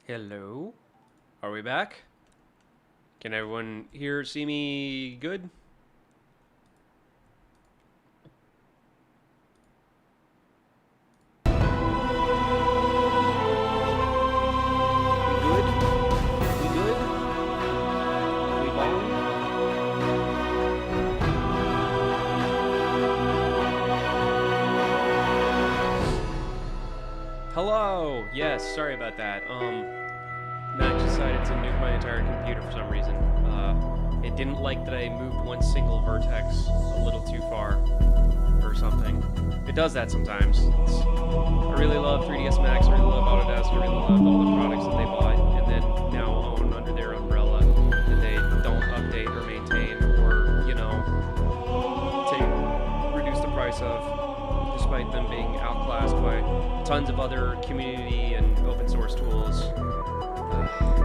Hello. Are we back? Can everyone here see me good? Hello! Yes, sorry about that. Mac decided to nuke my entire computer for some reason. It didn't like that I moved one single vertex a little too far, or something. It does that sometimes. I really love 3ds Max, I really love Autodesk, I really love all the products that they bought, and then now own under their umbrella that they don't update or maintain, or, you know, reduce the price of, despite them being outclassed by tons of other community and open source tools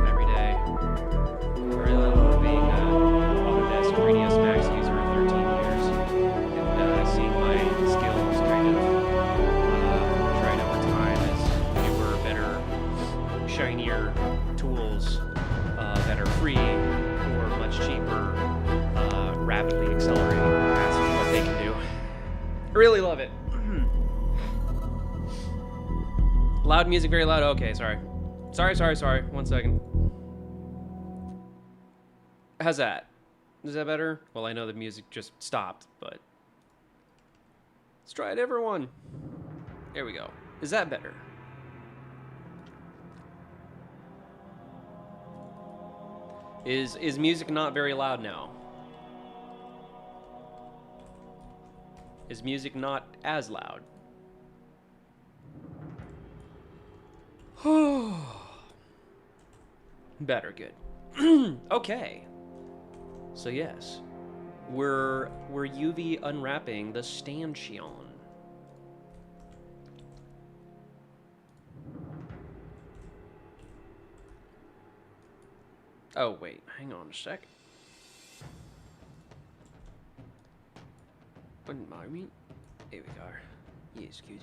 every day. I really love being Autodesk 3ds Max user of 13 years and seeing my skills kind of tried over time as newer, better, shinier tools that are free or much cheaper, rapidly accelerating past what they can do. I really love it. Loud music, very loud. Okay, sorry. Sorry. 1 second. How's that? Is that better? Well, I know the music just stopped, but let's try it, everyone. There we go. Is that better? Is music not very loud now? Is music not as loud? Better, good. Okay. So yes, we're UV unwrapping the Stanchion. Oh wait, hang on a sec. One moment. Here we go. Yes, good.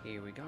Here we go.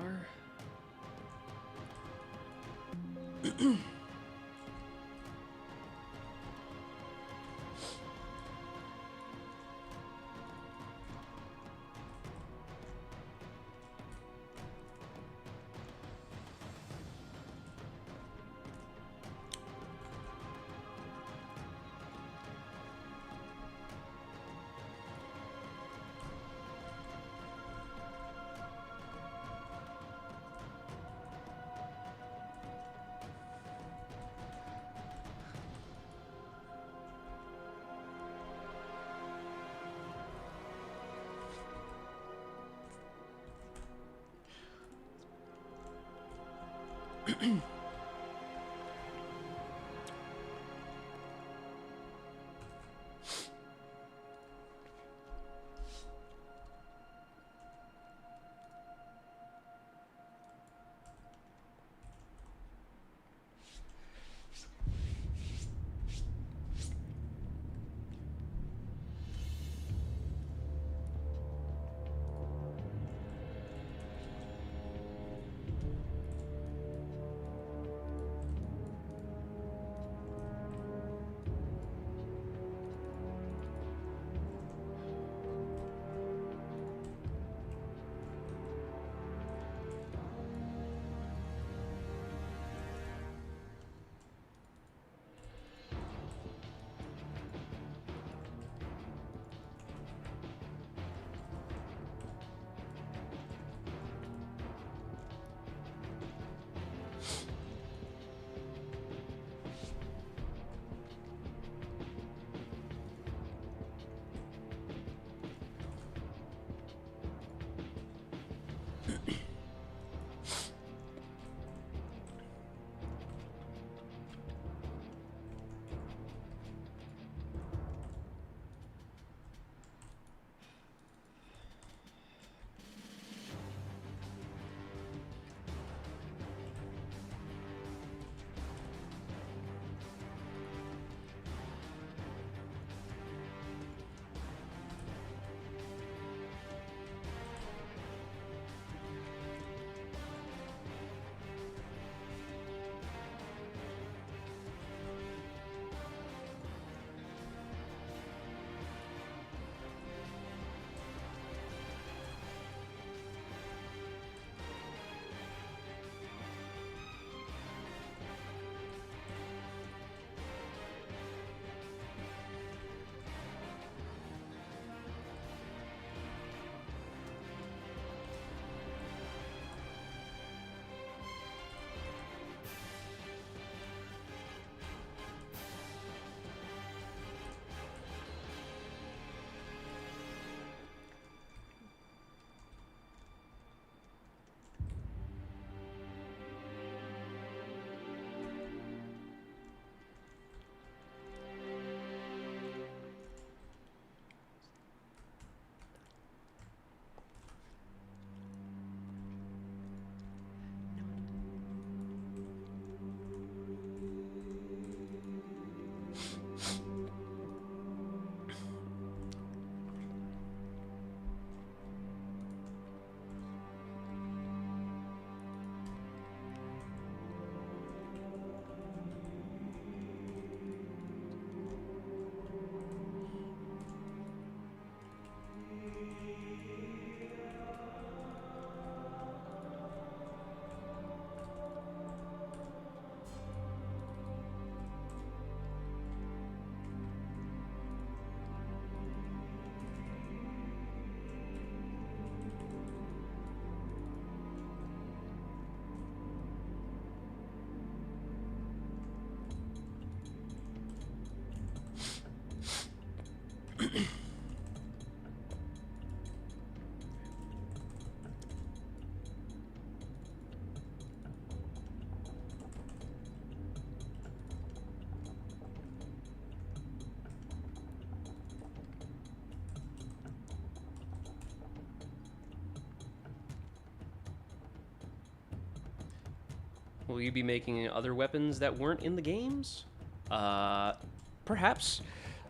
Will you be making other weapons that weren't in the games? Perhaps.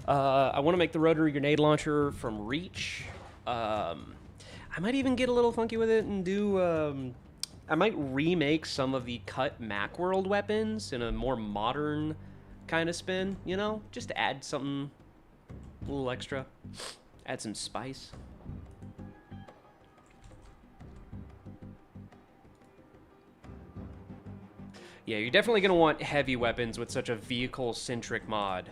I want to make the rotary grenade launcher from Reach. I might even get a little funky with it and do... I might remake some of the cut Macworld weapons in a more modern kind of spin, you know? Just to add something a little extra. Add some spice. Yeah, you're definitely going to want heavy weapons with such a vehicle-centric mod.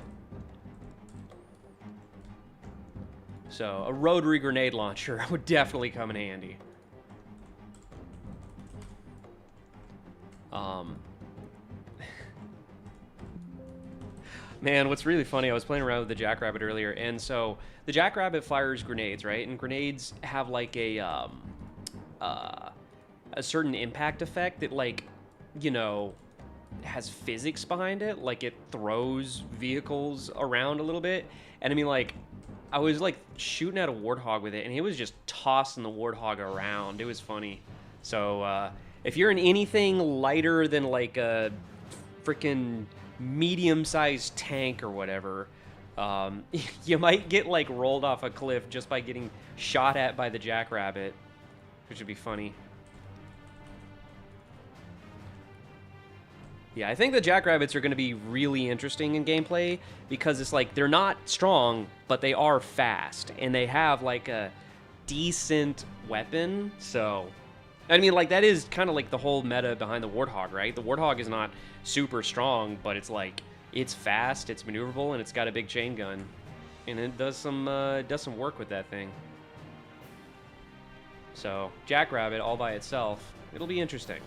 So, a rotary grenade launcher would definitely come in handy. Man, what's really funny, I was playing around with the Jackrabbit earlier, and so the Jackrabbit fires grenades, right? And grenades have like a certain impact effect that, like, you know, has physics behind it. Like, it throws vehicles around a little bit. And I mean, like, I was like shooting at a warthog with it, and it was just tossing the warthog around. It was funny. So, if you're in anything lighter than like a freaking medium-sized tank or whatever, you might get like rolled off a cliff just by getting shot at by the Jackrabbit, which would be funny. Yeah, I think the Jackrabbits are going to be really interesting in gameplay because it's like they're not strong, but they are fast, and they have like a decent weapon. So, I mean, like, that is kind of like the whole meta behind the Warthog, right? The Warthog is not super strong, but it's like, it's fast, it's maneuverable, and it's got a big chain gun. And it does some work with that thing. So, Jackrabbit all by itself, it'll be interesting.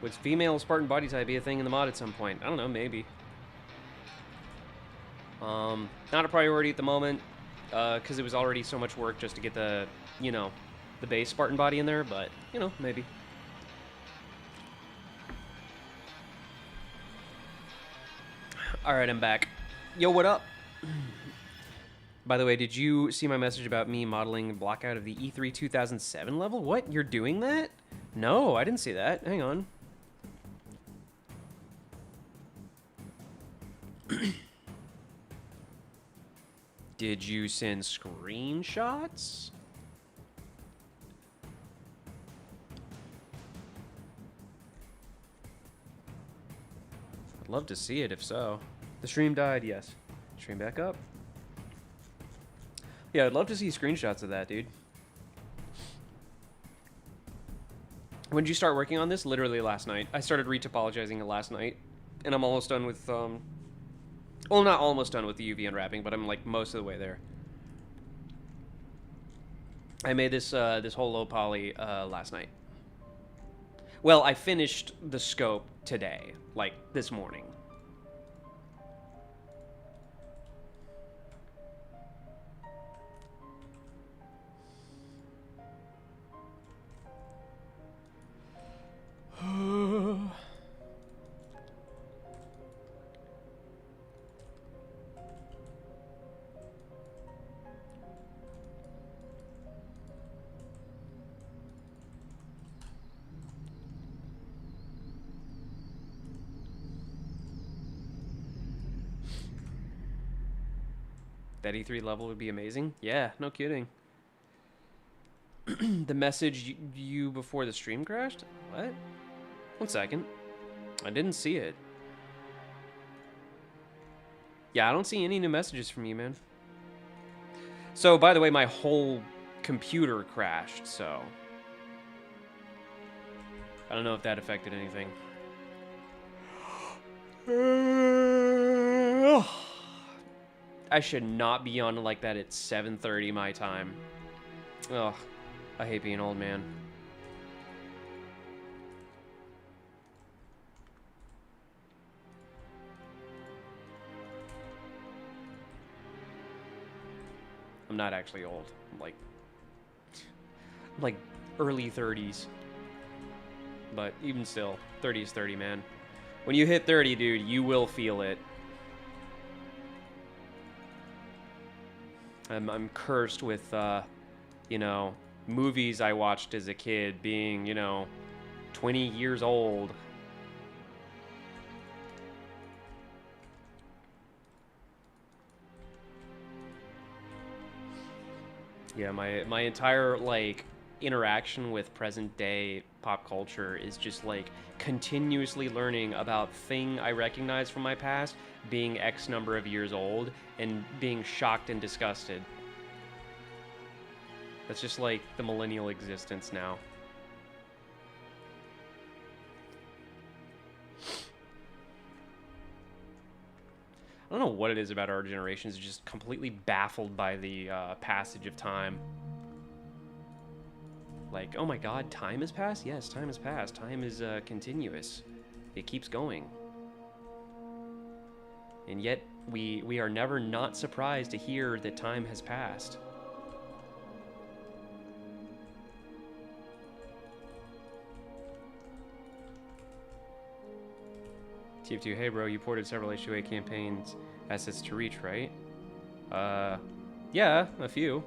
Would female Spartan body type be a thing in the mod at some point? I don't know, maybe. Not a priority at the moment, because it was already so much work just to get the, you know, the base Spartan body in there, but, you know, maybe. Alright, I'm back. Yo, what up? By the way, did you see my message about me modeling blockout of the E3 2007 level? What? You're doing that? No, I didn't see that. Hang on. Did you send screenshots? I'd love to see it if so. The stream died, yes. Stream back up. Yeah, I'd love to see screenshots of that, dude. When did you start working on this? Literally last night. I started retopologizing it last night, and I'm almost done with, well, not almost done with the UV unwrapping, but I'm like most of the way there. I made this this whole low poly last night. Well, I finished the scope today, like this morning. That E3 level would be amazing. Yeah, no kidding. The message you before the stream crashed? What? 1 second. I didn't see it. Yeah, I don't see any new messages from you, man. So, by the way, my whole computer crashed, so... I don't know if that affected anything. I should not be on like that at 7:30 my time. Ugh, I hate being old, man. I'm not actually old. I'm like early 30s. But even still, 30 is 30, man. When you hit 30, dude, you will feel it. I'm cursed with, you know, movies I watched as a kid being, you know, 20 years old. Yeah, my entire, like, interaction with present day pop culture is just like continuously learning about thing I recognize from my past being X number of years old and being shocked and disgusted. That's just like the millennial existence now. I don't know what it is about our generation. It's just completely baffled by the passage of time. Like, oh my god, time has passed? Yes, time has passed. Time is continuous. It keeps going. And yet, we are never not surprised to hear that time has passed. TF2, hey bro, you ported several H2A campaigns assets to Reach, right? Yeah, a few.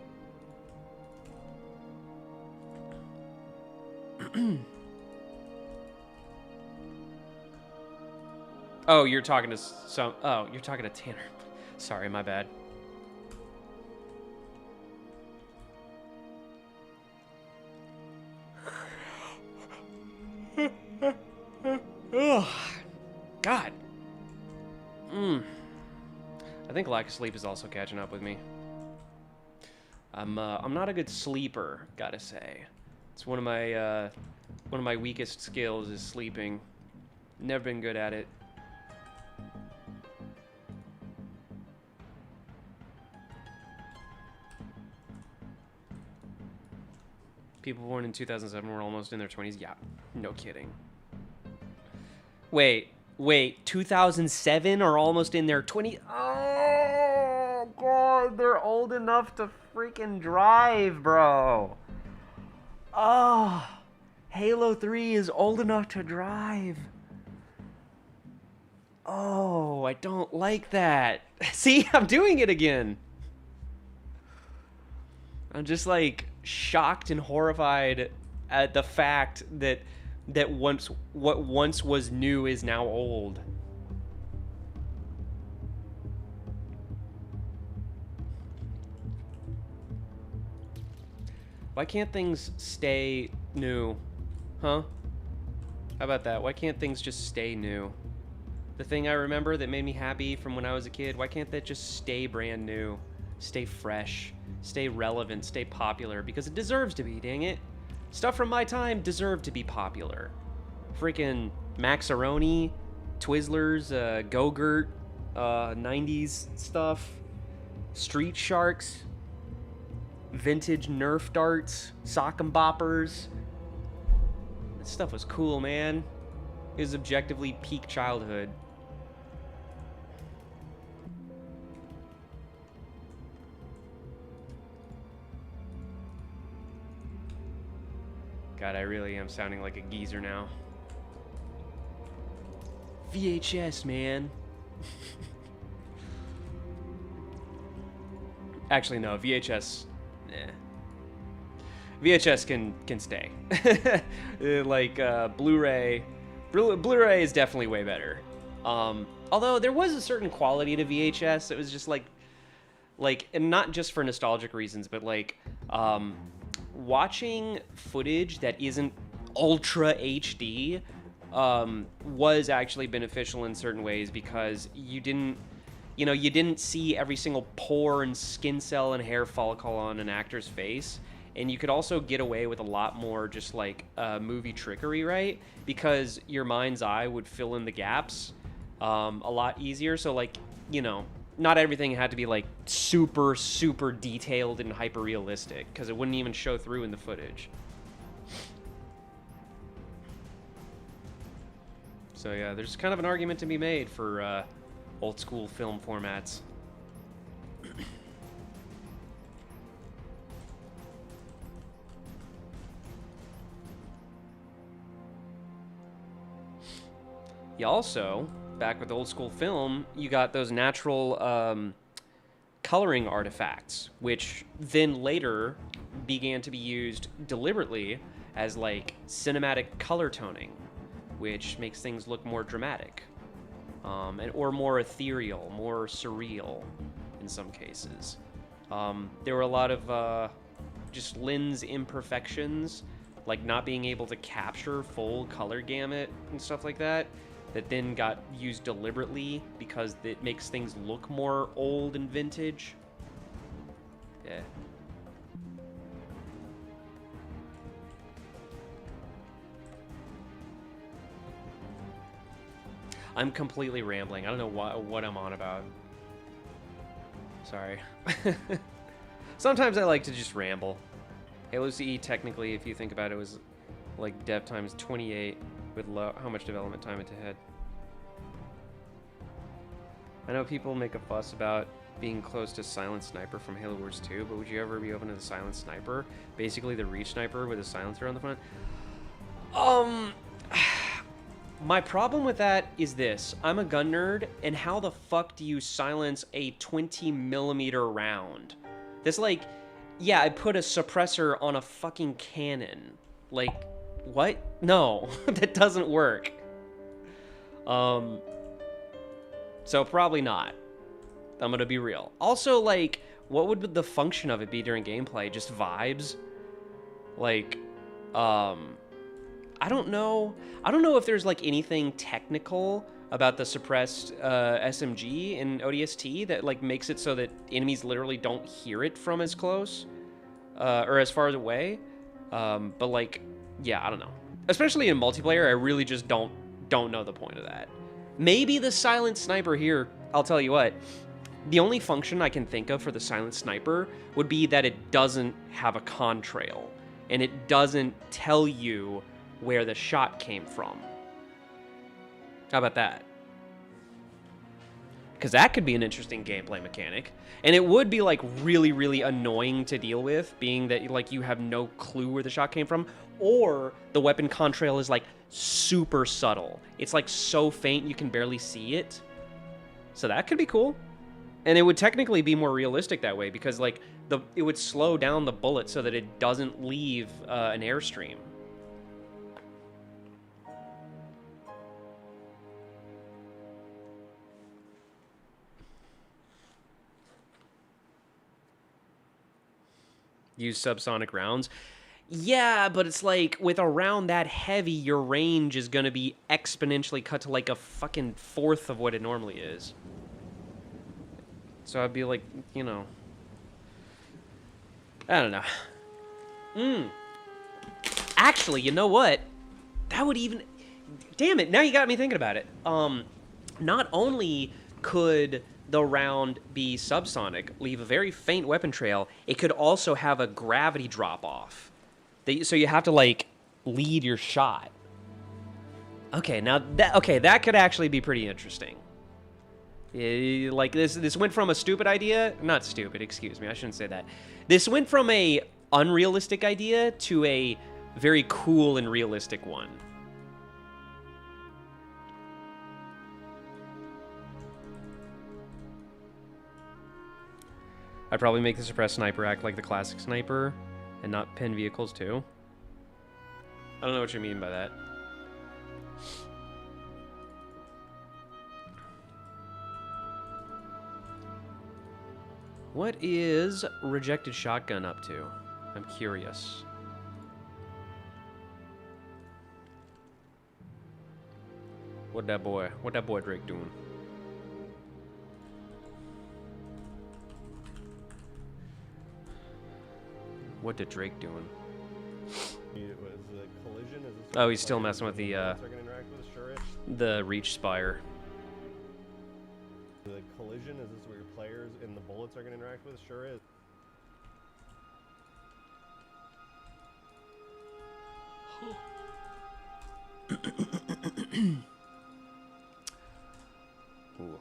Oh, you're talking to some... Oh, you're talking to Tanner. Sorry, my bad. Ugh. God. I think lack of sleep is also catching up with me. I'm not a good sleeper, gotta say. It's one of my weakest skills is sleeping. Never been good at it. People born in 2007 were almost in their 20s. Yeah, no kidding. Wait, 2007 are almost in their 20s? Oh, God, they're old enough to freaking drive, bro. Oh, Halo 3 is old enough to drive. Oh, I don't like that. See, I'm doing it again. I'm just like shocked and horrified at the fact that what once was new is now old. Why can't things stay new? Huh? How about that? Why can't things just stay new? The thing I remember that made me happy from when I was a kid, why can't that just stay brand new? Stay fresh, stay relevant, stay popular, because it deserves to be, dang it. Stuff from my time deserved to be popular. Freaking Maxaroni, Twizzlers, Go-Gurt, 90s stuff, Street Sharks, vintage Nerf darts, sock and boppers. That stuff was cool, man. It was objectively peak childhood. God, I really am sounding like a geezer now. VHS, man. Actually, no, VHS... VHS can stay. Like, Blu-ray... Blu-ray is definitely way better. Although, there was a certain quality to VHS. It was just like... like, and not just for nostalgic reasons, but like, watching footage that isn't ultra HD was actually beneficial in certain ways because you didn't see every single pore and skin cell and hair follicle on an actor's face. And you could also get away with a lot more just like movie trickery, right? Because your mind's eye would fill in the gaps a lot easier. So like, not everything had to be like super, super detailed and hyper realistic because it wouldn't even show through in the footage. So yeah, there's kind of an argument to be made for old school film formats. You also, back with old school film, you got those natural coloring artifacts, which then later began to be used deliberately as like cinematic color toning, which makes things look more dramatic, or more ethereal, more surreal in some cases. There were a lot of just lens imperfections, like not being able to capture full color gamut and stuff like that then got used deliberately because it makes things look more old and vintage. Yeah. I'm completely rambling. I don't know what I'm on about. Sorry. Sometimes I like to just ramble. Halo CE technically, if you think about it, was like dev times 28 with how much development time it had. I know people make a fuss about being close to Silent Sniper from Halo Wars 2, but would you ever be open to the Silent Sniper? Basically the reach sniper with a silencer on the front? My problem with that is this. I'm a gun nerd, and how the fuck do you silence a 20mm round? This, like, yeah, I put a suppressor on a fucking cannon. Like, what? No, that doesn't work. So probably not. I'm gonna be real. Also, like, what would the function of it be during gameplay? Just vibes? Like, I don't know. I don't know if there's like anything technical about the suppressed SMG in ODST that like makes it so that enemies literally don't hear it from as close or as far away. But like, yeah, I don't know. Especially in multiplayer, I really just don't know the point of that. Maybe the Silent Sniper here, I'll tell you what, the only function I can think of for the Silent Sniper would be that it doesn't have a contrail, and it doesn't tell you where the shot came from. How about that? Because that could be an interesting gameplay mechanic. And it would be like really, really annoying to deal with, being that like you have no clue where the shot came from, or the weapon contrail is like super subtle. It's like so faint you can barely see it. So that could be cool. And it would technically be more realistic that way because like it would slow down the bullet so that it doesn't leave an airstream. Use subsonic rounds. Yeah, but it's like with a round that heavy, your range is going to be exponentially cut to like a fucking fourth of what it normally is. So I'd be like, I don't know. Actually, you know what? That would even... Damn it, now you got me thinking about it. Not only could the round be subsonic, leave a very faint weapon trail, it could also have a gravity drop-off. So you have to, like, lead your shot. Okay, now, that could actually be pretty interesting. Like, this went from a stupid idea... Not stupid, excuse me, I shouldn't say that. This went from a unrealistic idea to a very cool and realistic one. I'd probably make the suppressed sniper act like the classic sniper and not pin vehicles too. I don't know what you mean by that. What is Rejected Shotgun up to? I'm curious. What that boy Drake doing? What did Drake doing? It was a collision. Is this Oh, he's still messing with the reach spire. The collision, is this where your players and the bullets are going to interact with? Sure is. Ooh.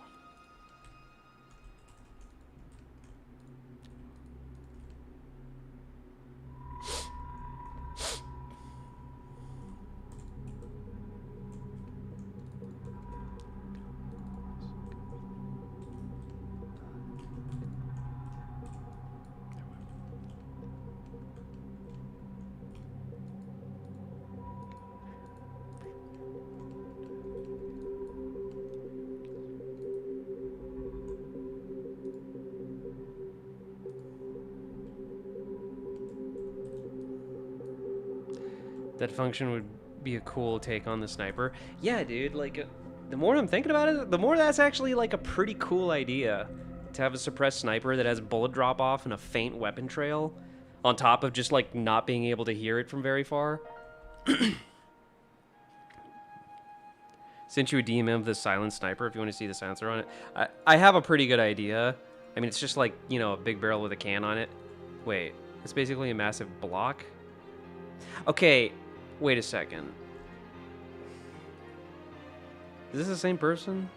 That function would be a cool take on the sniper. Yeah, dude, like, the more I'm thinking about it, the more that's actually, like, a pretty cool idea. To have a suppressed sniper that has bullet drop-off and a faint weapon trail, on top of just, like, not being able to hear it from very far. Sent you a DM of the silent sniper if you want to see the silencer on it. I have a pretty good idea. I mean, it's just like, you know, a big barrel with a can on it. Wait, it's basically a massive block? Okay, wait a second. Is this the same person?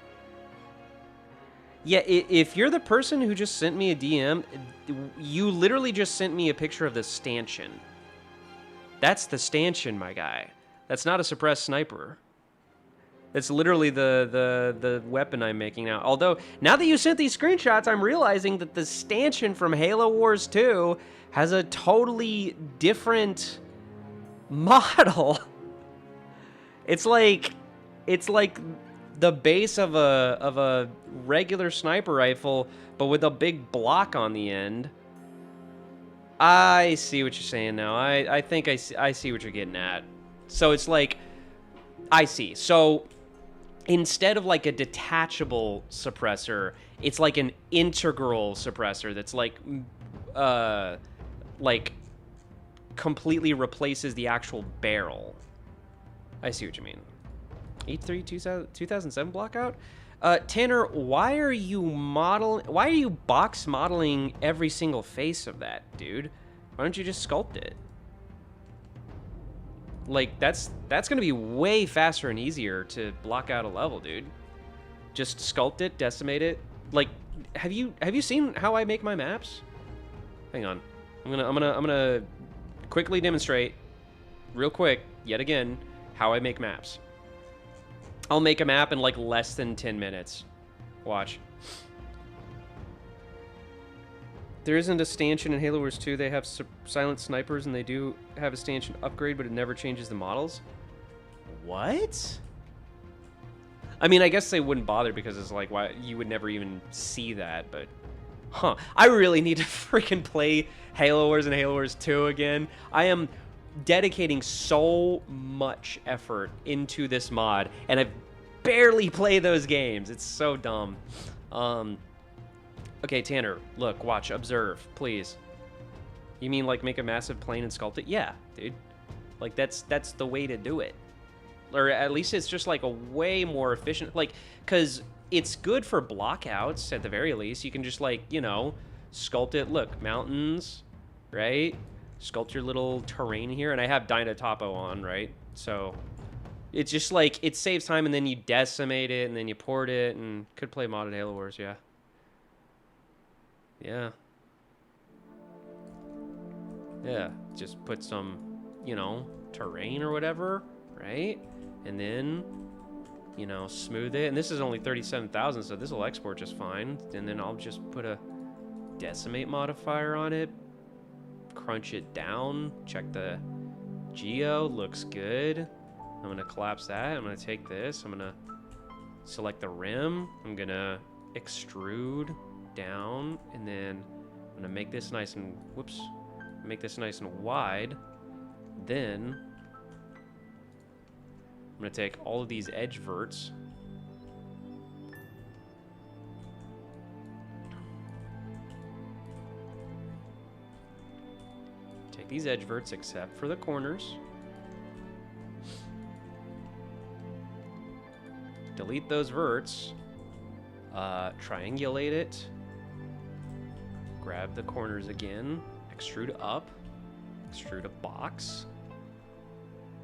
Yeah, if you're the person who just sent me a DM, you literally just sent me a picture of the stanchion. That's the stanchion, my guy. That's not a suppressed sniper. It's literally the weapon I'm making now. Although, now that you sent these screenshots, I'm realizing that the stanchion from Halo Wars 2 has a totally different model. It's like the base of a regular sniper rifle, but with a big block on the end. I see what you're saying now. I think I see what you're getting at. So it's like, I see. So instead of like a detachable suppressor, it's like an integral suppressor that's like completely replaces the actual barrel. I see what you mean. 8.3 2007 blockout? Tanner, why are you box modeling every single face of that, dude? Why don't you just sculpt it? Like, that's gonna be way faster and easier to block out a level, dude. Just sculpt it, decimate it. Like, have you seen how I make my maps? Hang on. I'm gonna quickly demonstrate, real quick, yet again, how I make maps. I'll make a map in like less than 10 minutes. Watch. There isn't a stanchion in Halo Wars 2. They have silent snipers, and they do have a stanchion upgrade, but it never changes the models. What? I mean, I guess they wouldn't bother because it's like, why you would never even see that, but... Huh. I really need to freaking play Halo Wars and Halo Wars 2 again. I am dedicating so much effort into this mod, and I barely play those games. It's so dumb. Okay, Tanner, look, watch, observe, please. You mean like make a massive plane and sculpt it? Yeah, dude. Like that's the way to do it. Or at least it's just like a way more efficient, like, cause it's good for blockouts at the very least. You can just like, you know, sculpt it. Look, mountains, right? Sculpt your little terrain here, and I have Dyna Topo on, right? So it's just like, it saves time, and then you decimate it, and then you port it, and could play modded Halo Wars, yeah. Yeah. Yeah, just put some, you know, terrain or whatever, right? And then, you know, smooth it. And this is only 37,000, so this will export just fine. And then I'll just put a decimate modifier on it. Crunch it down. Check the geo. Looks good. I'm going to collapse that. I'm going to take this. I'm going to select the rim. I'm going to extrude down. And then I'm gonna make this nice and, whoops, make this nice and wide. Then I'm gonna take all of these edge verts. Take these edge verts except for the corners. Delete those verts. Triangulate it. Grab the corners again. Extrude up. Extrude a box.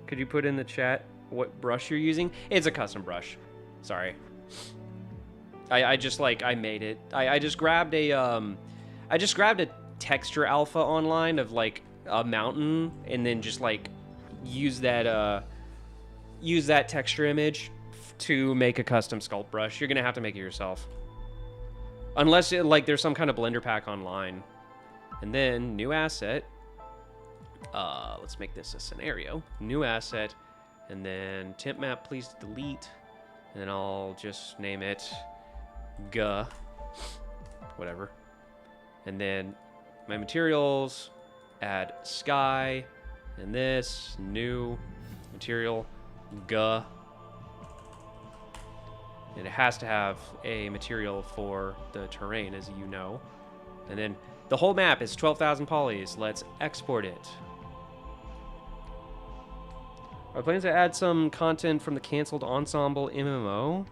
Could you put in the chat what brush you're using? It's a custom brush. Sorry. I just like I made it. I just grabbed a texture alpha online of like a mountain and then just like use that texture image to make a custom sculpt brush. You're gonna have to make it yourself. Unless like there's some kind of Blender pack online. And then new asset. Let's make this a scenario. New asset. And then temp map, please delete. And then I'll just name it G. Whatever. And then my materials, add sky. And this, new material, G. And it has to have a material for the terrain, as you know. And then the whole map is 12,000 polys. Let's export it. Our plans to add some content from the canceled Ensemble MMO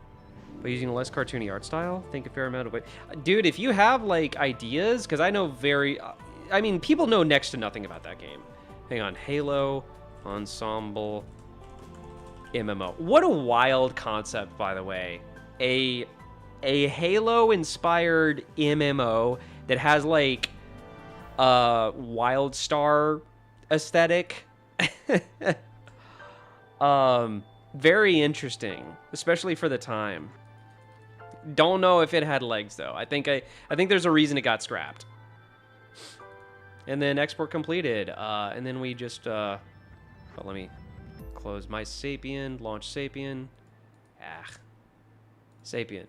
by using a less cartoony art style. Think a fair amount of it. Dude, if you have like ideas, because I know I mean, people know next to nothing about that game. Hang on, Halo Ensemble MMO. What a wild concept, by the way. A Halo-inspired MMO that has like a Wild Star aesthetic. Very interesting, especially for the time. Don't know if it had legs though. I think there's a reason it got scrapped. And then export completed. And then we just let me close my Sapien, launch Sapien. Sapien.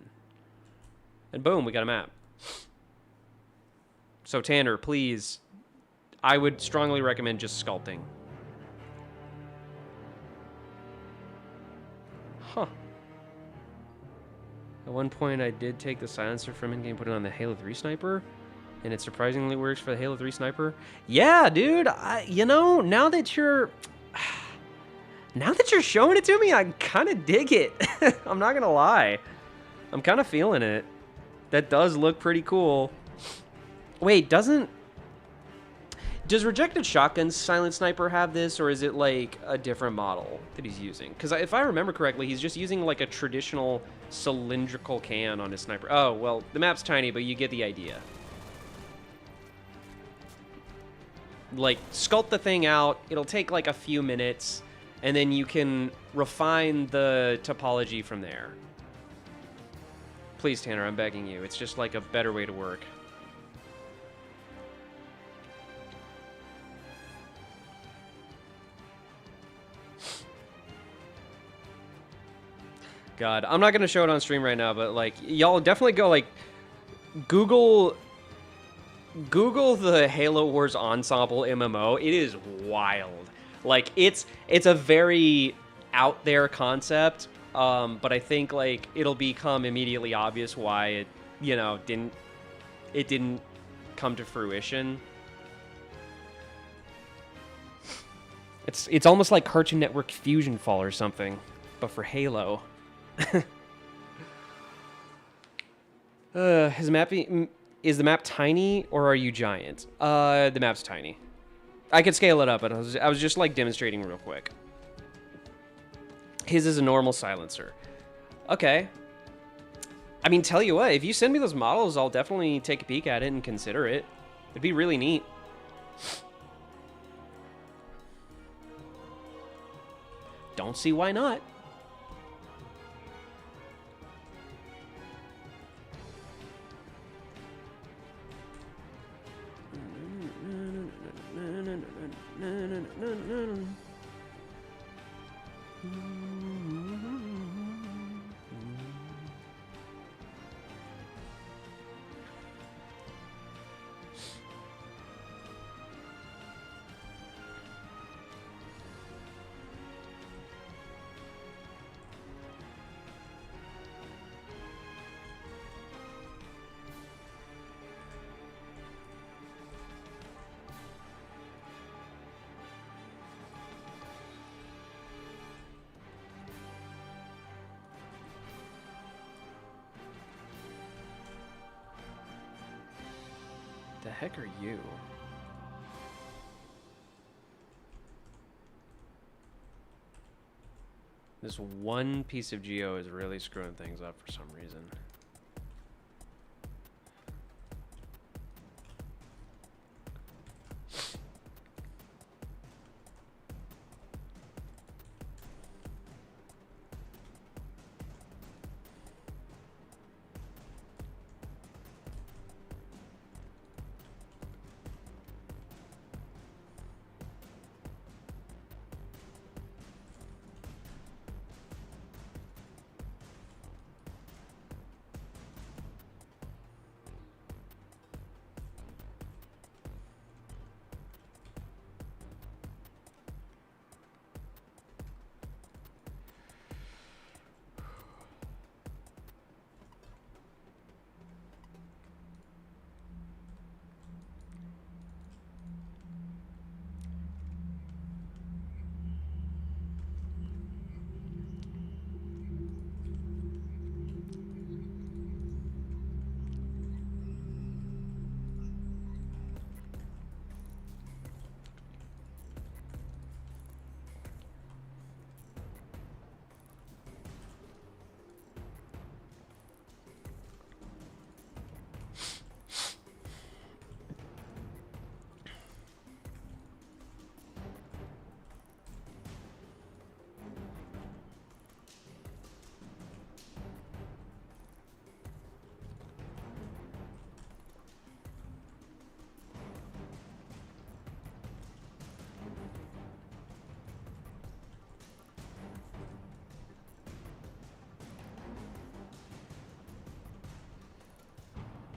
And boom, we got a map. So Tanner, please, I would strongly recommend just sculpting. Huh. At one point, I did take the silencer from in-game, put it on the Halo 3 sniper, and it surprisingly works for the Halo 3 sniper. Yeah, dude, you know, now that you're showing it to me, I kind of dig it. I'm not gonna lie. I'm kind of feeling it. That does look pretty cool. Wait, does Rejected Shotgun's Silent Sniper have this, or is it like a different model that he's using? Because if I remember correctly, he's just using like a traditional cylindrical can on his sniper. Oh, well, the map's tiny, but you get the idea. Like, sculpt the thing out. It'll take like a few minutes, and then you can refine the topology from there. Please, Tanner, I'm begging you. It's just like a better way to work. God, I'm not going to show it on stream right now, but like, y'all definitely go like Google the Halo Wars Ensemble MMO. It is wild. Like, it's a very out there concept, but I think like it'll become immediately obvious why it, you know, didn't come to fruition. It's almost like Cartoon Network Fusion Fall or something, but for Halo. Is the map tiny or are you giant? The map's tiny. I could scale it up, but I was just like demonstrating real quick. His is a normal silencer. Okay. I mean, tell you what, if you send me those models, I'll definitely take a peek at it and consider it. It'd be really neat. Don't see why not. heck are you? This one piece of geo is really screwing things up for some reason.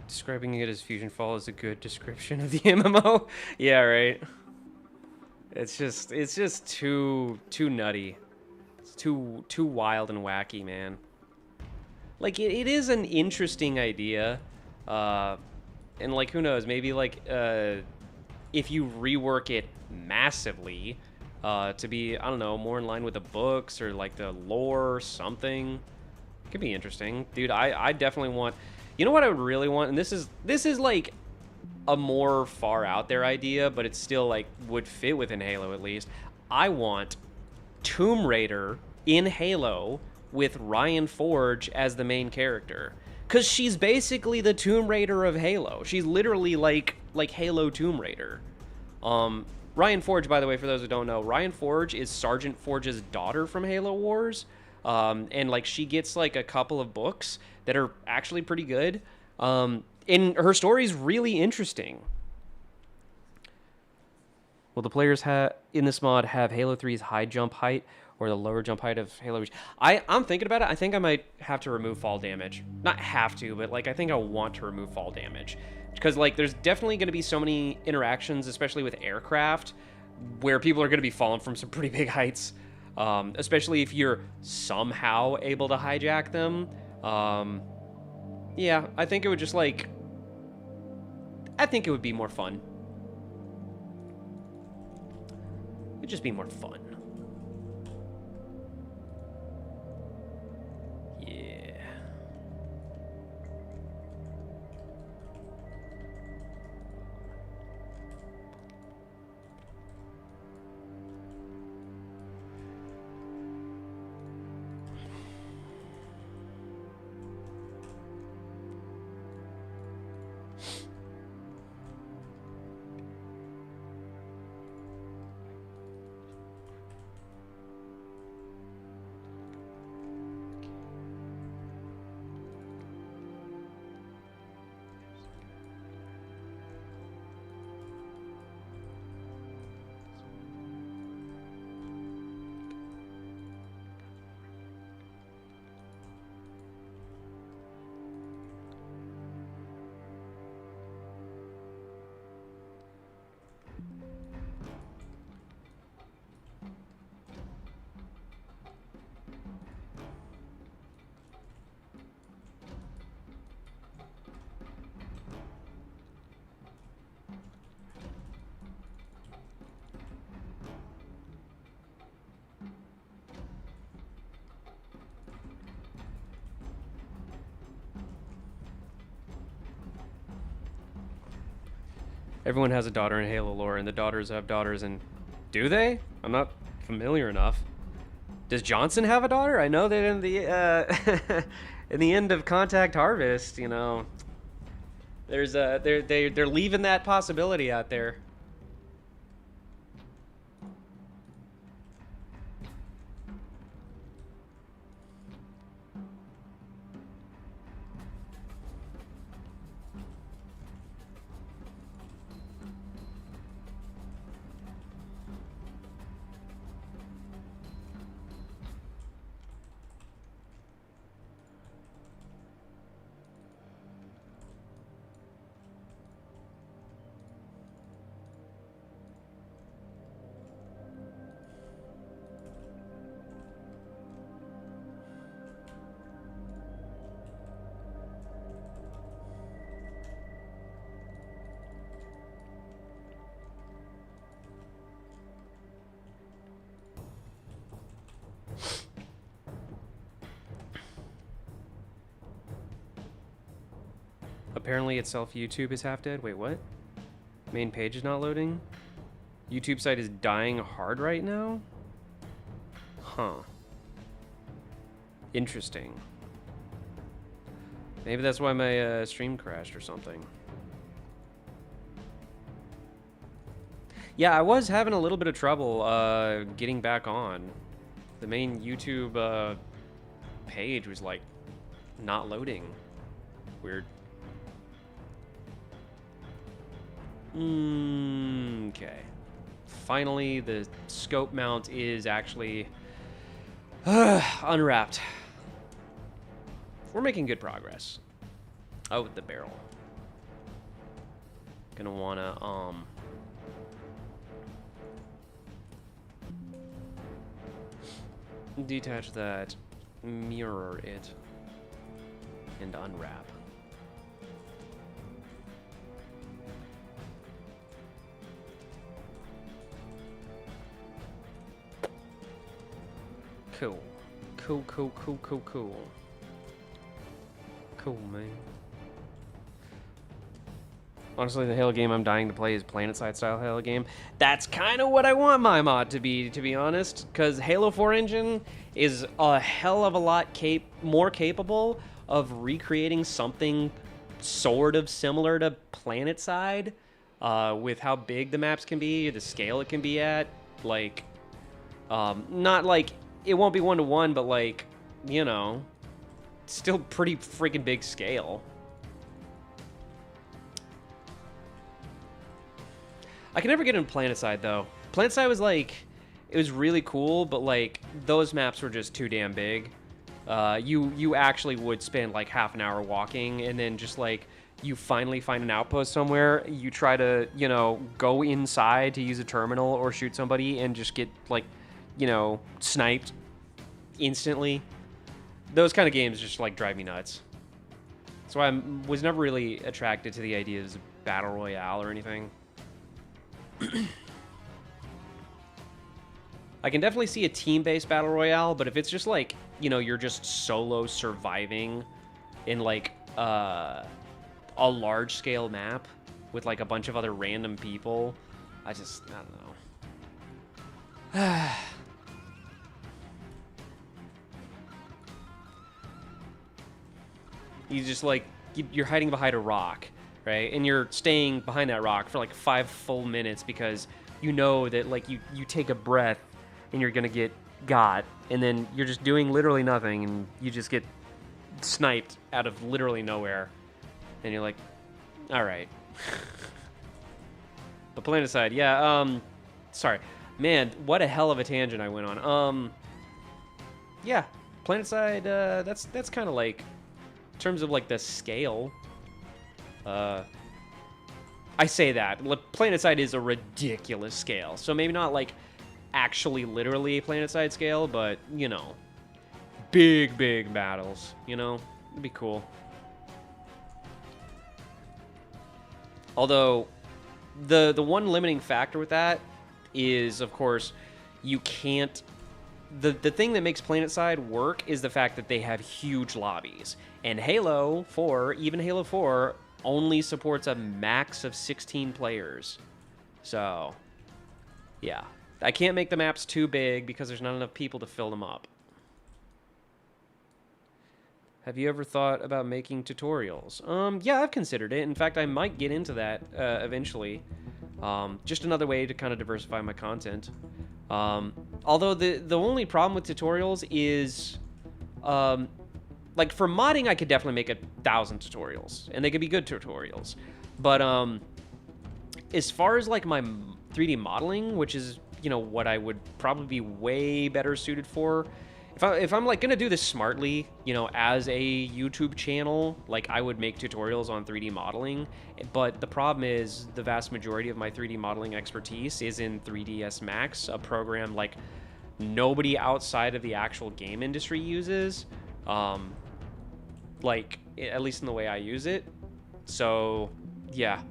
Describing it as Fusion Fall is a good description of the MMO. Yeah, right. It's just too nutty. It's too wild and wacky, man. Like it is an interesting idea, and like who knows, maybe like if you rework it massively to be, I don't know, more in line with the books or like the lore or something, it could be interesting, dude. I definitely want. You know what I would really want, and this is like a more far out there idea, but it's still like would fit within Halo at least. I want Tomb Raider in Halo with Ryan Forge as the main character, because she's basically the Tomb Raider of Halo. She's literally like Halo Tomb Raider. Ryan Forge, by the way, for those who don't know, Ryan Forge is Sergeant Forge's daughter from Halo Wars, and like she gets like a couple of books that are actually pretty good. And her story's really interesting. Will the players in this mod have Halo 3's high jump height or the lower jump height of Halo Reach? I'm thinking about it. I think I might have to remove fall damage. Not have to, but like I think I want to remove fall damage. Because like there's definitely going to be so many interactions, especially with aircraft, where people are going to be falling from some pretty big heights. Especially if you're somehow able to hijack them. Yeah, I think it would just like... I think it would be more fun. It'd just be more fun. Yeah. Everyone has a daughter in Halo lore, and the daughters have daughters, and do they? I'm not familiar enough. Does Johnson have a daughter? I know that in the in the end of Contact Harvest, you know, there's they're leaving that possibility out there. Apparently itself YouTube is half dead. Wait, what? Main page is not loading? YouTube site is dying hard right now? Huh. Interesting. Maybe that's why my stream crashed or something. Yeah, I was having a little bit of trouble getting back on. The main YouTube page was like not loading. Weird. Okay. Finally, the scope mount is actually unwrapped. We're making good progress. Oh, with the barrel. Gonna wanna, detach that, mirror it, and unwrap. Cool. Cool, cool, cool, cool, cool. Cool, man. Honestly, the Halo game I'm dying to play is PlanetSide style Halo game. That's kind of what I want my mod to be honest, because Halo 4 engine is a hell of a lot more capable of recreating something sort of similar to PlanetSide, with how big the maps can be, the scale it can be at, like, not like it won't be 1-to-1, but like, you know, still pretty freaking big scale. I can never get into PlanetSide though. PlanetSide was like, it was really cool, but like those maps were just too damn big. You actually would spend like half an hour walking, and then just like you finally find an outpost somewhere, you try to, you know, go inside to use a terminal or shoot somebody and just get like, you know, sniped instantly. Those kind of games just like drive me nuts. So I was never really attracted to the ideas of battle royale or anything. I can definitely see a team-based battle royale, but if it's just like, you know, you're just solo surviving in like a large-scale map with like a bunch of other random people, I don't know. You just like, you're hiding behind a rock, right? And you're staying behind that rock for like 5 full minutes because you know that like you take a breath and you're gonna get got, and then you're just doing literally nothing and you just get sniped out of literally nowhere. And you're like, all right. But PlanetSide, yeah, sorry. Man, what a hell of a tangent I went on. Yeah, PlanetSide, that's kind of like, in terms of like the scale, I say that PlanetSide is a ridiculous scale, so maybe not like actually literally a PlanetSide scale, but you know, big battles, you know, it'd be cool. Although the one limiting factor with that is, of course, you can't, the thing that makes PlanetSide work is the fact that they have huge lobbies. And Halo 4, even Halo 4, only supports a max of 16 players. So, yeah. I can't make the maps too big because there's not enough people to fill them up. Have you ever thought about making tutorials? Yeah, I've considered it. In fact, I might get into that eventually. Just another way to kind of diversify my content. Although the only problem with tutorials is, like for modding, I could definitely make 1,000 tutorials, and they could be good tutorials. But as far as like my 3D modeling, which is, you know, what I would probably be way better suited for, if I'm like gonna do this smartly, you know, as a YouTube channel, like I would make tutorials on 3D modeling. But the problem is the vast majority of my 3D modeling expertise is in 3ds Max, a program like nobody outside of the actual game industry uses, like at least in the way I use it. So yeah,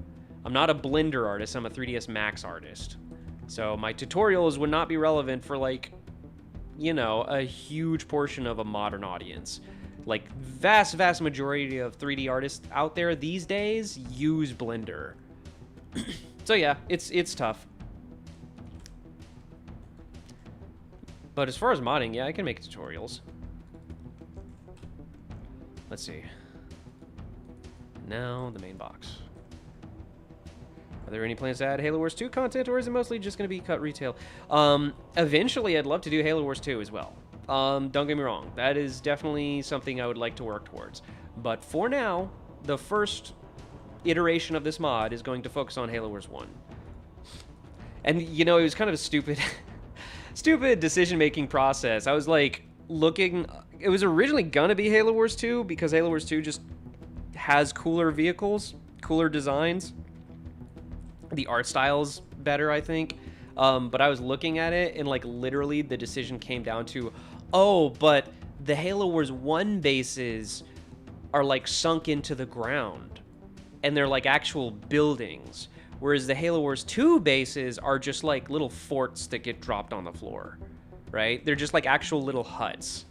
I'm not a Blender artist, I'm a 3ds Max artist. So my tutorials would not be relevant for, like, you know, a huge portion of a modern audience. Like, vast majority of 3D artists out there these days use Blender. So yeah, it's tough. But as far as modding, yeah, I can make tutorials. Let's see. Now, the main box. Are there any plans to add Halo Wars 2 content, or is it mostly just going to be cut retail? Eventually, I'd love to do Halo Wars 2 as well. Don't get me wrong. That is definitely something I would like to work towards. But for now, the first iteration of this mod is going to focus on Halo Wars 1. And, you know, it was kind of a stupid decision-making process. I was, like, looking... It was originally going to be Halo Wars 2, because Halo Wars 2 just has cooler vehicles, cooler designs. The art style's better, I think. But I was looking at it, and like literally the decision came down to, oh, but the Halo Wars 1 bases are like sunk into the ground, and they're like actual buildings, whereas the Halo Wars 2 bases are just like little forts that get dropped on the floor, right? They're just like actual little huts.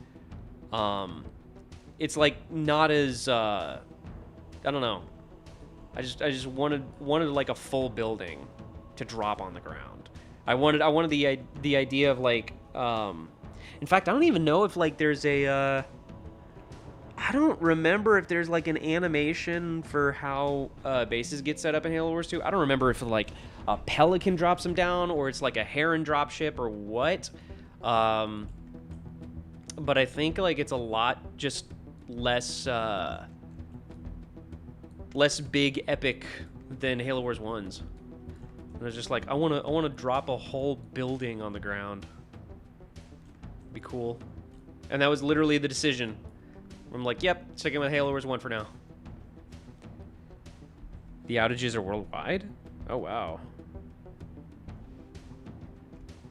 It's like not as I don't know. I just wanted like a full building to drop on the ground. I wanted the idea of like, in fact, I don't even know if like there's a, I don't remember if there's like an animation for how bases get set up in Halo Wars 2. I don't remember if like a pelican drops them down or it's like a heron dropship or what. But I think like it's a lot just less big epic than Halo Wars 1's. And I was just like, I want to drop a whole building on the ground. Be cool. And that was literally the decision. I'm like, yep, sticking with Halo Wars 1 for now. The outages are worldwide? Oh, wow.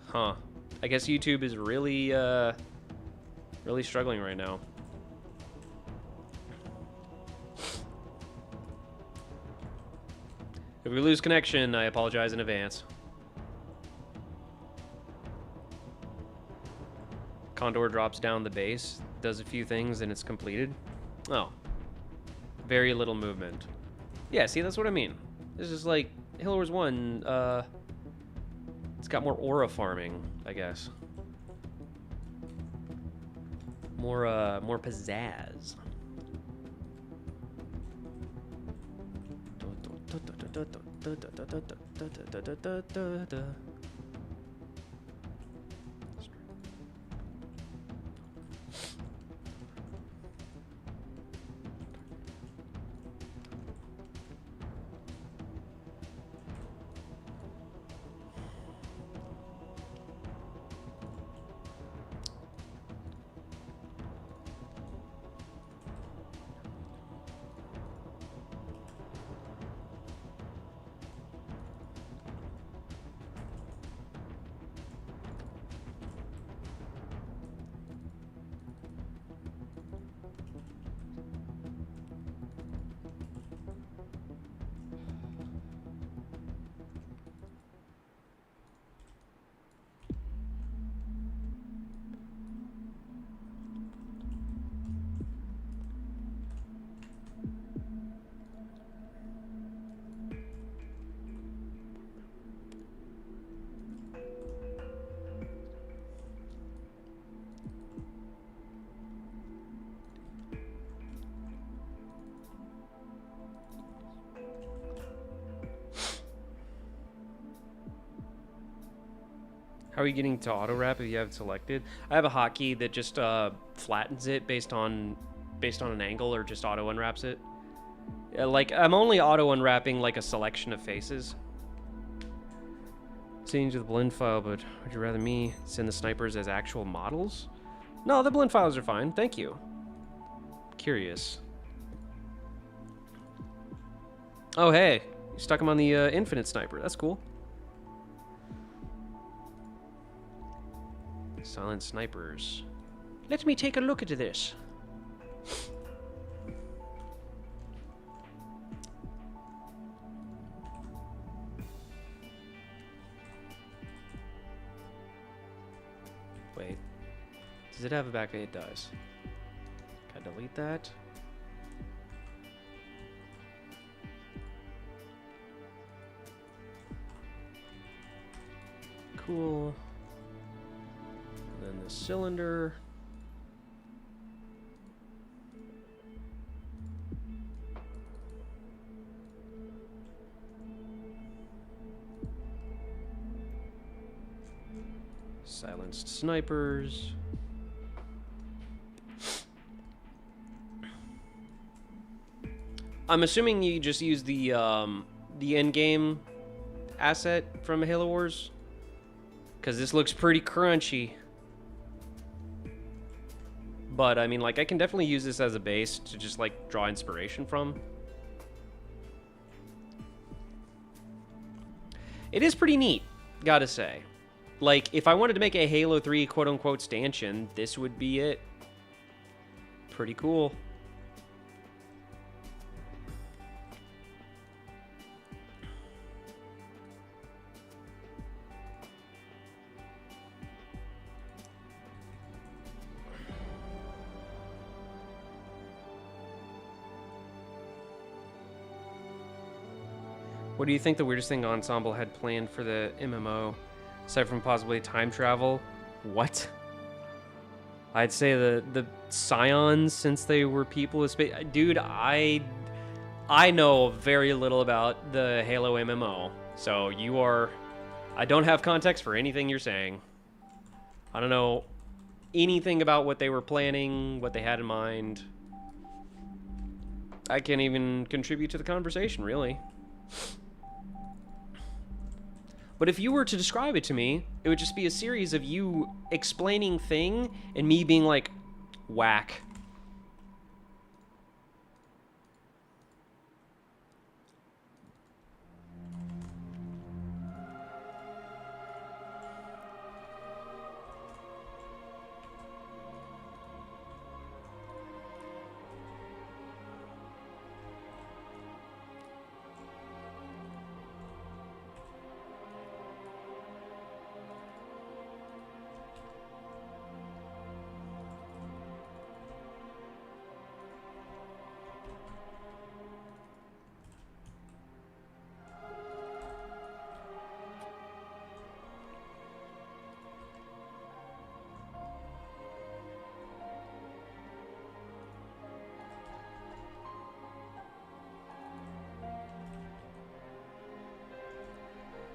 Huh. I guess YouTube is really, really struggling right now. If we lose connection, I apologize in advance. Condor drops down the base, does a few things, and it's completed. Oh. Very little movement. Yeah, see, that's what I mean. This is like Halo Wars 1, it's got more aura farming, I guess. More pizzazz. How are you getting to auto wrap if you have it selected? I have a hotkey that just flattens it based on an angle, or just auto unwraps it. Like, I'm only auto unwrapping like a selection of faces. Change to the blend file, but would you rather me send the snipers as actual models? No, the blend files are fine. Thank you. Curious. Oh, hey. You stuck him on the infinite sniper. That's cool. Silent snipers. Let me take a look at this. Wait. Does it have a back? It does. Can I delete that? Cool. And then the cylinder. Silenced snipers. I'm assuming you just use the end game asset from Halo Wars, because this looks pretty crunchy. But I mean, like, I can definitely use this as a base to just like draw inspiration from. It is pretty neat, gotta say. Like, if I wanted to make a Halo 3 quote-unquote stanchion, this would be it. Pretty cool. What do you think the weirdest thing Ensemble had planned for the MMO? Aside from possibly time travel? What? I'd say the Scions, since they were people of space. Dude, I know very little about the Halo MMO. So you are... I don't have context for anything you're saying. I don't know anything about what they were planning, what they had in mind. I can't even contribute to the conversation, really. But if you were to describe it to me, it would just be a series of you explaining thing and me being like, whack.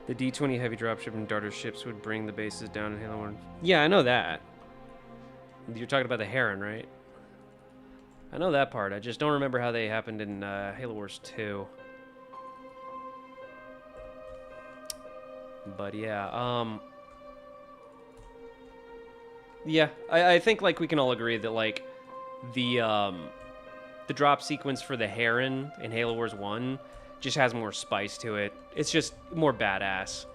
The D-20 heavy dropship and darter ships would bring the bases down in Halo 1. Yeah, I know that. You're talking about the Heron, right? I know that part. I just don't remember how they happened in Halo Wars 2. But yeah, yeah, I think like we can all agree that like the drop sequence for the Heron in Halo Wars 1 just has more spice to it. It's just more badass.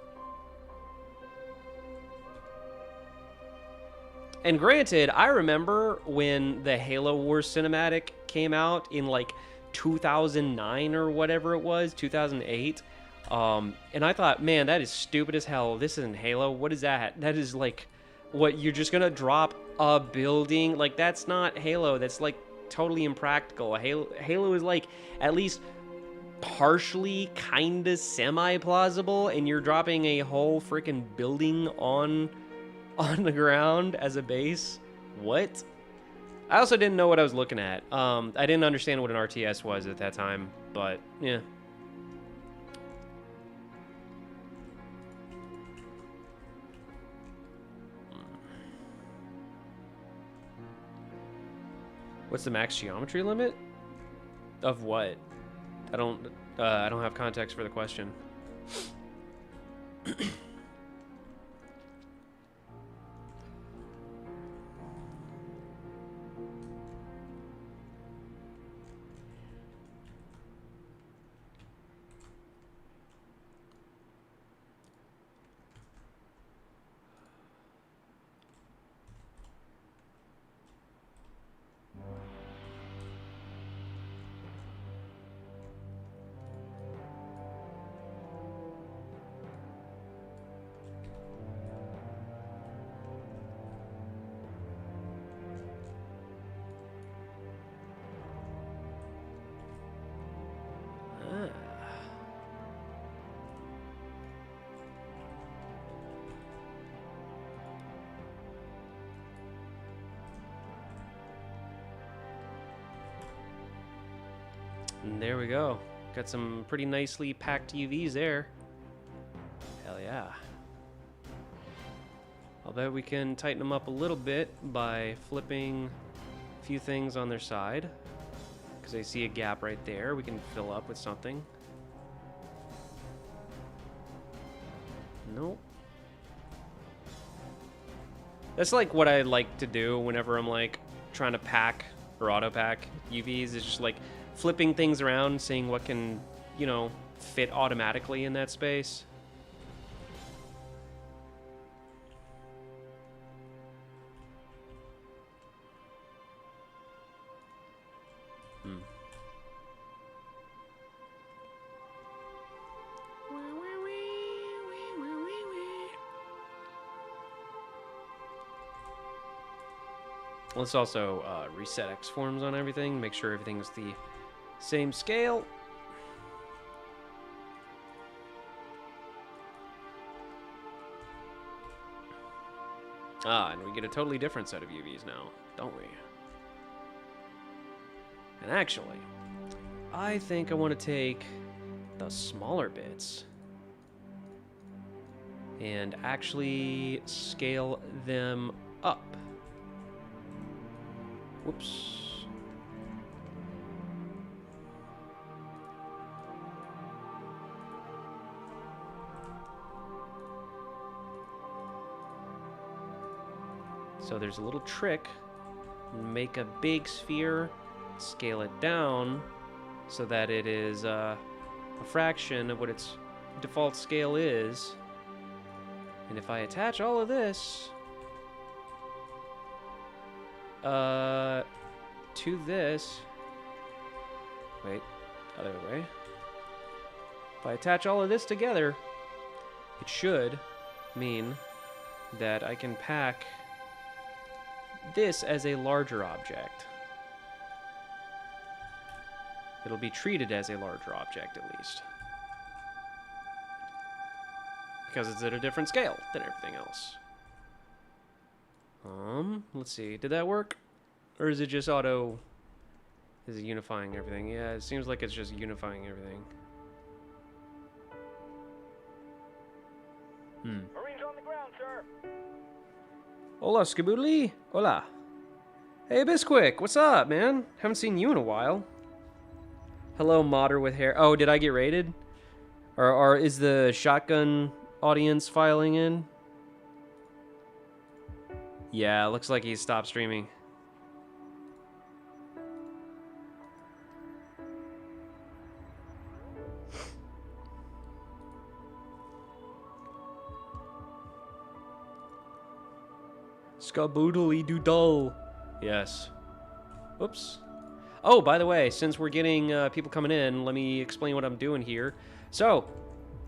And granted, I remember when the Halo Wars cinematic came out in like 2009 or whatever it was, 2008. And I thought, man, that is stupid as hell. This isn't Halo. What is that? That is like, what, you're just gonna drop a building? Like, that's not Halo. That's like totally impractical. Halo is like at least partially kind of semi-plausible, and you're dropping a whole freaking building on the ground as a base. What? I also didn't know what I was looking at. I didn't understand what an RTS was at that time, but yeah. What's the max geometry limit? Of what? I don't have context for the question. And there we go. Got some pretty nicely packed UVs there. Hell yeah. I'll bet we can tighten them up a little bit by flipping a few things on their side. Because I see a gap right there we can fill up with something. Nope. That's like what I like to do whenever I'm like trying to pack or auto pack UVs, is just like flipping things around, seeing what can, you know, fit automatically in that space. Let's also reset X forms on everything, make sure everything's the same scale. Ah, and we get a totally different set of UVs now, don't we? And actually, I think I want to take the smaller bits and actually scale them up. Whoops. So there's a little trick. Make a big sphere, scale it down so that it is a fraction of what its default scale is. And if I attach all of this to this, wait, other way. If I attach all of this together, it should mean that I can pack this as a larger object. It'll be treated as a larger object, at least. Because it's at a different scale than everything else. Let's see. Did that work? Or is it just auto... Is it unifying everything? Yeah, it seems like it's just unifying everything. Marines on the ground, sir. Hola, Skaboodly. Hola. Hey, Bisquick. What's up, man? Haven't seen you in a while. Hello, modder with hair. Oh, did I get raided? Or is the shotgun audience filing in? Yeah, looks like he stopped streaming. Skaboodly doodle. Yes. Oops. Oh, by the way, since we're getting people coming in, let me explain what I'm doing here. So,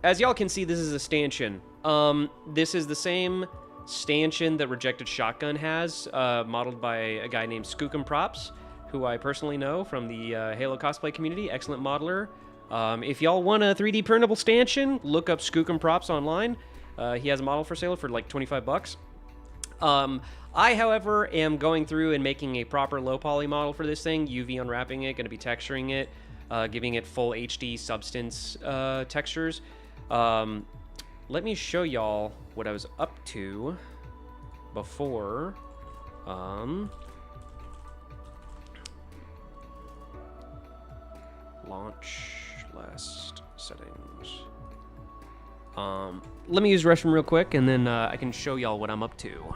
as y'all can see, this is a stanchion. This is the same stanchion that Rejected Shotgun has, modeled by a guy named Skookum Props, who I personally know from the Halo cosplay community. Excellent modeler. If y'all want a 3D printable stanchion, look up Skookum Props online. He has a model for sale for like 25 bucks. I, however, am going through and making a proper low poly model for this thing, UV unwrapping it, going to be texturing it, giving it full HD substance textures. Let me show y'all what I was up to launch last settings. Let me use the restroom real quick, and then I can show y'all what I'm up to.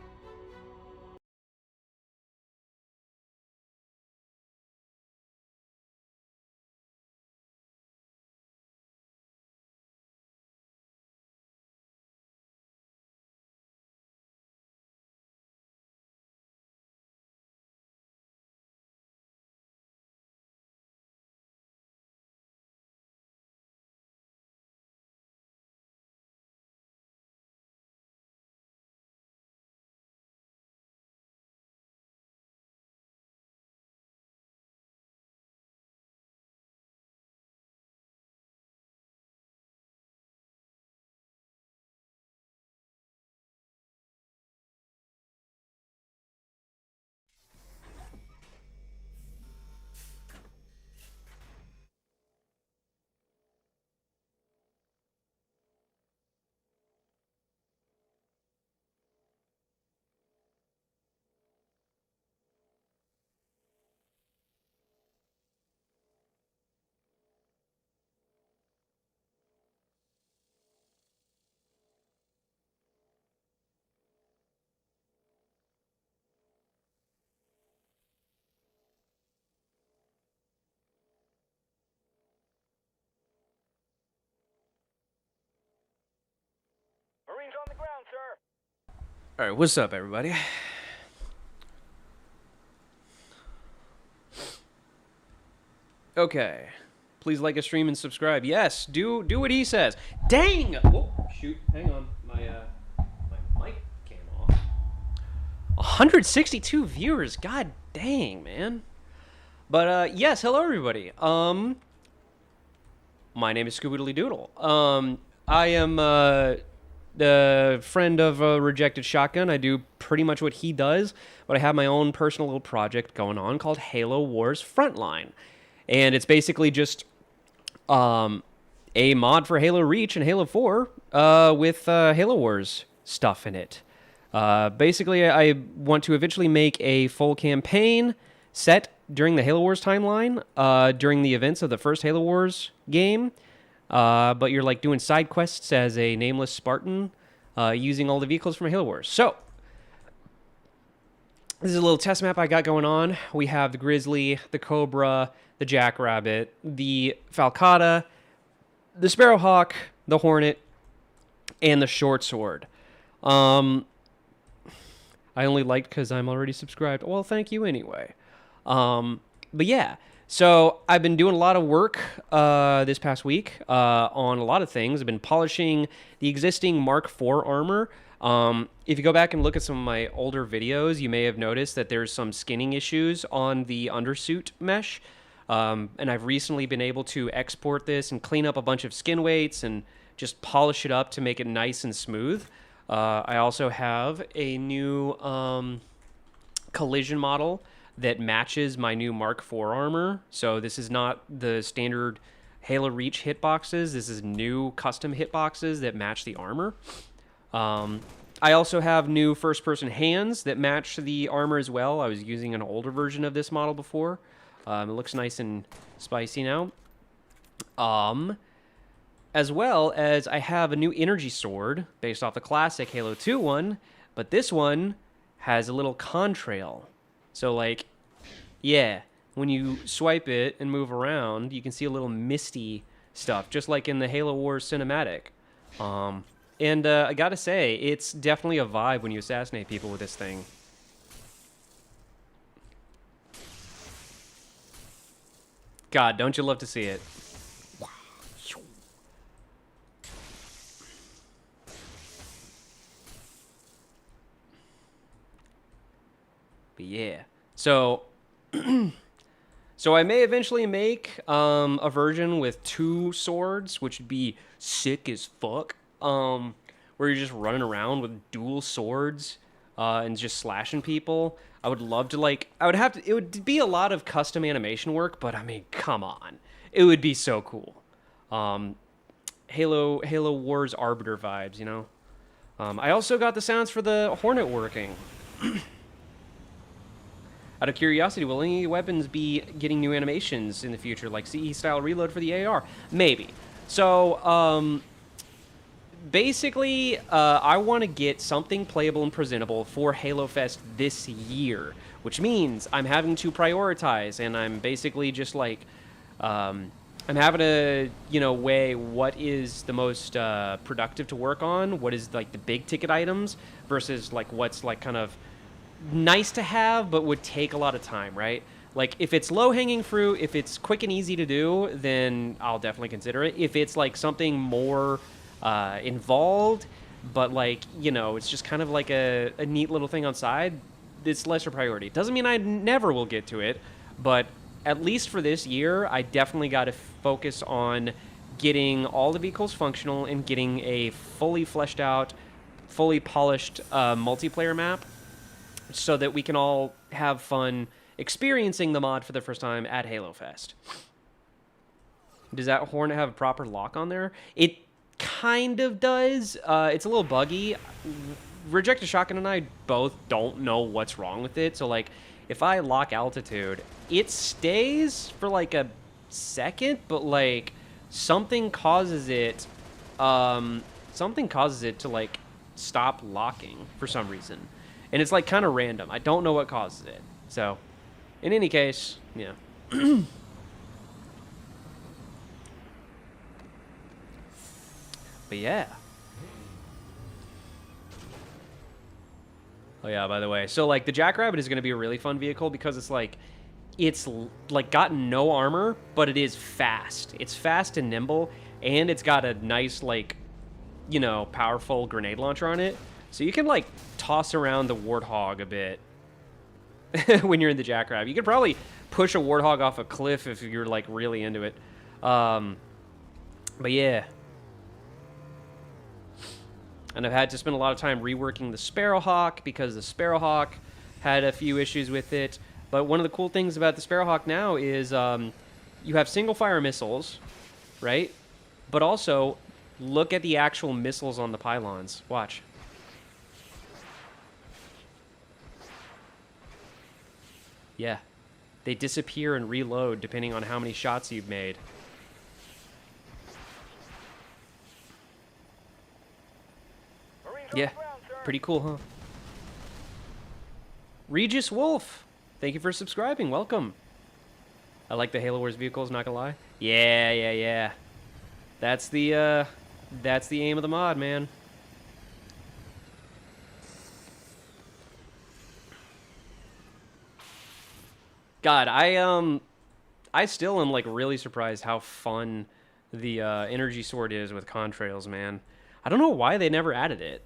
Marines on the ground, sir. All right, what's up, everybody? Okay, please like a stream and subscribe. Yes, do what he says. Dang! Oh, shoot, hang on. My mic came off. 162 viewers. God dang, man. But yes, hello everybody. My name is Scooby Doodle. I am the friend of Rejected Shotgun. I do pretty much what he does, but I have my own personal little project going on called Halo Wars Frontline. And it's basically just a mod for Halo Reach and Halo 4 with Halo Wars stuff in it. Basically, I want to eventually make a full campaign set during the Halo Wars timeline, during the events of the first Halo Wars game. But you're like doing side quests as a nameless Spartan, using all the vehicles from Halo Wars. So, this is a little test map I got going on. We have the Grizzly, the Cobra, the Jackrabbit, the Falcata, the Sparrowhawk, the Hornet, and the Short Sword. I only liked because I'm already subscribed. Well, thank you anyway. But yeah, so I've been doing a lot of work this past week on a lot of things. I've been polishing the existing Mark IV armor. If you go back and look at some of my older videos, you may have noticed that there's some skinning issues on the undersuit mesh. And I've recently been able to export this and clean up a bunch of skin weights and just polish it up to make it nice and smooth. I also have a new collision model that matches my new Mark IV armor. So this is not the standard Halo Reach hitboxes. This is new custom hitboxes that match the armor. I also have new first-person hands that match the armor as well. I was using an older version of this model before. It looks nice and spicy now. As well as I have a new energy sword based off the classic Halo 2 one, but this one has a little contrail. So like, yeah, when you swipe it and move around, you can see a little misty stuff, just like in the Halo Wars cinematic. And I gotta say, it's definitely a vibe when you assassinate people with this thing. God, don't you love to see it? But yeah, so so I may eventually make a version with 2 swords, which would be sick as fuck. Where you're just running around with dual swords and just slashing people. I would love to, like, it would be a lot of custom animation work, but I mean, come on. It would be so cool. Halo Wars Arbiter vibes, you know? I also got the sounds for the Hornet working. Out of curiosity, will any weapons be getting new animations in the future, like CE-style reload for the AR? Maybe. So, basically, I want to get something playable and presentable for Halo Fest this year, which means I'm having to prioritize, and I'm basically just like, I'm having to, weigh what is the most productive to work on, what is like the big ticket items versus like what's like kind of nice to have but would take a lot of time, right? Like if it's low hanging fruit, if it's quick and easy to do, then I'll definitely consider it. If it's like something more involved, but like, it's just kind of like a neat little thing on side, it's lesser priority. Doesn't mean I never will get to it, but at least for this year, I definitely got to focus on getting all the vehicles functional and getting a fully fleshed out, fully polished multiplayer map so that we can all have fun experiencing the mod for the first time at Halo Fest. Does that Hornet have a proper lock on there? It kind of does. It's a little buggy. Rejected Shotgun and I both don't know what's wrong with it. So, like, if I lock altitude, it stays for, like, a second, but, like, something causes it to, like, stop locking for some reason. And it's, like, kind of random. I don't know what causes it. So, in any case, yeah. But yeah. Oh yeah, by the way. So like the Jackrabbit is going to be a really fun vehicle because it's like got no armor, but it is fast. It's fast and nimble, and it's got a nice like, powerful grenade launcher on it. So you can like toss around the Warthog a bit when you're in the Jackrabbit. You could probably push a Warthog off a cliff if you're like really into it. But yeah. And I've had to spend a lot of time reworking the Sparrowhawk because the Sparrowhawk had a few issues with it. But one of the cool things about the Sparrowhawk now is you have single-fire missiles, right? But also, look at the actual missiles on the pylons. Watch. Yeah. They disappear and reload depending on how many shots you've made. Yeah, pretty cool, huh? Regis Wolf, thank you for subscribing. Welcome. I like the Halo Wars vehicles, not gonna lie. Yeah. That's the aim of the mod, man. God, I still am like really surprised how fun the energy sword is with contrails, man. I don't know why they never added it.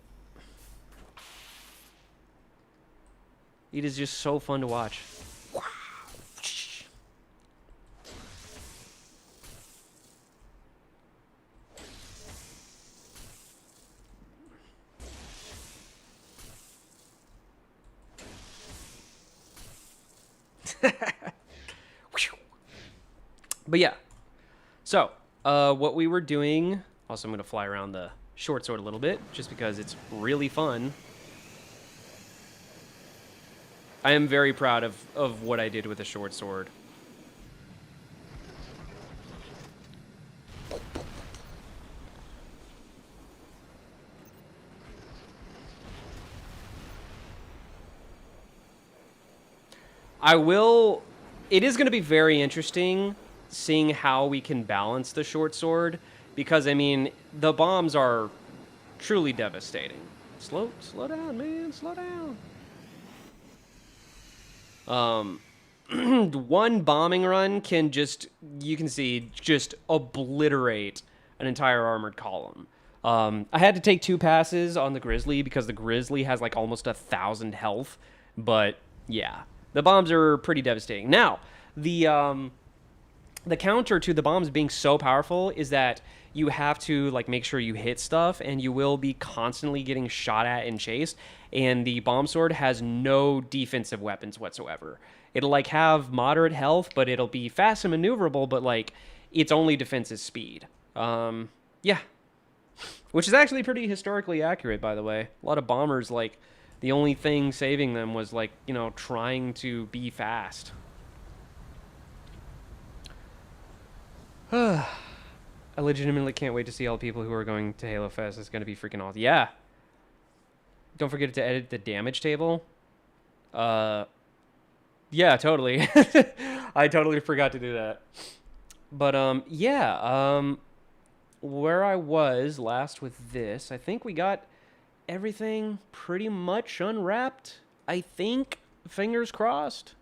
It is just so fun to watch. But yeah. So, what we were doing... Also, I'm going to fly around the short sword a little bit, just because it's really fun. I am very proud of what I did with the short sword. It is going to be very interesting seeing how we can balance the short sword, because, I mean, the bombs are truly devastating. Slow down, man, slow down. One bombing run can just obliterate an entire armored column. I had to take 2 passes on the Grizzly because the Grizzly has like almost 1,000 health, but yeah, the bombs are pretty devastating. Now, the counter to the bombs being so powerful is that you have to like make sure you hit stuff, and you will be constantly getting shot at and chased. And the bomb sword has no defensive weapons whatsoever. It'll like have moderate health, but it'll be fast and maneuverable, but like its only defense is speed. Yeah. Which is actually pretty historically accurate, by the way. A lot of bombers like The only thing saving them was, like, you know, trying to be fast. I legitimately can't wait to see all the people who are going to Halo Fest. It's going to be freaking awesome. Yeah. Don't forget to edit the damage table. Yeah, totally. I totally forgot to do that. But, yeah, where I was last with this, I think we got everything pretty much unwrapped. I think. Fingers crossed.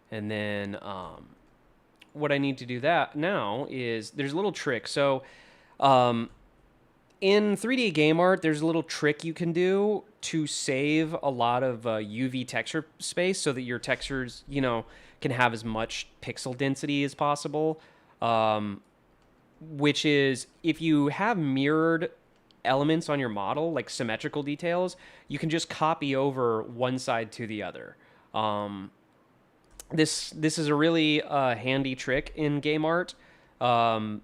And then, what I need to do that now is there's a little trick. So, in 3D game art, there's a little trick you can do to save a lot of UV texture space so that your textures, you know, can have as much pixel density as possible. Which is, if you have mirrored elements on your model, like symmetrical details, you can just copy over one side to the other. This is a really handy trick in game art. Yeah,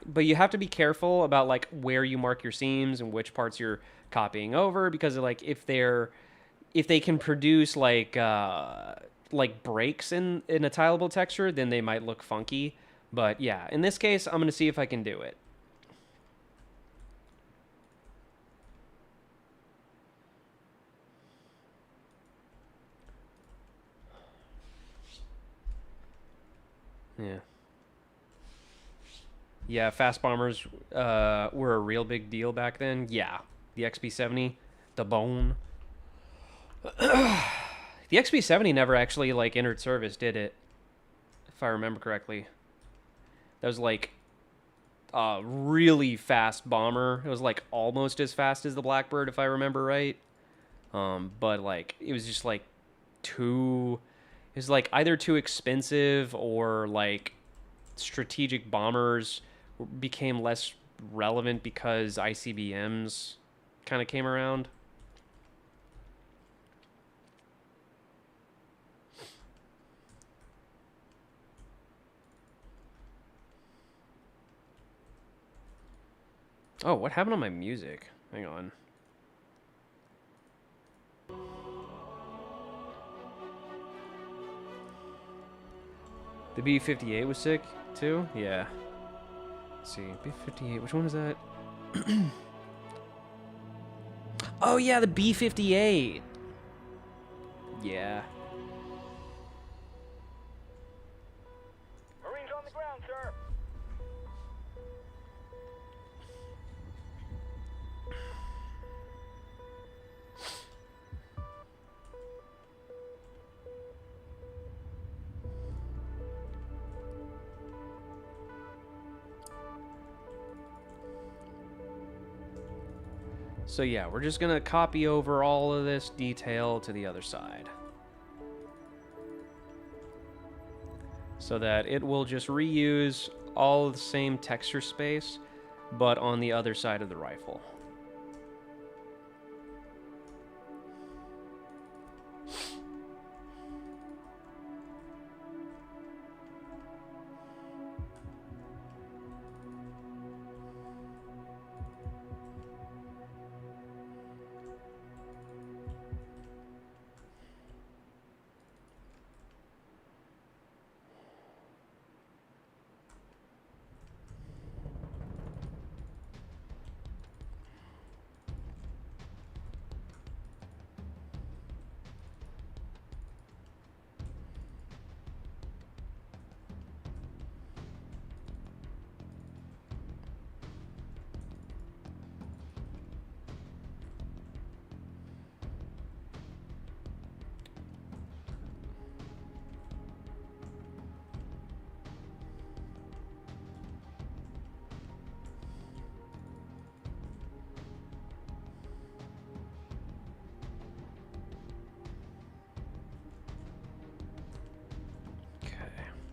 but you have to be careful about, like, where you mark your seams and which parts you're copying over, because, like, if they can produce like breaks in a tileable texture, then they might look funky. But yeah, in this case, I'm gonna see if I can do it. Yeah. Yeah, fast bombers were a real big deal back then. Yeah, the XP70, the bone. The XP70 never actually, like, entered service, did it? If I remember correctly. That was, like, a really fast bomber. It was, like, almost as fast as the Blackbird, if I remember right. But, like, it was just, like, too... It was, like, either too expensive or, like, strategic bombers became less relevant because ICBMs kind of came around. Oh, what happened on my music? Hang on. The B-58 was sick, too? Yeah. Let's see, B-58, which one is that? Oh, yeah, the B-58! Yeah. Marines on the ground, sir. So yeah, we're just gonna copy over all of this detail to the other side, so that it will just reuse all of the same texture space, but on the other side of the rifle.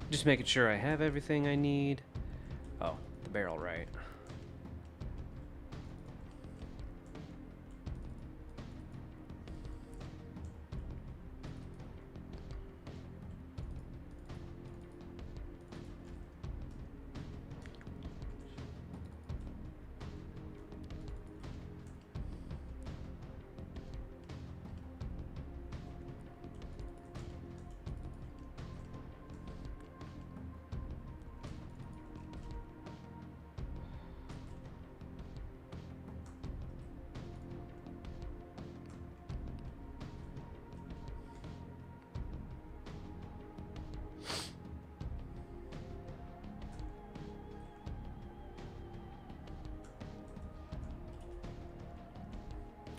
Just making sure I have everything I need. Oh, the barrel, right.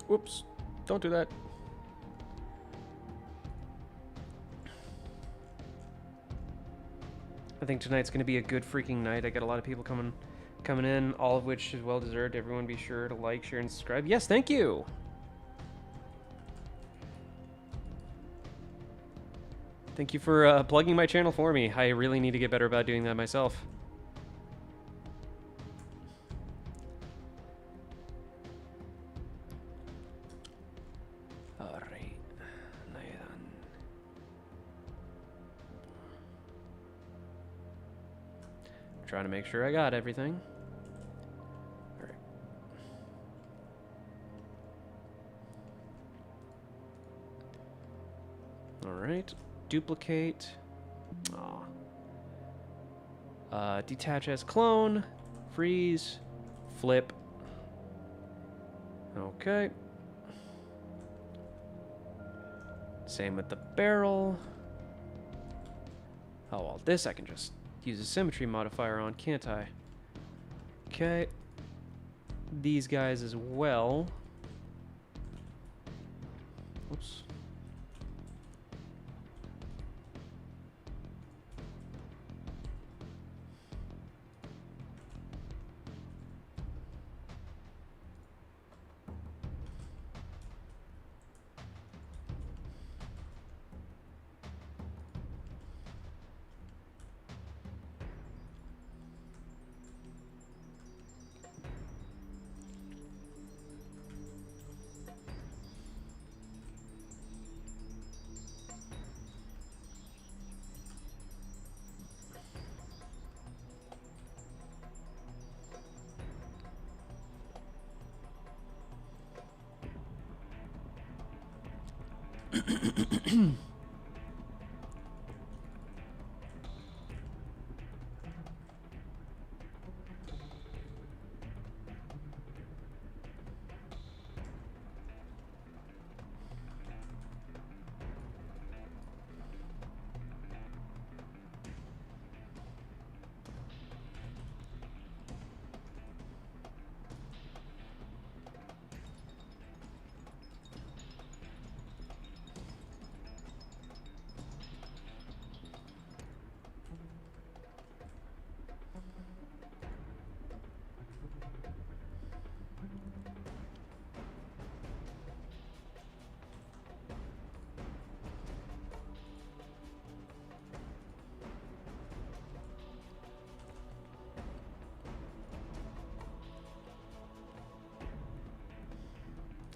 Whoops. Don't do that. I think tonight's going to be a good freaking night. I got a lot of people coming in, all of which is well deserved. Everyone be sure to like, share, and subscribe. Yes, thank you. Thank you for plugging my channel for me. I really need to get better about doing that myself. All right. Trying to make sure I got everything. All right. All right. Duplicate. Detach as clone. Freeze. Flip. Okay. Same with the barrel. Oh, well, this I can just use a symmetry modifier on, can't I? Okay. These guys as well. Oops.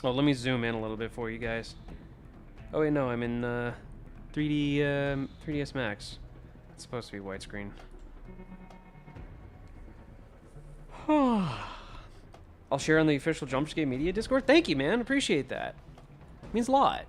Oh, let me zoom in a little bit for you guys. Oh wait, no, I'm in 3ds Max. It's supposed to be widescreen. I'll share on the official Jumpscape Media Discord. Thank you, man. Appreciate that. Means a lot.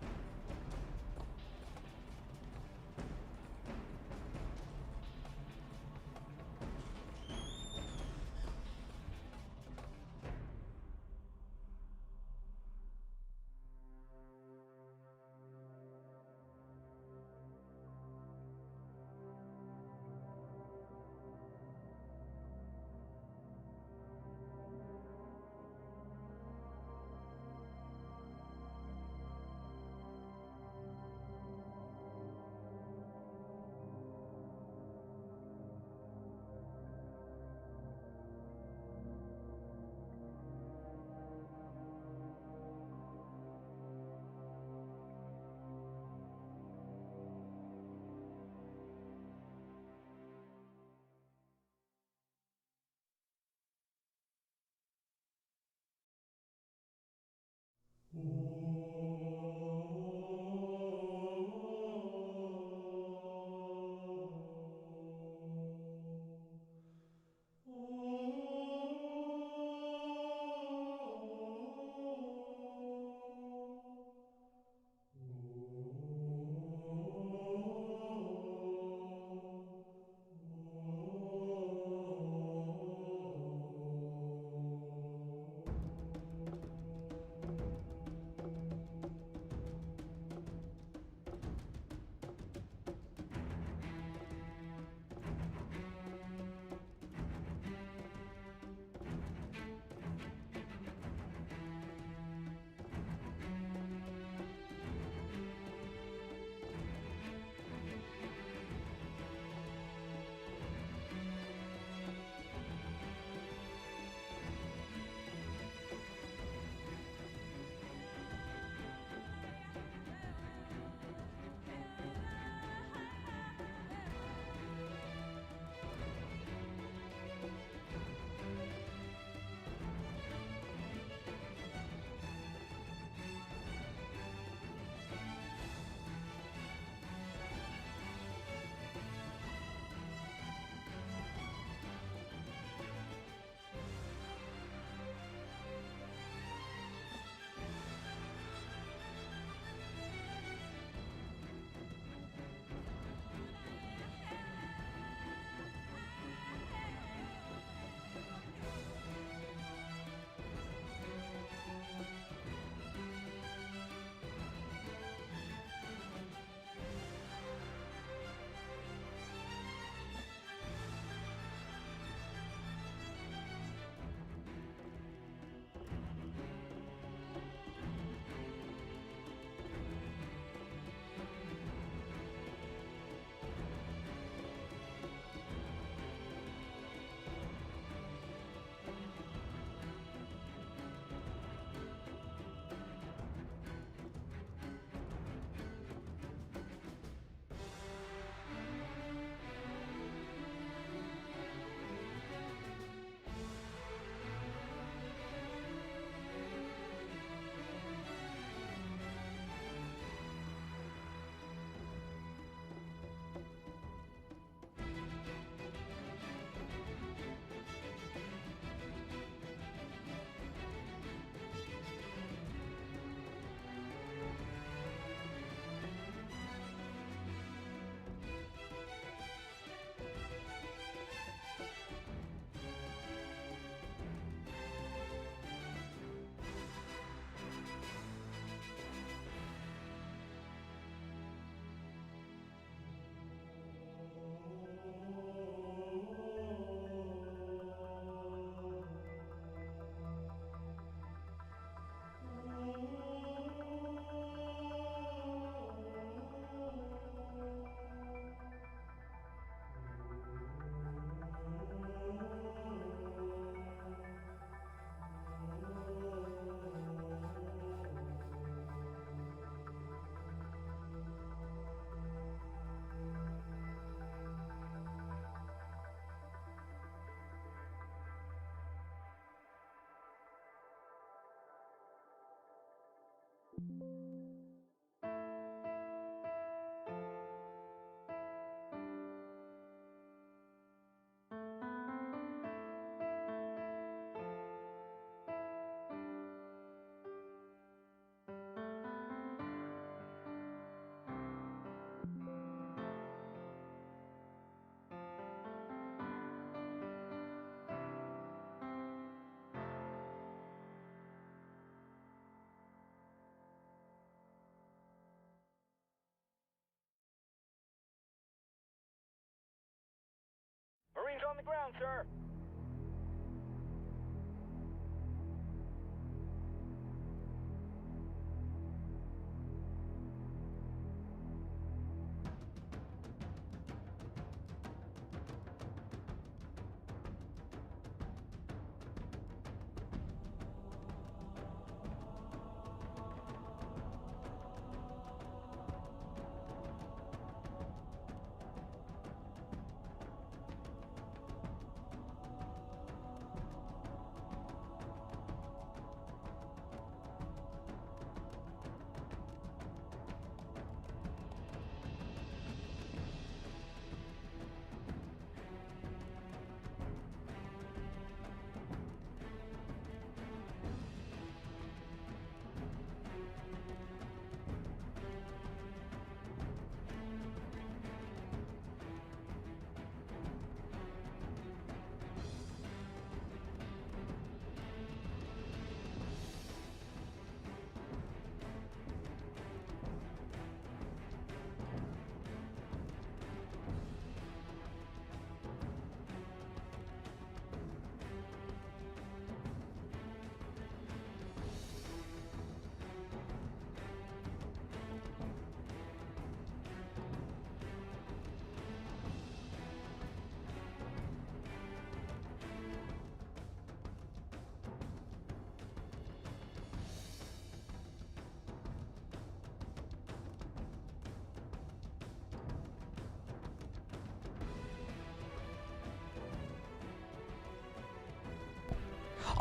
Marines on the ground, sir.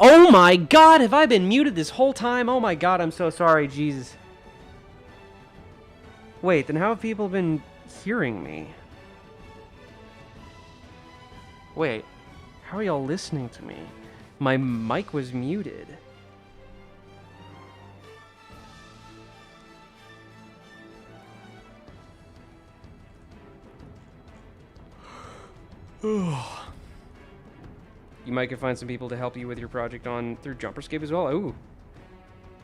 Oh my god, have I been muted this whole time? Oh my god, I'm so sorry, Jesus. Wait, then how have people been hearing me? Wait, how are y'all listening to me? My mic was muted. You might could find some people to help you with your project through Jumperscape as well. Ooh.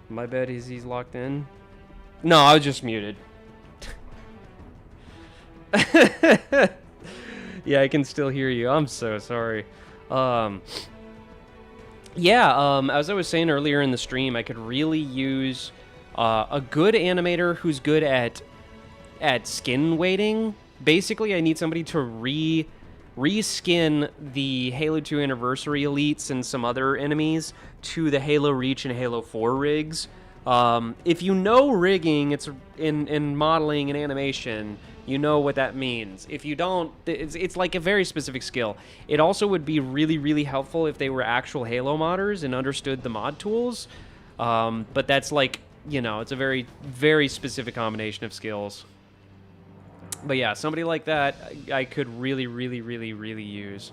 My bet is he's locked in. No, I was just muted. Yeah, I can still hear you. I'm so sorry. Yeah, as I was saying earlier in the stream, I could really use a good animator who's good at skin weighting. Basically, I need somebody to reskin the Halo 2 Anniversary elites and some other enemies to the Halo Reach and Halo 4 rigs. If you know rigging, it's in modeling and animation, you know what that means. If you don't, it's like a very specific skill. It also would be really, really helpful if they were actual Halo modders and understood the mod tools. But that's like, you know, it's a very, very specific combination of skills. But yeah, somebody like that I could really, really, really, really use.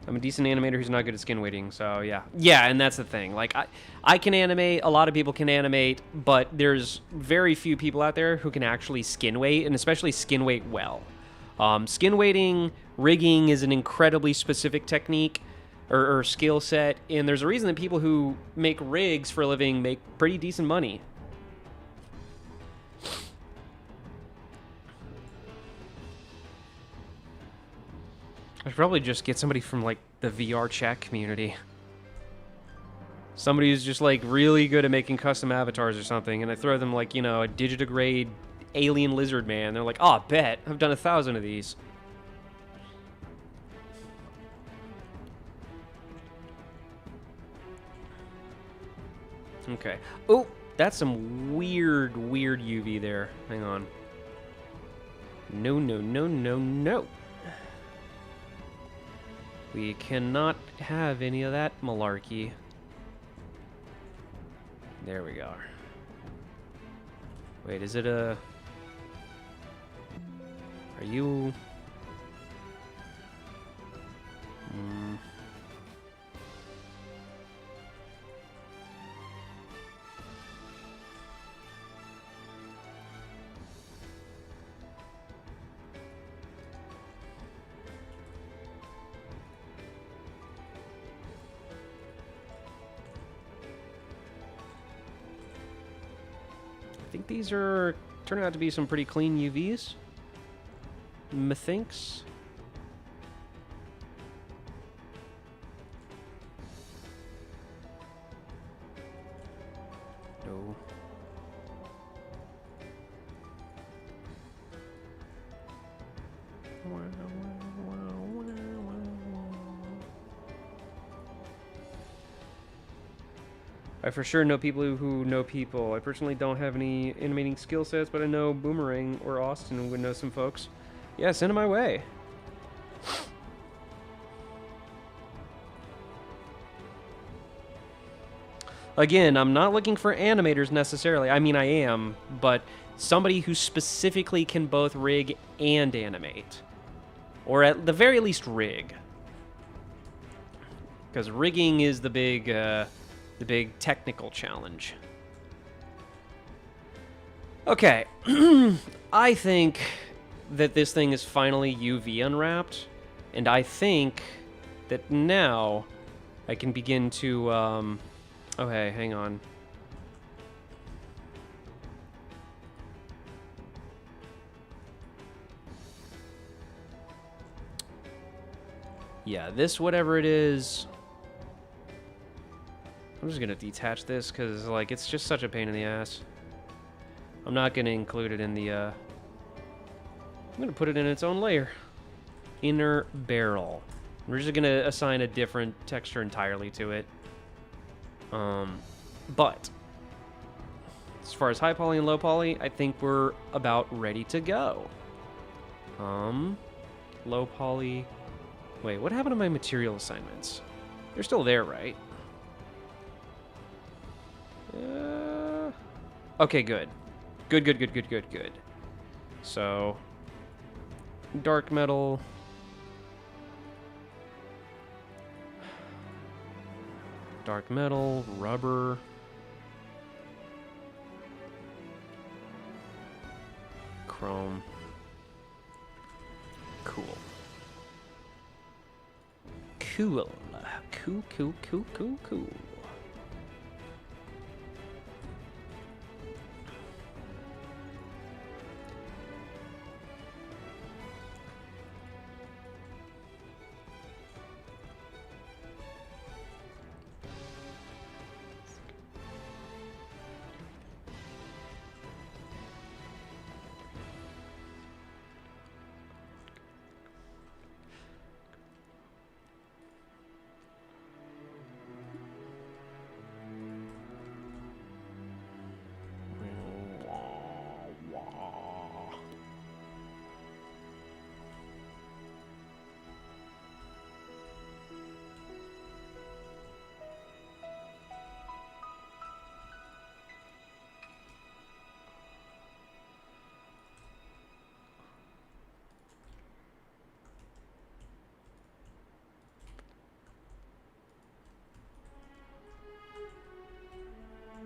I'm a decent animator who's not good at skin weighting, so yeah. Yeah, and that's the thing. Like, I can animate, a lot of people can animate, but there's very few people out there who can actually skin weight, and especially skin weight well. Skin weighting, rigging is an incredibly specific technique or skill set, and there's a reason that people who make rigs for a living make pretty decent money. I should probably just get somebody from, like, the VR chat community. Somebody who's just, like, really good at making custom avatars or something, and I throw them, like, you know, a digitigrade alien lizard man. They're like, oh, bet. I've done 1,000 of these. Okay. Oh, that's some weird, weird UV there. Hang on. No, no, no, no, no. We cannot have any of that malarkey. There we go. Wait, is it a... Are you... I think these are Turned out to be some pretty clean UVs. Methinks. No. I for sure know people who know people. I personally don't have any animating skill sets, but I know Boomerang or Austin would know some folks. Yeah, send them my way. Again, I'm not looking for animators necessarily. I mean, I am, but somebody who specifically can both rig and animate. Or at the very least, rig. Because rigging is the big technical challenge. Okay. I think that this thing is finally UV unwrapped. And I think that now I can begin to... oh, hey, hang on. Yeah, this, whatever it is... I'm just going to detach this because, like, it's just such a pain in the ass. I'm not going to include it in the, I'm going to put it in its own layer. Inner barrel. We're just going to assign a different texture entirely to it. But as far as high poly and low poly, I think we're about ready to go. Low poly. Wait, what happened to my material assignments? They're still there, right? Okay, good. Good. So, dark metal. Dark metal, rubber. Chrome. Cool. Cool.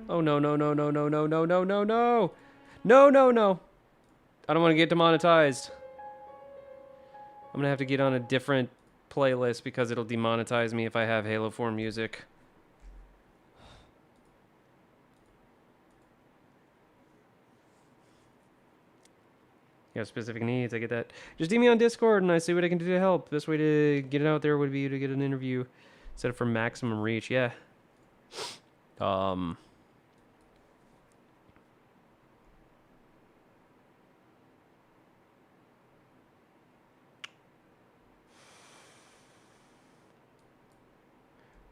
Oh, no. No. I don't want to get demonetized. I'm going to have to get on a different playlist because it'll demonetize me if I have Halo 4 music. You have specific needs, I get that. Just DM me on Discord and I see what I can do to help. Best way to get it out there would be to get an interview. Set it for maximum reach, yeah.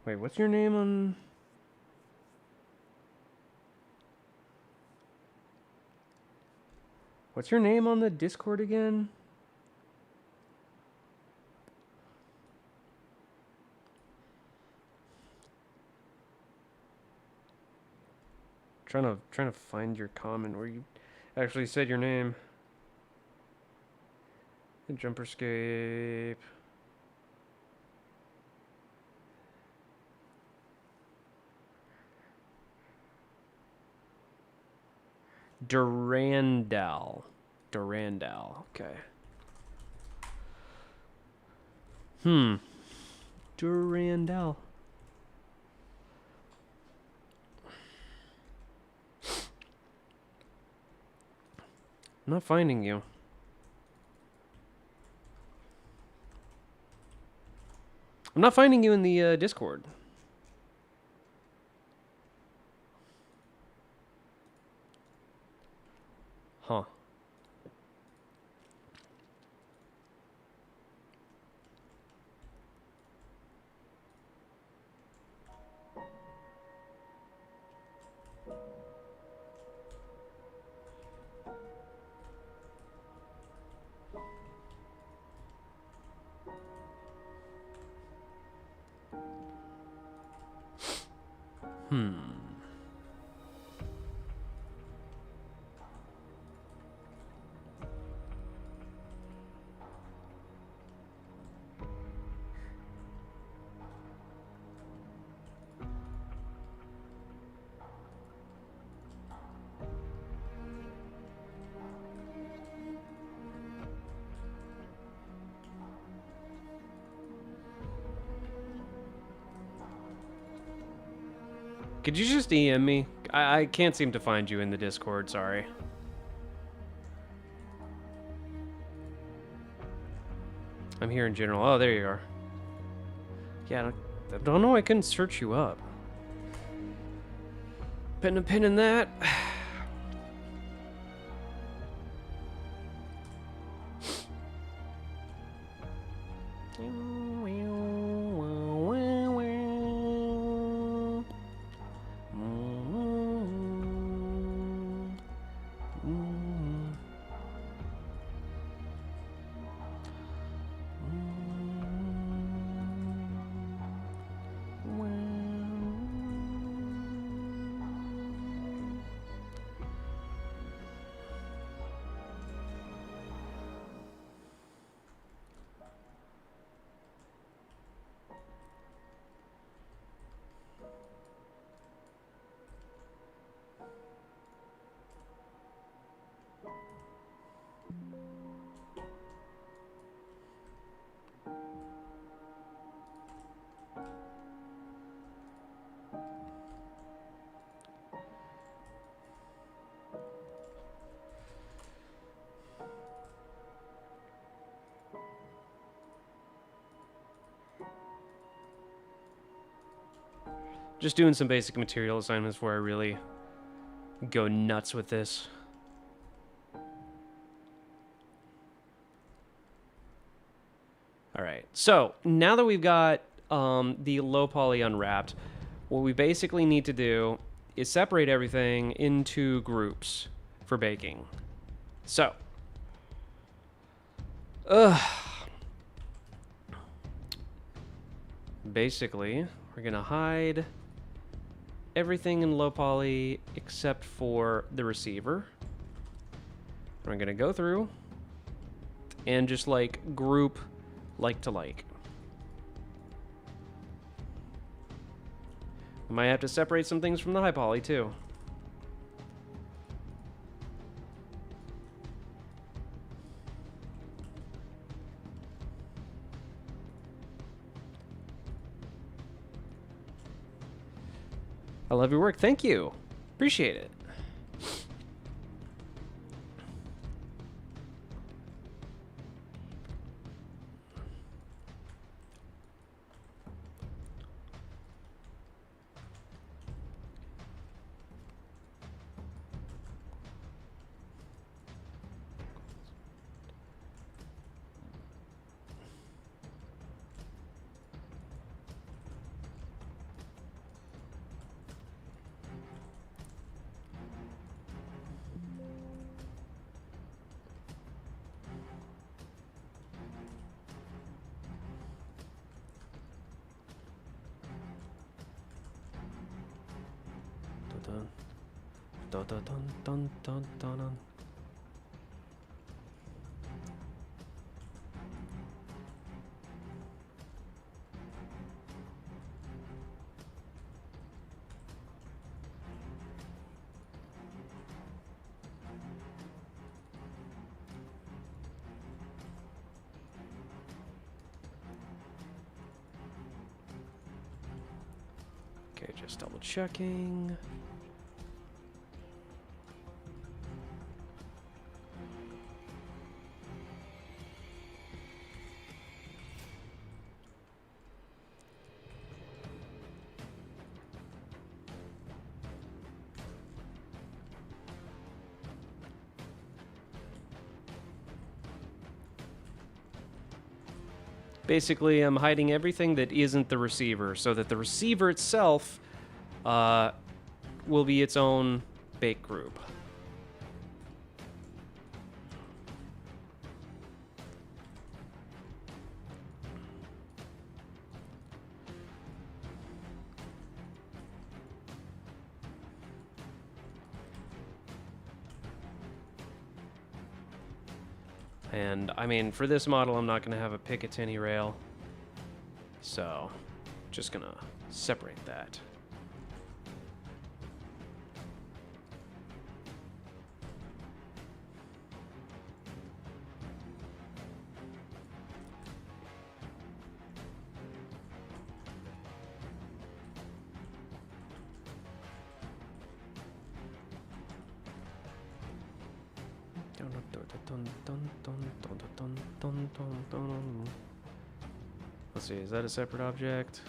Wait, what's your name on... What's your name on the Discord again? Trying to find your comment where you actually said your name. Jumperscape. Durandal, okay. Durandal. I'm not finding you. I'm not finding you in the Discord. Huh. Could you just EM me? I can't seem to find you in the Discord, sorry. I'm here in general. Oh, there you are. Yeah, I don't know, I couldn't search you up. Putting a pin in that. Just doing some basic material assignments where I really go nuts with this. All right, so now that we've got the low poly unwrapped, what we basically need to do is separate everything into groups for baking. So, basically, we're gonna hide everything in low poly except for the receiver. I'm gonna go through and just like group like to like. Might have to separate some things from the high poly too. I love your work. Thank you. Appreciate it. Dun, dun, dun, dun, dun, dun, dun. Okay, just double checking. Basically, I'm hiding everything that isn't the receiver, so that the receiver itself will be its own bake group. And, I mean, for this model, I'm not going to have a Picatinny rail. So, just going to separate that. Let's see, is that a separate object?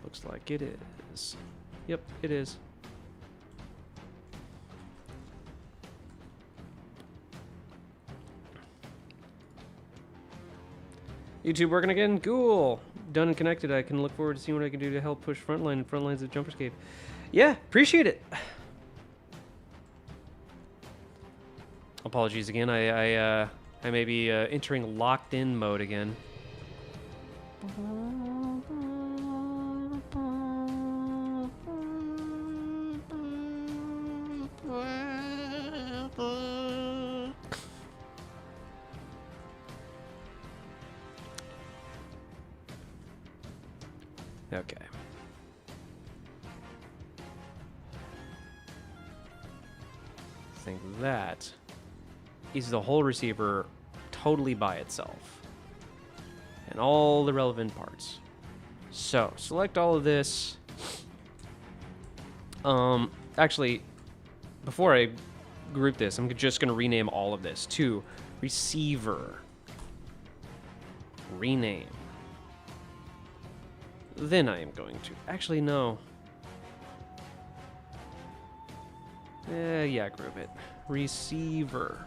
Looks like it is. Yep, it is. YouTube working again? Cool. Done and connected. I can look forward to seeing what I can do to help push Frontline and Frontline's of Jumperscape. Yeah, appreciate it. Apologies again. I may be entering locked-in mode again. Okay. I think that is the whole receiver totally by itself and all the relevant parts. So select all of this. Actually, before I group this, I'm just going to rename all of this to receiver. Rename. Then I am going to actually no. Yeah, group it. Receiver.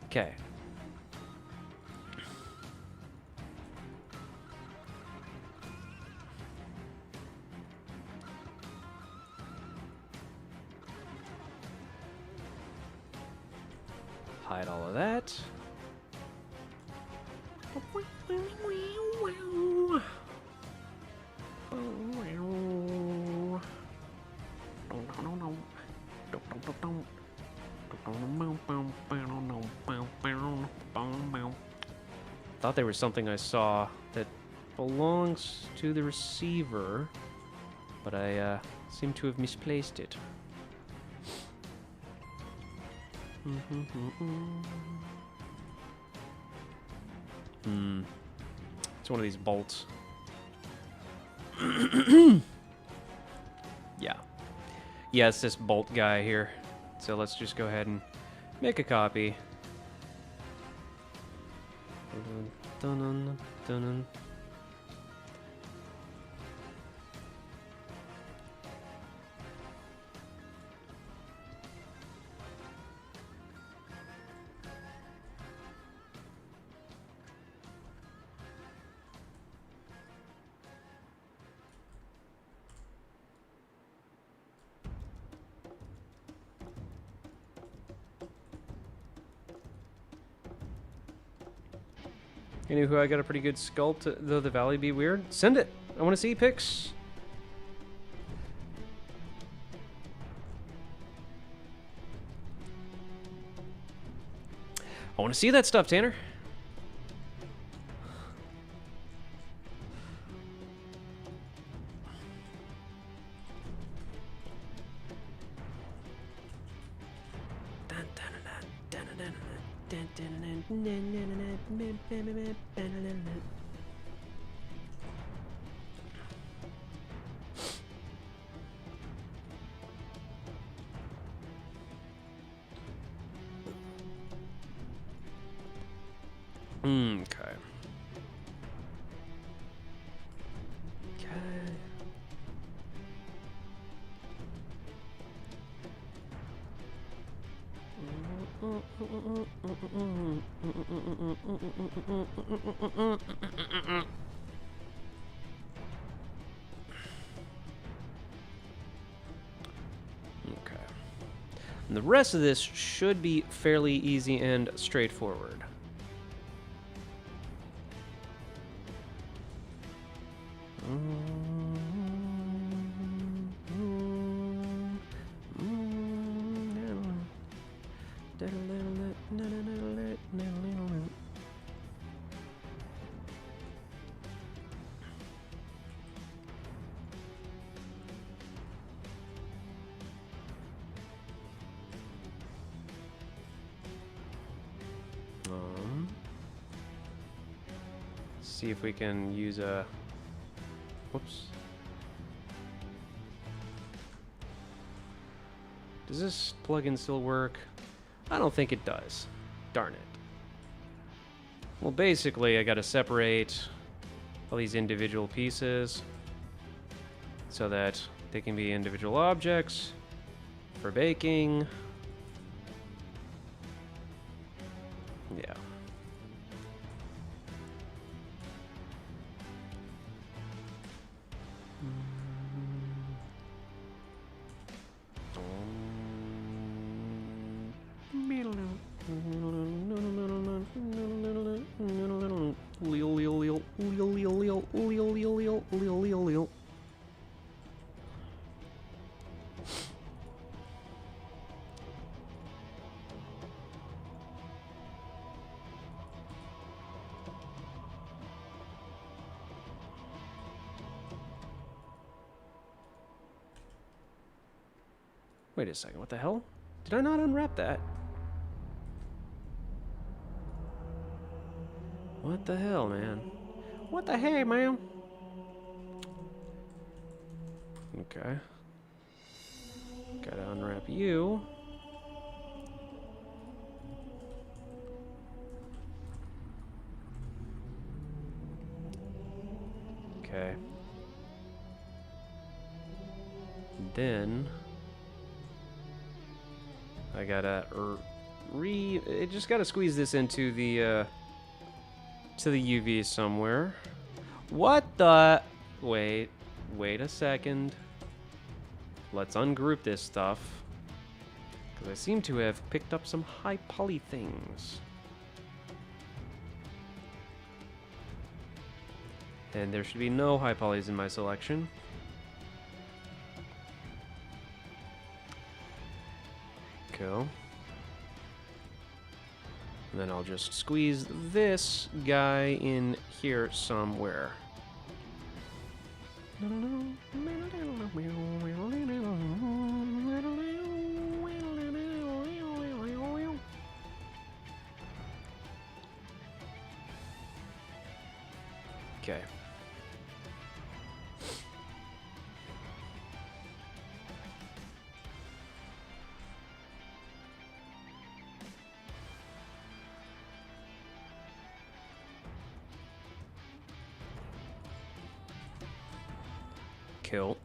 Okay. Hide all of that. Thought there was something I saw that belongs to the receiver, but I seem to have misplaced it. It's one of these bolts. Yeah, it's this bolt guy here. So let's just go ahead and make a copy. Anywho, I got a pretty good sculpt, though the valley be weird. Send it. I want to see pics. I want to see that stuff, Tanner. Okay. Okay. Okay. And the rest of this should be fairly easy and straightforward. See if we can use a... Whoops. Does this plugin still work? I don't think it does. Darn it. Well, basically, I gotta separate all these individual pieces so that they can be individual objects for baking. Yeah. Wait a second, what the hell? Did I not unwrap that? What the hell, man? What the hey, man? Okay. Gotta unwrap you. Okay. Then I gotta just gotta squeeze this into the to the UV somewhere. What the? Wait a second. Let's ungroup this stuff, because I seem to have picked up some high poly things. And there should be no high polys in my selection. Cool. And then I'll just squeeze this guy in here somewhere. Okay. Kill.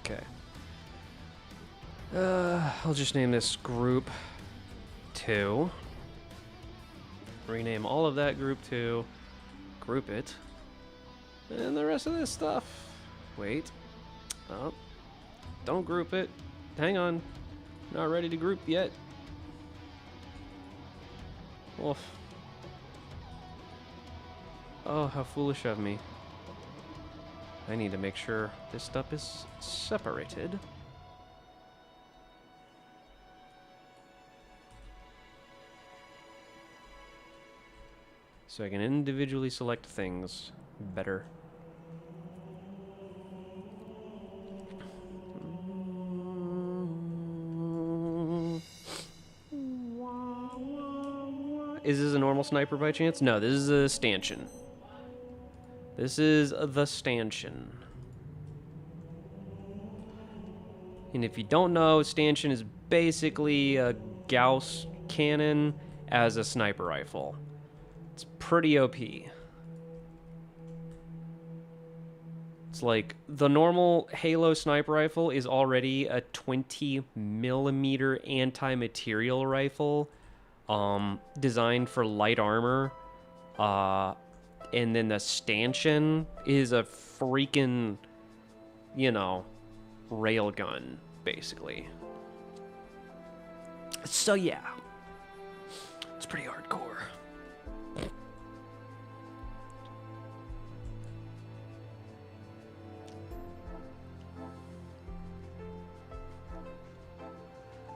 Okay. I'll just name this group 2. Rename all of that group to group it. And the rest of this stuff. Wait. Oh. Don't group it. Hang on. Not ready to group yet. Oof. Oh, how foolish of me. I need to make sure this stuff is separated. So I can individually select things better. Is this a normal sniper by chance? No, this is a stanchion. This is the stanchion. And if you don't know, stanchion is basically a Gauss cannon as a sniper rifle. It's pretty OP. It's like the normal Halo sniper rifle is already a 20mm anti-material rifle, designed for light armor. And then the stanchion is a freaking, you know, railgun, basically. So yeah, it's pretty hardcore.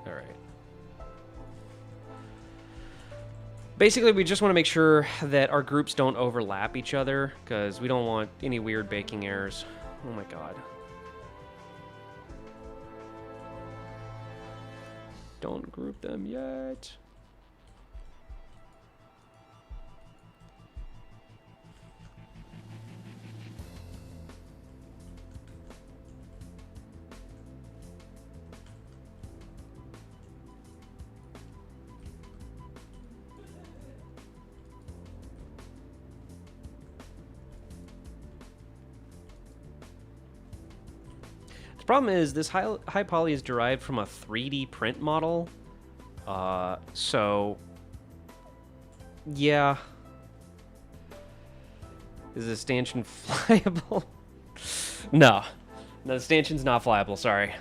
All right. Basically, we just want to make sure that our groups don't overlap each other, because we don't want any weird baking errors. Oh my god. Don't group them yet. The problem is this high poly is derived from a 3D print model. So yeah. Is the stanchion flyable? No, the stanchion's not flyable, sorry.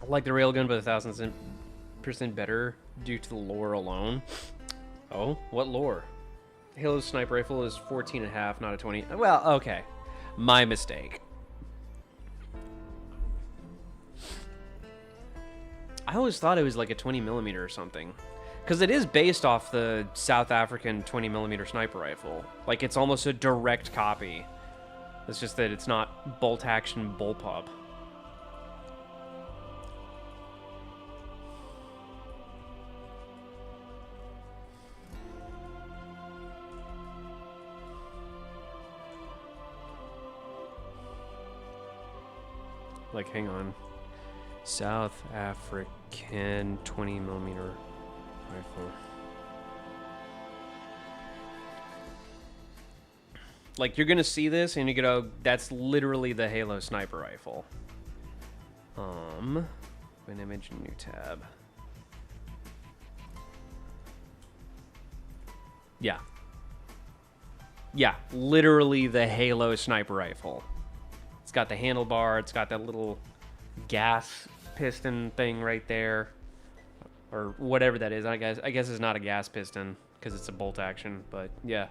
I like the railgun, but 1,000% better due to the lore alone. Oh, what lore? Halo's sniper rifle is 14.5, not a 20. Well, okay. My mistake. I always thought it was like a 20mm or something. Because it is based off the South African 20mm sniper rifle. Like, it's almost a direct copy. It's just that it's not bolt action bullpup. Like, hang on. South African 20mm rifle. Like, you're gonna see this and you're gonna, that's literally the Halo sniper rifle. An image, new tab. Yeah. Yeah, literally the Halo sniper rifle. It's got the handlebar, it's got that little gas piston thing right there. Or whatever that is. I guess it's not a gas piston because it's a bolt action, but yeah.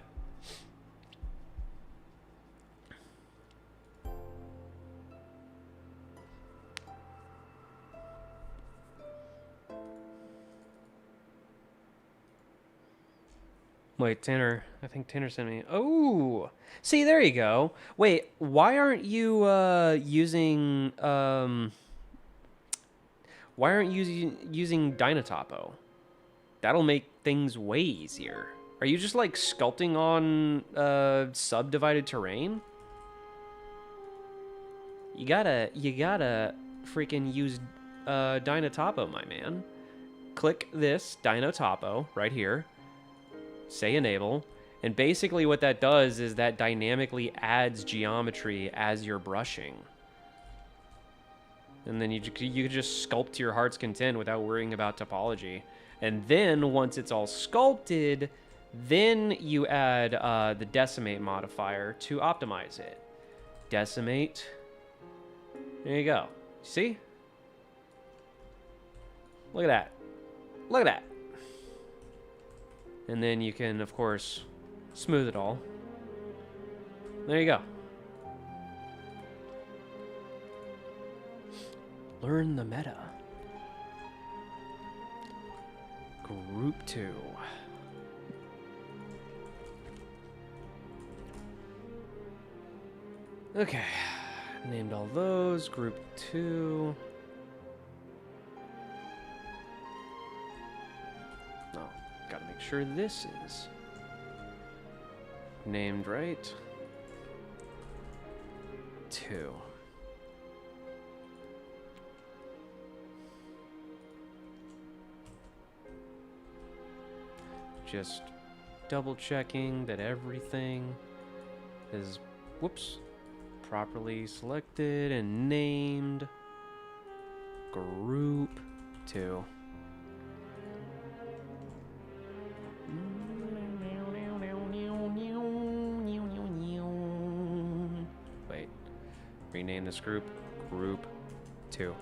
Wait, Tanner. I think Tanner sent me. Oh, see, there you go. Wait, why aren't you using Why aren't you using Dynatopo? That'll make things way easier. Are you just like sculpting on subdivided terrain? You gotta freaking use Dynatopo, my man. Click this Dynatopo right here. Say enable, and basically what that does is that dynamically adds geometry as you're brushing. And then you could just sculpt to your heart's content without worrying about topology. And then once it's all sculpted, then you add the decimate modifier to optimize it. Decimate. There you go. See? Look at that. Look at that. And then you can, of course, smooth it all. There you go. Learn the meta. Group 2. Okay. Named all those. Group 2. Oh, gotta make sure this is named right. 2. Just double checking that everything is, whoops, properly selected and named. Group 2. Wait, rename this group Group 2.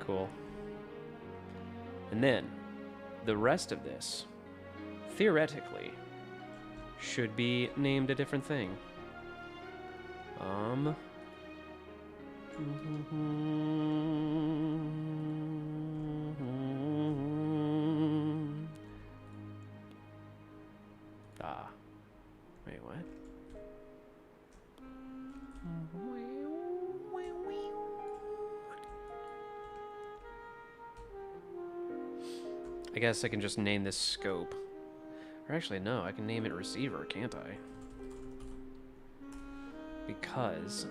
Cool. And then the rest of this, theoretically, should be named a different thing. Wait, what? I guess I can just name this scope. Or actually, no, I can name it receiver, can't I? Because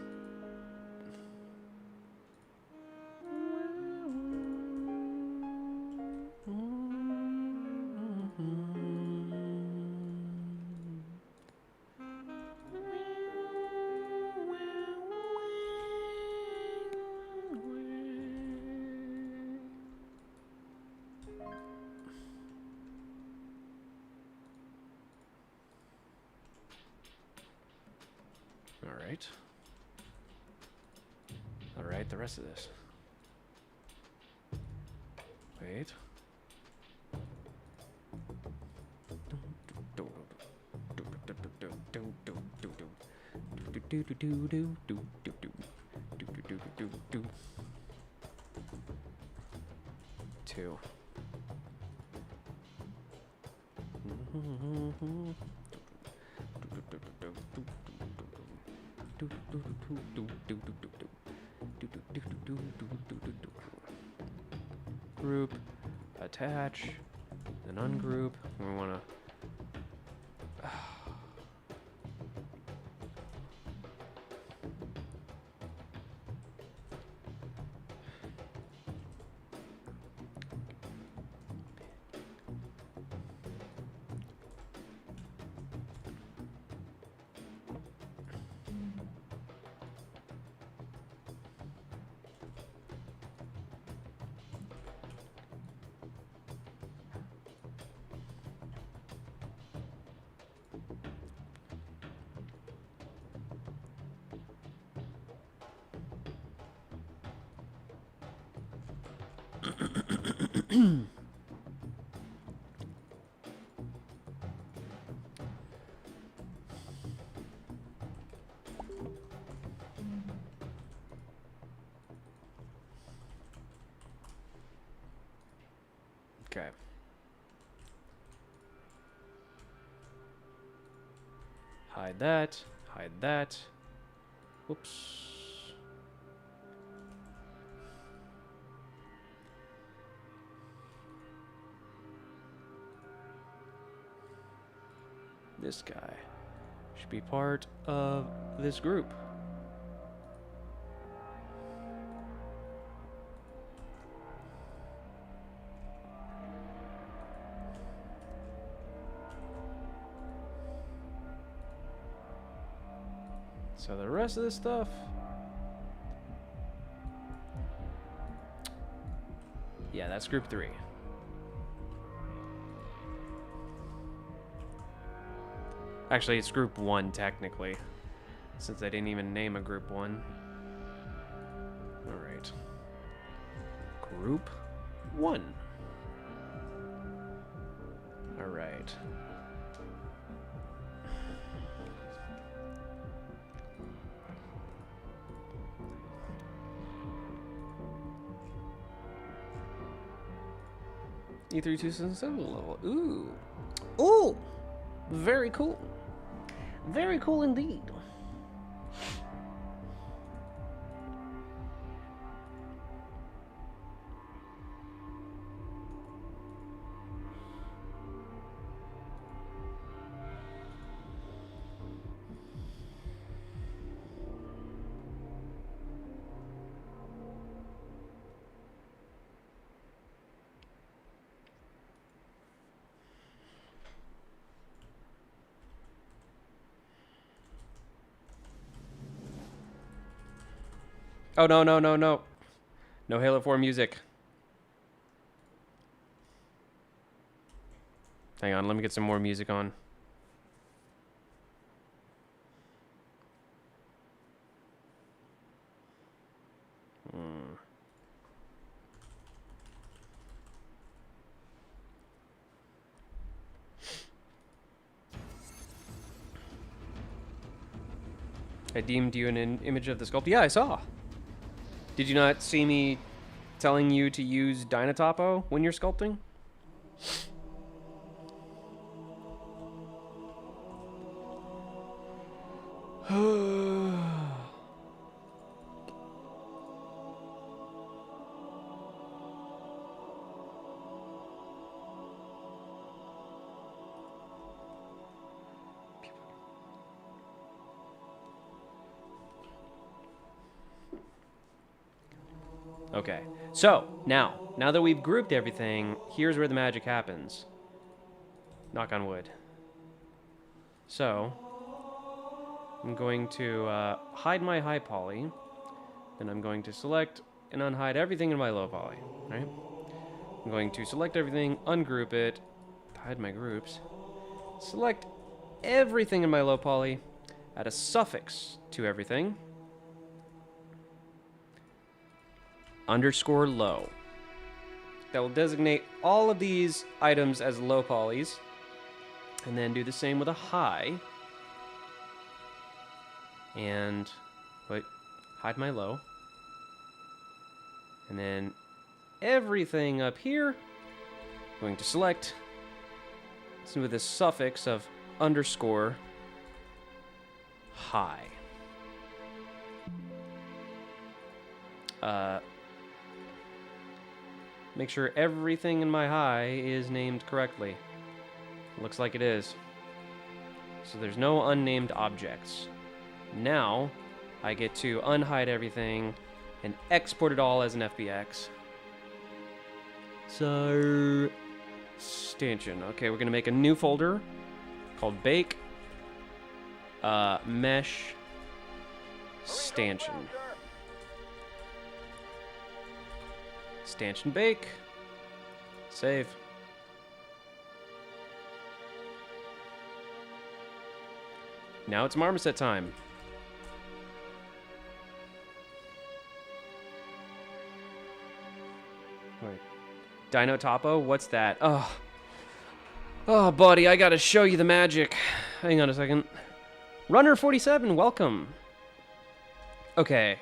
Alright, the rest of this. Wait. Two. Group, attach, then ungroup. We want to. Okay. Hide that. Hide that. Whoops. This guy should be part of this group. So the rest of this stuff, Yeah, that's group 3. Actually, it's group 1 technically, since I didn't even name a group 1. All right. Group 1. All right. E3277 level. Ooh. Ooh! Very cool. Very cool indeed. Oh, no, no, no, no. No Halo 4 music. Hang on, let me get some more music on. I deemed you an image of the sculpt. Yeah, I saw. Did you not see me telling you to use Dynatopo when you're sculpting? Okay, so now that we've grouped everything, here's where the magic happens. Knock on wood. So, I'm going to hide my high poly, then I'm going to select and unhide everything in my low poly, right? I'm going to select everything, ungroup it, hide my groups, select everything in my low poly, add a suffix to everything, underscore low. That will designate all of these items as low polys, and then do the same with a high. And wait, hide my low. And then everything up here, I'm going to select with this suffix of underscore high. Make sure everything in my high is named correctly. Looks like it is. So there's no unnamed objects. Now, I get to unhide everything and export it all as an FBX. So, Stanchion. Okay, we're gonna make a new folder called Bake Mesh Stanchion. Stanchion Bake. Save. Now it's Marmoset time. Wait. Dino Topo? What's that? Oh, buddy, I gotta show you the magic. Hang on a second. Runner47, welcome. Okay.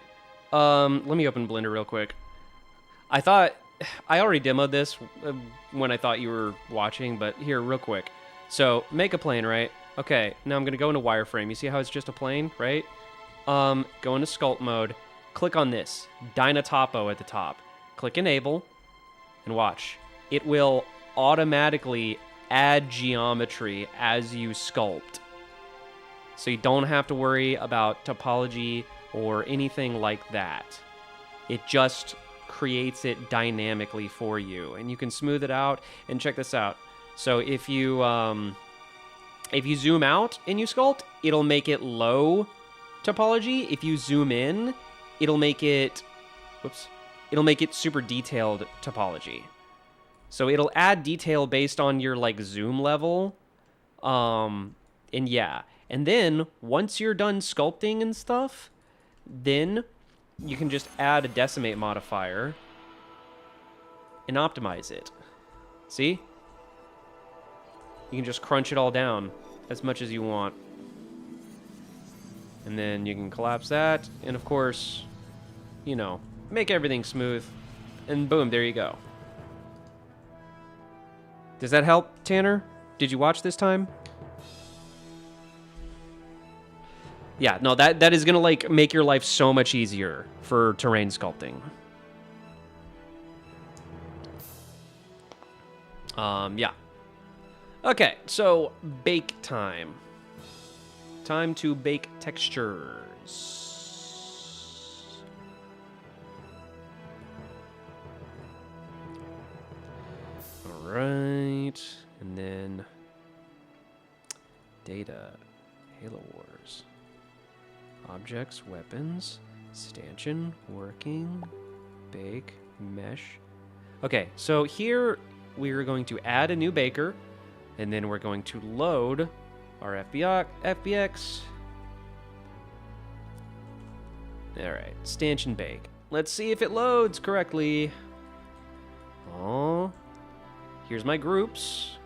Let me open Blender real quick. I already demoed this when I thought you were watching, but here, real quick. So, make a plane, right? Okay, now I'm going to go into wireframe. You see how it's just a plane, right? Go into sculpt mode. Click on this, Dynatopo at the top. Click enable, and watch. It will automatically add geometry as you sculpt. So you don't have to worry about topology or anything like that. It just creates it dynamically for you, and you can smooth it out. And check this out. So if you zoom out and you sculpt, it'll make it low topology. If you zoom in, it'll make it it'll make it super detailed topology. So it'll add detail based on your like zoom level. And yeah. And then once you're done sculpting and stuff, then you can just add a decimate modifier and optimize it. See? You can just crunch it all down as much as you want. And then you can collapse that. And of course, you know, make everything smooth. And boom, there you go. Does that help, Tanner? Did you watch this time? Yeah, no, that is gonna like make your life so much easier for terrain sculpting. Yeah. Okay, so bake time. Time to bake textures. All right, and then data, Halo Wars. Objects, weapons, stanchion, working, bake, mesh. Okay, so here we're going to add a new baker, and then we're going to load our FBX. All right, stanchion bake. Let's see if it loads correctly. Oh, here's my groups.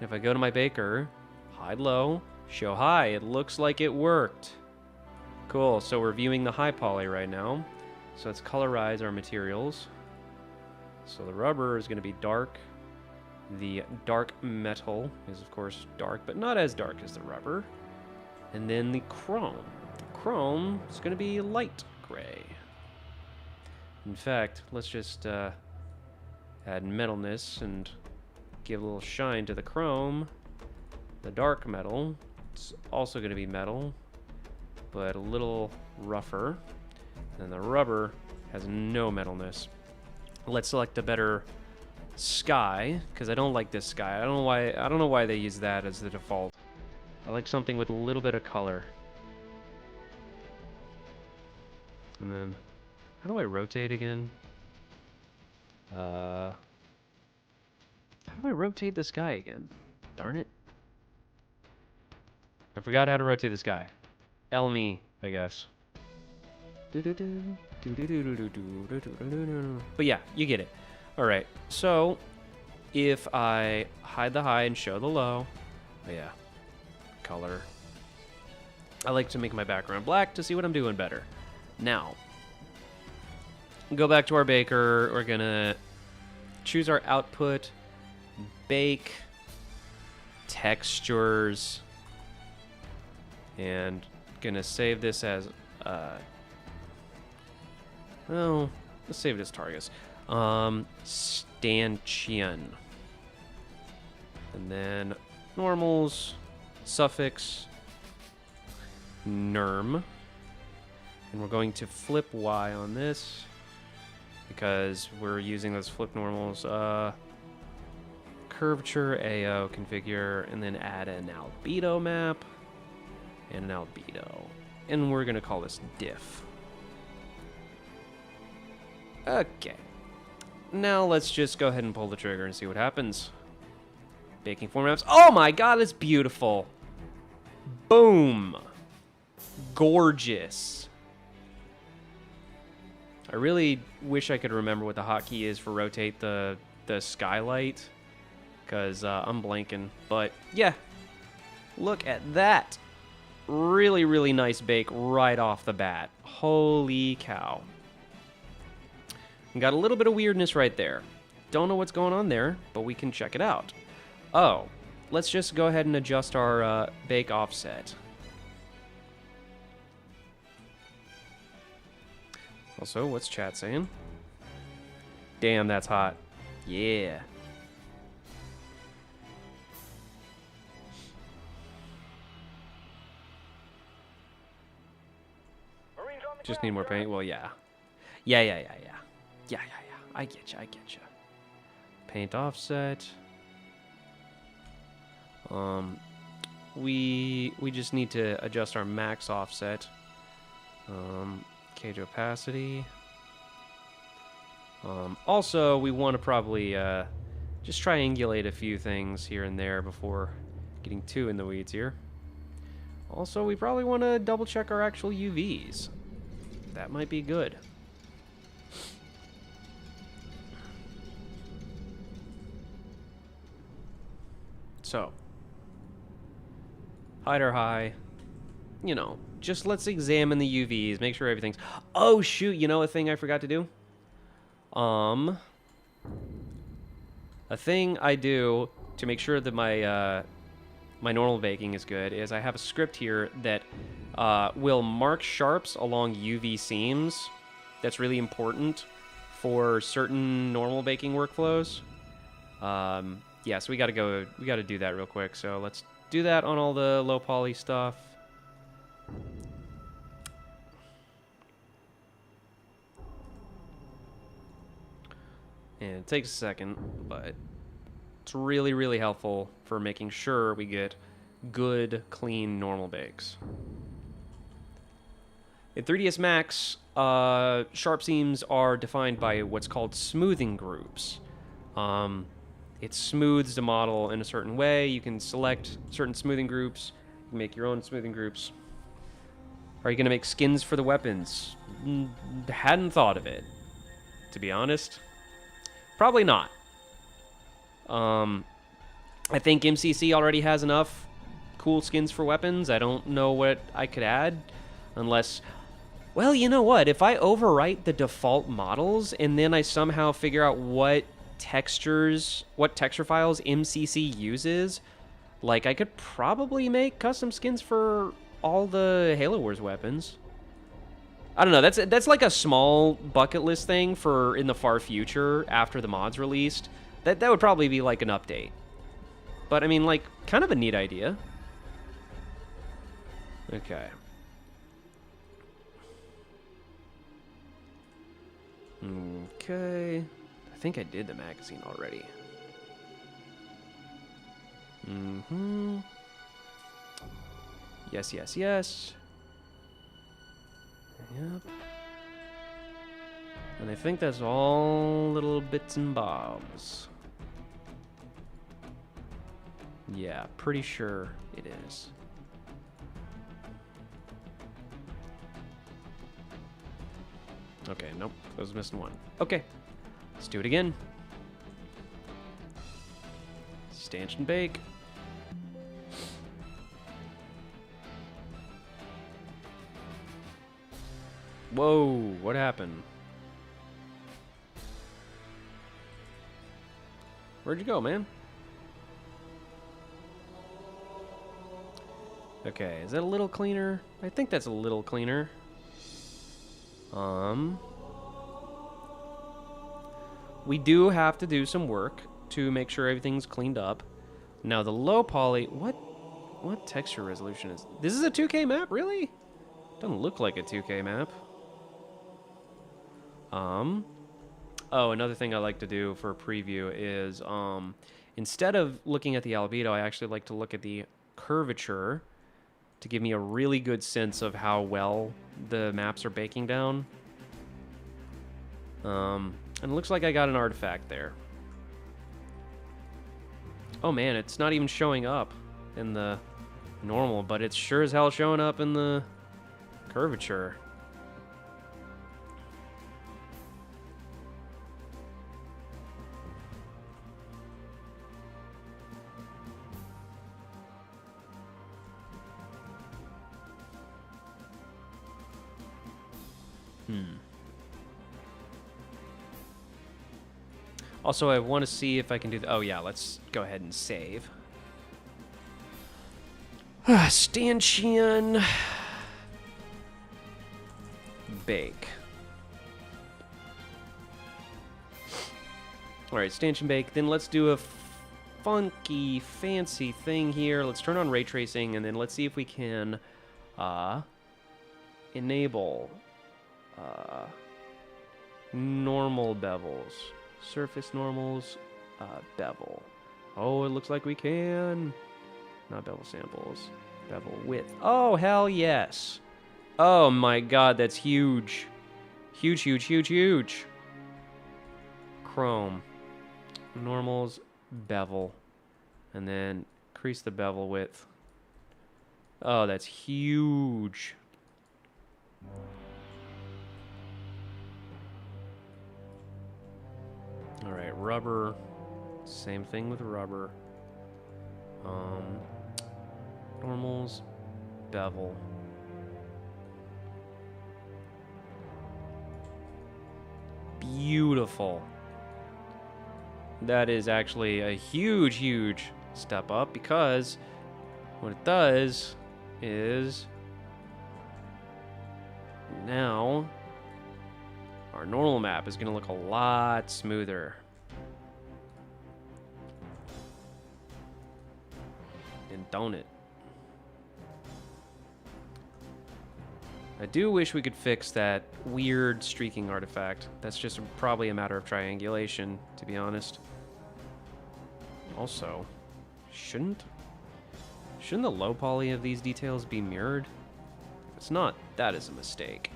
If I go to my baker, hide low, show high, it looks like it worked. Cool, so we're viewing the high poly right now. So let's colorize our materials. So the rubber is going to be dark. The dark metal is, of course, dark, but not as dark as the rubber. And then the chrome. The chrome is going to be light gray. In fact, let's just add metalness and give a little shine to the chrome. The dark metal, it's also going to be metal, but a little rougher. And the rubber has no metalness. Let's select a better sky, because I don't like this sky. I don't know why they use that as the default. I like something with a little bit of color. And then, how do I rotate again? How do I rotate the sky again? Darn it. I forgot how to rotate the sky. L-me, I guess. But yeah, you get it. Alright, so if I hide the high and show the low, oh yeah, color. I like to make my background black to see what I'm doing better. Now, go back to our baker. We're gonna choose our output, bake, textures, and gonna save this as well, let's save it as Targus. Stanchion. And then normals, suffix, nerm. And we're going to flip Y on this because we're using those flip normals. Curvature, AO, configure, and then add an albedo map and an albedo. And we're gonna call this diff. Okay. Now let's just go ahead and pull the trigger and see what happens. Baking formats. Oh my god, it's beautiful. Boom. Gorgeous. I really wish I could remember what the hotkey is for rotate the skylight, because I'm blanking. But yeah, look at that. Really, really nice bake right off the bat. Holy cow. Got a little bit of weirdness right there. Don't know what's going on there, but we can check it out. Oh, let's just go ahead and adjust our bake offset. Also, what's chat saying? Damn, that's hot. Yeah. Just need more paint. Well, yeah. Yeah. I get you. Paint offset. We just need to adjust our max offset. Cage opacity. Also, we want to probably just triangulate a few things here and there before getting too in the weeds here. Also, we probably want to double check our actual UVs. That might be good. So, hide or high, you know, just let's examine the UVs, make sure everything's... Oh, shoot, you know a thing I forgot to do? A thing I do to make sure that my my normal baking is good is I have a script here that will mark sharps along UV seams. That's really important for certain normal baking workflows. Yeah, so we gotta do that real quick. So let's do that on all the low poly stuff. And it takes a second, but it's really, really helpful for making sure we get good, clean, normal bakes. In 3ds Max, sharp seams are defined by what's called smoothing groups. It smooths the model in a certain way. You can select certain smoothing groups. You can make your own smoothing groups. Are you going to make skins for the weapons? Hadn't thought of it, to be honest. Probably not. I think MCC already has enough cool skins for weapons. I don't know what I could add unless... Well, you know what? If I overwrite the default models and then I somehow figure out what texture files MCC uses, like I could probably make custom skins for all the Halo Wars weapons. I don't know. That's like a small bucket list thing for in the far future after the mod's released. That would probably be like an update. But I mean, like, kind of a neat idea. Okay. Okay. I think I did the magazine already. Mm-hmm. Yes, yes, yes. Yep. And I think that's all little bits and bobs. Yeah, pretty sure it is. Okay, nope, I was missing one. Okay, let's do it again. Stanchion bake. Whoa, what happened? Where'd you go, man? Okay, is that a little cleaner? I think that's a little cleaner. We do have to do some work to make sure everything's cleaned up. Now the low poly, what texture resolution is this? Is a 2K map, really? Doesn't look like a 2K map. Oh, another thing I like to do for a preview is, instead of looking at the albedo, I actually like to look at the curvature to give me a really good sense of how well the maps are baking down. And it looks like I got an artifact there. Oh man, it's not even showing up in the normal, but it's sure as hell showing up in the curvature. Also, I want to see if I can do the... Oh, yeah, let's go ahead and save. Stanchion. Bake. Alright, stanchion bake. Then let's do a funky, fancy thing here. Let's turn on ray tracing, and then let's see if we can enable normal bevels. Surface normals, bevel. Oh, it looks like we can. Not bevel samples. Bevel width. Oh, hell yes. Oh my god, that's huge. Huge, huge, huge, huge. chrome. Normals, bevel. And then increase the bevel width. Oh, that's huge. All right, rubber. Same thing with rubber. Normals, bevel. Beautiful. That is actually a huge, huge step up, because what it does is now our normal map is going to look a lot smoother. And don't it? I do wish we could fix that weird streaking artifact. That's just probably a matter of triangulation, to be honest. Also, shouldn't the low poly of these details be mirrored? If it's not, that is a mistake.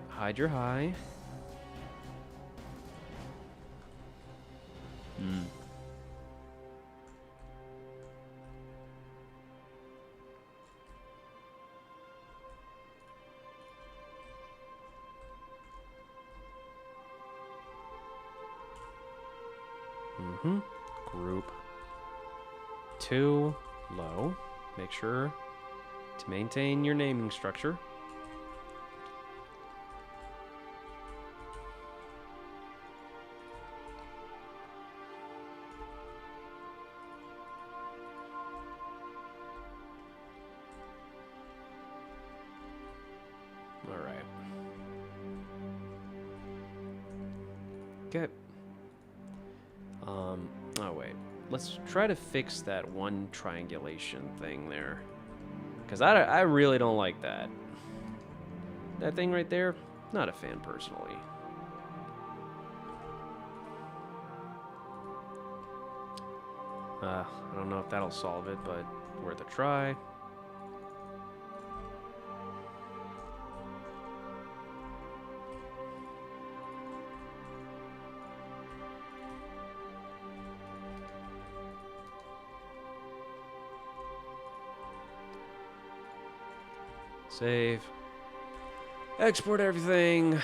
Hide your high. Group 2 low. Make sure to maintain your naming structure. All right. Okay. Oh wait, let's try to fix that one triangulation thing there, because I really don't like that. That thing right there, not a fan personally. I don't know if that'll solve it, but worth a try. Save. Export everything.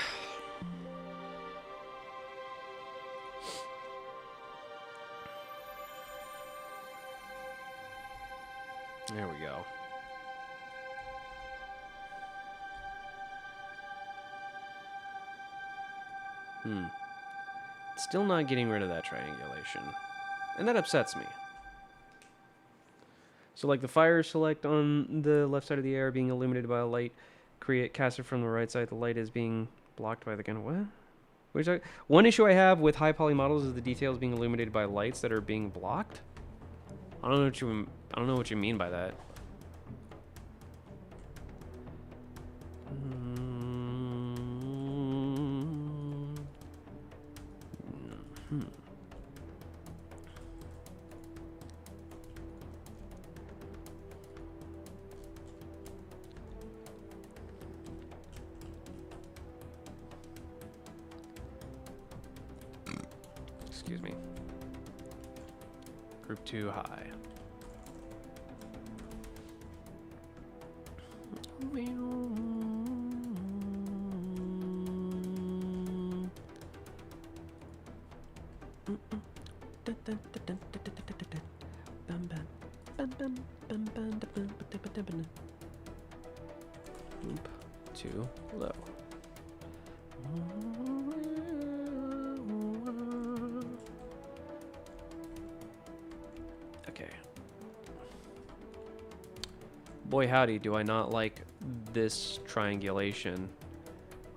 There we go. Still not getting rid of that triangulation. And that upsets me. So like the fire select on the left side of the air being illuminated by a light, cast it from the right side, the light is being blocked by the gun. What? What are you talking? One issue I have with high poly models is the details being illuminated by lights that are being blocked. I don't know what you mean by that. Excuse me. Group 2 high. Group 2 low. Okay. Boy howdy, do I not like this triangulation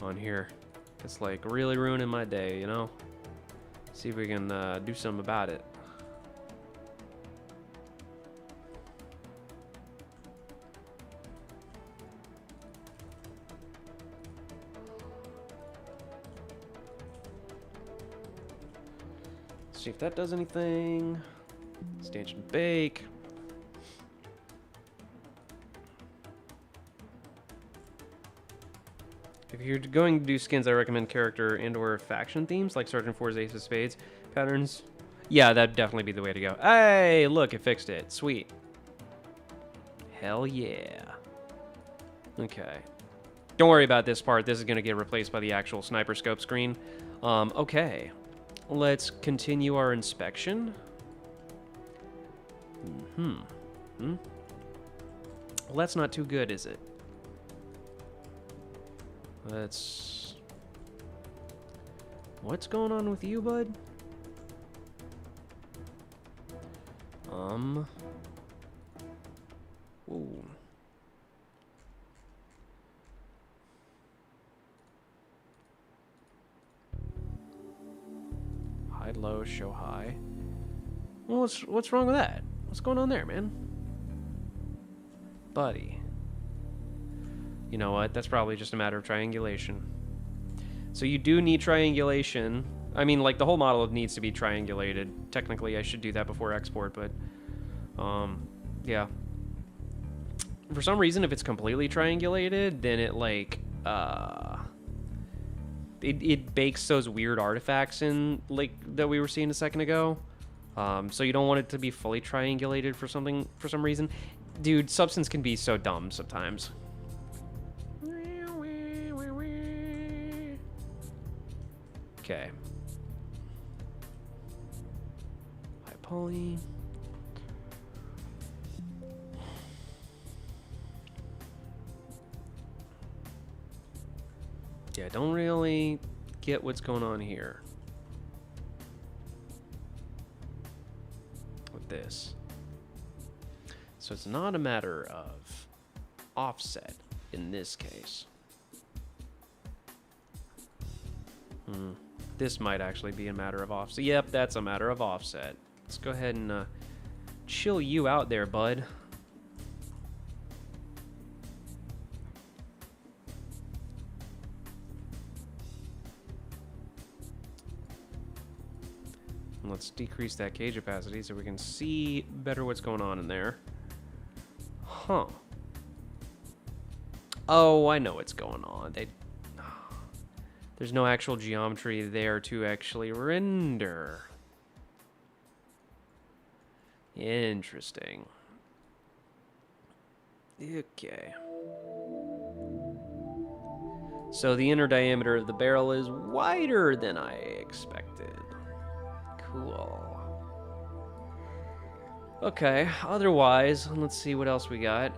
on here. It's like really ruining my day, you know? See if we can do something about it. See if that does anything. Stanchion bake. If you're going to do skins, I recommend character and/or faction themes, like Sergeant 4's Ace of Spades patterns. Yeah, that'd definitely be the way to go. Hey, look, it fixed it. Sweet. Hell yeah. Okay. Don't worry about this part. This is going to get replaced by the actual sniper scope screen. Okay. Let's continue our inspection. Well, that's not too good, is it? Let's... What's going on with you, bud? Ooh. Hide low, show high. Well, what's wrong with that? What's going on there, man? Buddy. You know what? That's probably just a matter of triangulation. So you do need triangulation. I mean, like, the whole model needs to be triangulated. Technically, I should do that before export, but... yeah. For some reason, if it's completely triangulated, then it, like, it bakes those weird artifacts in, like, that we were seeing a second ago. So you don't want it to be fully triangulated for some reason. Dude, Substance can be so dumb sometimes. Okay. High poly. Yeah, don't really get what's going on here with this. So it's not a matter of offset in this case. This might actually be a matter of offset. Yep, that's a matter of offset. Let's go ahead and chill you out there, bud. Let's decrease that cage opacity so we can see better what's going on in there. Huh. Oh, I know what's going on. There's no actual geometry there to actually render. Interesting. Okay. So the inner diameter of the barrel is wider than I expected. Cool. Okay, otherwise, let's see what else we got.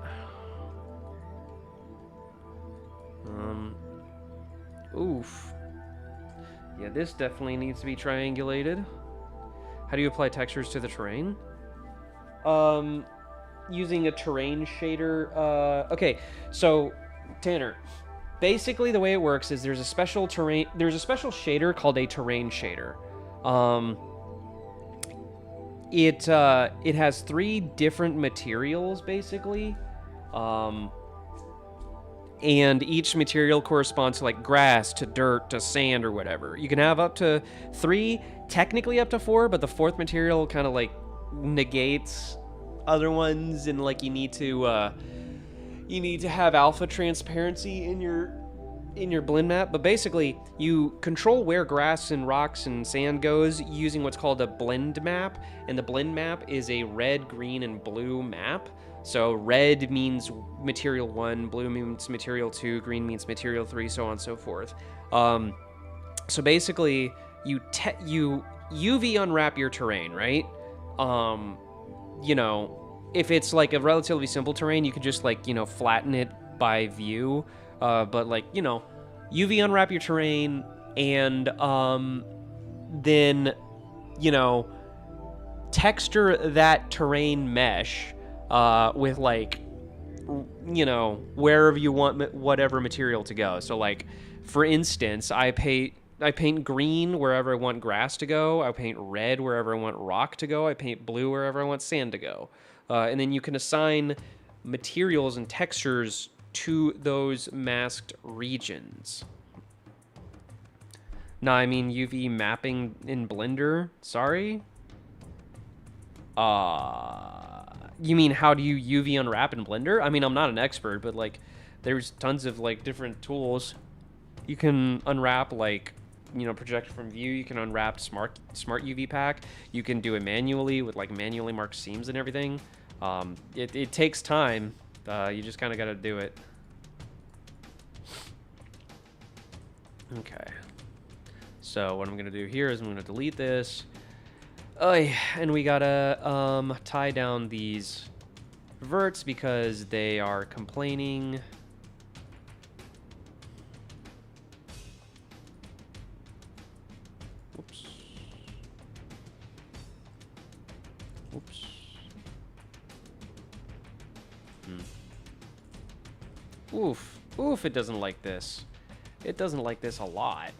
Oof. Yeah, this definitely needs to be triangulated. How do you apply textures to the terrain? Using a terrain shader. Okay, so Tanner, basically the way it works is there's a special shader called a terrain shader. It has 3 different materials basically. And each material corresponds to like grass, to dirt, to sand, or whatever. You can have up to 3, technically up to 4, but the 4th material kind of like negates other ones, and like you need to have alpha transparency in your blend map. But basically, you control where grass and rocks and sand goes using what's called a blend map, and the blend map is a red, green, and blue map. So red means material 1, blue means material 2, green means material 3, so on and so forth. So basically, you UV unwrap your terrain, right? You know, if it's like a relatively simple terrain, you could just like, you know, flatten it by view. But like, you know, UV unwrap your terrain, and then, you know, texture that terrain mesh with like, you know, wherever you want whatever material to go. So like, for instance, I paint green wherever I want grass to go. I paint red wherever I want rock to go. I paint blue wherever I want sand to go. And then you can assign materials and textures to those masked regions. Now, I mean UV mapping in Blender. Sorry? You mean how do you UV unwrap in Blender? I mean, I'm not an expert, but like there's tons of like different tools. You can unwrap, like, you know, project from view. You can unwrap smart UV pack. You can do it manually with like manually marked seams and everything. It takes time. You just kind of got to do it. Okay. So what I'm gonna do here is I'm gonna delete this. And we gotta tie down these verts because they are complaining. Oops. Oops. Oof. Oof, it doesn't like this. It doesn't like this a lot.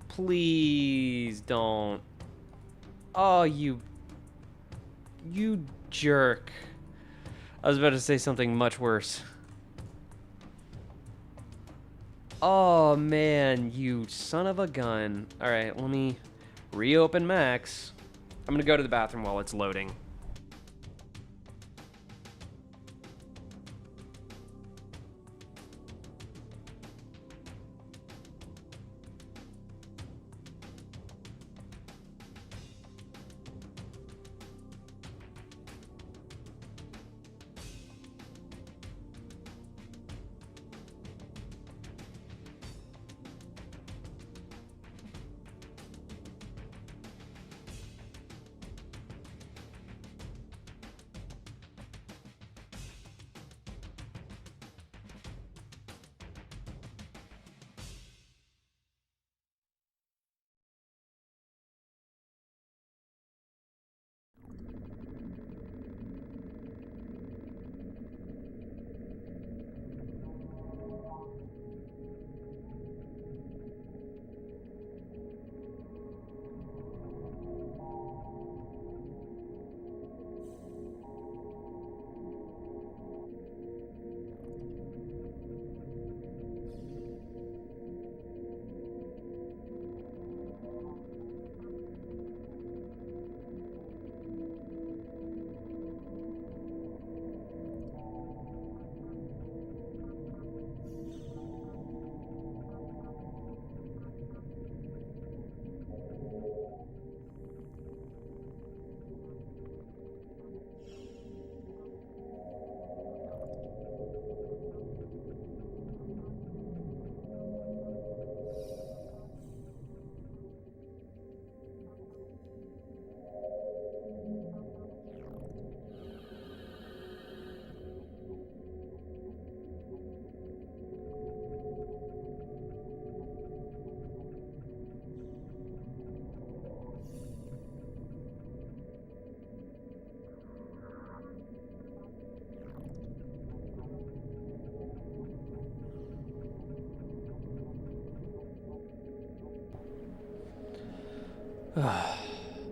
Please don't. Oh, you jerk. I was about to say something much worse. Oh, man, you son of a gun. All right, let me reopen Max. I'm going to go to the bathroom while it's loading.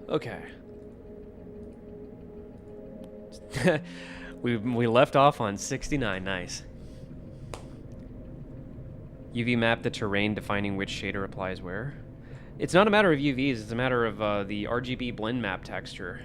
Okay. we left off on 69. Nice. UV map the terrain defining which shader applies where. It's not a matter of UVs, it's a matter of the RGB blend map texture.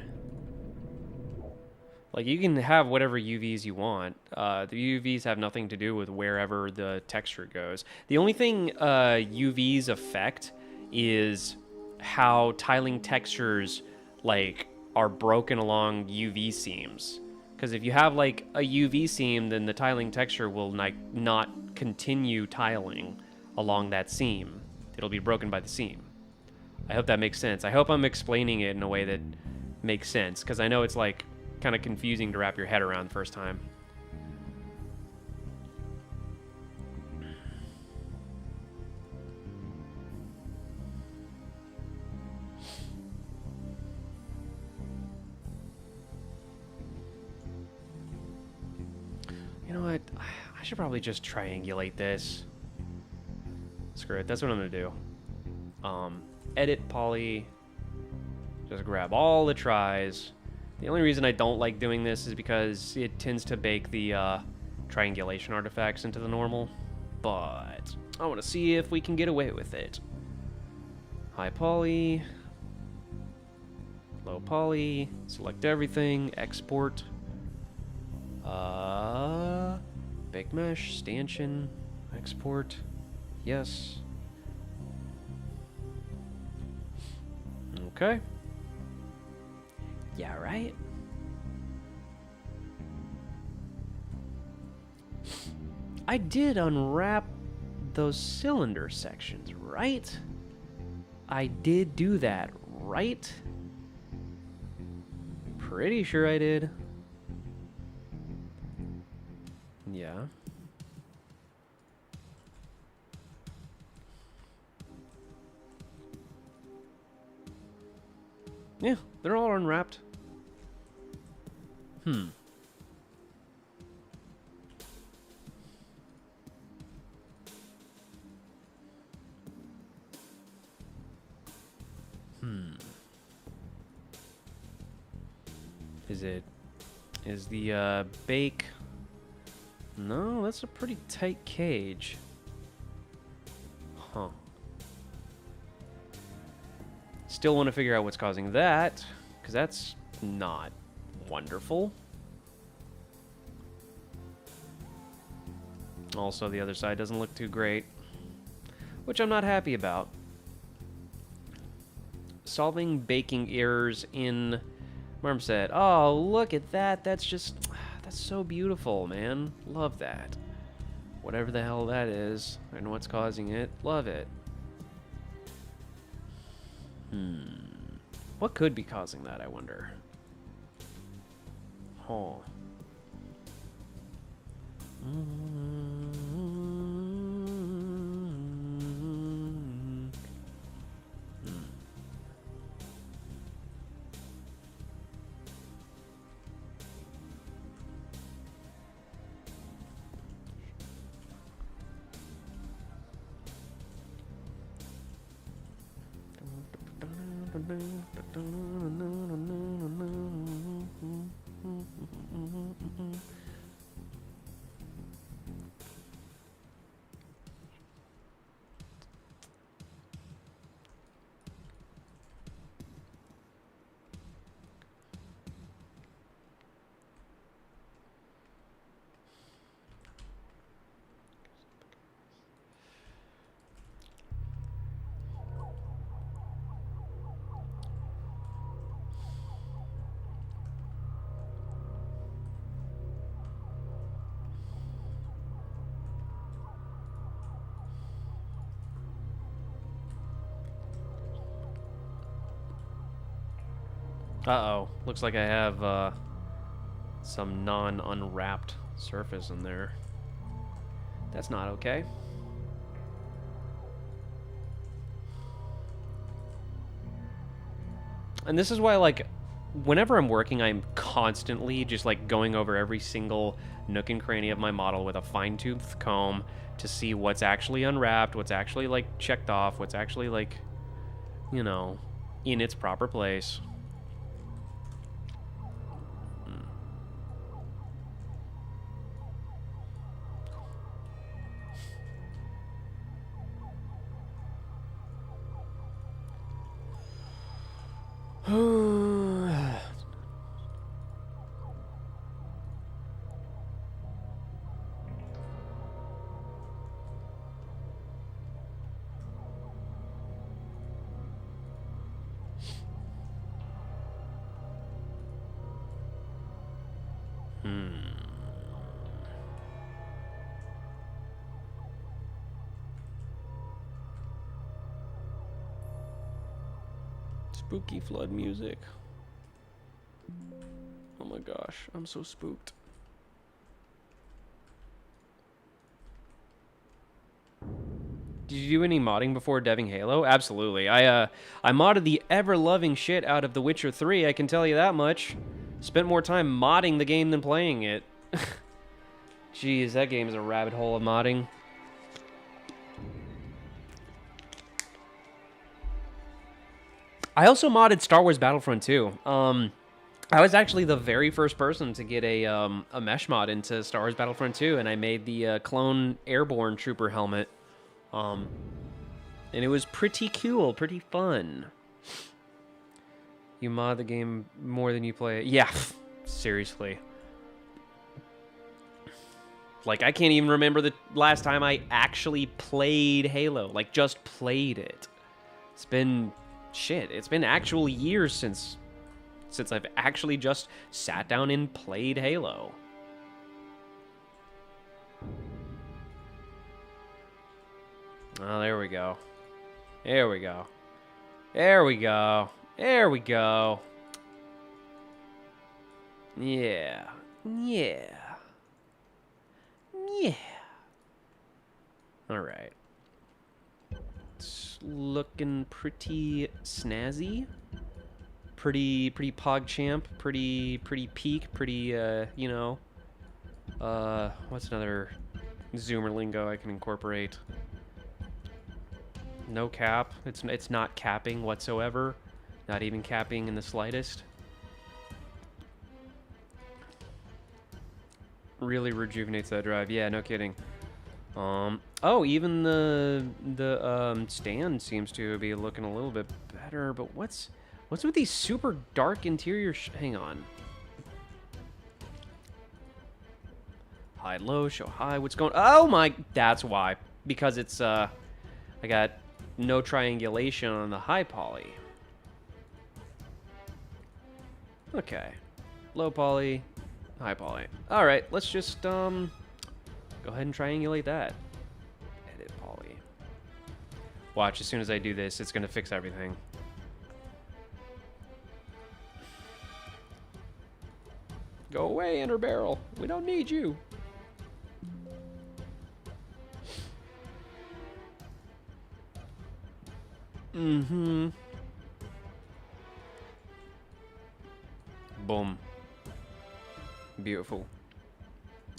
Like, you can have whatever UVs you want. The UVs have nothing to do with wherever the texture goes. The only thing UVs affect is how tiling textures, like, are broken along UV seams. Because if you have, like, a UV seam, then the tiling texture will, like, not continue tiling along that seam. It'll be broken by the seam. I hope that makes sense. I hope I'm explaining it in a way that makes sense, because I know it's, like, kind of confusing to wrap your head around the first time. You know what? I should probably just triangulate this. Screw it. That's what I'm going to do. Edit poly. Just grab all the tries. The only reason I don't like doing this is because it tends to bake the triangulation artifacts into the normal. but I want to see if we can get away with it. High poly, low poly, select everything, export. Bake mesh, stanchion, export, yes. Okay. Yeah, right? I did unwrap those cylinder sections, right? I did do that, right? Pretty sure I did. Yeah. Yeah, they're all unwrapped. Is the bake? No, that's a pretty tight cage. Huh. Still want to figure out what's causing that, because that's not wonderful. Also, the other side doesn't look too great, which I'm not happy about. Solving baking errors in Marmoset. Oh, look at that. That's so beautiful, man. Love that. Whatever the hell that is, I know what's causing it. Love it. What could be causing that, I wonder? Huh. Uh-oh. Looks like I have some non-unwrapped surface in there. That's not okay. And this is why, like, whenever I'm working, I'm constantly just, like, going over every single nook and cranny of my model with a fine-tooth comb to see what's actually unwrapped, what's actually, like, checked off, what's actually, like, you know, in its proper place. Spooky flood music. Oh my gosh, I'm so spooked. Did you do any modding before deving Halo? Absolutely. I modded the ever-loving shit out of The Witcher 3, I can tell you that much. Spent more time modding the game than playing it. Jeez, that game is a rabbit hole of modding. I also modded Star Wars Battlefront 2. I was actually the very first person to get a mesh mod into Star Wars Battlefront 2, and I made the clone airborne trooper helmet. And it was pretty cool, pretty fun. You mod the game more than you play it. Yeah, seriously. Like, I can't even remember the last time I actually played Halo. Like, just played it. It's been... shit, it's been actual years since I've actually just sat down and played Halo. Oh, there we go. There we go. There we go. There we go. Yeah. Yeah. Yeah. All right. It's looking pretty snazzy. Pretty PogChamp. Pretty peak. Pretty, you know. What's another Zoomer lingo I can incorporate? No cap. It's not capping whatsoever. Not even capping in the slightest. Really rejuvenates that drive. Yeah, no kidding. Oh, even the stand seems to be looking a little bit better. But what's with these super dark interior? Hang on. High, low, show high. What's going? Oh my! That's why. Because it's I got no triangulation on the high poly. Okay, low poly. High poly. All right, let's just go ahead and triangulate that. Edit poly. Watch, as soon as I do this, it's gonna fix everything. Go away, inner barrel. We don't need you. Mm-hmm. Boom. Beautiful.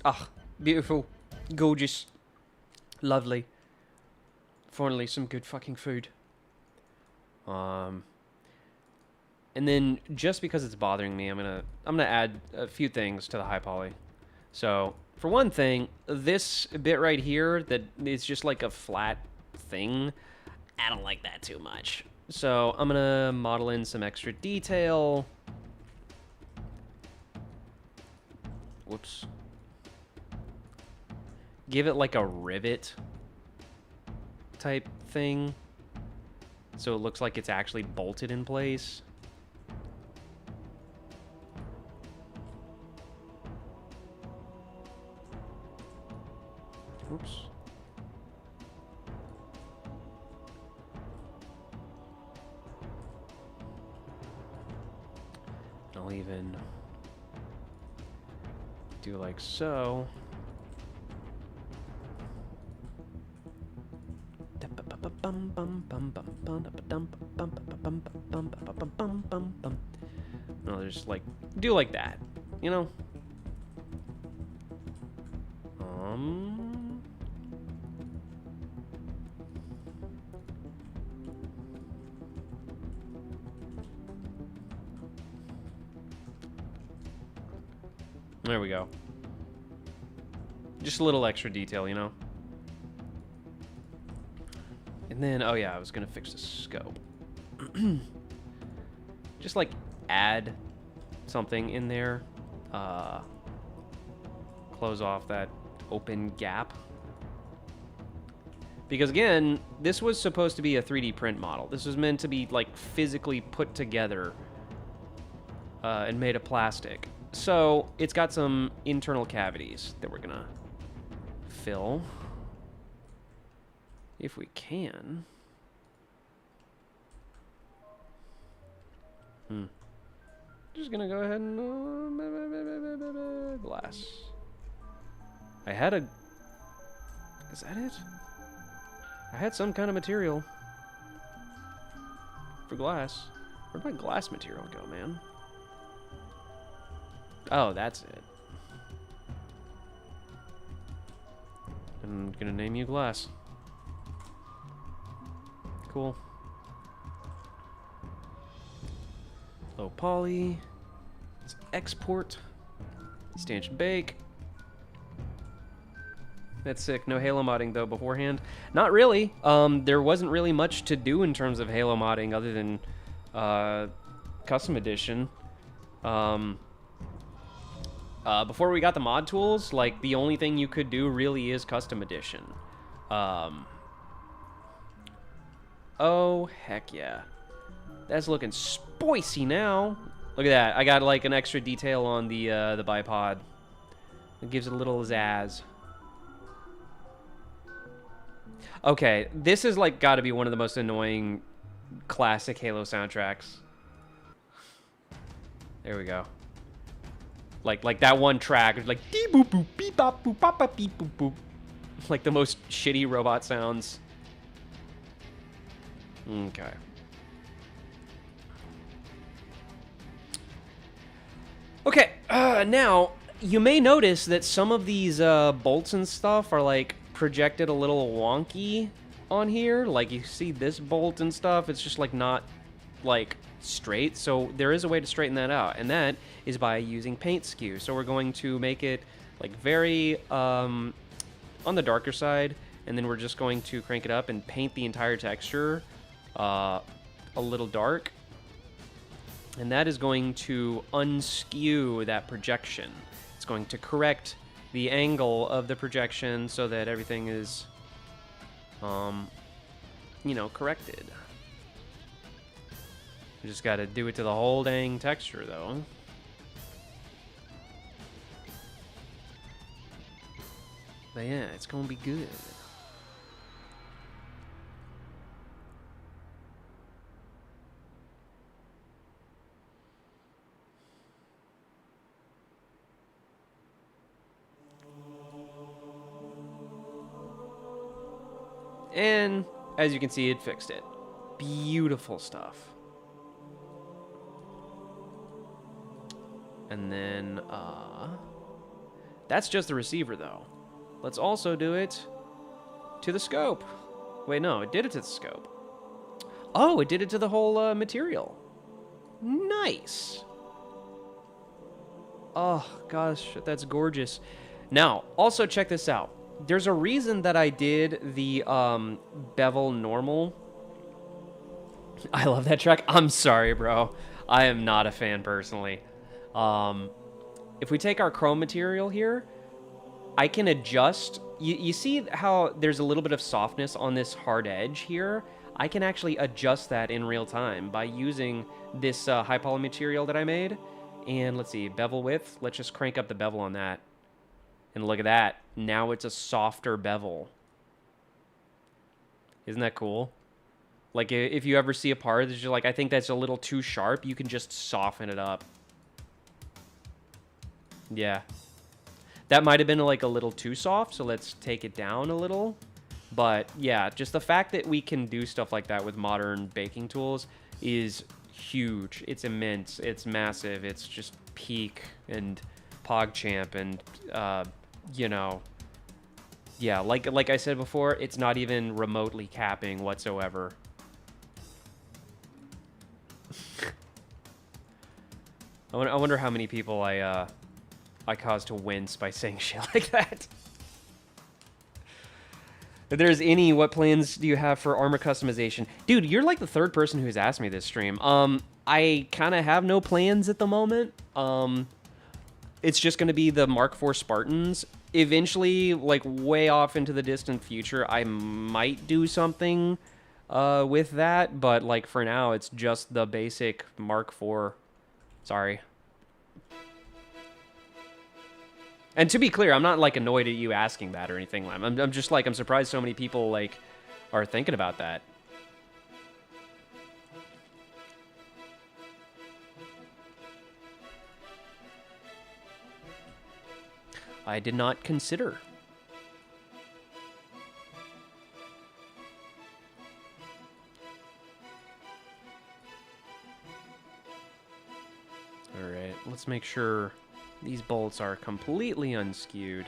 Ah, beautiful. Gorgeous. Lovely. Finally, some good fucking food. And then, just because it's bothering me, I'm gonna add a few things to the high poly. So, for one thing, this bit right here, that it's just like a flat thing, I don't like that too much. So, I'm gonna model in some extra detail. Whoops. Give it like a rivet type thing, so it looks like it's actually bolted in place. Oops. I'll even do like so. No, just like do like that, you know. There we go. Just a little extra detail, you know? And then, oh yeah, I was gonna fix the scope. Just like add something in there. Close off that open gap. Because again, this was supposed to be a 3D print model. This was meant to be like physically put together and made of plastic. So it's got some internal cavities that we're gonna fill if we can. Just gonna go ahead and glass. I had a... Is that it? I had some kind of material for glass. Where'd my glass material go, man? Oh, that's it. I'm gonna name you Glass. Cool. Low poly. export. Stanchion bake. That's sick. No Halo modding though beforehand. Not really. There wasn't really much to do in terms of Halo modding other than custom edition. Before we got the mod tools, like the only thing you could do really is custom edition. Oh heck yeah, that's looking spicy now. Look at that. I got like an extra detail on the bipod. It gives it a little zazz. Okay, this is like got to be one of the most annoying classic Halo soundtracks. There we go. Like that one track is like dee boop boop beep bop boop bop bop beep boop boop. Like the most shitty robot sounds. Okay. Okay, now you may notice that some of these bolts and stuff are like projected a little wonky on here. Like you see this bolt and stuff, it's just like not like straight. So there is a way to straighten that out, and that is by using paint skew. So we're going to make it like very on the darker side, and then we're just going to crank it up and paint the entire texture a little dark. And that is going to unskew that projection. It's going to correct the angle of the projection so that everything is, you know, corrected. You just got to do it to the whole dang texture, though. But yeah, it's going to be good. And as you can see, it fixed it. Beautiful stuff. And then, that's just the receiver, though. Let's also do it to the scope. Wait, no, it did it to the scope. Oh, it did it to the whole material. Nice. Oh, gosh, that's gorgeous. Now, also check this out. There's a reason that I did the bevel normal. I love that track. I'm sorry, bro. I am not a fan personally. If we take our chrome material here, I can adjust. You see how there's a little bit of softness on this hard edge here? I can actually adjust that in real time by using this high poly material that I made. And let's see, bevel width. Let's just crank up the bevel on that. And look at that. Now it's a softer bevel. Isn't that cool? Like, if you ever see a part that's just like, I think that's a little too sharp, you can just soften it up. Yeah. That might have been like a little too soft, so let's take it down a little. But yeah, just the fact that we can do stuff like that with modern baking tools is huge. It's immense. It's massive. It's just peak and PogChamp and, you know, yeah, like I said before, it's not even remotely capping whatsoever. I wonder how many people I caused to wince by saying shit like that. If there's any, what plans do you have for armor customization? Dude, you're like the third person who's asked me this stream. I kind of have no plans at the moment. It's just going to be the Mark IV Spartans. Eventually, like way off into the distant future, I might do something with that. But like for now, it's just the basic Mark IV. Sorry. And to be clear, I'm not like annoyed at you asking that or anything. I'm just like, I'm surprised so many people like are thinking about that. I did not consider. All right, let's make sure these bolts are completely unskewed.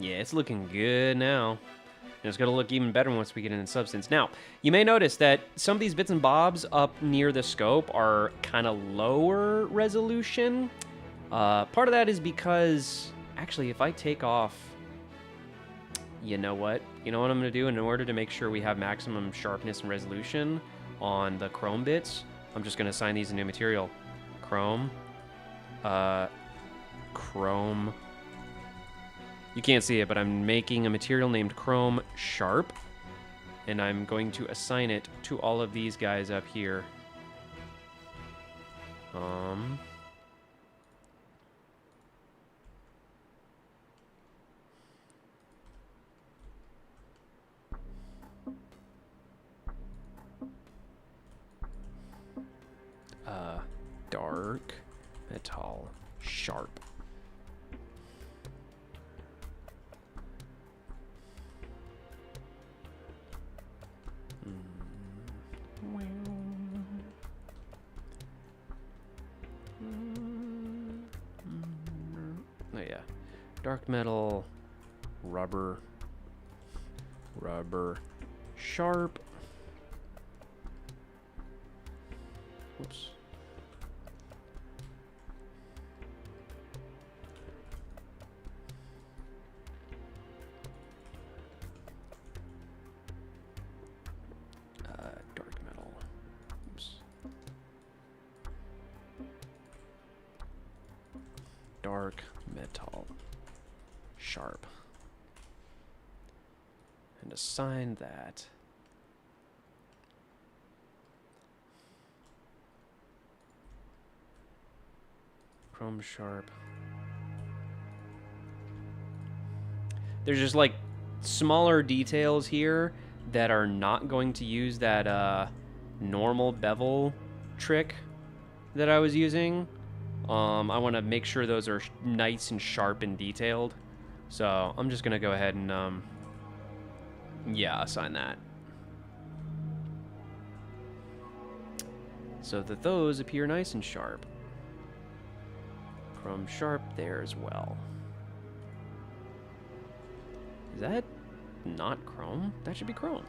Yeah, it's looking good now. And it's going to look even better once we get into substance. Now, you may notice that some of these bits and bobs up near the scope are kind of lower resolution. Part of that is because, actually, if I take off... You know what? You know what I'm going to do? In order to make sure we have maximum sharpness and resolution on the chrome bits, I'm just going to assign these a new material. Chrome. Chrome. You can't see it, but I'm making a material named Chrome Sharp, and I'm going to assign it to all of these guys up here. Dark metal sharp. Oh yeah, dark metal, rubber, sharp. Whoops. Dark metal. Oops. Dark metal. Sharp. And assign that. Chrome sharp. There's just like smaller details here that are not going to use that normal bevel trick that I was using. I want to make sure those are nice and sharp and detailed. So I'm just going to go ahead and, yeah, assign that. So that those appear nice and sharp. Chrome sharp there as well. Is that not chrome? That should be chrome.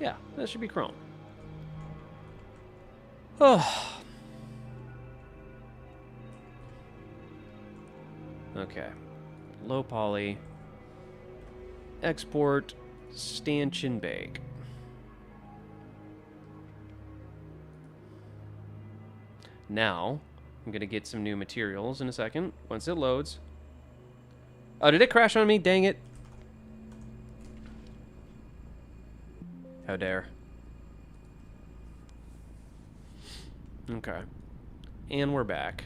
Yeah, that should be chrome. Oh. Okay. Low poly. Export. Stanchion bake. Now, I'm going to get some new materials in a second, once it loads. Oh, did it crash on me? Dang it. How dare. Okay. And we're back.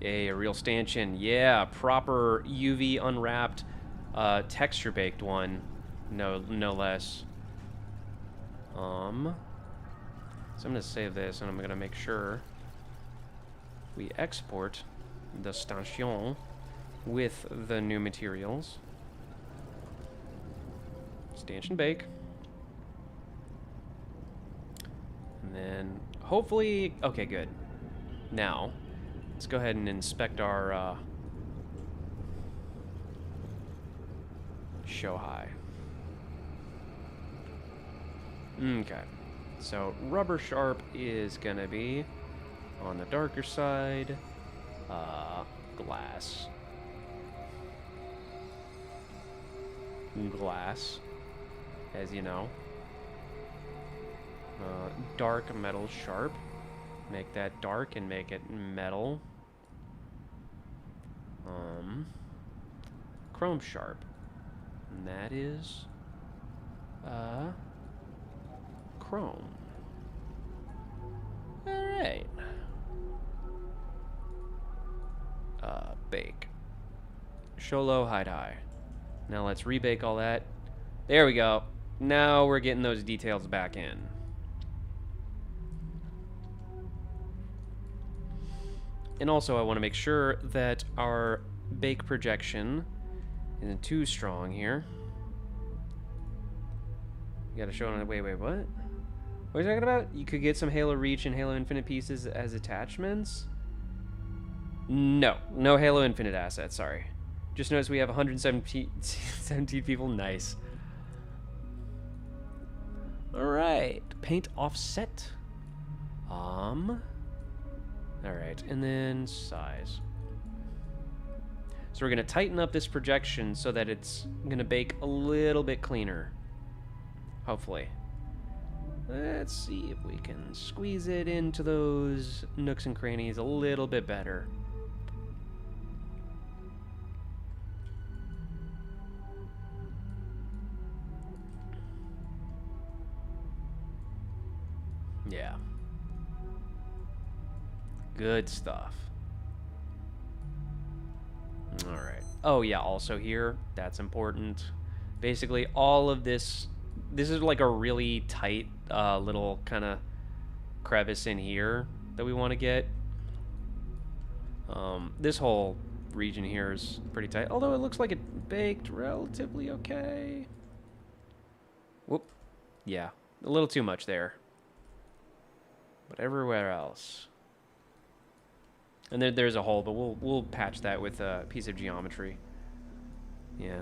Yay, a real stanchion. Yeah, proper UV unwrapped texture baked one. No less. So I'm gonna save this and I'm gonna make sure we export the Stanchion with the new materials. Stanchion bake. And then hopefully, okay, good. Now, let's go ahead and inspect our show high. Okay, so rubber sharp is gonna be on the darker side. Glass, as you know. Dark metal sharp. Make that dark and make it metal. Chrome sharp. And that is chrome. Alright. Bake. Show low, hide high. Now let's rebake all that. There we go. Now we're getting those details back in. And also I want to make sure that our bake projection isn't too strong here. You gotta show it on the... Wait, what? What are you talking about? You could get some Halo Reach and Halo Infinite pieces as attachments? No. No Halo Infinite assets, sorry. Just notice we have 117 people. Nice. Alright. Paint offset. Alright, and then size. So we're going to tighten up this projection so that it's going to bake a little bit cleaner. Hopefully. Let's see if we can squeeze it into those nooks and crannies a little bit better. Yeah. Good stuff. All right. Oh, yeah, also here, that's important. Basically, all of this is like a really tight little kind of crevice in here that we want to get. This whole region here is pretty tight, although it looks like it baked relatively okay. Whoop. Yeah, a little too much there. But everywhere else. And there's a hole, but we'll patch that with a piece of geometry. Yeah.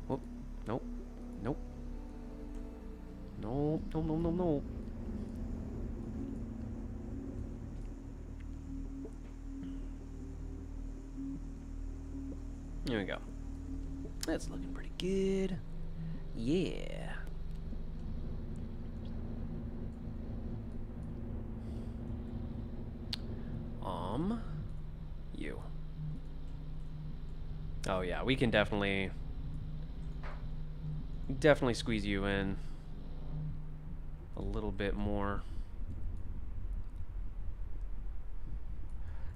Whoop. Nope. Nope. Nope. No, no, no, no. There we go. That's looking pretty good. Yeah. You. Oh yeah, we can definitely squeeze you in a little bit more.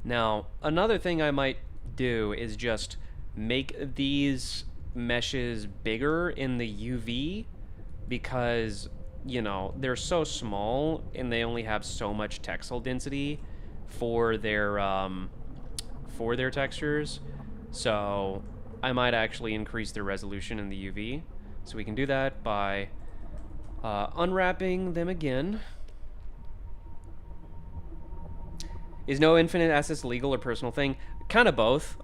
Now, another thing I might do is just make these meshes bigger in the UV because, you know, they're so small and they only have so much textile density for their textures. So I might actually increase their resolution in the UV. So we can do that by unwrapping them again. Is no infinite assets legal or personal thing? Kind of both.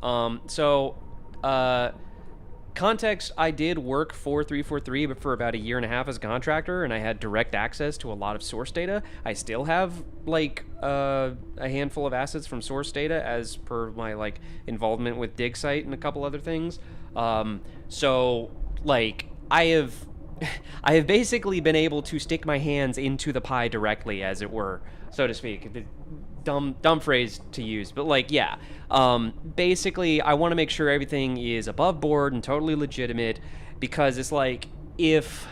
Context, I did work for 343, but for about a year and a half as a contractor, and I had direct access to a lot of source data. I still have, like, a handful of assets from source data as per my, like, involvement with DigSite and a couple other things. So, like, I have basically been able to stick my hands into the pie directly, as it were, so to speak. Dumb phrase to use, but like, yeah. Basically, I want to make sure everything is above board and totally legitimate, because it's like, if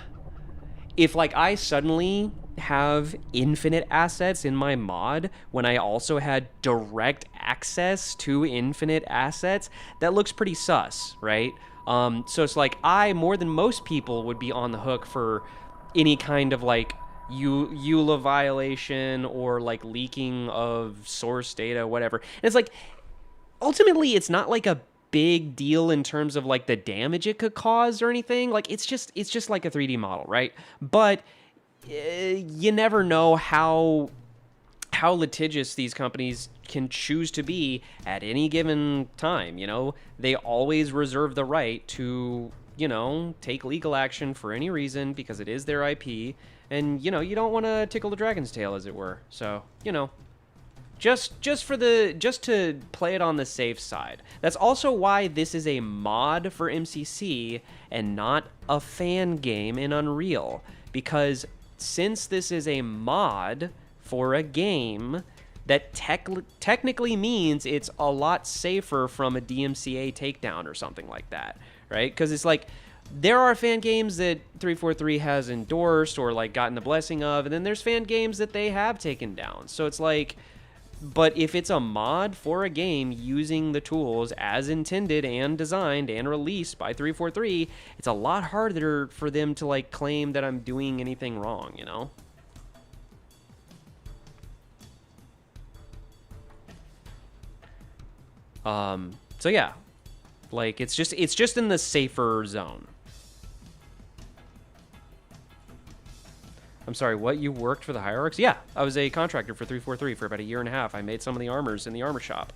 like I suddenly have infinite assets in my mod when I also had direct access to infinite assets, that looks pretty sus, right? So it's like, I, more than most people, would be on the hook for any kind of like EULA violation or like leaking of source data, whatever. And it's like, ultimately, it's not like a big deal in terms of like the damage it could cause or anything. Like, it's just like a 3D model, right? But you never know how litigious these companies can choose to be at any given time. You know, they always reserve the right to, you know, take legal action for any reason because it is their IP. And, you know, you don't want to tickle the dragon's tail, as it were. So, you know, just to play it on the safe side. That's also why this is a mod for MCC and not a fan game in Unreal. Because since this is a mod for a game, that technically means it's a lot safer from a DMCA takedown or something like that, right? Because it's like, there are fan games that 343 has endorsed or like gotten the blessing of, and then there's fan games that they have taken down. So it's like, but if it's a mod for a game using the tools as intended and designed and released by 343, it's a lot harder for them to like claim that I'm doing anything wrong, you know? So yeah, like it's just in the safer zone. I'm sorry, what? You worked for the Hierarchs? Yeah, I was a contractor for 343 for about a year and a half. I made some of the armors in the armor shop.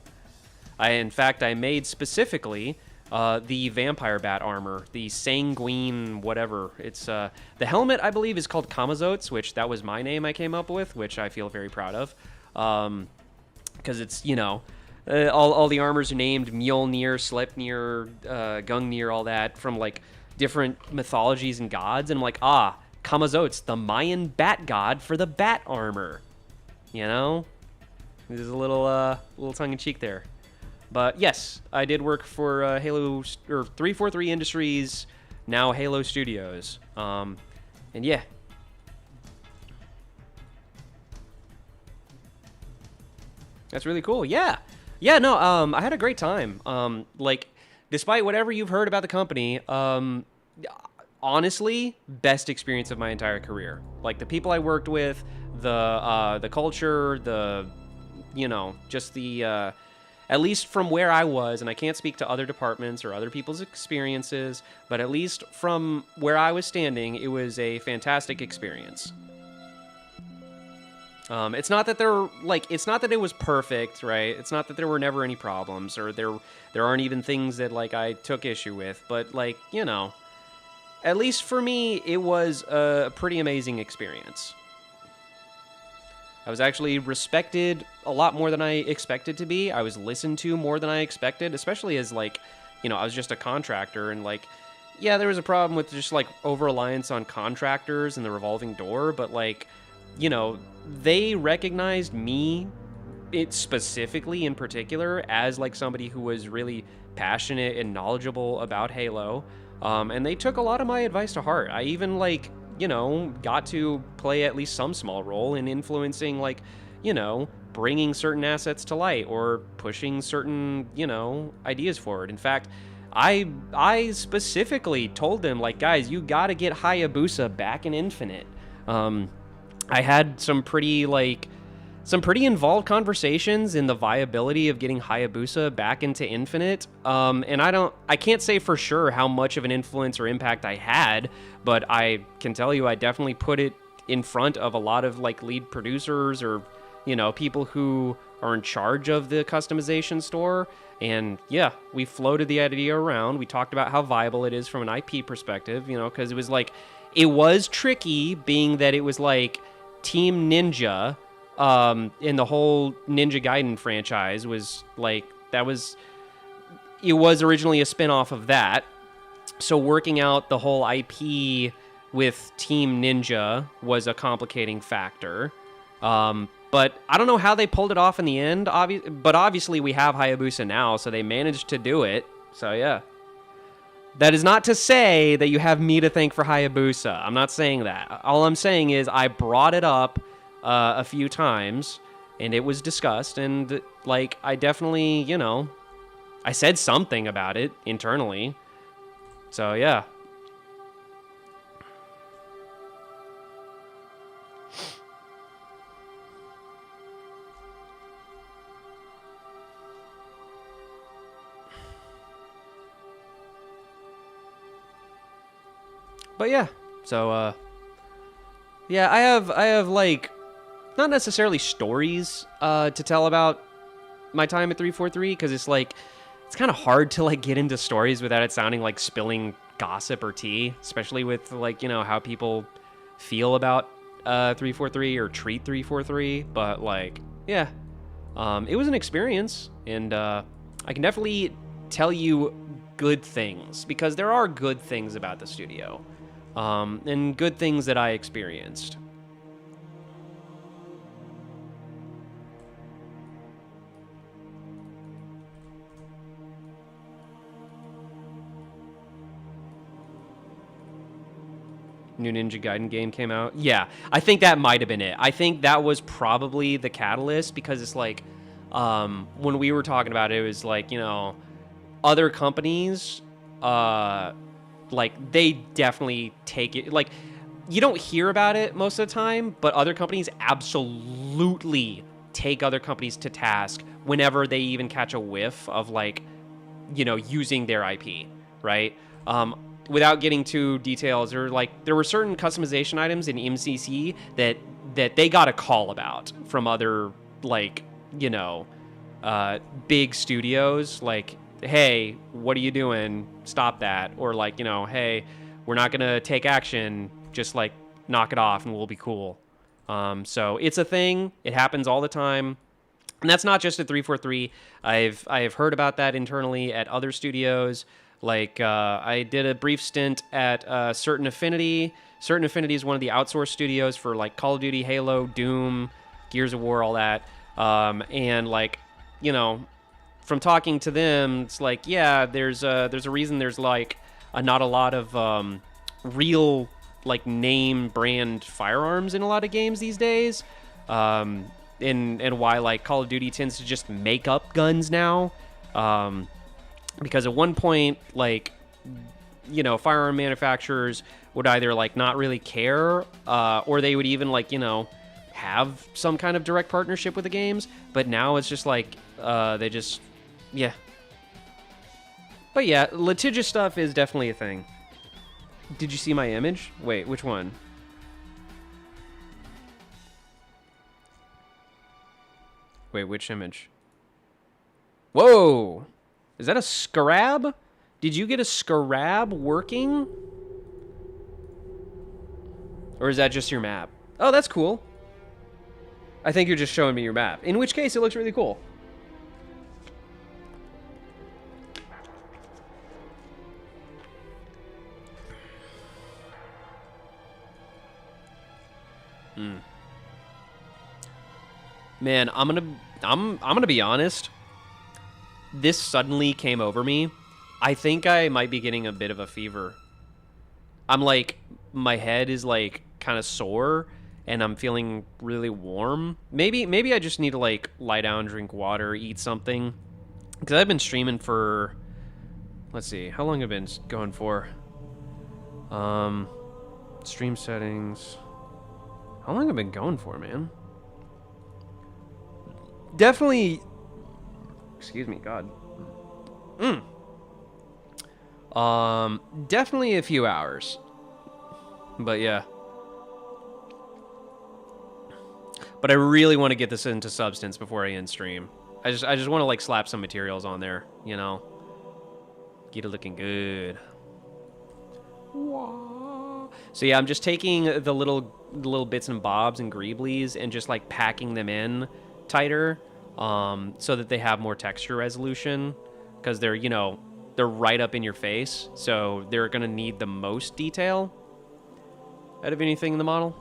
In fact, I made specifically the vampire bat armor, the sanguine whatever. It's the helmet, I believe, is called Kamazotes, which that was my name I came up with, which I feel very proud of. Because it's, you know, all the armors are named Mjolnir, Sleipnir, Gungnir, all that, from, like, different mythologies and gods. And I'm like, Kamazotes, the Mayan bat god for the bat armor. You know? There's a little tongue-in-cheek there. But yes, I did work for Halo, or 343 Industries, now Halo Studios. And yeah. That's really cool. Yeah. Yeah, no, I had a great time. Like, despite whatever you've heard about the company, honestly, best experience of my entire career. Like, the people I worked with, the culture, you know, just the, at least from where I was, and I can't speak to other departments or other people's experiences, but at least from where I was standing, it was a fantastic experience. It's not that it's not that it was perfect, right? It's not that there were never any problems, or there aren't even things that, like, I took issue with, but, like, you know, at least for me, it was a pretty amazing experience. I was actually respected a lot more than I expected to be. I was listened to more than I expected, especially as, like, you know, I was just a contractor, and, like, yeah, there was a problem with just, like, over-reliance on contractors and the revolving door, but, like, you know, they recognized me, specifically in particular, as, like, somebody who was really passionate and knowledgeable about Halo, and they took a lot of my advice to heart. I even, like, you know, got to play at least some small role in influencing, like, you know, bringing certain assets to light or pushing certain, you know, ideas forward. In fact, I specifically told them, like, guys, you got to get Hayabusa back in Infinite. I had some pretty involved conversations in the viability of getting Hayabusa back into Infinite. And I can't say for sure how much of an influence or impact I had, but I can tell you I definitely put it in front of a lot of, like, lead producers or, you know, people who are in charge of the customization store. And yeah, we floated the idea around. We talked about how viable it is from an IP perspective, you know, because it was like, it was tricky being that it was like Team Ninja, in the whole Ninja Gaiden franchise was like, it was originally a spin-off of that. So working out the whole IP with Team Ninja was a complicating factor. But I don't know how they pulled it off in the end, but obviously we have Hayabusa now, so they managed to do it. So yeah. That is not to say that you have me to thank for Hayabusa. I'm not saying that. All I'm saying is I brought it up a few times, and it was discussed, and, like, I definitely, you know, I said something about it internally. So, yeah. But yeah, so, yeah, I have, like, not necessarily stories, to tell about my time at 343, because it's, like, it's kind of hard to, like, get into stories without it sounding like spilling gossip or tea, especially with, like, you know, how people feel about 343 or treat 343. But, like, yeah, it was an experience, and I can definitely tell you good things, because there are good things about the studio, and good things that I experienced. New Ninja Gaiden game came out. Yeah, I think that might have been it. I think that was probably the catalyst, because it's like, when we were talking about it, it was like, you know, other companies, like, they definitely take it, like, you don't hear about it most of the time, but other companies absolutely take other companies to task whenever they even catch a whiff of, like, you know, using their IP, right? without getting too details, there were certain customization items in MCC that they got a call about from other, like, you know, big studios, like, hey, what are you doing? Stop that. Or like, you know, hey, we're not gonna take action, just like knock it off and we'll be cool. So it's a thing. It happens all the time. And that's not just at 343. I've heard about that internally at other studios. Like, I did a brief stint at Certain Affinity. Certain Affinity is one of the outsourced studios for, like, Call of Duty, Halo, Doom, Gears of War, all that. And, like, you know, from talking to them, it's like, yeah, there's a reason there's, like, not a lot of real, like, name brand firearms in a lot of games these days. And why, like, Call of Duty tends to just make up guns now. Because at one point, like, you know, firearm manufacturers would either, like, not really care, or they would even, like, you know, have some kind of direct partnership with the games. But now it's just like, they just, yeah. But yeah, litigious stuff is definitely a thing. Did you see my image? Wait, which one? Wait, which image? Whoa! Is that a scarab? Did you get a scarab working? Or is that just your map? Oh, that's cool. I think you're just showing me your map. In which case, it looks really cool. Man, I'm gonna be honest. This suddenly came over me. I think I might be getting a bit of a fever. I'm like, my head is like kind of sore and I'm feeling really warm. Maybe I just need to like lie down, drink water, eat something. Because I've been streaming for, let's see, how long have I been going for? Stream settings. How long have I been going for, man? Definitely, excuse me, God. Definitely a few hours. But yeah. But I really want to get this into Substance before I end stream. I just want to like slap some materials on there, you know. Get it looking good. So yeah, I'm just taking the little bits and bobs and greeblies and just like packing them in tighter, so that they have more texture resolution, because they're, you know, they're right up in your face, so they're gonna need the most detail out of anything in the model.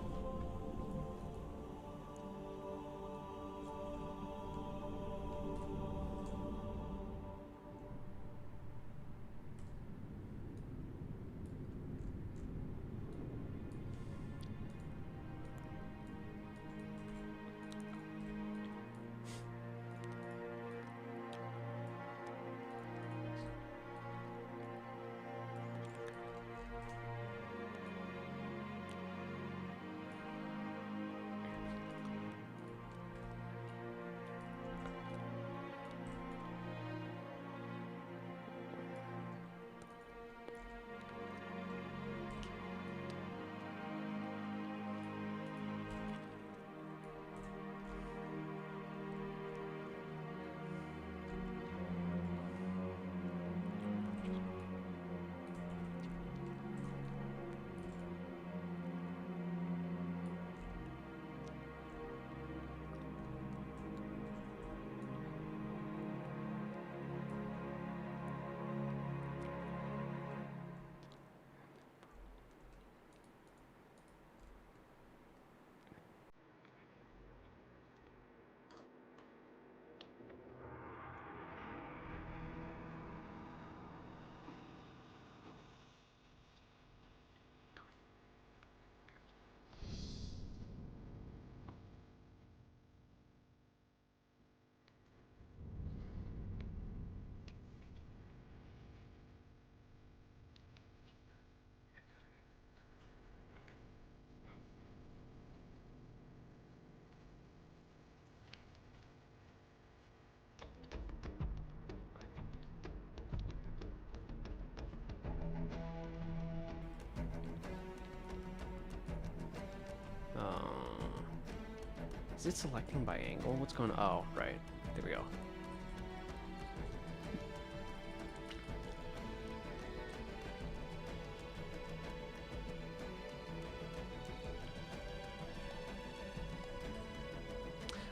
Is it selecting by angle? What's going on? Oh, right. There we go.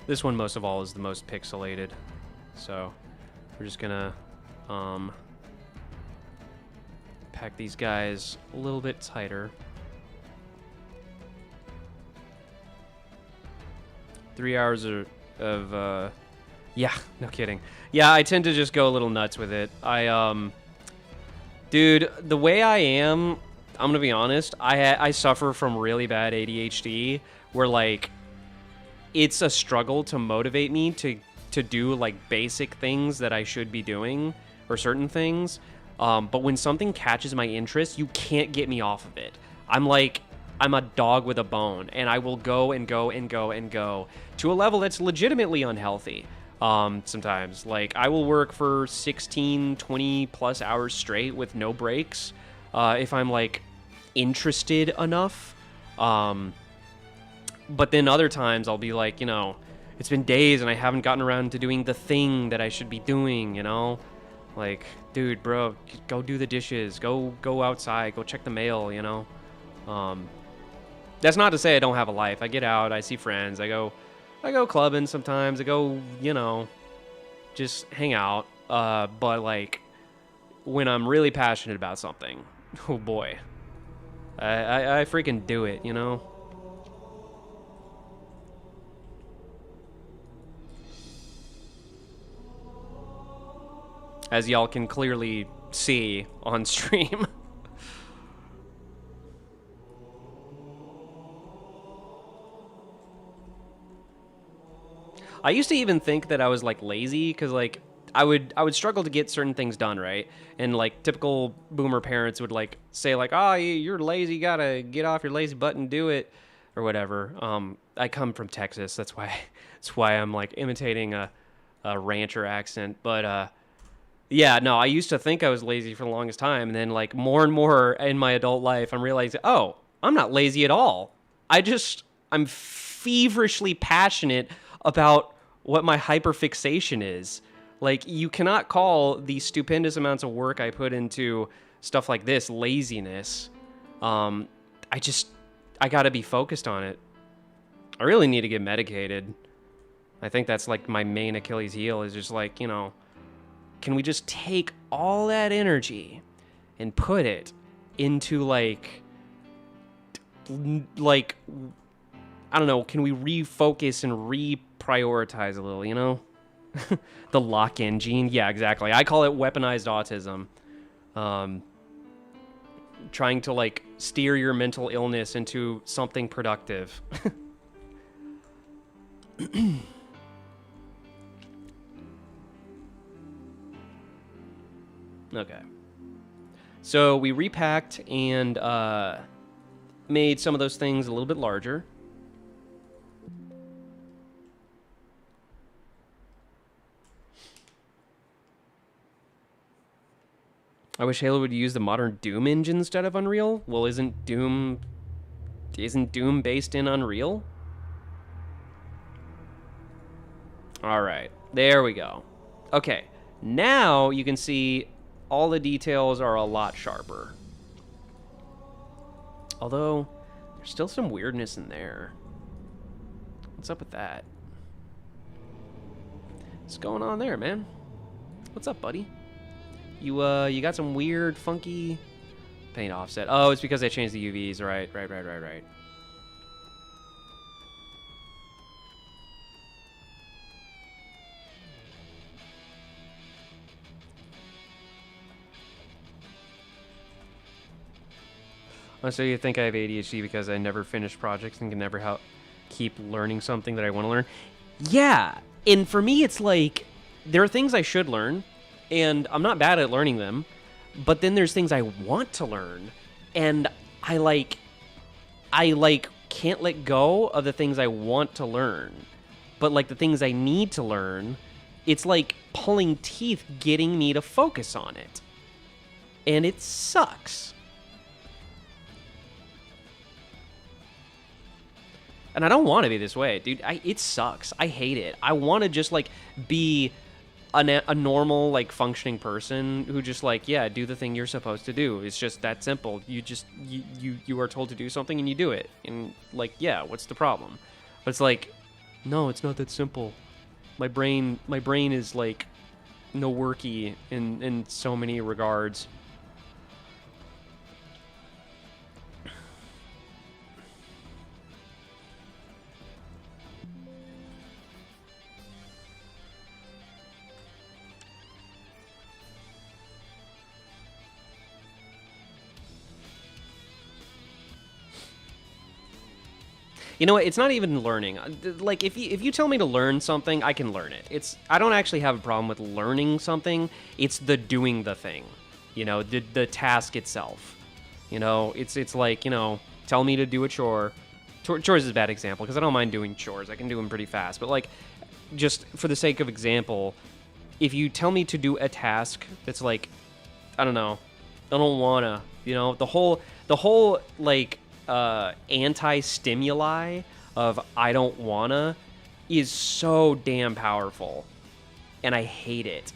This one, most of all, is the most pixelated. So we're just gonna pack these guys a little bit tighter. 3 hours of yeah, no kidding. Yeah, I tend to just go a little nuts with it. Dude, the way I am, I'm gonna be honest, I suffer from really bad ADHD, where like it's a struggle to motivate me to do like basic things that I should be doing, or certain things. But when something catches my interest, you can't get me off of it. I'm a dog with a bone, and I will go and go and go and go to a level that's legitimately unhealthy. Sometimes, like, I will work for 16, 20 plus hours straight with no breaks, if I'm like interested enough. But then other times I'll be like, you know, it's been days and I haven't gotten around to doing the thing that I should be doing, you know? Like, dude, bro, go do the dishes, go outside, go check the mail, you know? That's not to say I don't have a life. I get out, I see friends, I go clubbing sometimes, I go, you know, just hang out. But like, when I'm really passionate about something, oh boy, I freaking do it, you know? As y'all can clearly see on stream. I used to even think that I was like lazy, because like I would struggle to get certain things done, right? And like typical boomer parents would like say like, "Oh, you're lazy, you gotta get off your lazy butt and do it," or whatever. I come from Texas, that's why I'm like imitating a rancher accent, but yeah, no, I used to think I was lazy for the longest time, and then like more and more in my adult life, I'm realizing, oh, I'm not lazy at all. I'm feverishly passionate about what my hyperfixation is. Like, you cannot call the stupendous amounts of work I put into stuff like this laziness. I gotta be focused on it. I really need to get medicated. I think that's like my main Achilles heel, is just like, you know, can we just take all that energy and put it into like I don't know, can we refocus and reprioritize a little, you know? The lock-in gene. Yeah, exactly. I call it weaponized autism. Trying to like steer your mental illness into something productive. Okay. So we repacked and made some of those things a little bit larger. I wish Halo would use the modern Doom engine instead of Unreal. Well, isn't Doom based in Unreal? All right, there we go. Okay, now you can see all the details are a lot sharper. Although, there's still some weirdness in there. What's up with that? What's going on there, man? What's up, buddy? You got some weird, funky paint offset. Oh, it's because I changed the UVs. Right. Oh, so you think I have ADHD because I never finish projects and can never keep learning something that I want to learn? Yeah, and for me, it's like, there are things I should learn, and I'm not bad at learning them, but then there's things I want to learn, and I can't let go of the things I want to learn. But like the things I need to learn, it's like pulling teeth getting me to focus on it. And it sucks. And I don't want to be this way, dude. It sucks. I hate it. I want to just, like, be a normal, like, functioning person who just, like, yeah, do the thing you're supposed to do. It's just that simple. You are told to do something and you do it. And, like, yeah, what's the problem? But it's like, no, it's not that simple. My brain is, like, no worky in so many regards. You know what? It's not even learning. Like, if you tell me to learn something, I can learn it. I don't actually have a problem with learning something. It's the doing the thing. You know, the task itself. You know, it's like, you know, tell me to do a chore. Chores is a bad example because I don't mind doing chores. I can do them pretty fast. But, like, just for the sake of example, if you tell me to do a task that's like, I don't know, I don't wanna, you know, the whole like, anti-stimuli of I don't wanna is so damn powerful, and I hate it.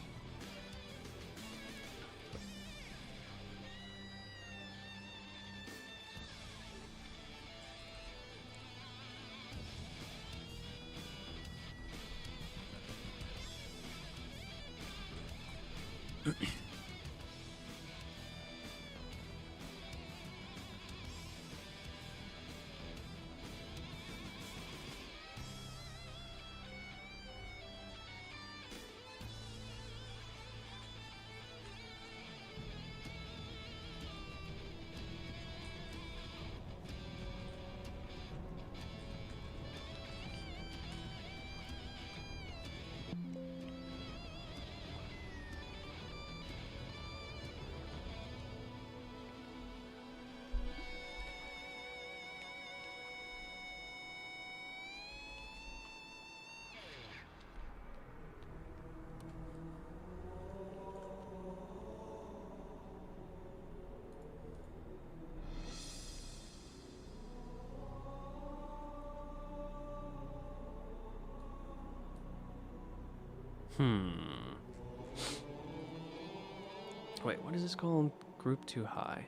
Wait, what is this called? Group 2 high.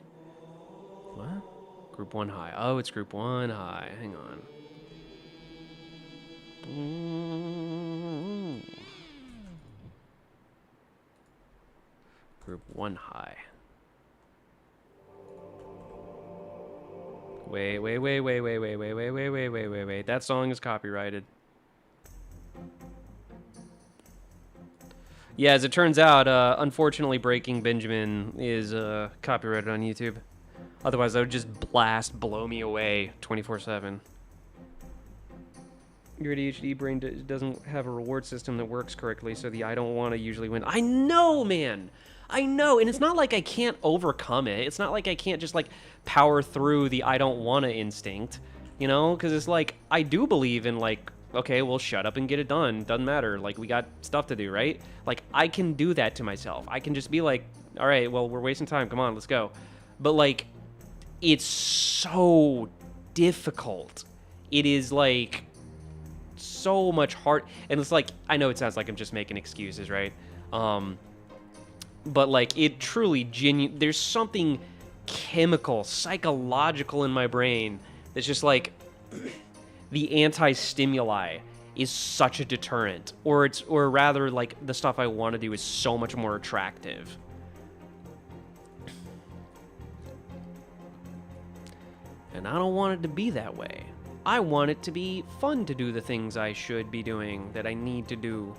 What? Group 1 high. Oh, it's group 1 high. Hang on. Group 1 high. Wait. That song is copyrighted. Yeah, as it turns out, unfortunately, Breaking Benjamin is copyrighted on YouTube. Otherwise, I would just blow me away 24/7. Your ADHD brain doesn't have a reward system that works correctly, so the I don't want to usually win. I know, man! I know, and it's not like I can't overcome it. It's not like I can't just, like, power through the I don't want to instinct, you know? Because it's like, I do believe in, like, okay, well, shut up and get it done. Doesn't matter. Like, we got stuff to do, right? Like, I can do that to myself. I can just be like, all right, well, we're wasting time. Come on, let's go. But, like, it's so difficult. It is, like, so much hard. And it's like, I know it sounds like I'm just making excuses, right? But, like, it truly, there's something chemical, psychological in my brain that's just, like... the anti-stimuli is such a deterrent, or rather, like, the stuff I want to do is so much more attractive. And I don't want it to be that way. I want it to be fun to do the things I should be doing, that I need to do.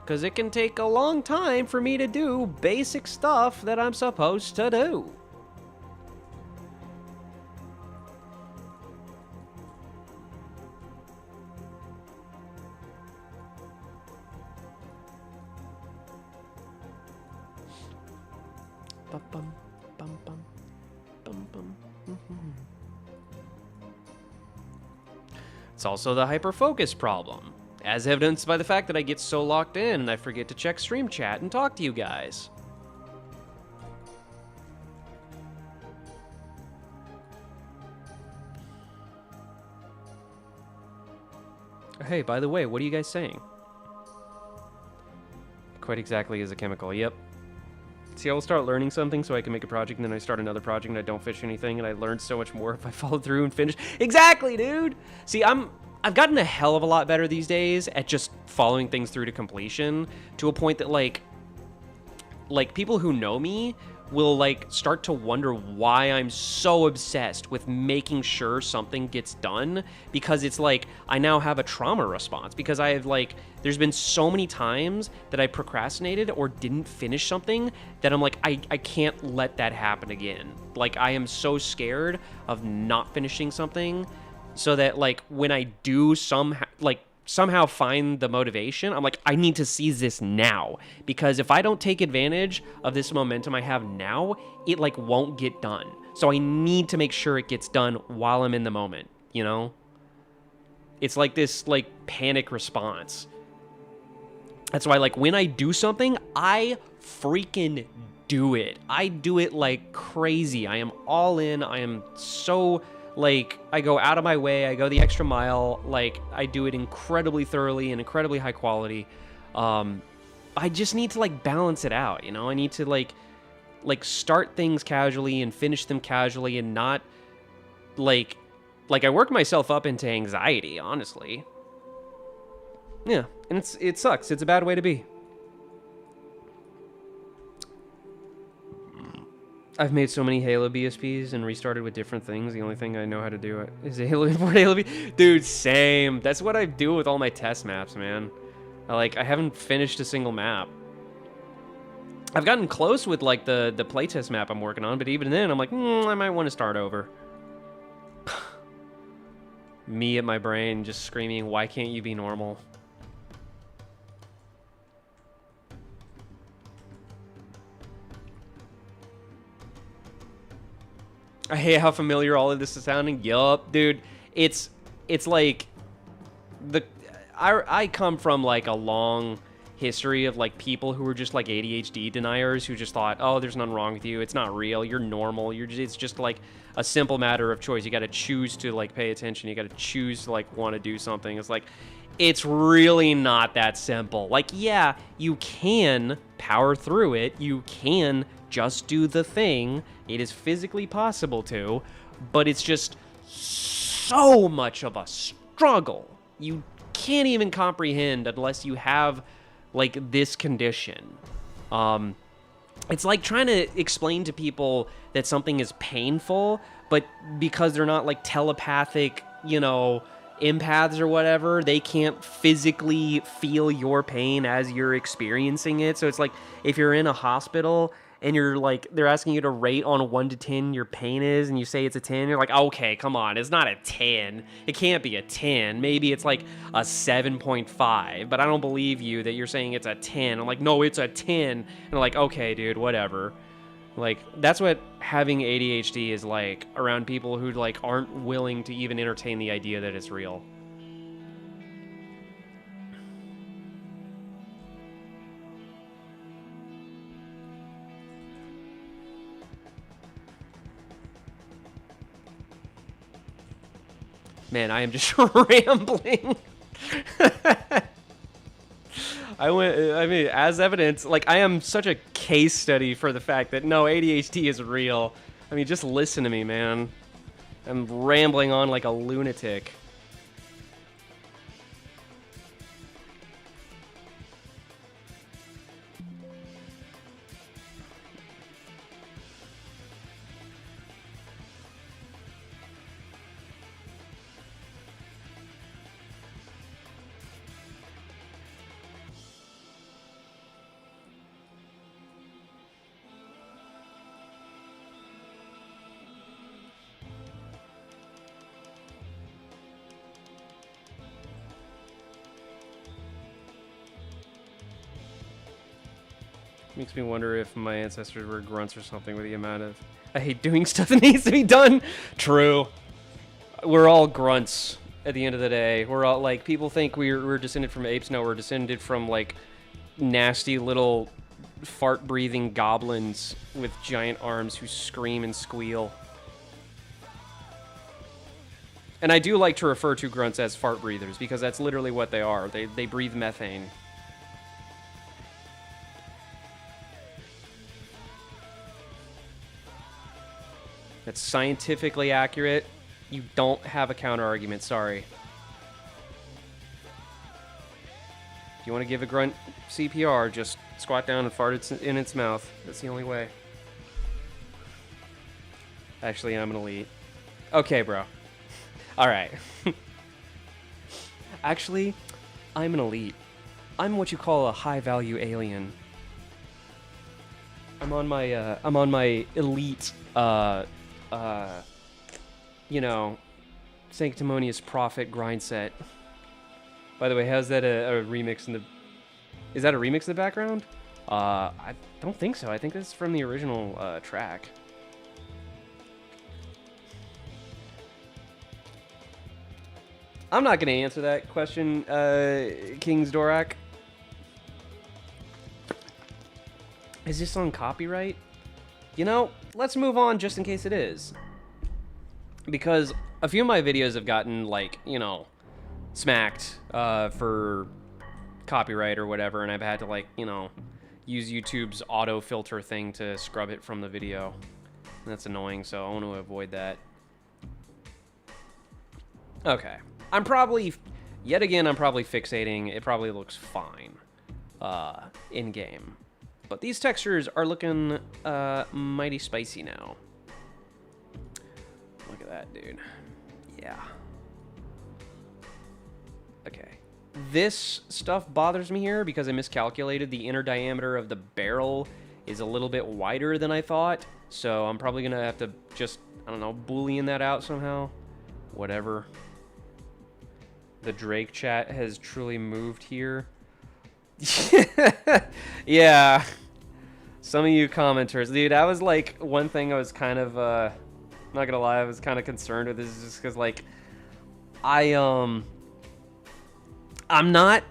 Because it can take a long time for me to do basic stuff that I'm supposed to do. It's also the hyper-focus problem, as evidenced by the fact that I get so locked in and I forget to check stream chat and talk to you guys. Hey, by the way, what are you guys saying? Quite exactly is a chemical. Yep. See, I will start learning something so I can make a project, and then I start another project and I don't finish anything, and I learn so much more if I follow through and finish. Exactly, dude. See, I've gotten a hell of a lot better these days at just following things through to completion, to a point that like people who know me will like start to wonder why I'm so obsessed with making sure something gets done, because it's like I now have a trauma response, because I have like there's been so many times that I procrastinated or didn't finish something that I'm like I can't let that happen again. Like I am so scared of not finishing something, so that like when I do somehow find the motivation, I'm like, I need to seize this now, because if I don't take advantage of this momentum I have now, it like won't get done. So I need to make sure it gets done while I'm in the moment, you know? It's like this like panic response. That's why like when I do something, I freaking do it. I do it like crazy. I am all in. I am so like, I go out of my way, I go the extra mile, like, I do it incredibly thoroughly and incredibly high quality. I just need to, like, balance it out, you know? I need to, like start things casually and finish them casually, and not, like I work myself up into anxiety, honestly. Yeah, and it sucks. It's a bad way to be. I've made so many Halo BSPs and restarted with different things. The only thing I know how to do is Halo import Halo B. Dude, same. That's what I do with all my test maps, man. I haven't finished a single map. I've gotten close with like the playtest map I'm working on, but even then I'm like, I might want to start over. Me at my brain just screaming, why can't you be normal? I hate how familiar all of this is sounding. Yup, dude. It's like I come from like a long history of like people who were just like ADHD deniers, who just thought, oh, there's nothing wrong with you. It's not real. You're normal. It's just like a simple matter of choice. You got to choose to like pay attention. You got to choose to like want to do something. It's like, it's really not that simple. Like, yeah, you can power through it. You can just do the thing. It is physically possible to, but it's just so much of a struggle. You can't even comprehend unless you have like this condition. It's like trying to explain to people that something is painful, but because they're not like telepathic, you know, empaths or whatever, they can't physically feel your pain as you're experiencing it. So it's like if you're in a hospital and you're like, they're asking you to rate on a 1 to 10 your pain is, and you say it's a 10, you're like, okay, come on, it's not a 10. It can't be a 10. Maybe it's like a 7.5, but I don't believe you that you're saying it's a 10. I'm like, no, it's a 10. And I'm like, okay, dude, whatever. Like, that's what having ADHD is like around people who like aren't willing to even entertain the idea that it's real. Man, I am just rambling. I mean, as evidence, like, I am such a case study for the fact that, no, ADHD is real. I mean, just listen to me, man. I'm rambling on like a lunatic. Makes me wonder if my ancestors were grunts or something with the amount of I hate doing stuff that needs to be done. True. We're all grunts at the end of the day. We're all like, people think we're descended from apes. No, we're descended from like nasty little fart breathing goblins with giant arms who scream and squeal. And I do like to refer to grunts as fart breathers because that's literally what they are. They breathe methane. That's scientifically accurate. You don't have a counter argument, sorry. If you want to give a grunt CPR, just squat down and fart it in its mouth. That's the only way. Actually, I'm an elite. Okay, bro. All right. Actually, I'm an elite. I'm what you call a high-value alien. I'm on my elite, you know, sanctimonious prophet grind set. By the way, how's that a remix in the... Is that a remix in the background? I don't think so. I think that's from the original track. I'm not going to answer that question, King's Dorak. Is this on copyright? You know, let's move on just in case it is. Because a few of my videos have gotten, like, you know, smacked for copyright or whatever, and I've had to, like, you know, use YouTube's auto filter thing to scrub it from the video. And that's annoying, so I want to avoid that. Okay. I'm probably, yet again, I'm probably fixating. It probably looks fine in-game. But these textures are looking mighty spicy now. Look at that, dude. Yeah. Okay. This stuff bothers me here because I miscalculated. The inner diameter of the barrel is a little bit wider than I thought. So I'm probably going to have to just, I don't know, Boolean that out somehow. Whatever. The Drake chat has truly moved here. Yeah. Some of you commenters. Dude, that was like one thing I was kind of, not gonna lie, I was kind of concerned with. This is just because, like, I'm not...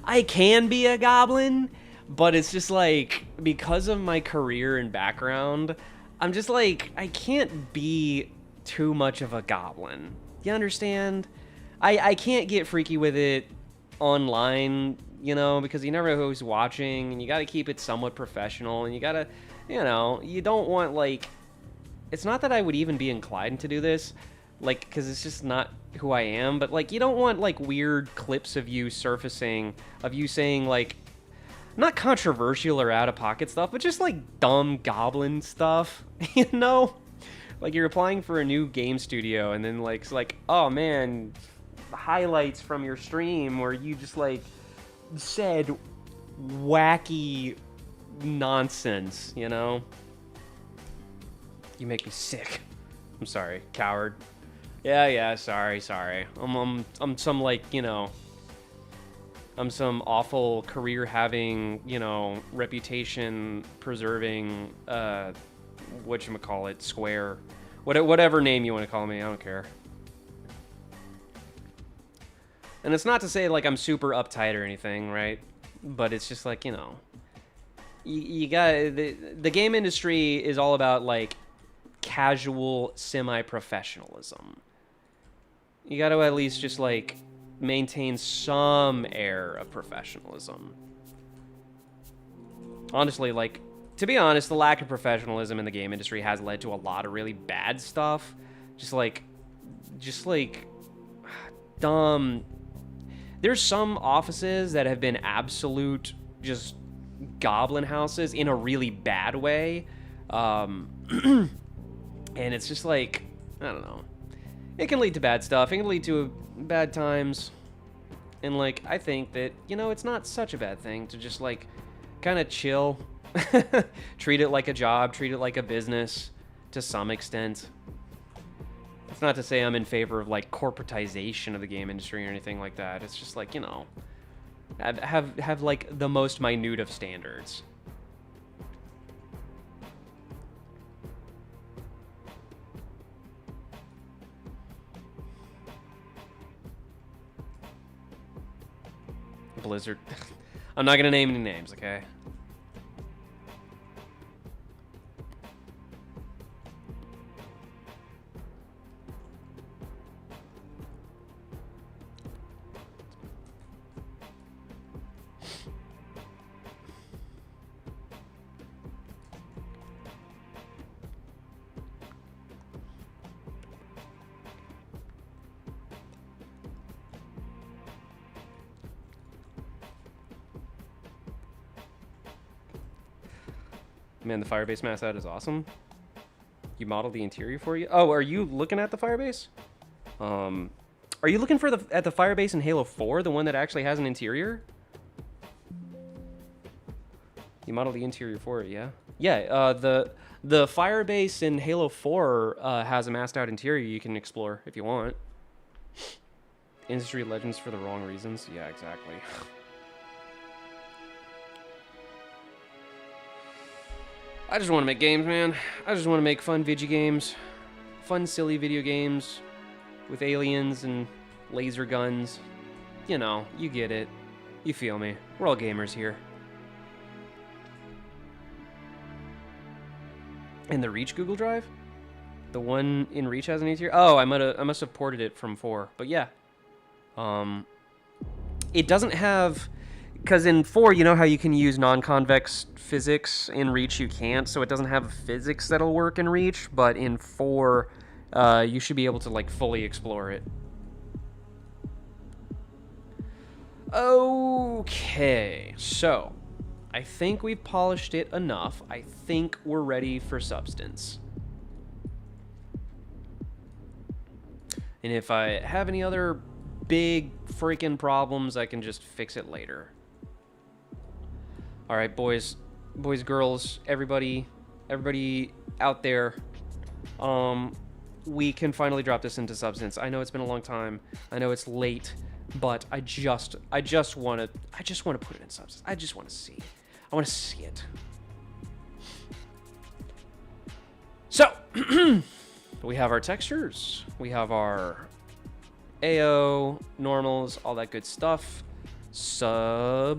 I can be a goblin, but it's just like, because of my career and background, I'm just like, I can't be too much of a goblin. You understand? I can't get freaky with it online, you know, because you never know who's watching, and you got to keep it somewhat professional, and you got to, you know, you don't want, like, it's not that I would even be inclined to do this, like, because it's just not who I am, but, like, you don't want, like, weird clips of you surfacing, of you saying, like, not controversial or out-of-pocket stuff, but just, like, dumb goblin stuff, you know? Like, you're applying for a new game studio, and then, like, it's like, oh, man, highlights from your stream where you just, like, said wacky nonsense, you know? You make me sick. I'm sorry, coward. Yeah, sorry. I'm some, like, you know, I'm some awful career-having, you know, reputation-preserving, whatchamacallit, square. Whatever name you want to call me, I don't care. And it's not to say, like, I'm super uptight or anything, right? But it's just, like, you know, you got the game industry is all about, like, casual semi-professionalism. You got to at least just, like, maintain some air of professionalism. Honestly, like, to be honest, the lack of professionalism in the game industry has led to a lot of really bad stuff. Just like dumb. There's some offices that have been absolute just goblin houses in a really bad way. And it's just like, I don't know. It can lead to bad stuff. It can lead to bad times. And, like, I think that, you know, it's not such a bad thing to just, like, kind of chill. Treat it like a job. Treat it like a business to some extent. It's not to say I'm in favor of, like, corporatization of the game industry or anything like that. It's just, like, you know, have like, the most minute of standards. Blizzard. I'm not gonna name any names, okay? Man, the Firebase mass out is awesome. You modeled the interior for you? Oh, are you looking at the Firebase? Are you looking for at the Firebase in Halo 4, the one that actually has an interior? You modeled the interior for it, yeah? Yeah, the Firebase in Halo 4 has a masked out interior you can explore if you want. Industry legends for the wrong reasons. Yeah, exactly. I just want to make games, man. I just want to make fun video games. Fun, silly video games with aliens and laser guns. You know, you get it. You feel me. We're all gamers here. And the Reach Google Drive? The one in Reach has an interior? Oh, I must have ported it from 4. But yeah. It doesn't have... Because in 4, you know how you can use non-convex physics? In Reach, you can't, so it doesn't have physics that'll work in Reach, but in 4, you should be able to, like, fully explore it. Okay, so, I think we've polished it enough. I think we're ready for Substance. And if I have any other big freaking problems, I can just fix it later. All right, boys, girls, everybody out there, we can finally drop this into Substance. I know it's been a long time. I know it's late, but I just want to put it in Substance. I just want to see. I want to see it. So, we have our textures. We have our AO, normals, all that good stuff. Substance.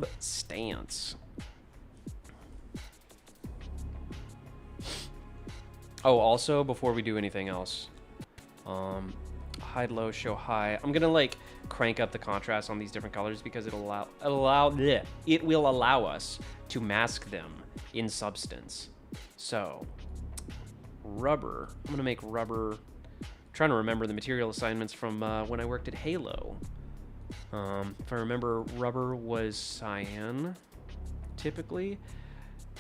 Oh, also, before we do anything else, hide low, show high. I'm gonna like crank up the contrast on these different colors because it will allow us to mask them in Substance. So, rubber. I'm gonna make rubber. I'm trying to remember the material assignments from when I worked at Halo. If I remember, rubber was cyan, typically.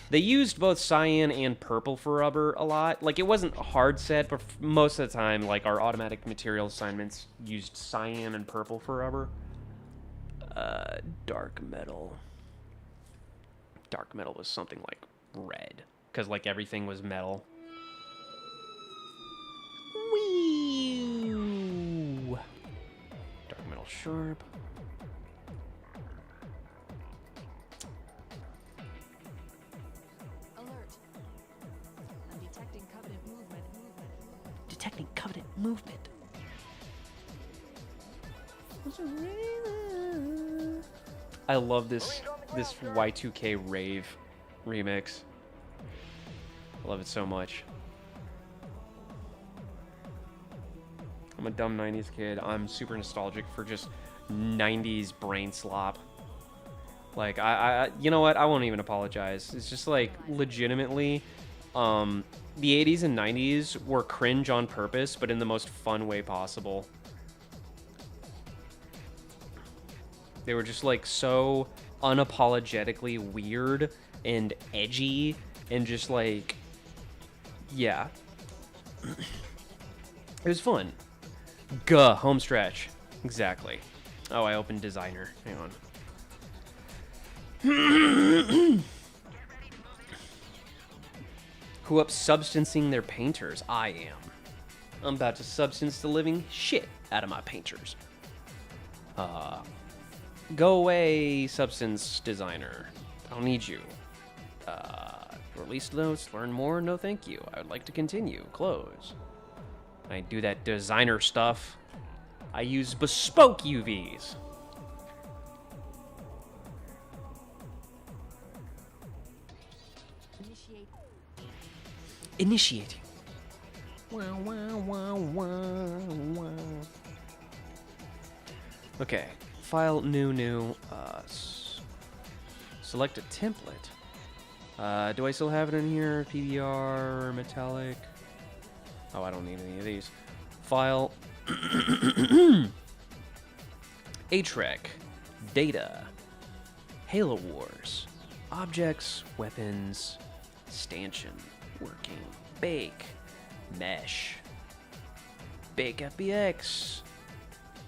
They used both cyan and purple for rubber a lot. Like, it wasn't hard set, but most of the time, like, our automatic material assignments used cyan and purple for rubber. Dark metal. Dark metal was something like red, because, like, everything was metal. Whee! Dark metal sharp. Detecting covenant movement. I love this Y2K rave remix. I love it so much. I'm a dumb 90s kid. I'm super nostalgic for just 90s brain slop. Like, you know what? I won't even apologize. It's just like legitimately, the 80s and 90s were cringe on purpose, but in the most fun way possible. They were just like so unapologetically weird and edgy and just like, yeah. It was fun. Gah, home stretch. Exactly. Oh, I opened Designer. Hang on. Who up substancing their painters? I am. I'm about to substance the living shit out of my painters. Go away, Substance Designer. I don't need you. Release notes, learn more, no thank you. I would like to continue. Close. I do that designer stuff. I use bespoke UVs. Initiating. Wow, wow, wow, wow, wow. Okay. File, new. Select a template. Do I still have it in here? PBR, metallic. Oh, I don't need any of these. File. HREC. Data. Halo Wars. Objects, weapons, Stanchion working. Bake. Mesh. Bake FBX.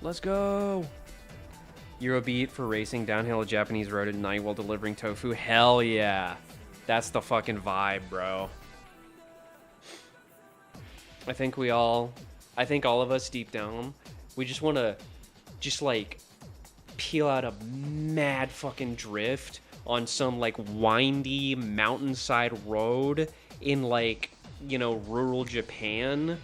Let's go. Eurobeat for racing downhill a Japanese road at night while delivering tofu. Hell yeah. That's the fucking vibe, bro. I think all of us deep down, we just want to just like peel out a mad fucking drift on some like windy mountainside road in like, you know, rural Japan,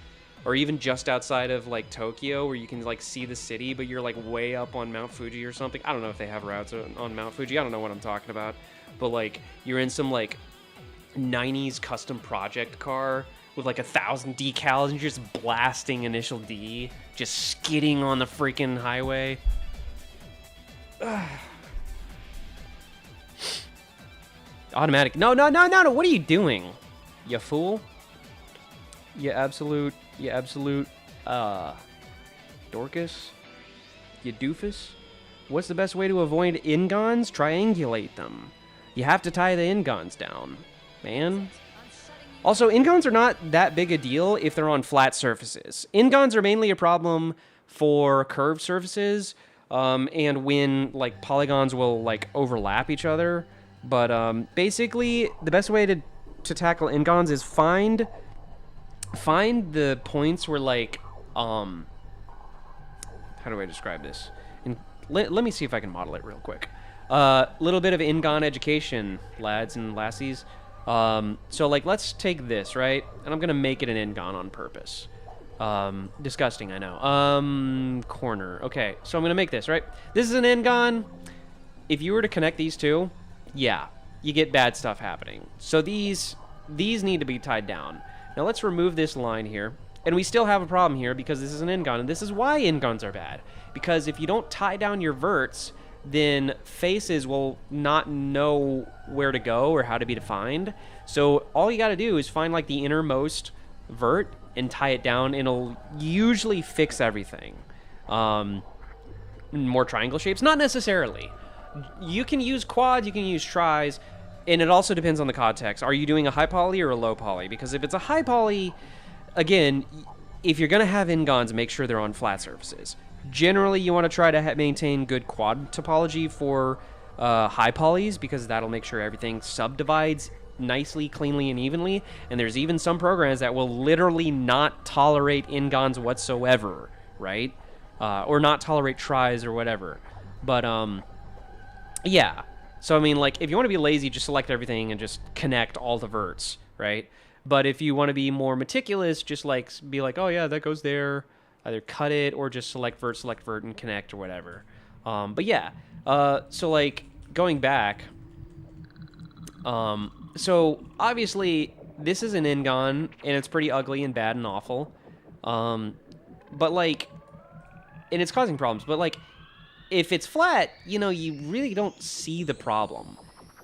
or even just outside of like Tokyo where you can like see the city, but you're like way up on Mount Fuji or something. I don't know if they have routes on Mount Fuji. I don't know what I'm talking about. But like you're in some like 90s custom project car with like 1,000 decals and you're just blasting Initial D, just skidding on the freaking highway. Automatic. No. What are you doing? You fool. You absolute, Dorcas? You doofus? What's the best way to avoid ingons? Triangulate them. You have to tie the ingons down, man. Also, ingons are not that big a deal if they're on flat surfaces. Ingons are mainly a problem for curved surfaces, and when, like, polygons will, like, overlap each other. But, basically, the best way to tackle ingons is find the points where, like, how do I describe this? And let me see if I can model it real quick. Little bit of ingon education, lads and lassies. So, like, let's take this, right? And I'm going to make it an ingon on purpose. Disgusting, I know. Corner. Okay, so I'm going to make this, right? This is an ingon. If you were to connect these two, yeah, you get bad stuff happening. So these need to be tied down. Now let's remove this line here. And we still have a problem here because this is an ingon. And this is why ingons are bad. Because if you don't tie down your verts, then faces will not know where to go or how to be defined. So all you got to do is find like the innermost vert and tie it down, and it'll usually fix everything. More triangle shapes? Not necessarily. You can use quads, you can use tris, and it also depends on the context. Are you doing a high poly or a low poly? Because if it's a high poly, again, if you're going to have ingons, make sure they're on flat surfaces. Generally, you want to try to maintain good quad topology for high polys, because that'll make sure everything subdivides nicely, cleanly, and evenly. And there's even some programs that will literally not tolerate ingons whatsoever, right? Or not tolerate tris or whatever. But, yeah. So, I mean, like, if you want to be lazy, just select everything and just connect all the verts, right? But if you want to be more meticulous, just, like, be like, oh, yeah, that goes there. Either cut it or just select vert, and connect or whatever. But yeah, so like going back, so obviously this is an ingon and it's pretty ugly and bad and awful. But like, and it's causing problems, but like if it's flat, you know, you really don't see the problem.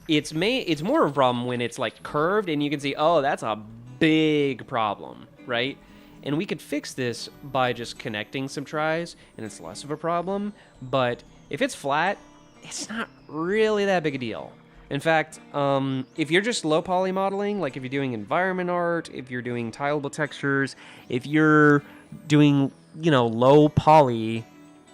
It's more of a problem when it's like curved and you can see, oh, that's a big problem, right? And we could fix this by just connecting some tris, and it's less of a problem. But if it's flat, it's not really that big a deal. In fact, if you're just low poly modeling, like if you're doing environment art, if you're doing tileable textures, if you're doing, you know, low poly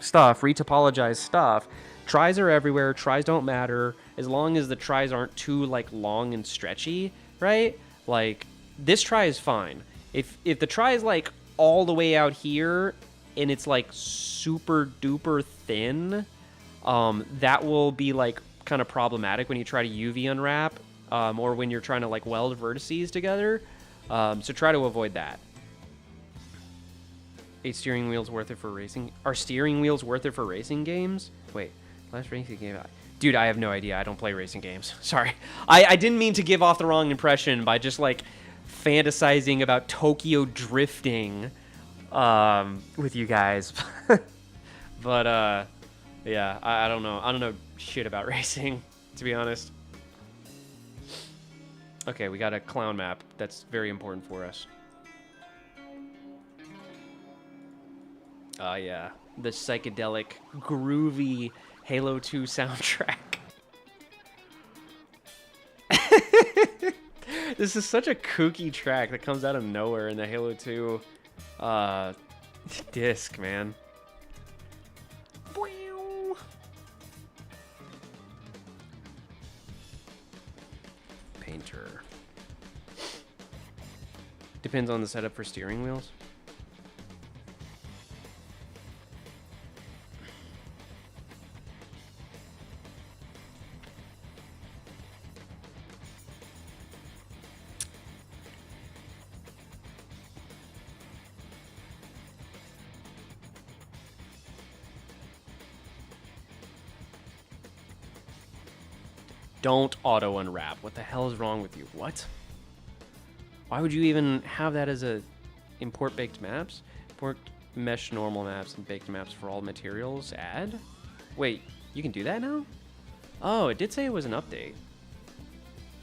stuff, retopologized stuff, tris are everywhere. Tris don't matter as long as the tris aren't too like long and stretchy, right? Like this tri is fine. If the tri is like all the way out here and it's like super duper thin, that will be like kind of problematic when you try to UV unwrap, or when you're trying to like weld vertices together. So try to avoid that. 8 steering wheels worth it for racing? Are steering wheels worth it for racing games? Wait, last racing game. Dude, I have no idea. I don't play racing games. Sorry. I didn't mean to give off the wrong impression by just like fantasizing about Tokyo drifting with you guys. But yeah, I don't know. I don't know shit about racing, to be honest. Okay, we got a clown map. That's very important for us. Yeah, the psychedelic, groovy Halo 2 soundtrack. This is such a kooky track that comes out of nowhere in the Halo 2 disc, man. Painter. Depends on the setup for steering wheels. Don't auto unwrap. What the hell is wrong with you? What? Why would you even have that as a import baked maps? Import mesh normal maps and baked maps for all materials. Add? Wait, you can do that now? Oh, it did say it was an update.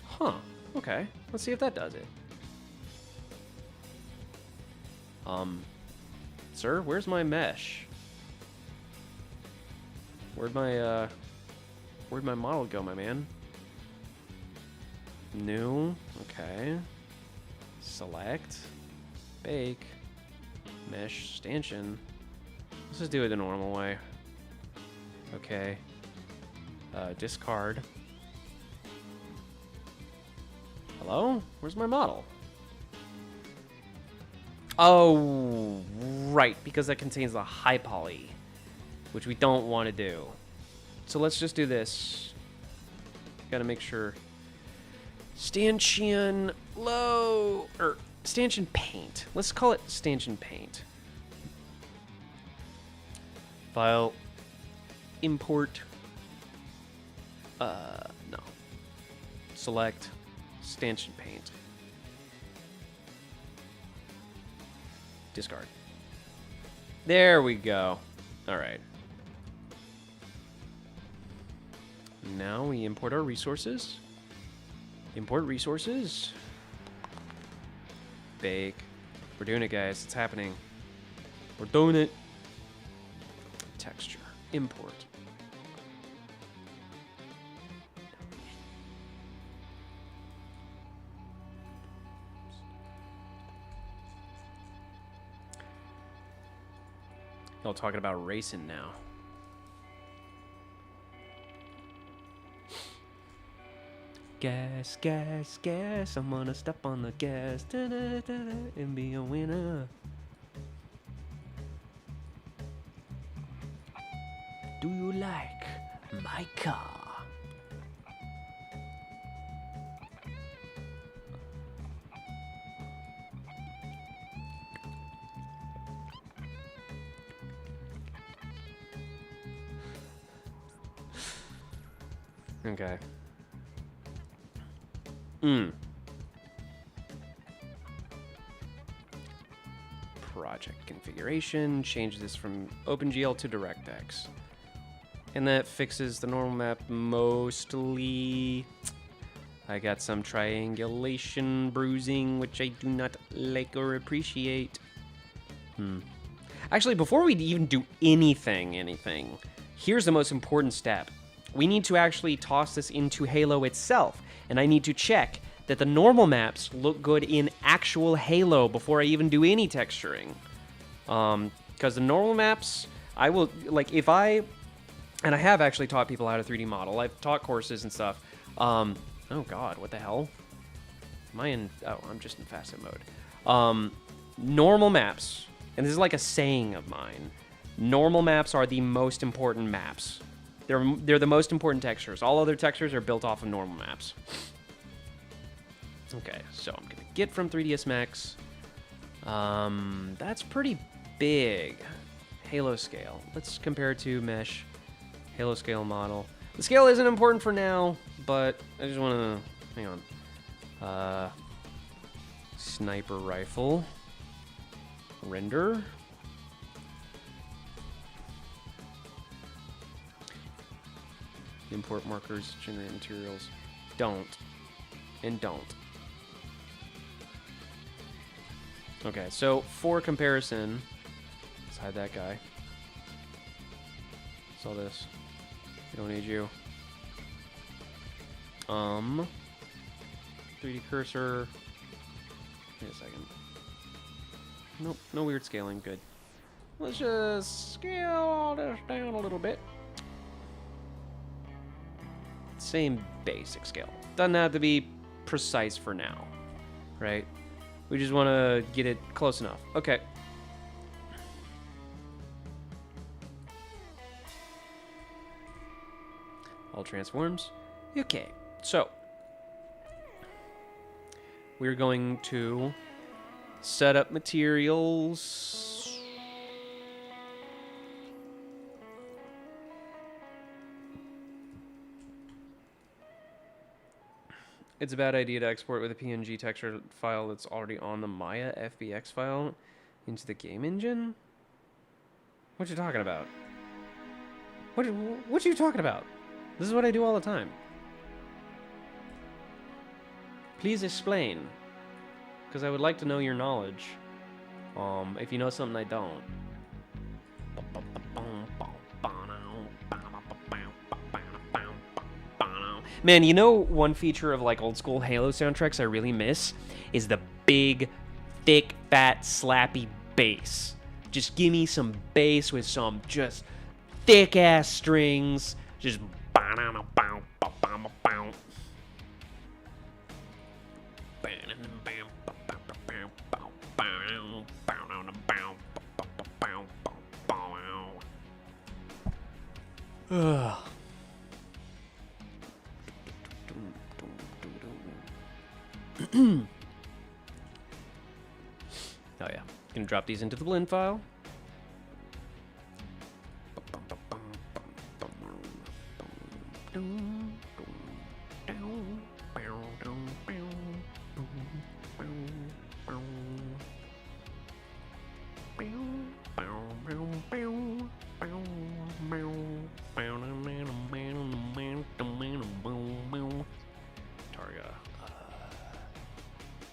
Huh. Okay. Let's see if that does it. Sir, where's my mesh? Where'd my model go, my man? New. Okay. Select. Bake. Mesh. Stanchion. Let's just do it the normal way. Okay. Discard. Hello? Where's my model? Oh, right. Because that contains the high poly, which we don't want to do. So let's just do this. Gotta make sure. Stanchion low, or Stanchion paint. Let's call it Stanchion paint. File, import, no. Select Stanchion paint. Discard. There we go. All right. Now we import our resources. Import resources. Bake. We're doing it, guys. It's happening. We're doing it. Texture. Import. Y'all talking about racing now. Gas, gas, gas. I'm gonna step on the gas and be a winner. Do you like my car? Okay. Project configuration. Change this from OpenGL to DirectX. And that fixes the normal map mostly. I got some triangulation bruising, which I do not like or appreciate. Actually, before we even do anything, here's the most important step. We need to actually toss this into Halo itself. And I need to check that the normal maps look good in actual Halo before I even do any texturing. Because the normal maps, I will, like, if I, and I have actually taught people how to 3D model. I've taught courses and stuff. Oh God, what the hell? Am I in, oh, I'm just in facet mode. Normal maps, and this is like a saying of mine, normal maps are the most important maps. They're the most important textures. All other textures are built off of normal maps. Okay, so I'm gonna get from 3ds Max. That's pretty big. Halo scale. Let's compare it to mesh. Halo scale model. The scale isn't important for now, but I just want to, hang on. Sniper rifle. Render. Import markers, generate materials. Don't. And don't. Okay, so for comparison, let's hide that guy. Saw this. We don't need you. 3D cursor. Wait a second. Nope, no weird scaling. Good. Let's just scale this down a little bit. Same basic scale. Doesn't have to be precise for now, right? We just want to get it close enough. Okay. All transforms. Okay, so we're going to set up materials. It's a bad idea to export with a PNG texture file that's already on the Maya FBX file into the game engine. What you talking about? What you talking about? This is what I do all the time. Please explain, because I would like to know your knowledge. If you know something I don't. Man, you know one feature of like old school Halo soundtracks I really miss is the big, thick, fat, slappy bass. Just give me some bass with some just thick ass strings. Just Ugh. Oh yeah, gonna drop these into the blend file.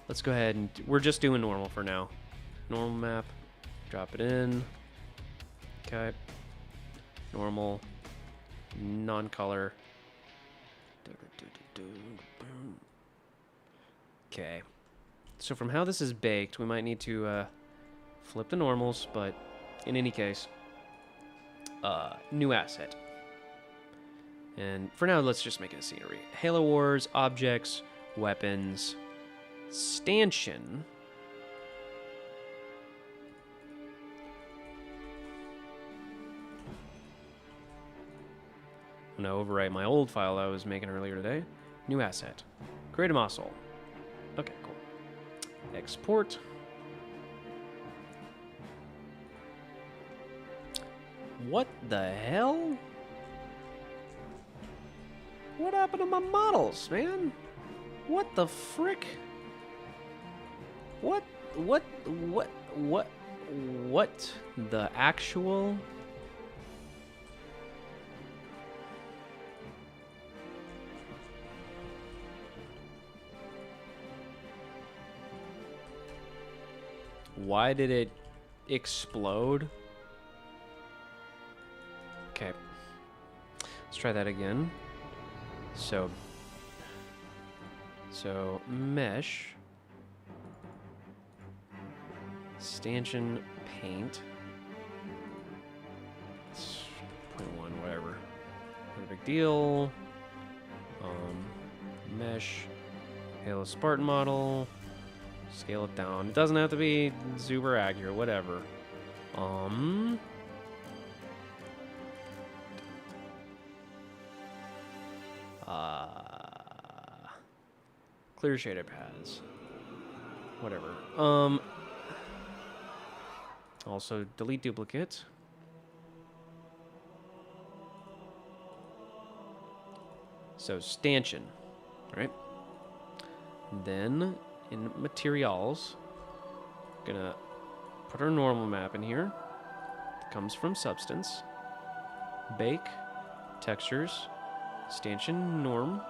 Let's go ahead and we're just doing normal for now. Normal map, drop it in. Okay. Normal, non-color. Okay. So from how this is baked, we might need to flip the normals, but in any case, new asset. And for now, let's just make it a scenery. Halo Wars, objects, weapons, Stanchion. I'm gonna overwrite my old file I was making earlier today. New asset. Create a muscle. Okay, cool. Export. What the hell? What happened to my models, man? What the frick? What the actual? Why did it explode? Okay. Let's try that again. So mesh, stanchion paint, 0.1, whatever, not a big deal. Mesh, Halo Spartan model, scale it down. It doesn't have to be super accurate, whatever. Clear shader paths. Whatever. Also delete duplicate. So stanchion, right? Then in materials, gonna put our normal map in here. It comes from substance. Bake, textures, stanchion norm.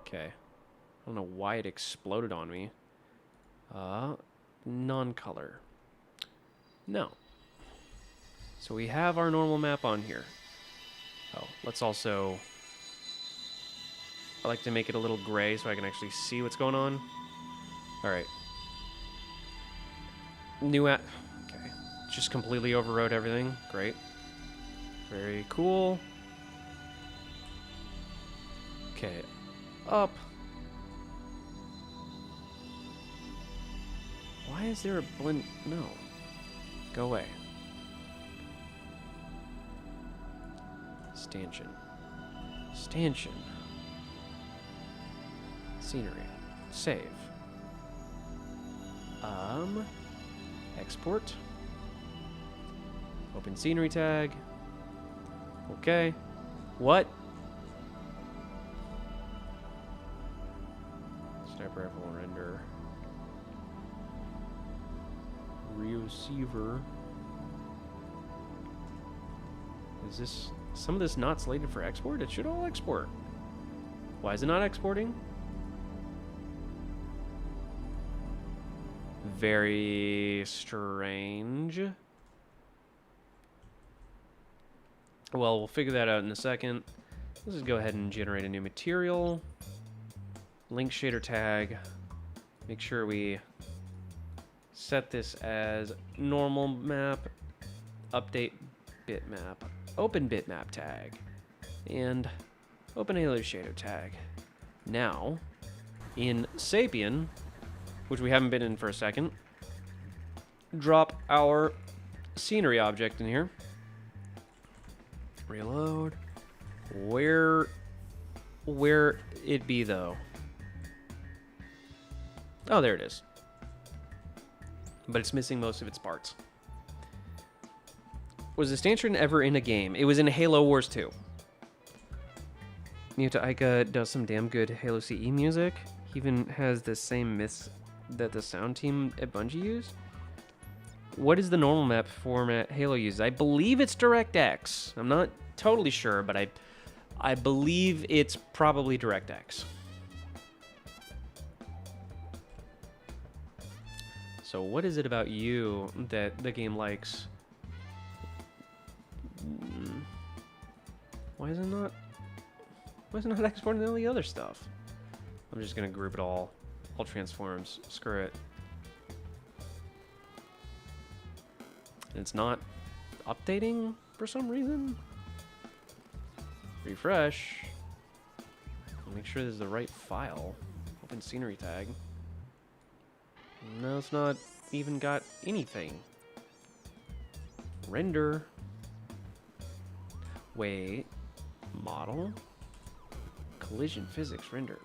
Okay. I don't know why it exploded on me. Non-color. No. So we have our normal map on here. Oh, let's also... I like to make it a little gray so I can actually see what's going on. All right. Okay. Just completely overrode everything. Great. Very cool. Okay. Up. Why is there a blend? No. Go away. Stanchion. Stanchion. Scenery. Save. Export. Open scenery tag. Okay. What? Sniper rifle render. Receiver. Is this... Some of this not slated for export? It should all export. Why is it not exporting? Very strange. Well, we'll figure that out in a second. Let's just go ahead and generate a new material. Link shader tag. Make sure we set this as normal map. Update bitmap. Open bitmap tag. And open Halo shader tag. Now, in Sapien, which we haven't been in for a second, drop our scenery object in here. Reload. Where it be though? Oh, there it is. But it's missing most of its parts. Was the Stanchion ever in a game? It was in Halo Wars 2. Muta Aika does some damn good Halo CE music. He even has the same myths that the sound team at Bungie used. What is the normal map format Halo uses? I believe it's DirectX. I'm not totally sure, but I believe it's probably DirectX. So what is it about you that the game likes? Why is it not exporting all the other stuff? I'm just gonna group it all transforms. Screw it. It's not updating for some reason. Refresh. Make sure this is the right file. Open scenery tag. No, it's not even got anything. Render. Wait. Model. Collision physics. Render.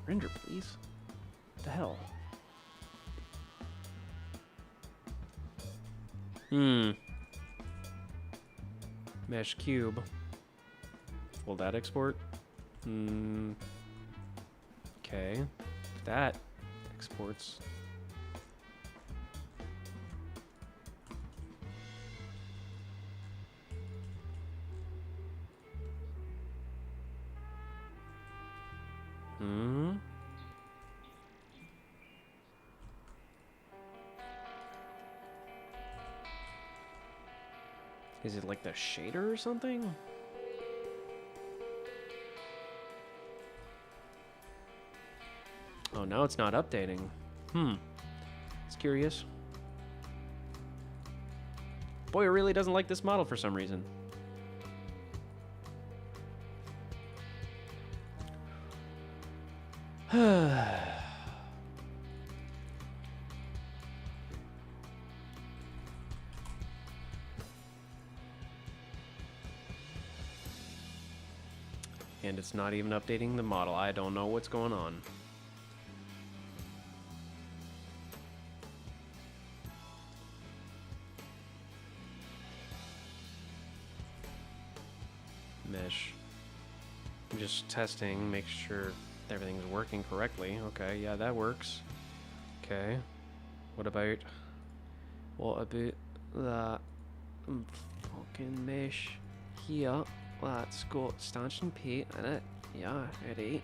Render, please. What the hell? Mesh cube. Will that export? Okay. That exports. Is it like the shader or something? Oh, now it's not updating. It's curious. Boy, it really doesn't like this model for some reason. And it's not even updating the model. I don't know what's going on. Mesh. I'm just testing, make sure everything's working correctly. Okay, yeah, that works. Okay. What about that fucking mesh here? That's got stanchion paint in it. Yeah, right.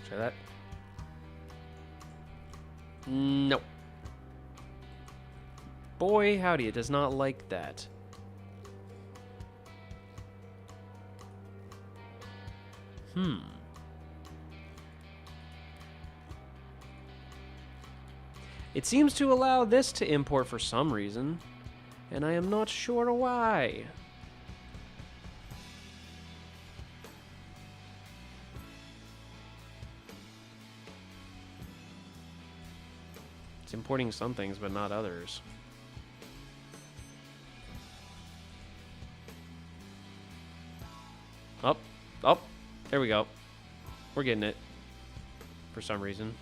Try that. boy, howdy, it does not like that. It seems to allow this to import for some reason, and I am not sure why. It's importing some things, but not others. Up, up. There we go. We're getting it. For some reason.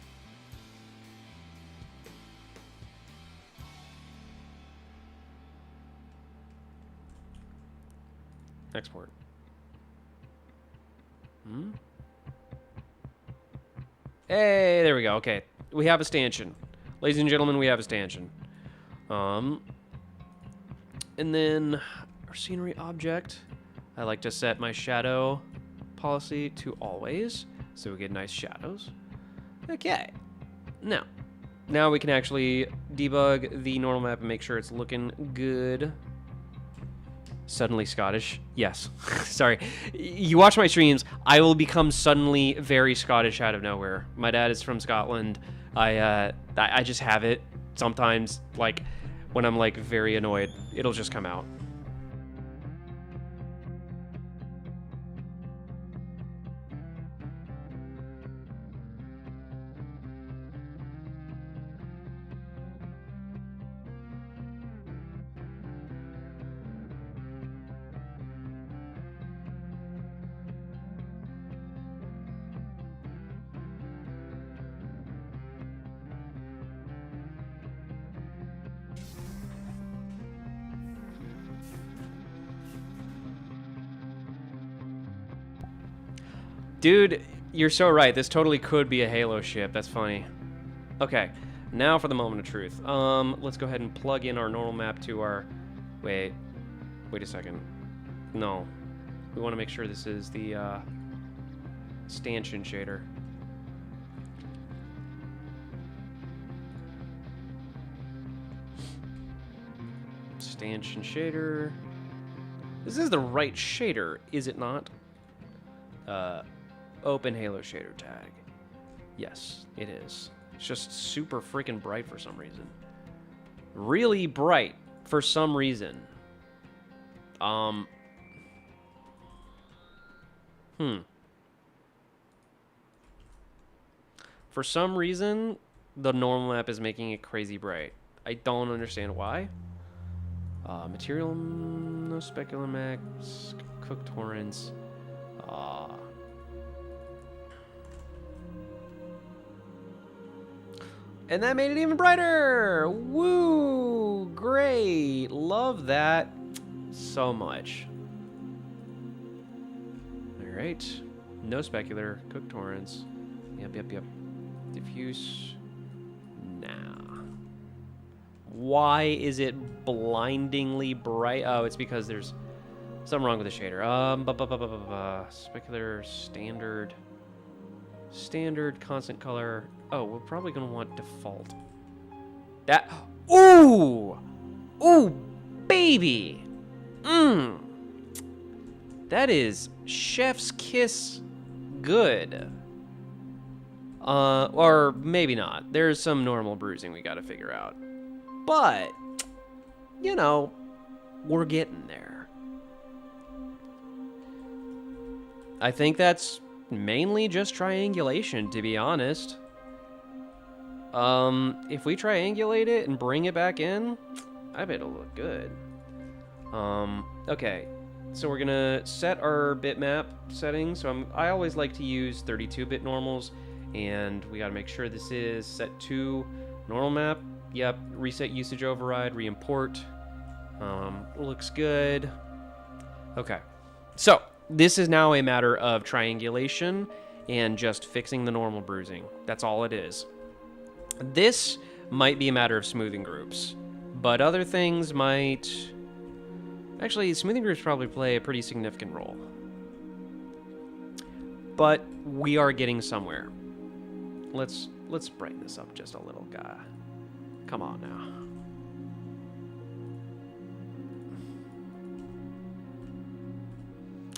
Export. Hey, there we go. Okay. We have a stanchion. Ladies and gentlemen, we have a stanchion. And then our scenery object. I like to set my shadow policy to always, so we get nice shadows. Okay. Now we can actually debug the normal map and make sure it's looking good. Suddenly Scottish. Yes. Sorry. You watch my streams, I will become suddenly very Scottish out of nowhere. My dad is from Scotland. I just have it. Sometimes, like, when I'm, like, very annoyed, it'll just come out. Dude, you're so right. This totally could be a Halo ship. That's funny. Okay, now for the moment of truth. Let's go ahead and plug in our normal map to our... Wait a second. No. We want to make sure this is the stanchion shader. Stanchion shader. This is the right shader, is it not? Open Halo shader tag. Yes, it is. It's just super freaking bright for some reason. Really bright for some reason. For some reason, the normal map is making it crazy bright. I don't understand why. Material, no specular max, cook torrents. And that made it even brighter! Woo! Great! Love that so much. Alright. No specular. Cook torrents. Yep. Diffuse. Nah. Why is it blindingly bright? Oh, it's because there's something wrong with the shader. Specular, standard. Standard, constant color. Oh, we're probably gonna want default. That. Ooh! Ooh, baby! That is chef's kiss good. Or maybe not. There's some normal bruising we gotta figure out. But, you know, we're getting there. I think that's mainly just triangulation, to be honest. If we triangulate it and bring it back in, I bet it'll look good. Okay, so we're gonna set our bitmap settings. So I always like to use 32-bit normals, and we gotta make sure this is set to normal map. Yep, reset usage override, re-import. Looks good. Okay, so this is now a matter of triangulation and just fixing the normal bruising. That's all it is. This might be a matter of smoothing groups, but other things might... Actually, smoothing groups probably play a pretty significant role. But we are getting somewhere. Let's brighten this up just a little, guy. Come on now.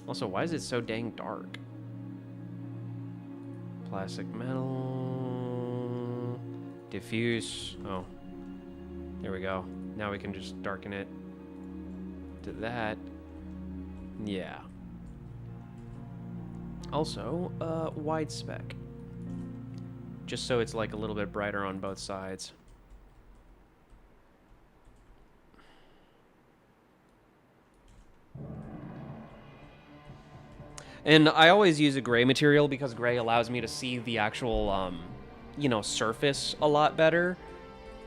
Also, why is it so dang dark? Plastic metal. Diffuse. Oh. There we go. Now we can just darken it to that. Yeah. Also, wide spec. Just so it's like a little bit brighter on both sides. And I always use a gray material because gray allows me to see the actual, you know, surface a lot better.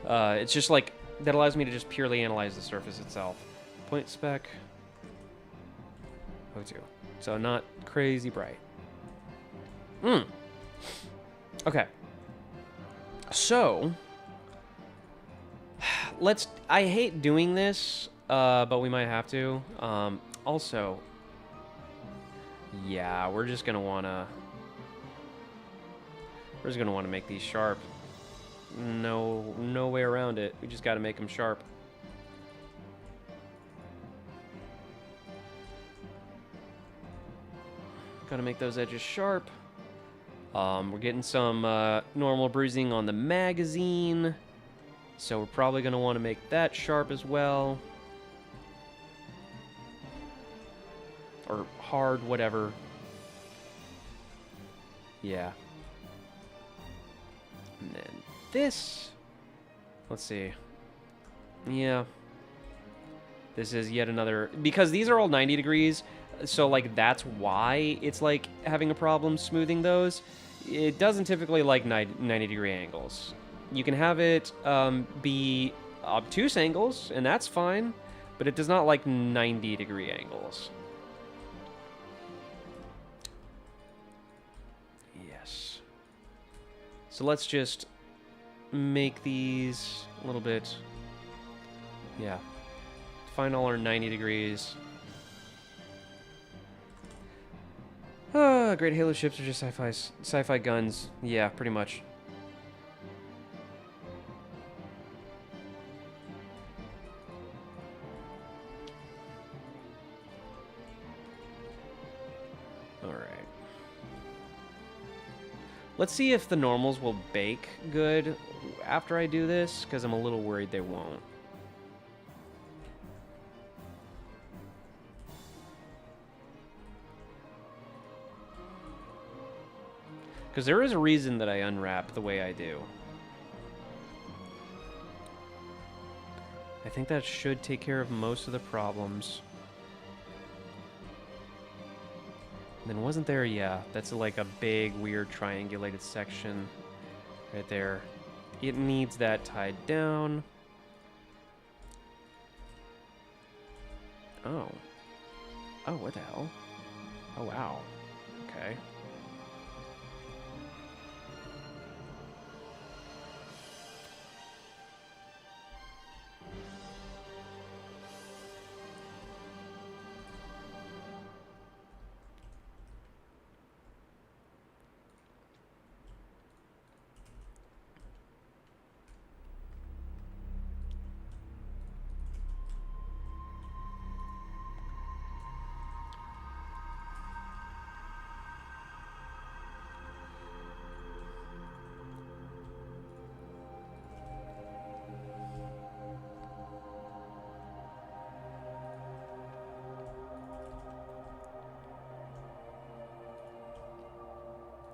It's just like, that allows me to just purely analyze the surface itself. Point spec. O2. So not crazy bright. Okay. So, I hate doing this, but we might have to. Also, yeah, we're just gonna wanna make these sharp. No way around it. We just gotta make them sharp. Gotta make those edges sharp. We're getting some normal bruising on the magazine, so we're probably gonna want to make that sharp as well. Or hard, whatever. Yeah. And then this, let's see. Yeah. This is yet another, because these are all 90 degrees, so like that's why it's like having a problem smoothing those. It doesn't typically like 90 degree angles. You can have it be obtuse angles, and that's fine, but it does not like 90 degree angles. Yes. So let's just make these a little bit, yeah. Find all our 90 degrees. Great Halo ships are just sci-fi guns. Yeah, pretty much. Alright. Let's see if the normals will bake good after I do this, because I'm a little worried they won't. Because there is a reason that I unwrap the way I do. I think that should take care of most of the problems. And then wasn't there, yeah, that's like a big, weird, triangulated section right there. It needs that tied down. Oh. Oh, what the hell? Oh, wow. Okay.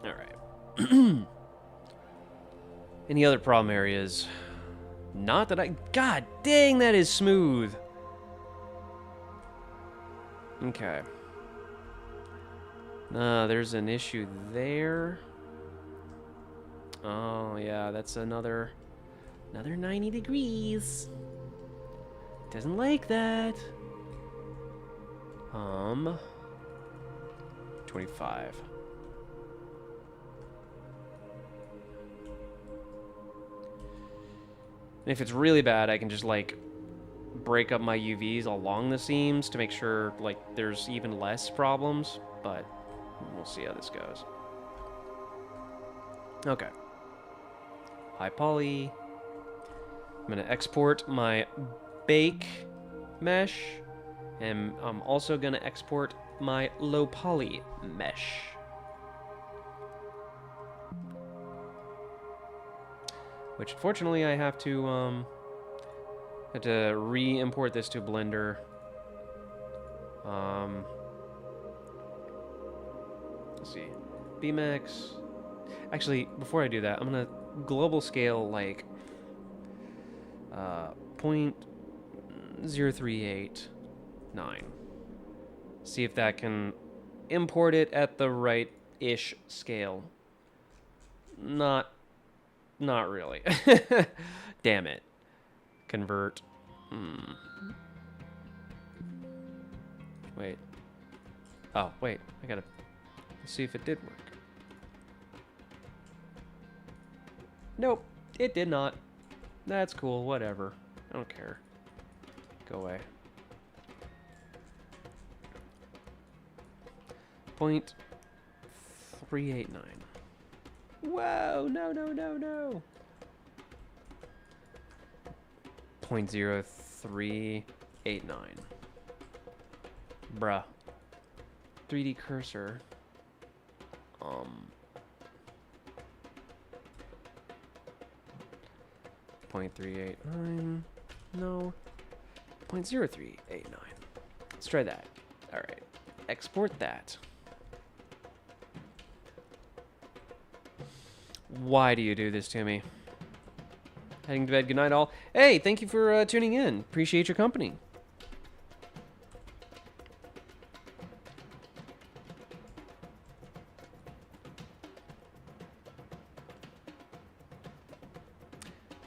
Alright. Any other problem areas? Not that I... God dang, that is smooth! Okay. There's an issue there. Oh, yeah, that's another 90 degrees. Doesn't like that. 25. And if it's really bad, I can just, like, break up my UVs along the seams to make sure, like, there's even less problems. But we'll see how this goes. Okay. High poly. I'm going to export my bake mesh And I'm also going to export my low poly mesh. Which, fortunately, I have to re-import this to Blender. Let's see. Bmax. Actually, before I do that, I'm going to global scale, like, 0.0389. See if that can import it at the right-ish scale. Not really. Damn it. Convert. Wait. Oh, wait. I gotta see if it did work. Nope. It did not. That's cool. Whatever. I don't care. Go away. 0.389. Whoa! No, no, no, no! 0.0389. Bruh. 3D cursor. 0.389. No. 0.0389. Let's try that. Alright. Export that. Why do you do this to me? Heading to bed. Good night, all. Hey, thank you for tuning in. Appreciate your company.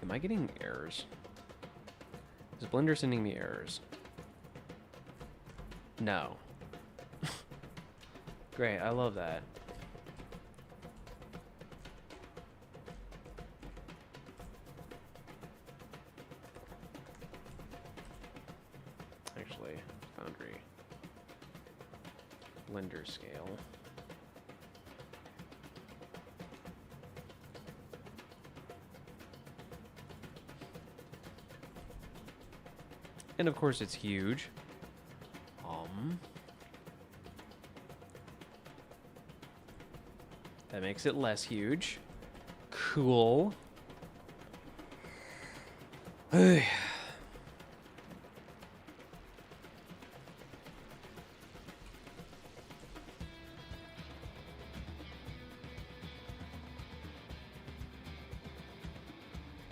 Am I getting errors? Is Blender sending me errors? No. Great, I love that. Actually, Foundry. Blender scale. And of course it's huge. That makes it less huge. Cool. Hey.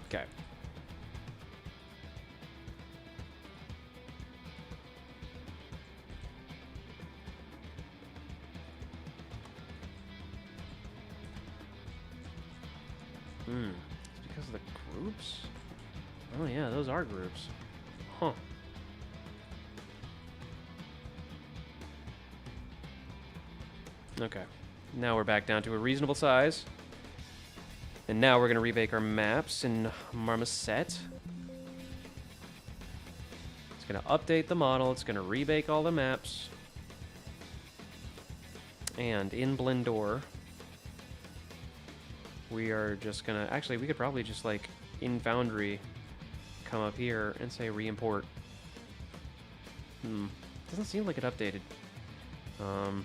Okay. It's because of the groups? Oh yeah, those are groups. Huh. Okay. Now we're back down to a reasonable size. And now we're going to rebake our maps in Marmoset. It's going to update the model. It's going to rebake all the maps. And in Blender, we are just going to... Actually, we could probably just, like, in Foundry, come up here and say re-import. Doesn't seem like it updated. In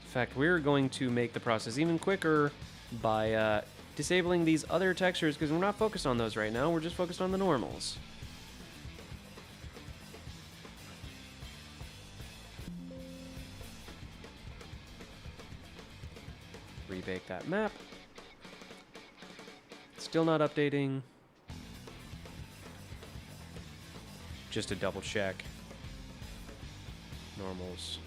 fact, we're going to make the process even quicker by disabling these other textures, because we're not focused on those right now. We're just focused on the normals. Rebake that map. Still not updating. Just to double check. Normals.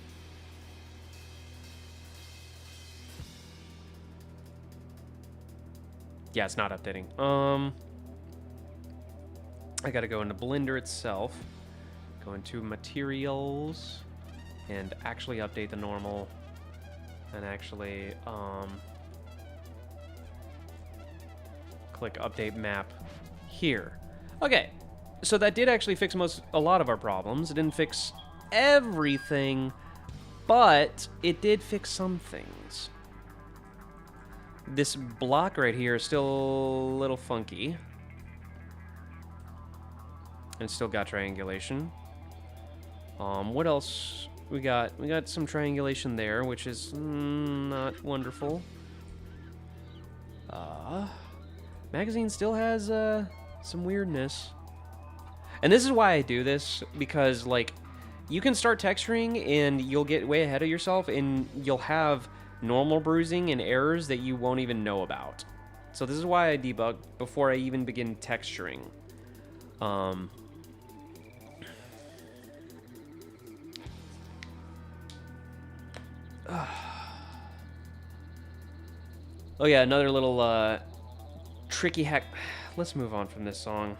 Yeah, it's not updating. I gotta go into Blender itself. Go into Materials. And actually update the normal. And actually, click Update Map here. Okay, so that did actually fix a lot of our problems. It didn't fix everything, but it did fix some things. This block right here is still a little funky. And it's still got triangulation. What else we got? We got some triangulation there, which is not wonderful. Magazine still has some weirdness. And this is why I do this, because like you can start texturing and you'll get way ahead of yourself and you'll have normal bruising and errors that you won't even know about. So this is why I debug before I even begin texturing. Oh yeah, another little tricky hack. Let's move on from this song.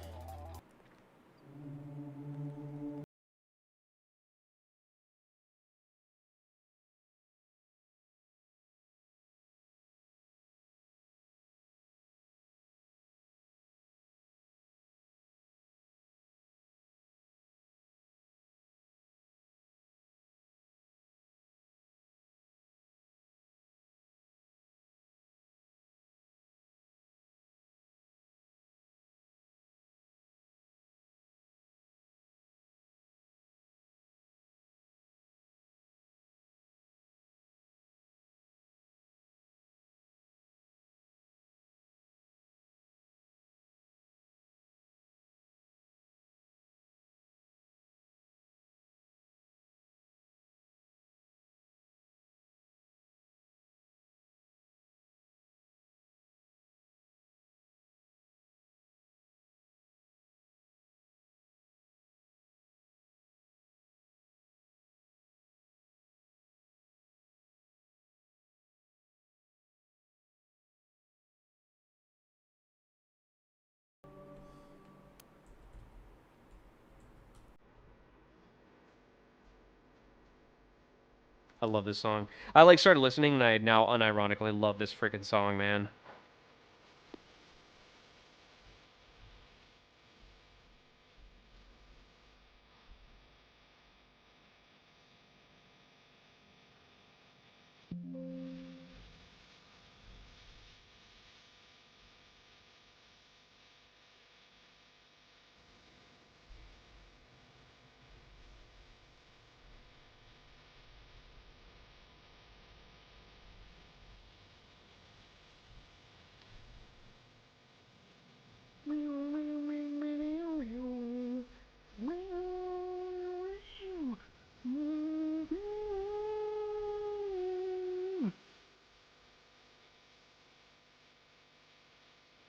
I love this song. I like started listening and I now unironically love this freaking song, man.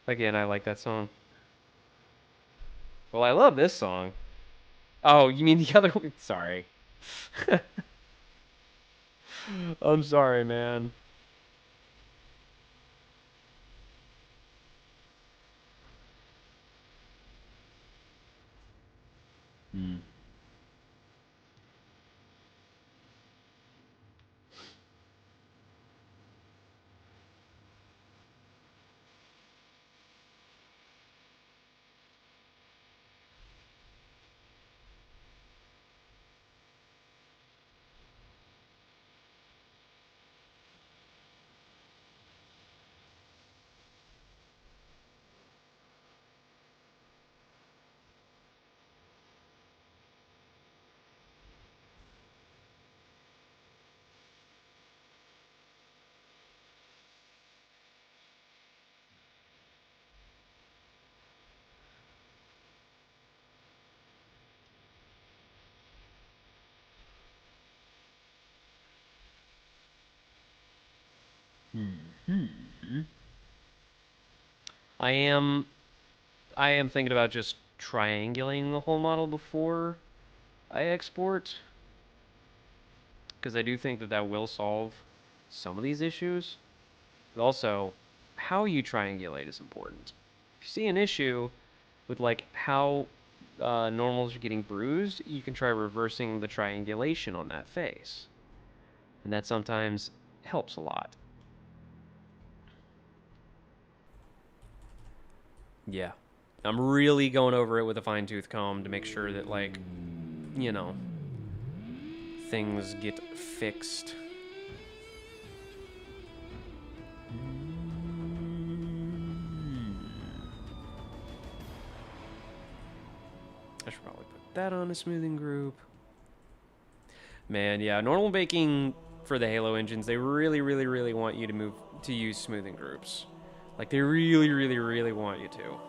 Again, I like that song. Well, I love this song. Oh, you mean the other one? Sorry. I'm sorry, man. I am I am thinking about just triangulating the whole model before I export, because I do think that that will solve some of these issues. But also, how you triangulate is important. If you see an issue with like how normals are getting bruised, you can try reversing the triangulation on that face, and that sometimes helps a lot. Yeah. I'm really going over it with a fine-tooth comb to make sure that, like, you know, things get fixed. I should probably put that on a smoothing group. Man, yeah, normal baking for the Halo engines, they really, really, really want you to move to use smoothing groups. Like, they really, really, really want you to.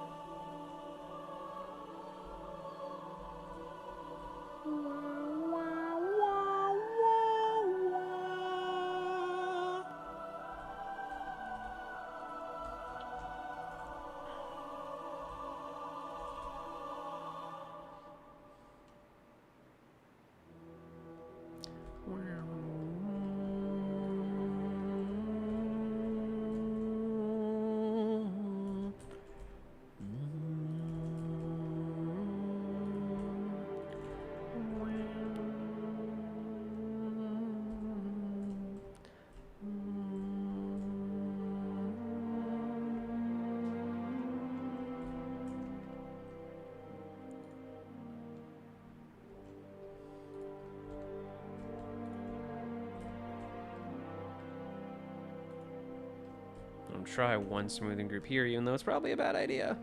I'll try one smoothing group here, even though it's probably a bad idea.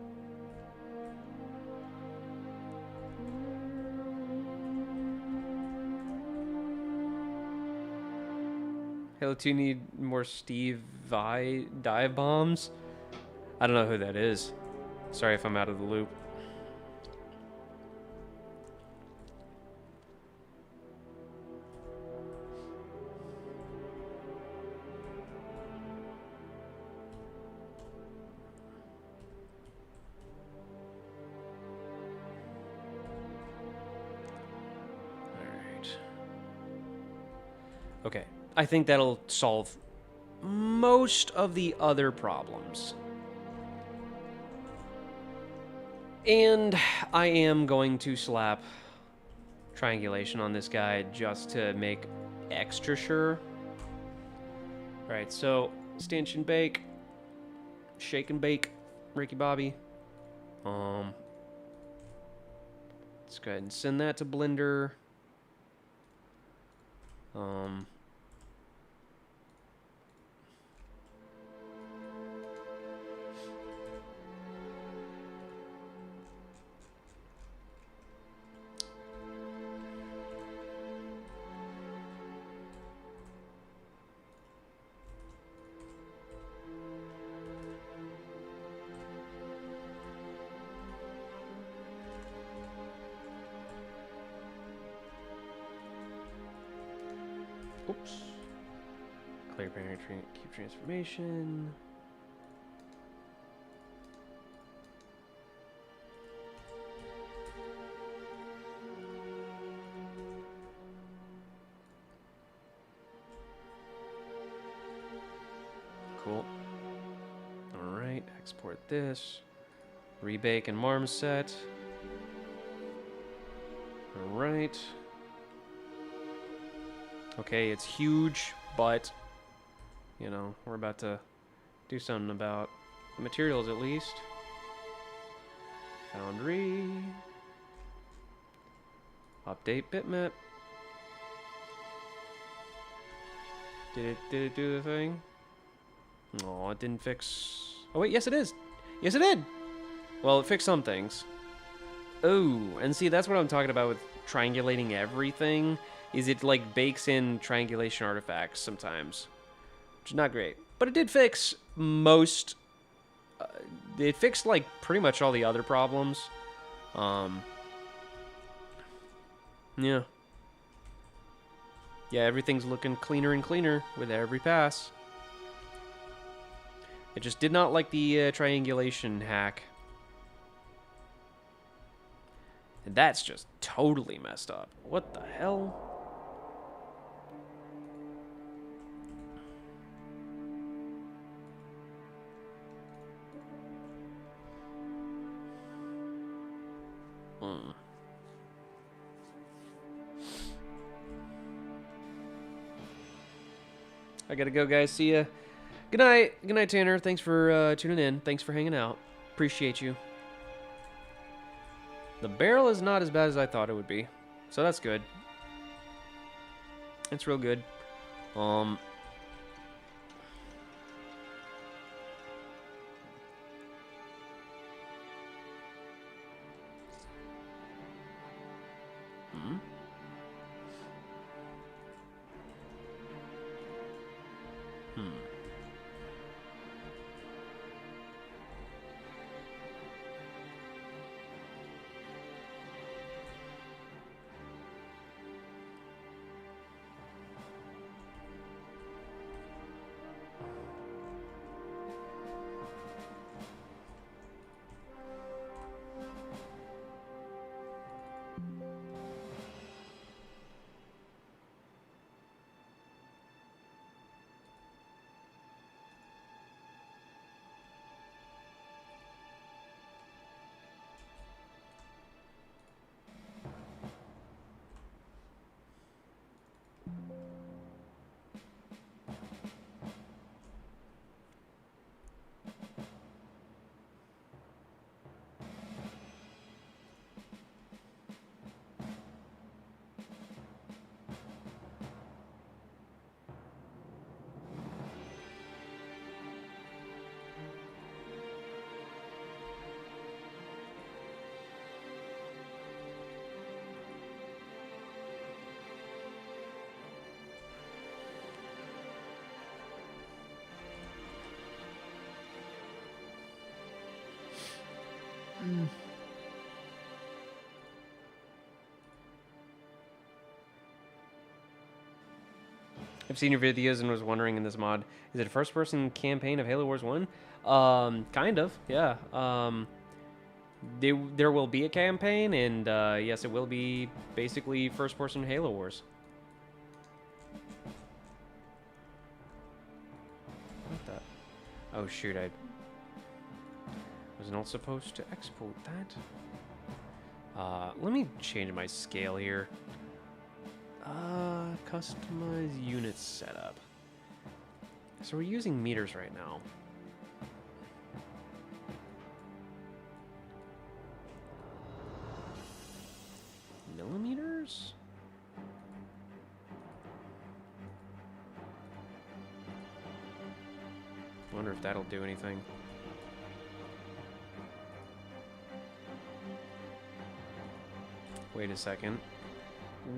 Halo 2 need more Steve Vai dive bombs. I don't know who that is. Sorry if I'm out of the loop. Okay, I think that'll solve most of the other problems. And I am going to slap triangulation on this guy just to make extra sure. Alright, so Stanchion bake, shake and bake, Ricky Bobby. Let's go ahead and send that to Blender. Oops. Clear binary keep transformation. Cool. All right, export this. Rebake and Marmoset. All right. Okay, it's huge, but, you know, we're about to do something about the materials at least. Foundry. Update bitmap. Did it do the thing? Oh, it didn't fix... Oh, wait, yes it is. Yes, it did. Well, it fixed some things. Oh, and see, that's what I'm talking about with triangulating everything. Is it like bakes in triangulation artifacts sometimes, which is not great. But it did fix most. It fixed like pretty much all the other problems. Yeah. Yeah, everything's looking cleaner and cleaner with every pass. It just did not like the triangulation hack. And that's just totally messed up. What the hell? I gotta go, guys. See ya. Good night. Good night, Tanner. Thanks for tuning in. Thanks for hanging out. Appreciate you. The barrel is not as bad as I thought it would be, so that's good. It's real good. I've seen your videos and was wondering in this mod, is it a first-person campaign of Halo Wars 1? Kind of, yeah. There will be a campaign, and yes, it will be basically first-person Halo Wars. What the? Oh shoot, I was not supposed to export that. Let me change my scale here. Customize unit setup. So we're using meters right now. Millimeters? Wonder if that'll do anything. Wait a second.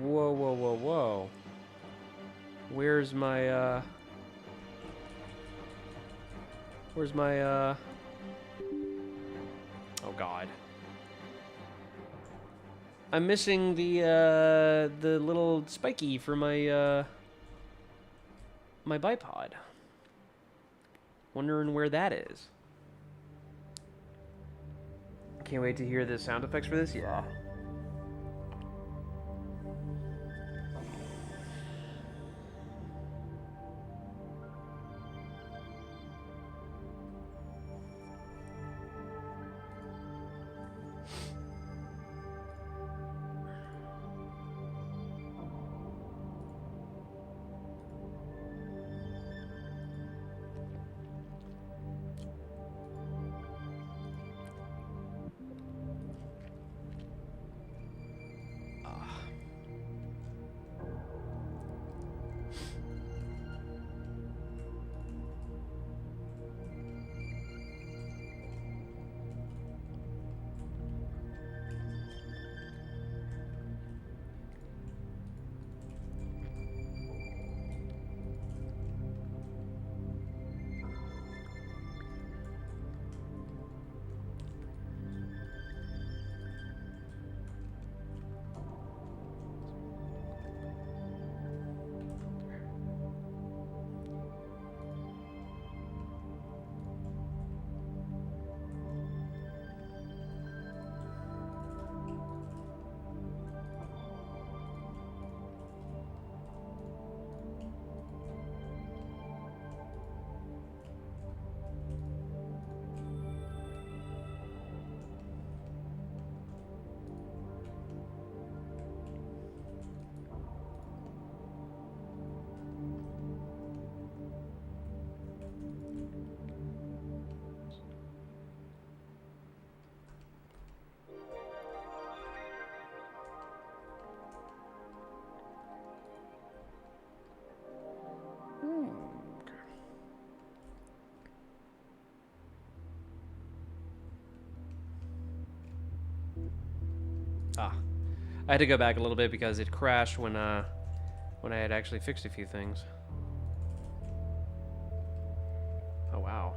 Whoa, whoa, whoa, whoa. Where's my, Where's my, Oh, God. I'm missing the little spiky for my, my bipod. Wondering where that is. Can't wait to hear the sound effects for this. Yeah. Ah, I had to go back a little bit because it crashed when I had actually fixed a few things. Oh wow.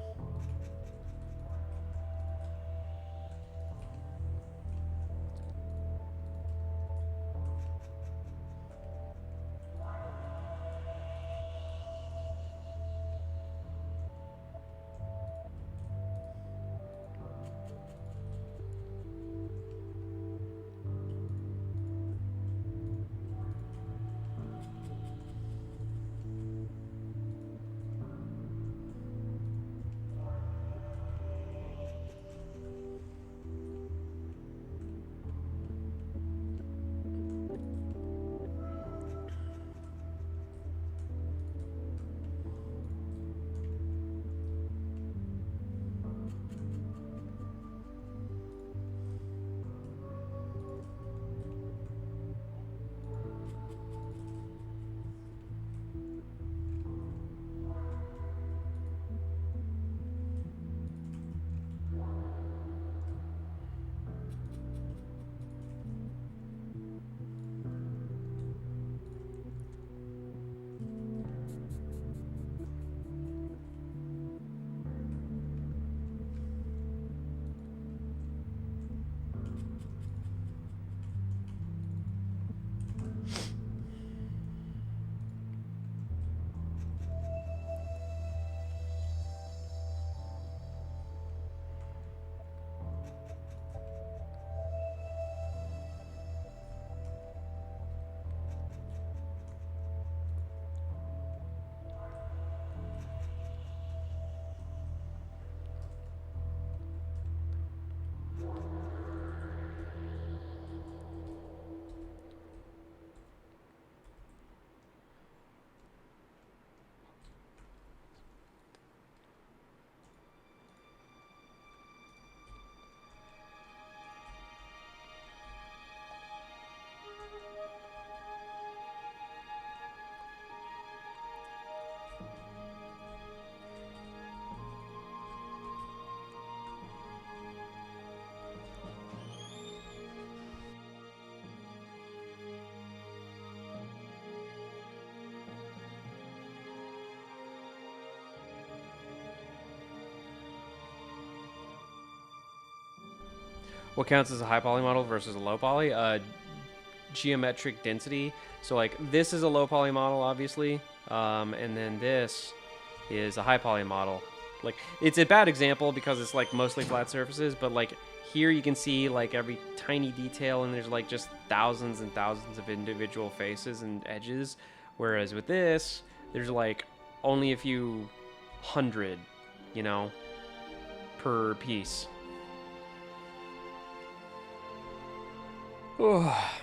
What counts as a high poly model versus a low poly? Geometric density. So like this is a low poly model, obviously, and then this is a high poly model. Like it's a bad example because it's like mostly flat surfaces, but like here you can see like every tiny detail, and there's like just thousands and thousands of individual faces and edges, whereas with this there's like only a few hundred, you know, per piece. Oh.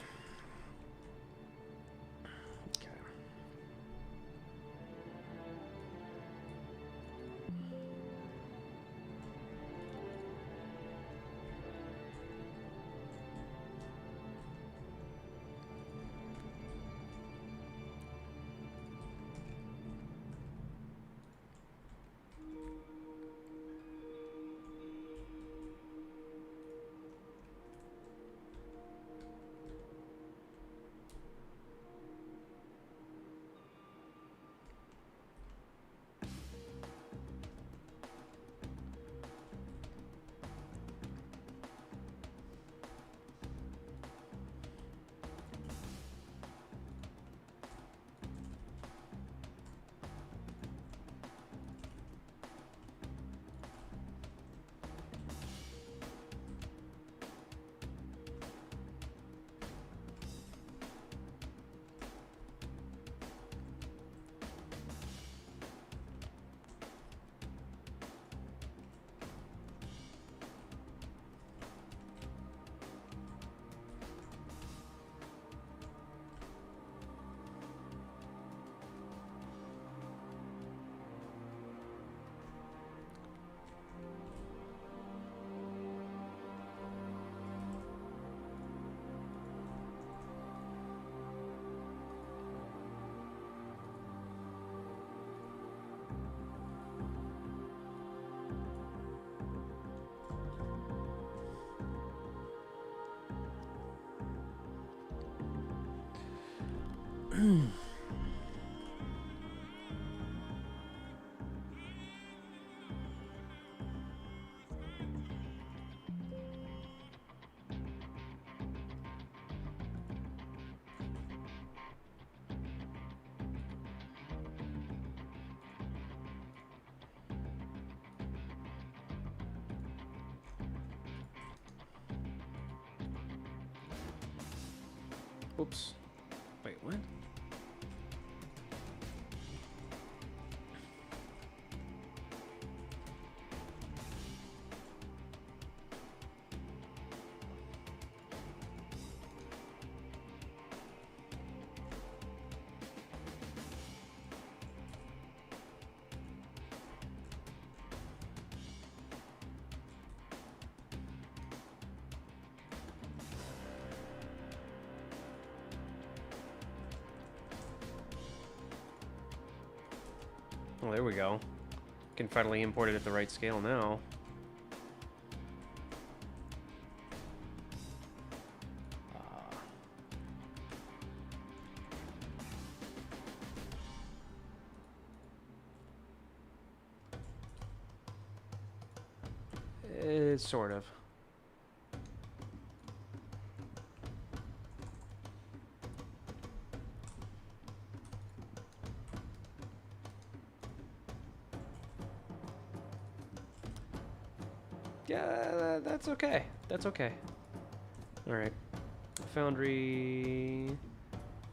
Oops. Wait, what? Well, there we go. Can finally import it at the right scale now. Sort of. Yeah, that's okay. That's okay. All right. Foundry.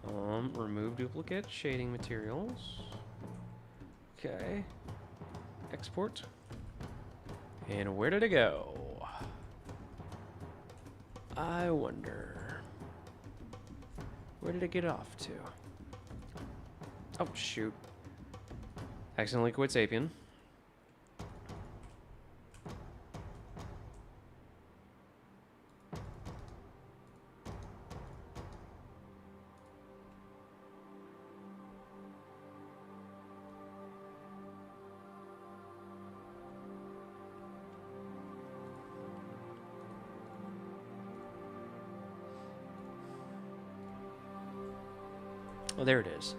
Remove duplicate shading materials. Okay. Export. And where did it go? I wonder. Where did it get off to? Oh, shoot. Accidentally quit Sapien. Oh, there it is.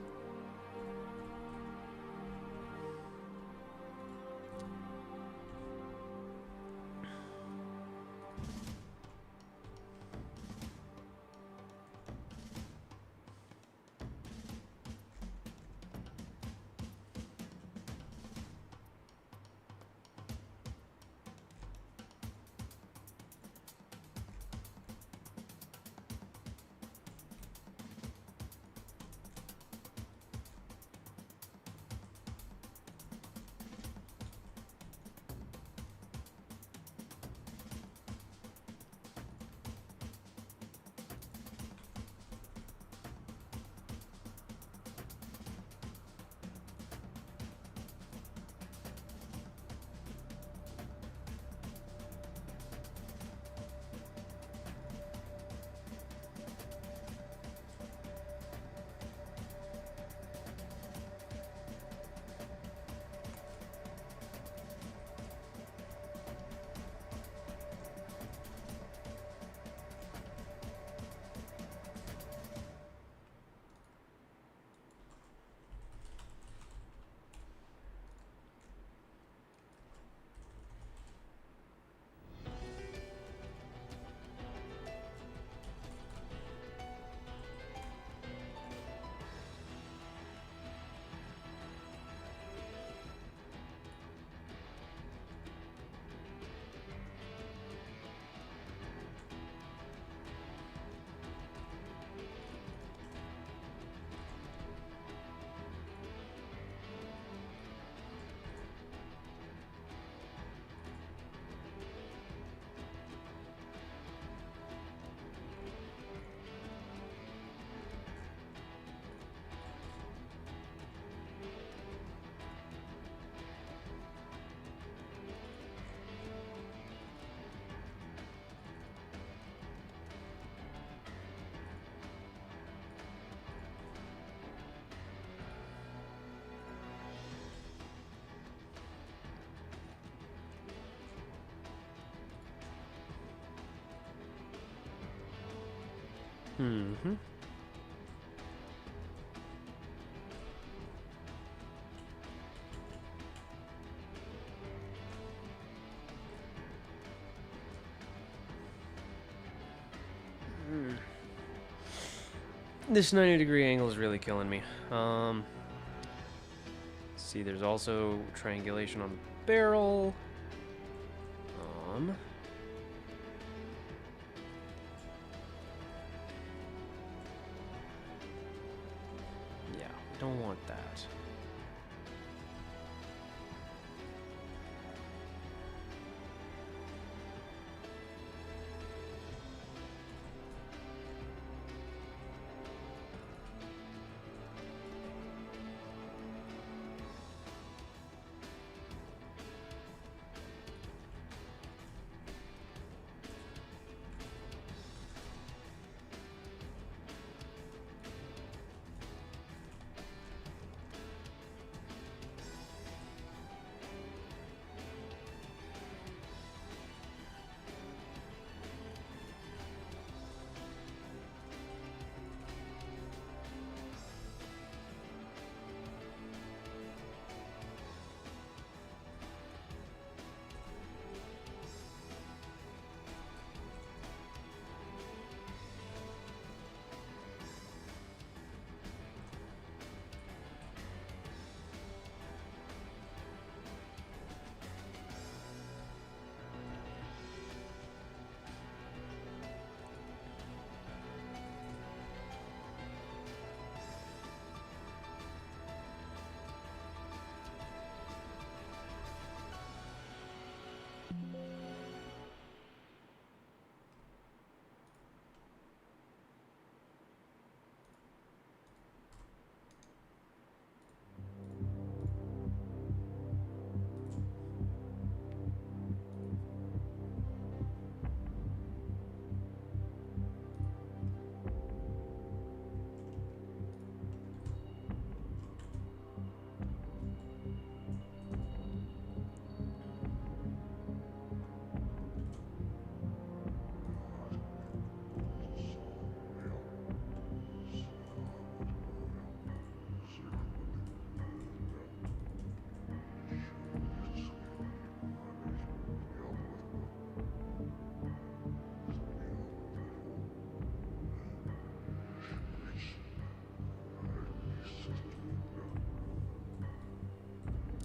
Mm-hmm. This 90-degree angle is really killing me. See, there's also triangulation on the barrel. Yeah, don't want that.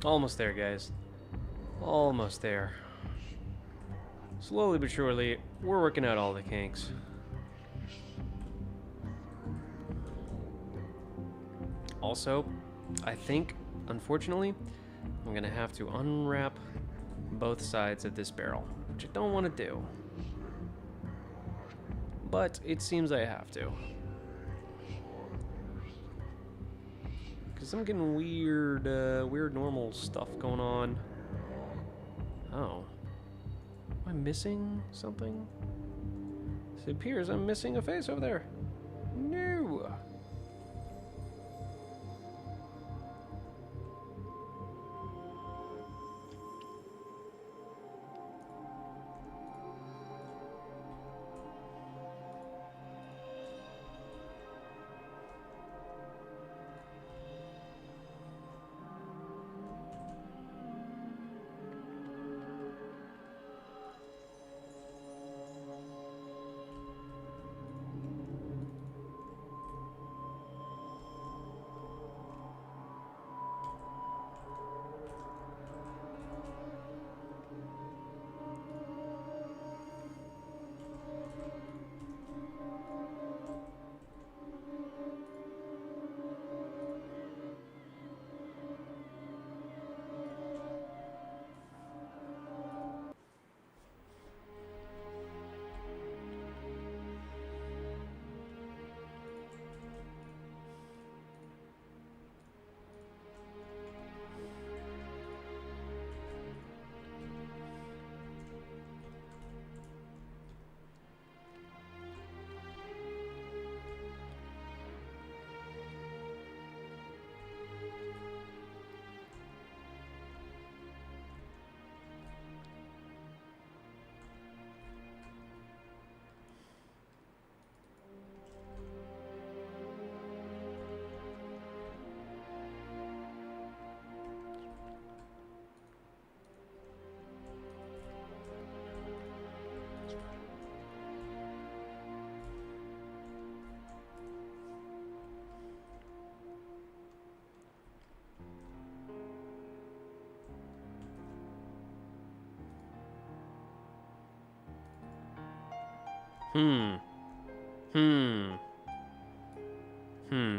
Almost there, guys. Almost there. Slowly but surely, we're working out all the kinks. Also, I think, unfortunately, I'm gonna have to unwrap both sides of this barrel, which I don't want to do. But it seems I have to. Because I'm getting weird normal stuff going on. Oh. Am I missing something? It appears I'm missing a face over there. No.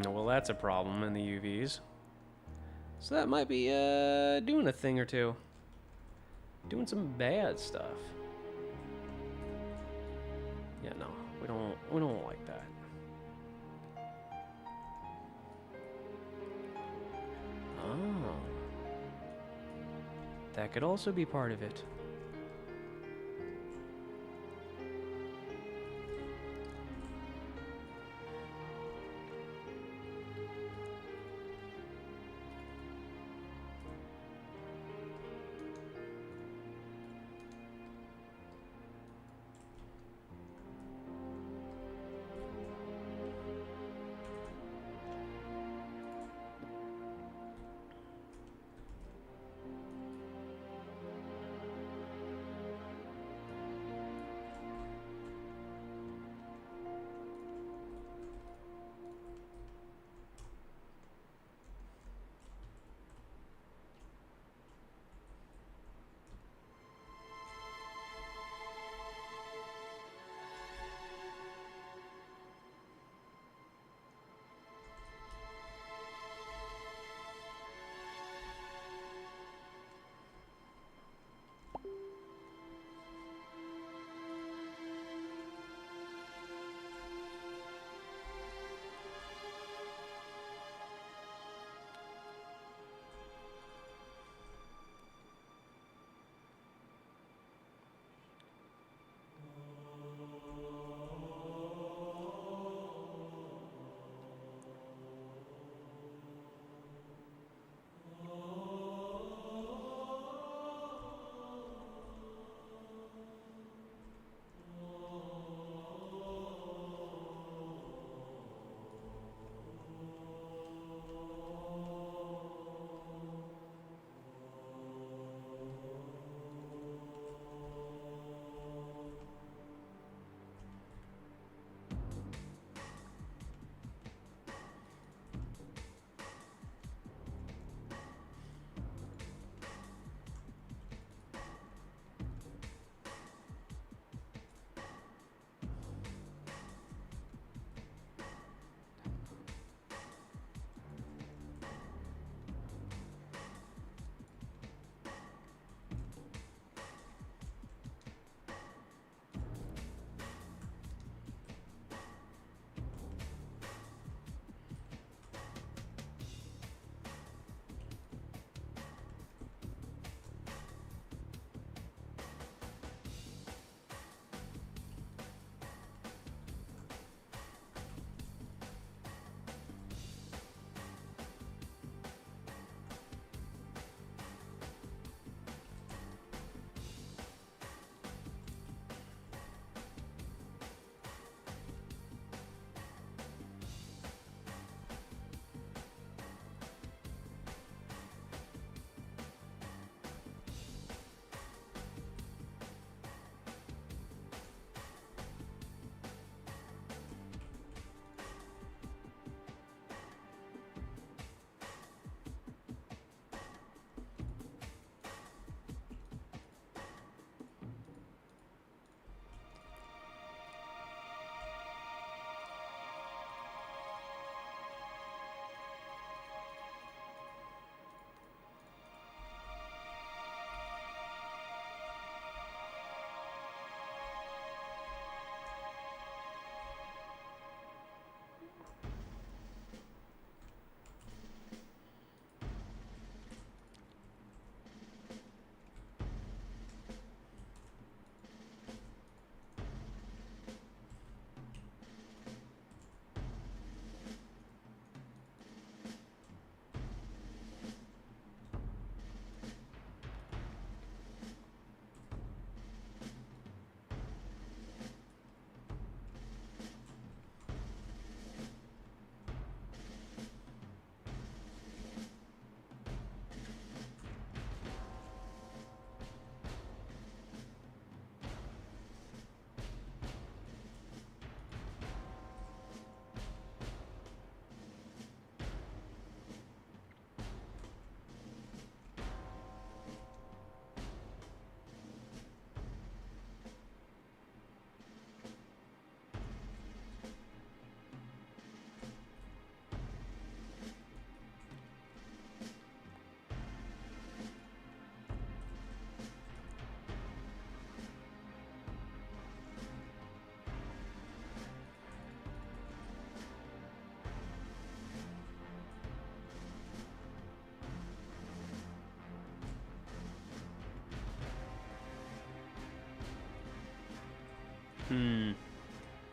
Well, that's a problem in the UVs. So that might be doing a thing or two. Doing some bad stuff. Yeah, no, we don't like that. Oh. That could also be part of it.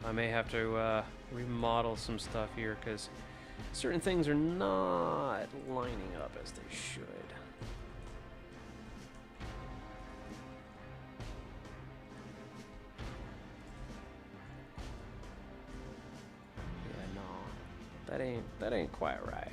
I may have to remodel some stuff here because certain things are not lining up as they should. Yeah, no, that ain't quite right.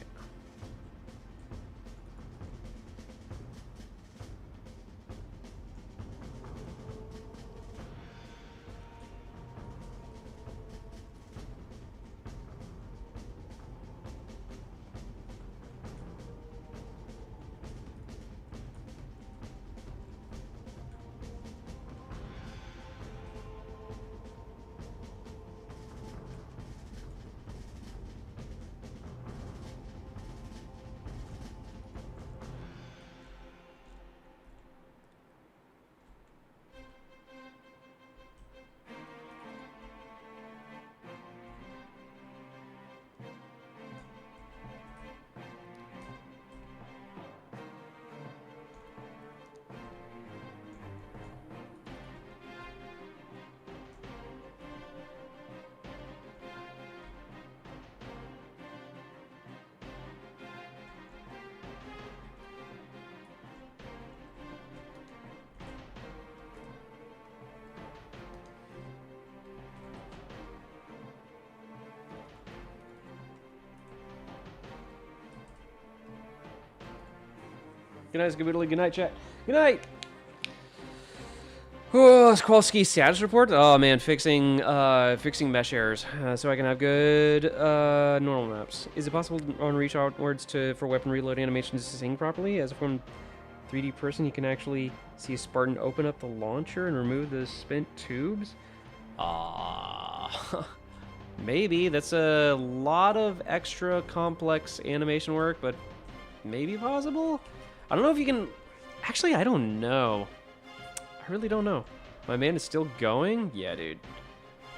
Good night, Skaboodly. Good night, chat. Good night. Oh, Squalski status report. Oh man, fixing mesh errors, so I can have good normal maps. Is it possible on reach outwards for weapon reload animations to sync properly? As from 3D person, you can actually see a Spartan open up the launcher and remove the spent tubes. Maybe that's a lot of extra complex animation work, but maybe possible. I don't know if you can... Actually, I don't know. I really don't know. My man is still going? Yeah, dude.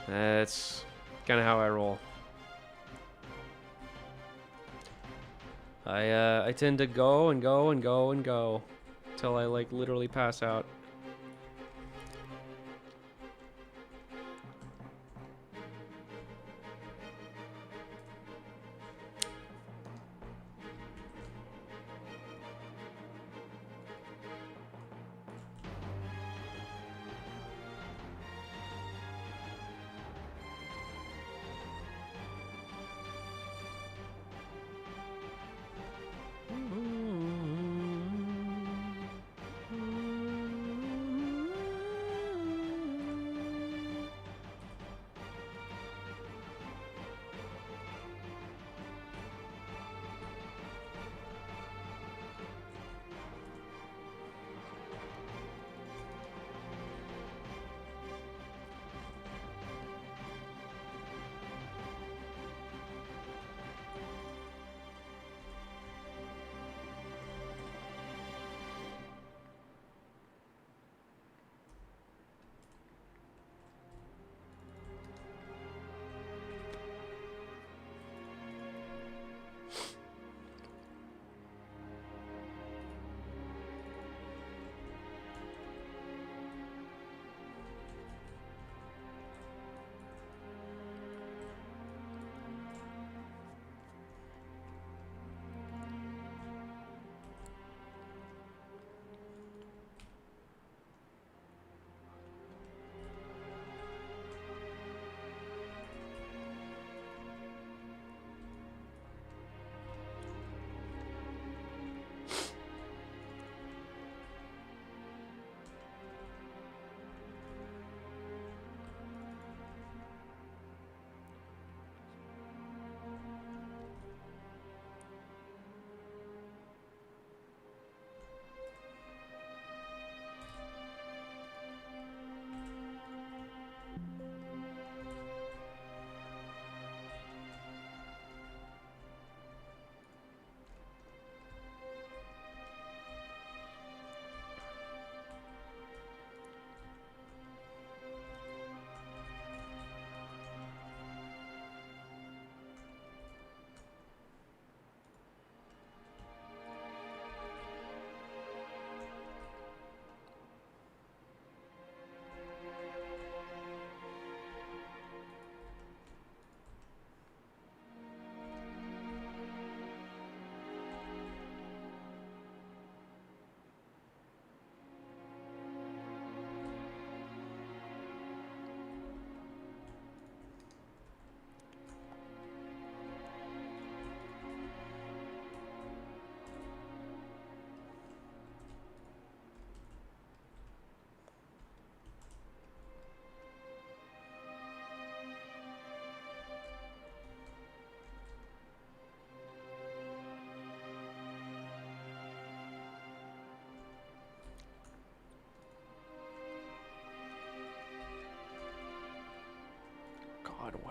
That's kind of how I roll. I tend to go and go and go and go till I, like, literally pass out.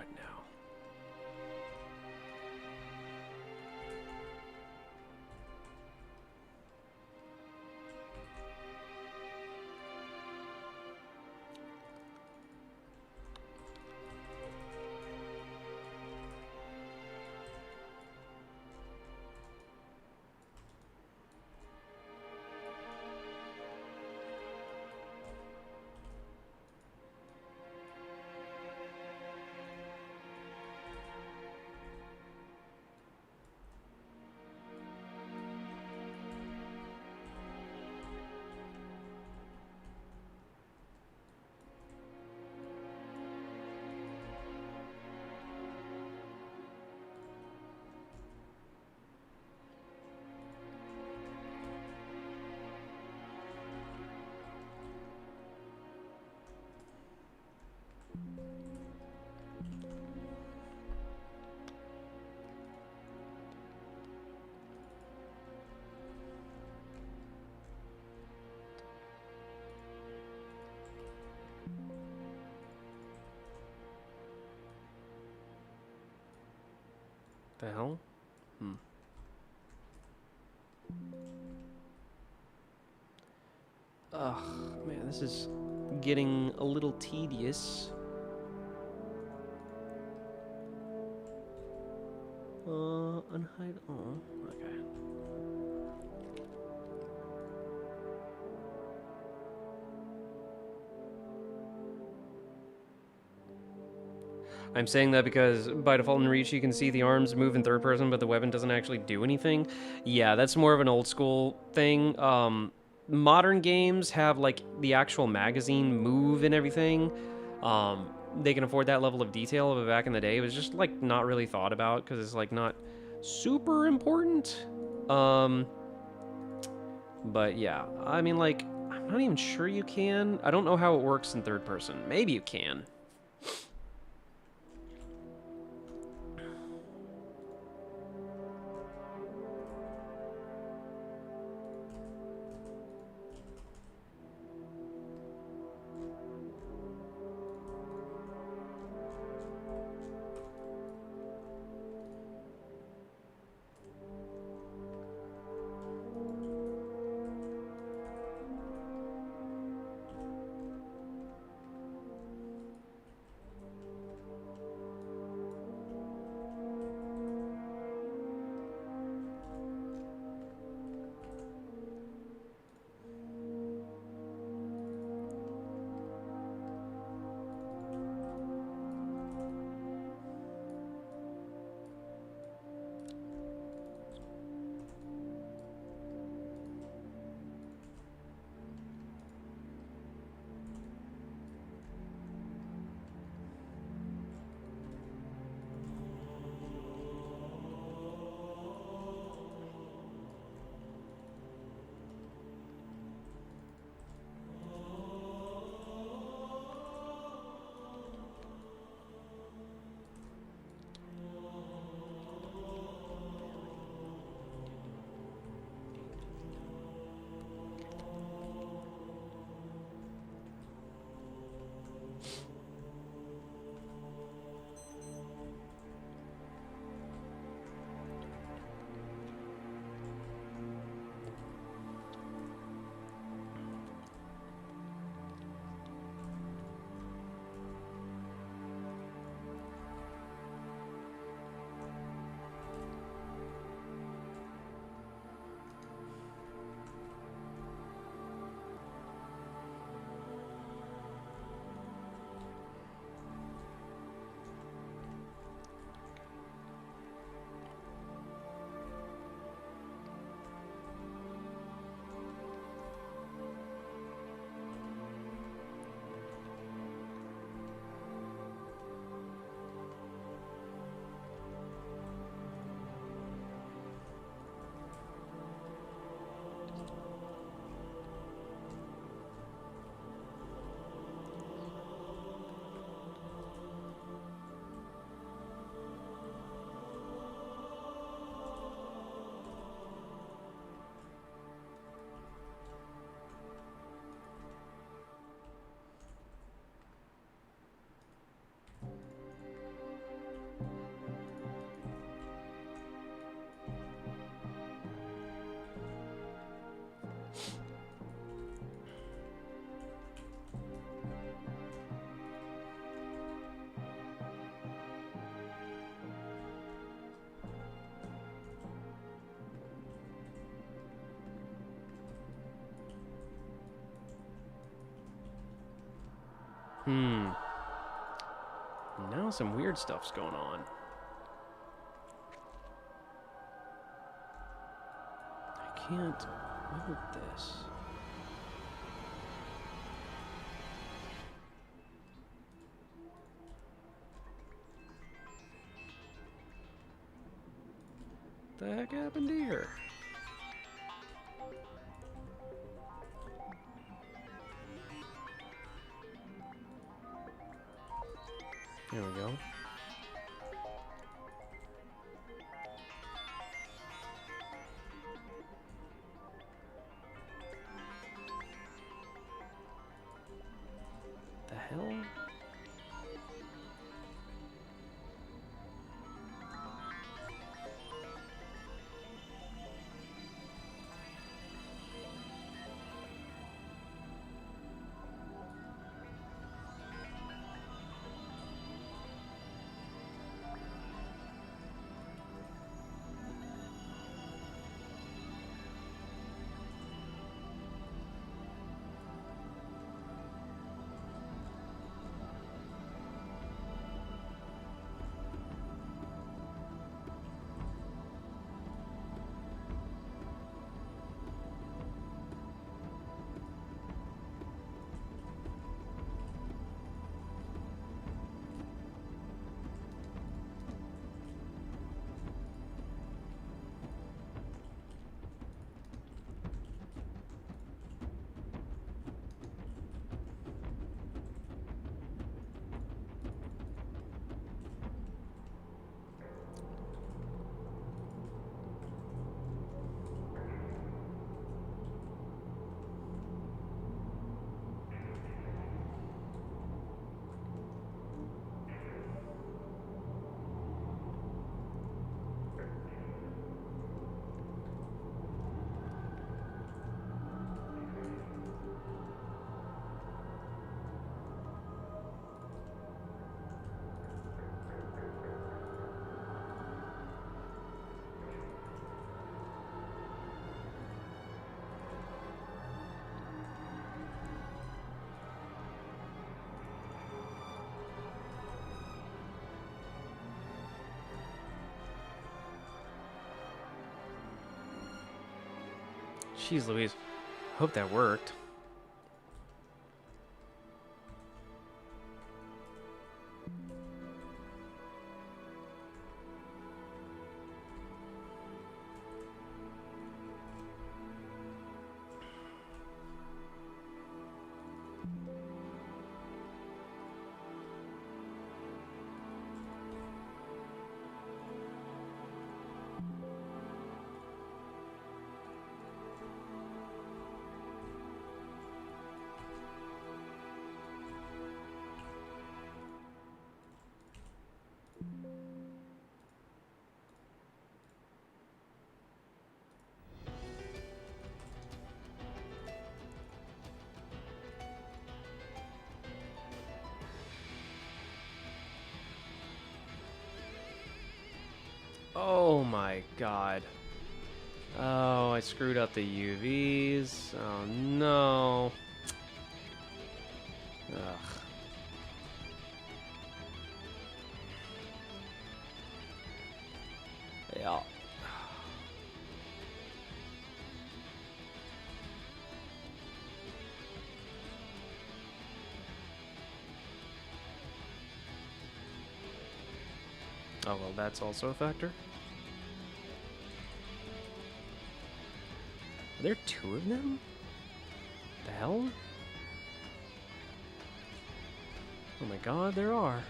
What now? The hell? Ugh, man, this is getting a little tedious. Unhide. Oh, okay. I'm saying that because by default in Reach you can see the arms move in third person, but the weapon doesn't actually do anything. Yeah, that's more of an old school thing. Modern games have like the actual magazine move and everything. They can afford that level of detail, but back in the day it was just like not really thought about because it's like not super important. But yeah, I mean, like, I'm not even sure you can. I don't know how it works in third person. Maybe you can. Now some weird stuff's going on. I can't move this. What the heck happened here? There we go. The hell? Jeez Louise. Hope that worked. Oh my god. Oh, I screwed up the UVs. Oh no. Ugh. Yeah. Oh, well, that's also a factor. Are there two of them? The hell? Oh my god, there are.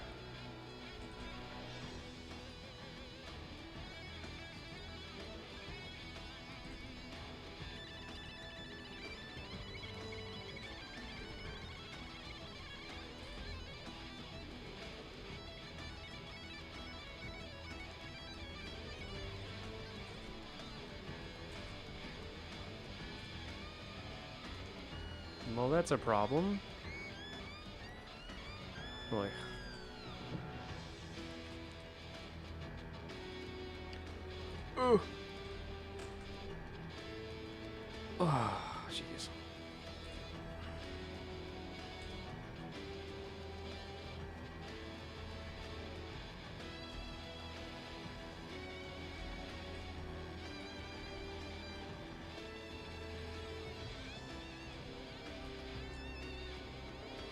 Well, that's a problem. Boy. Ugh. Oh, jeez.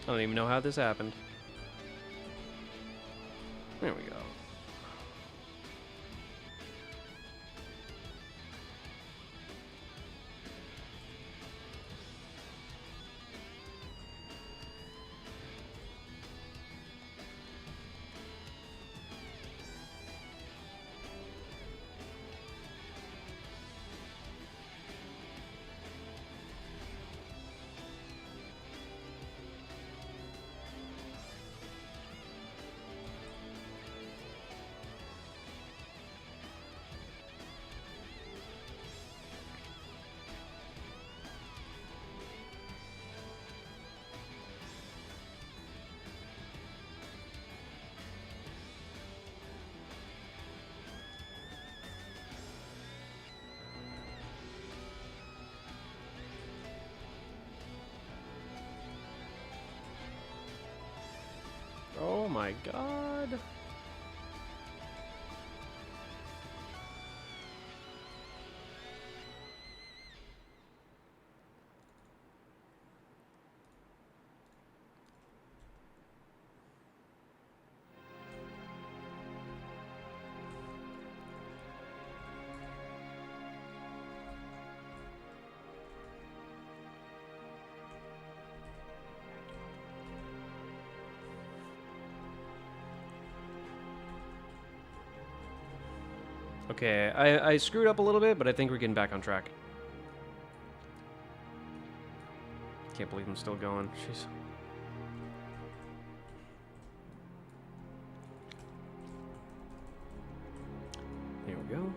I don't even know how this happened. There we go. Oh my god. Okay, I screwed up a little bit, but I think we're getting back on track. Can't believe I'm still going. Jeez. There we go.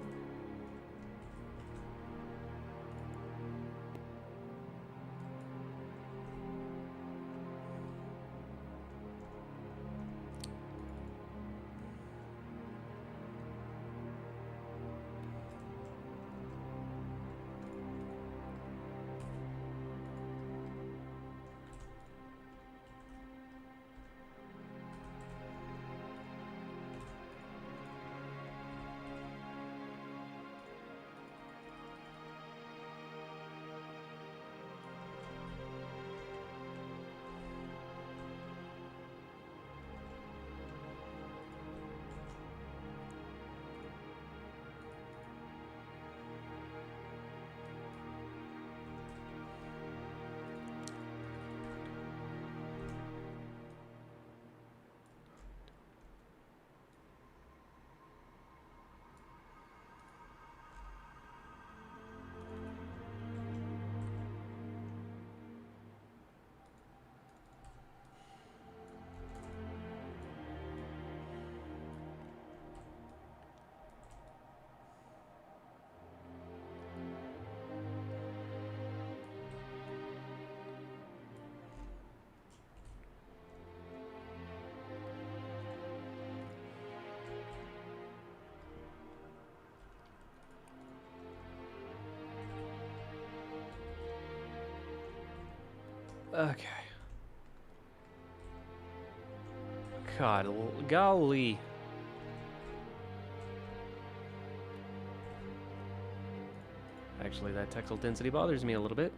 Okay. God, golly. Actually, that textile density bothers me a little bit.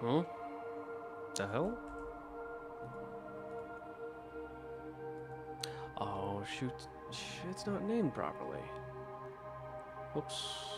Huh? The hell? Oh, shoot. It's not named properly. Whoops.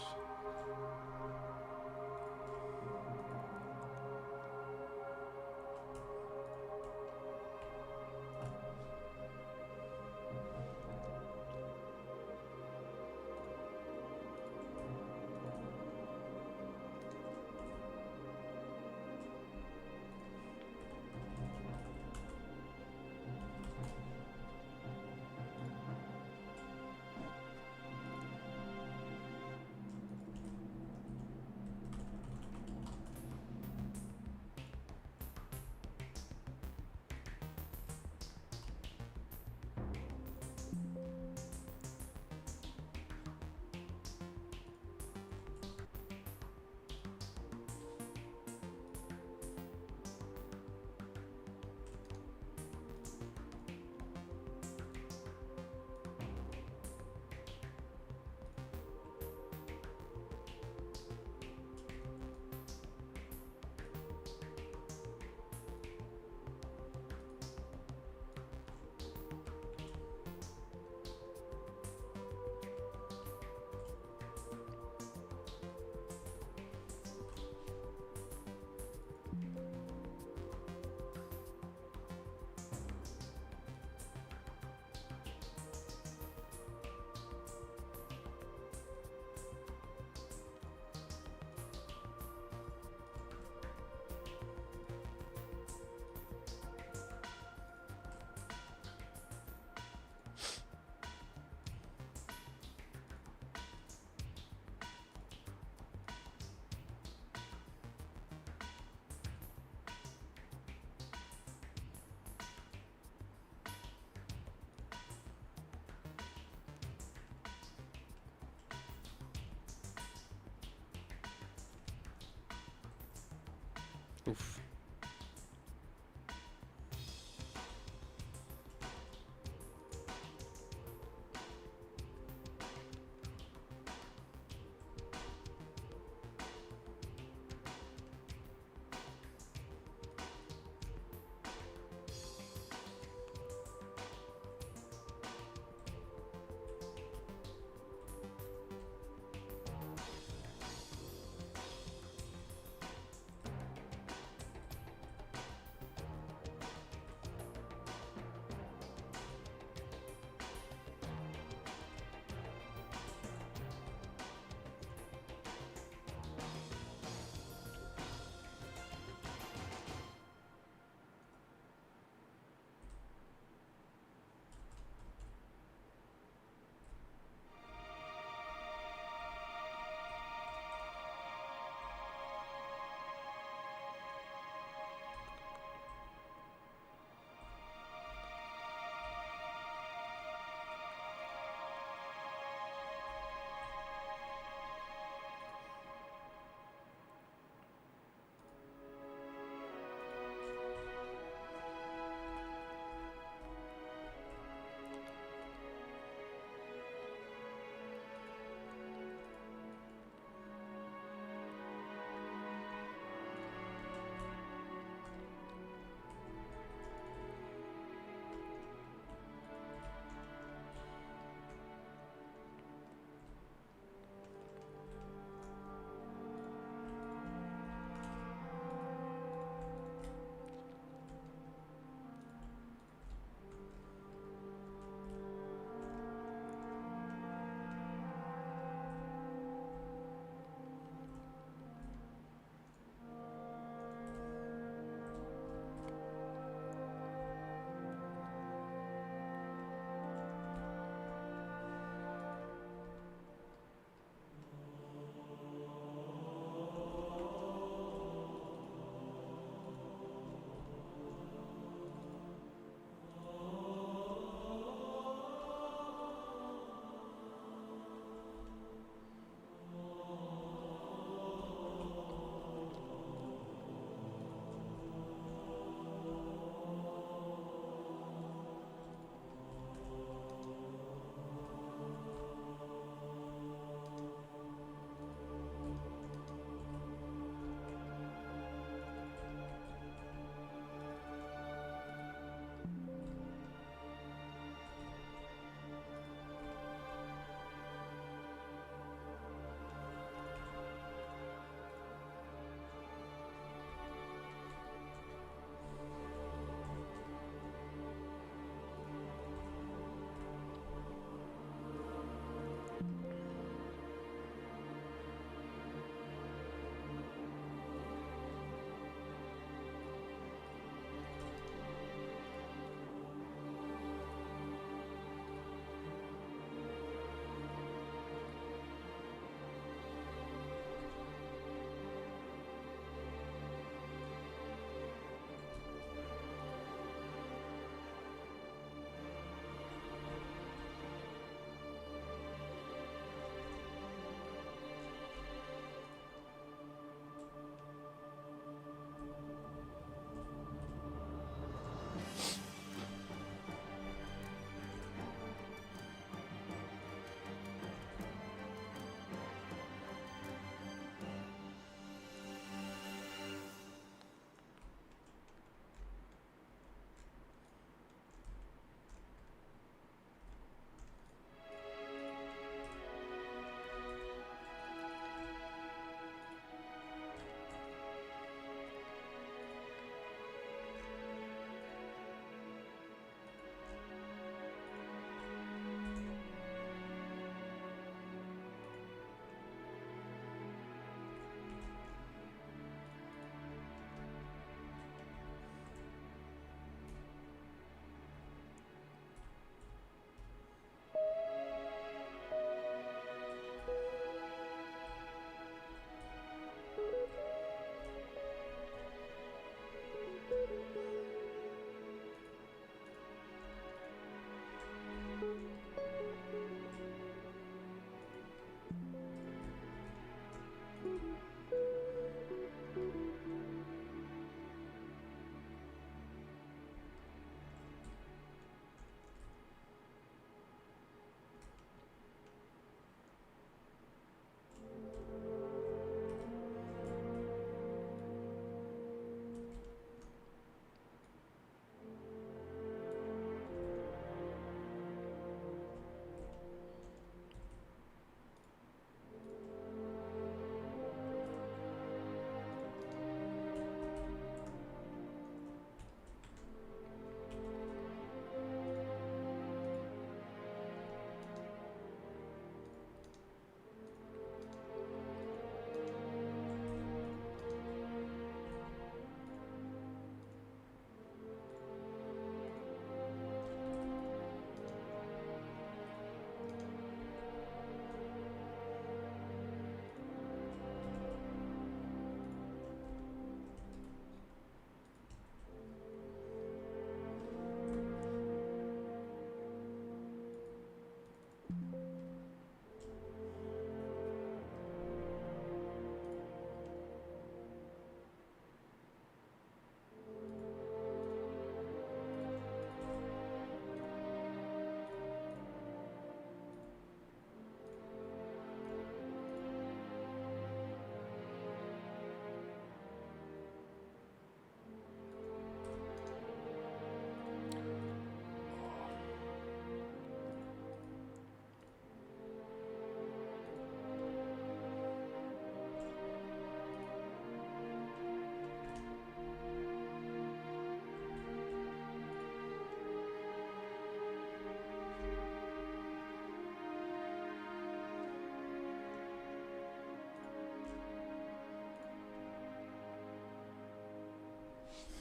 Oof.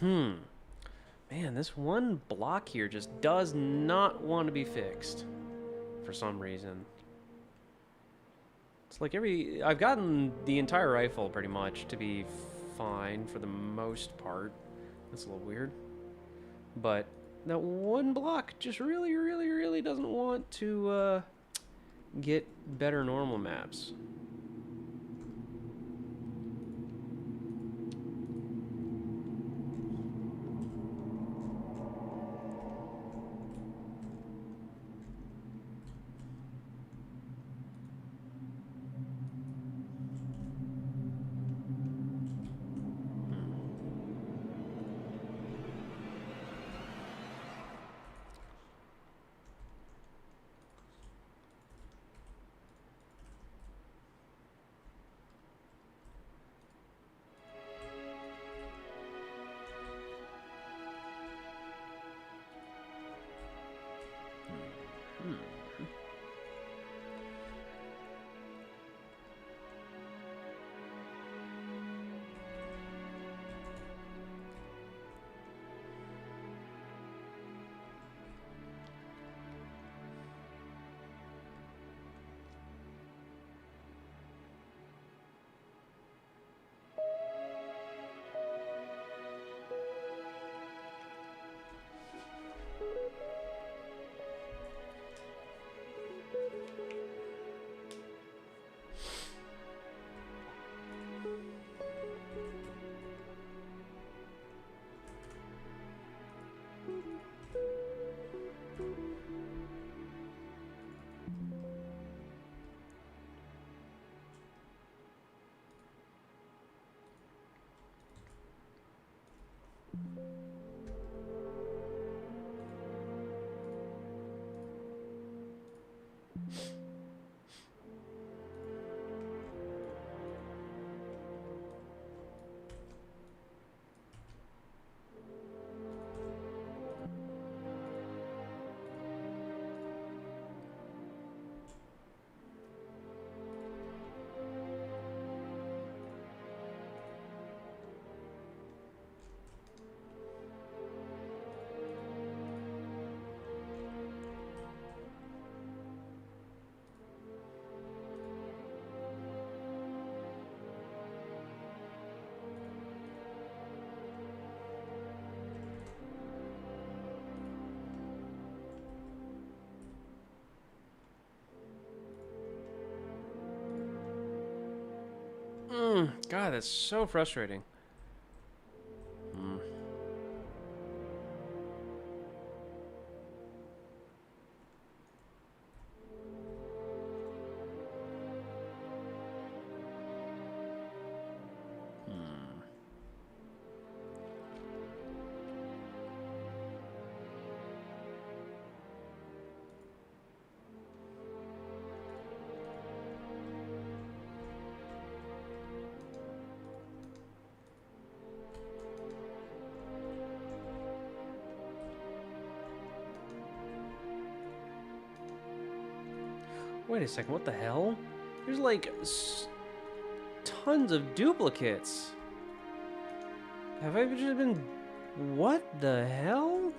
Man, this one block here just does not want to be fixed for some reason. It's like I've gotten the entire rifle pretty much to be fine for the most part. That's a little weird. But that one block just really doesn't want to get better normal maps. God, that's so frustrating. Wait a second, what the hell? There's like tons of duplicates. Have I just been... What the hell?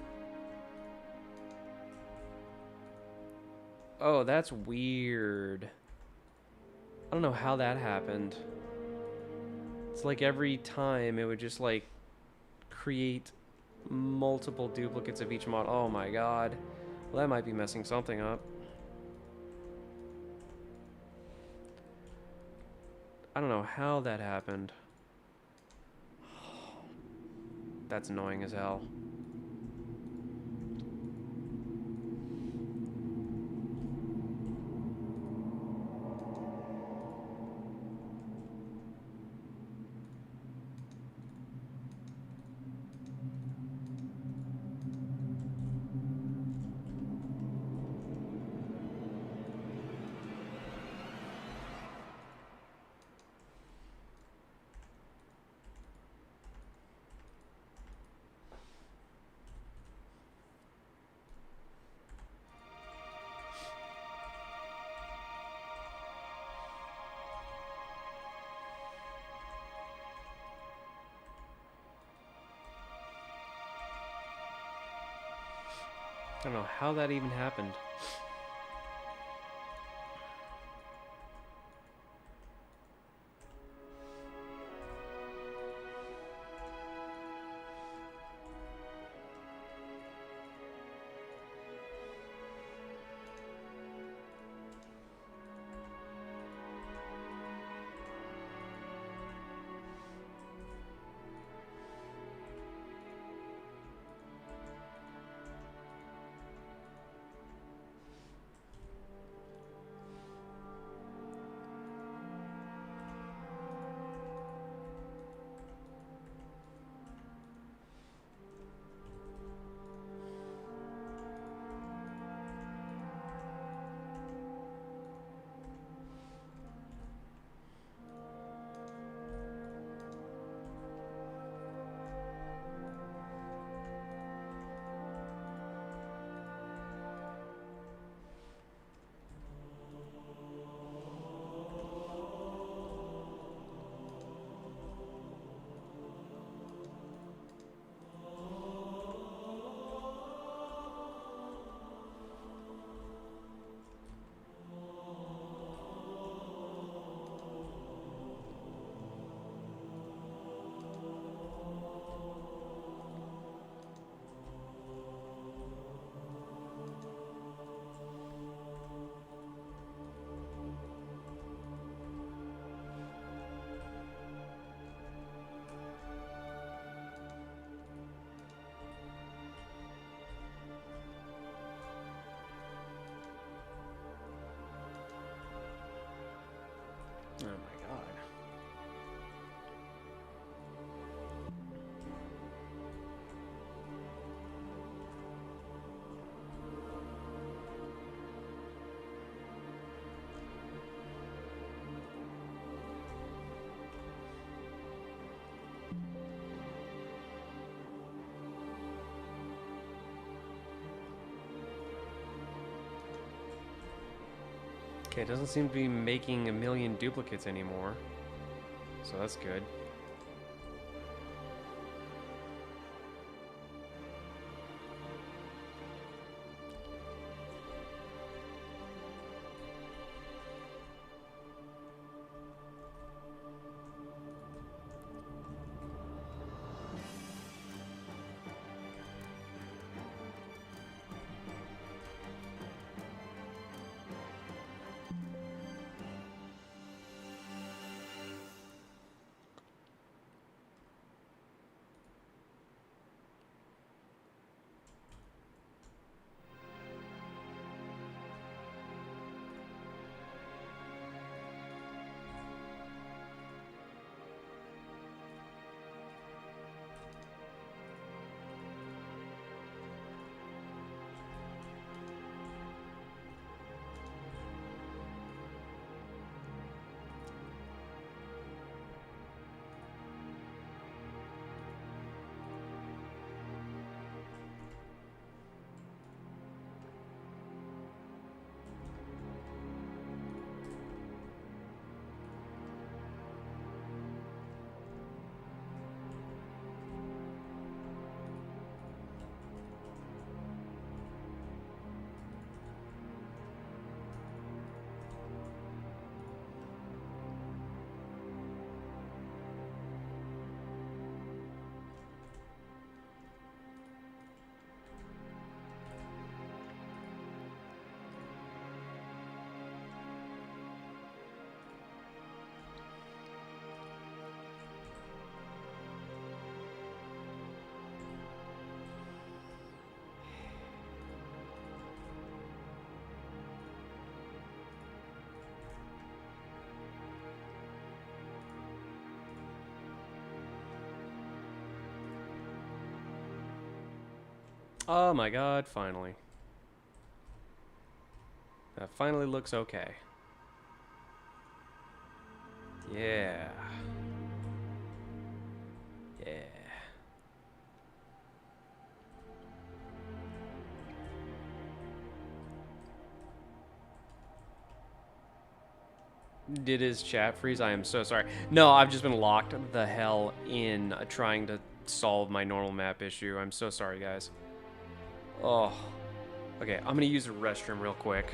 Oh, that's weird. I don't know how that happened. It's like every time it would just like create multiple duplicates of each mod. Oh my god. Well, that might be messing something up. I don't know how that happened. That's annoying as hell. I don't know how that even happened. Oh my god. Okay, it doesn't seem to be making a million duplicates anymore. So that's good. Oh my god, finally. That finally looks okay. Yeah. Yeah. Did his chat freeze? I am so sorry. No, I've just been locked the hell in trying to solve my normal map issue. I'm so sorry, guys. Oh. Okay, I'm gonna use the restroom real quick.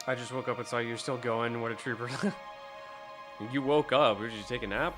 I just woke up and saw you're still going. What a trooper. You woke up. Did you take a nap?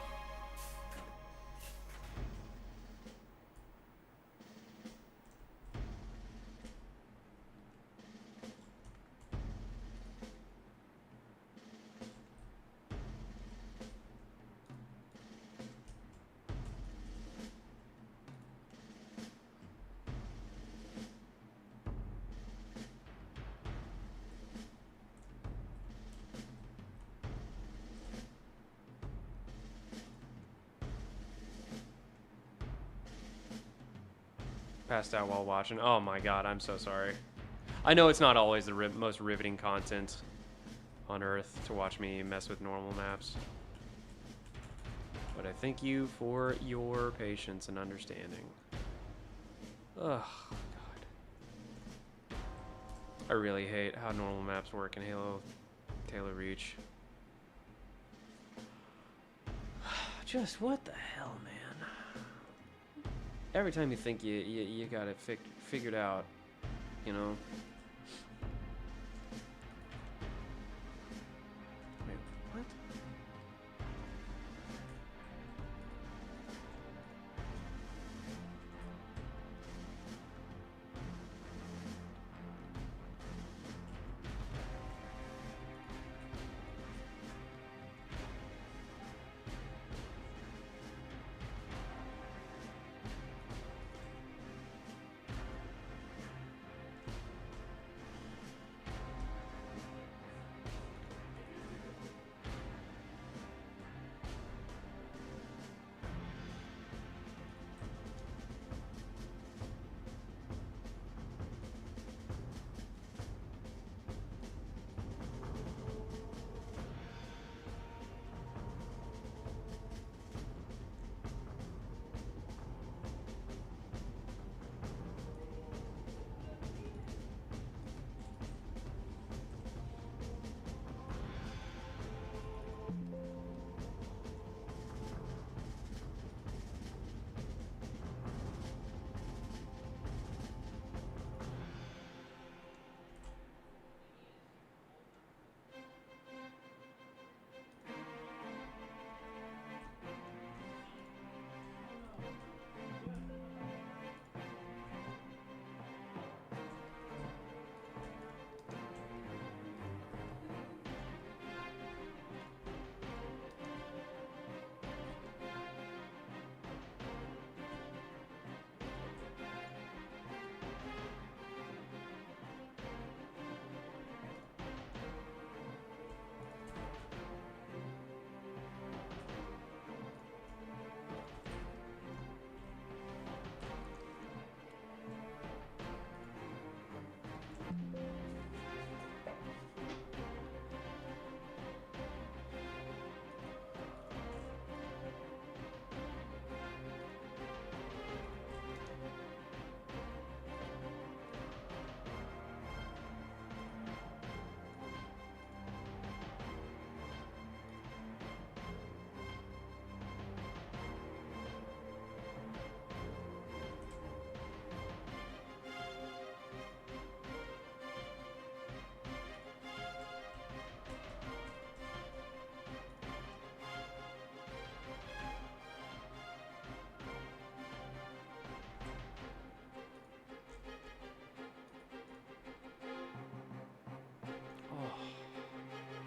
Passed out while watching. Oh my god, I'm so sorry. I know it's not always the most riveting content on Earth to watch me mess with normal maps. But I thank you for your patience and understanding. Oh god. I really hate how normal maps work in Halo Reach. Just what the hell, man? Every time you think you got it figured out, you know? Wait, what?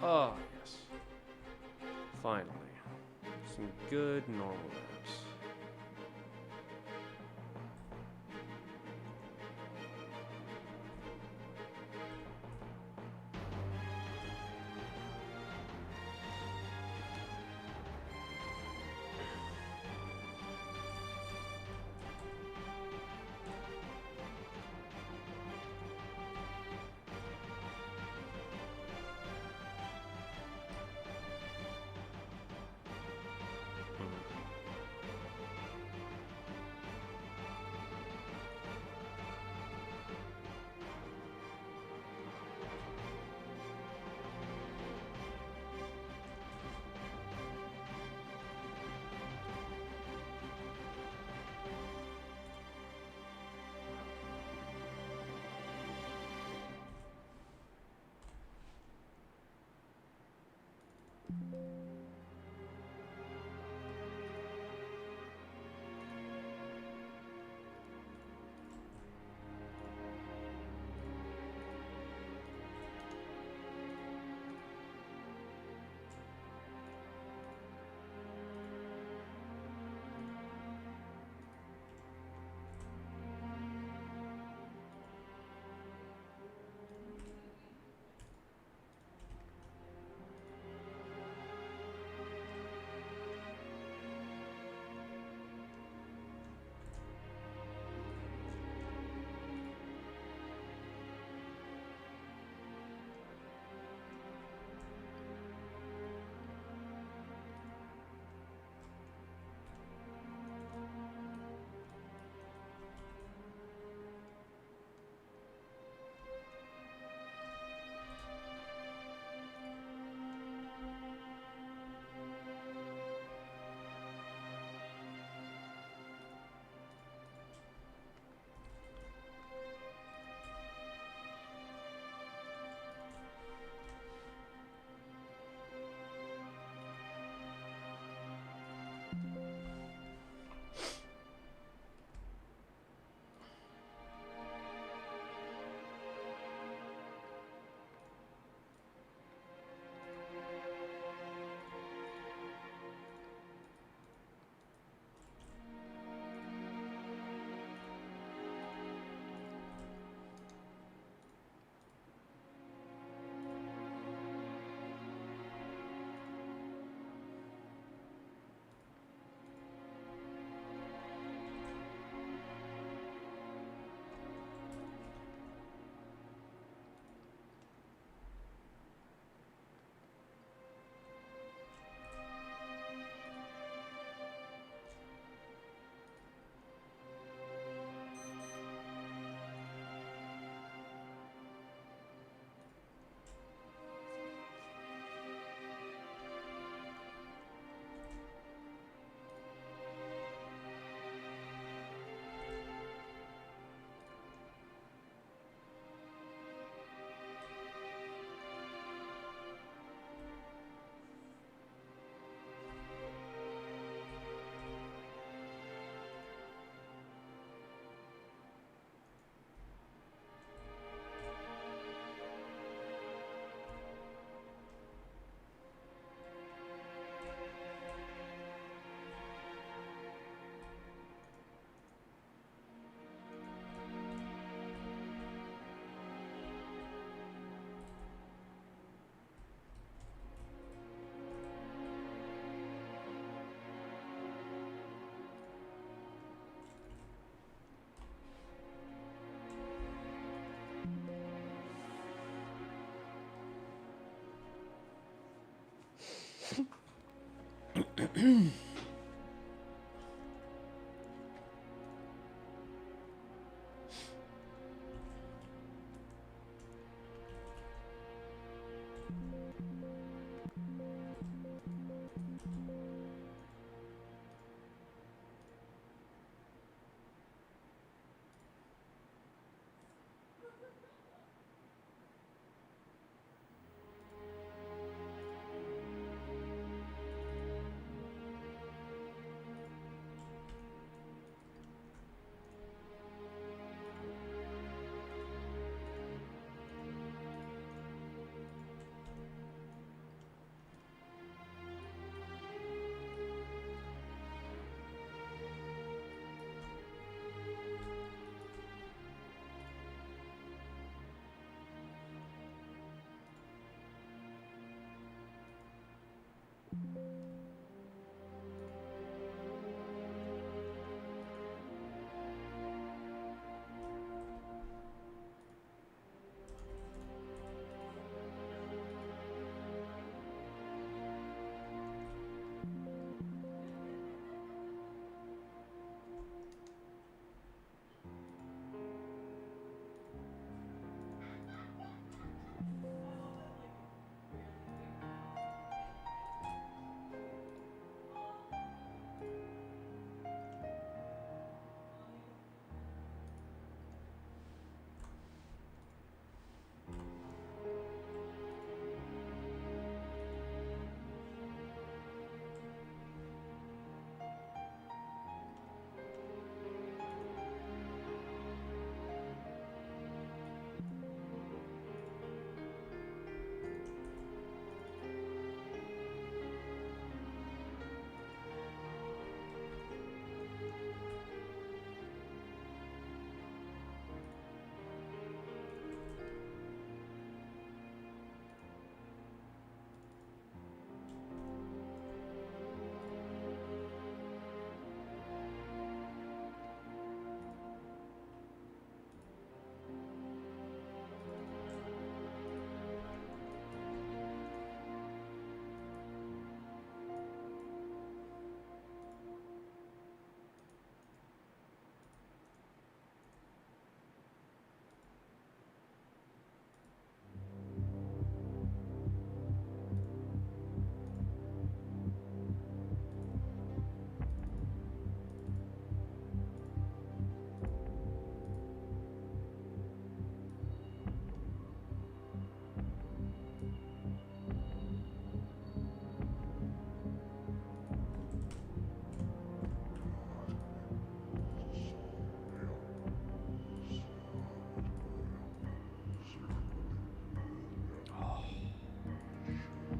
Oh, yes. Finally. Some good normal maps.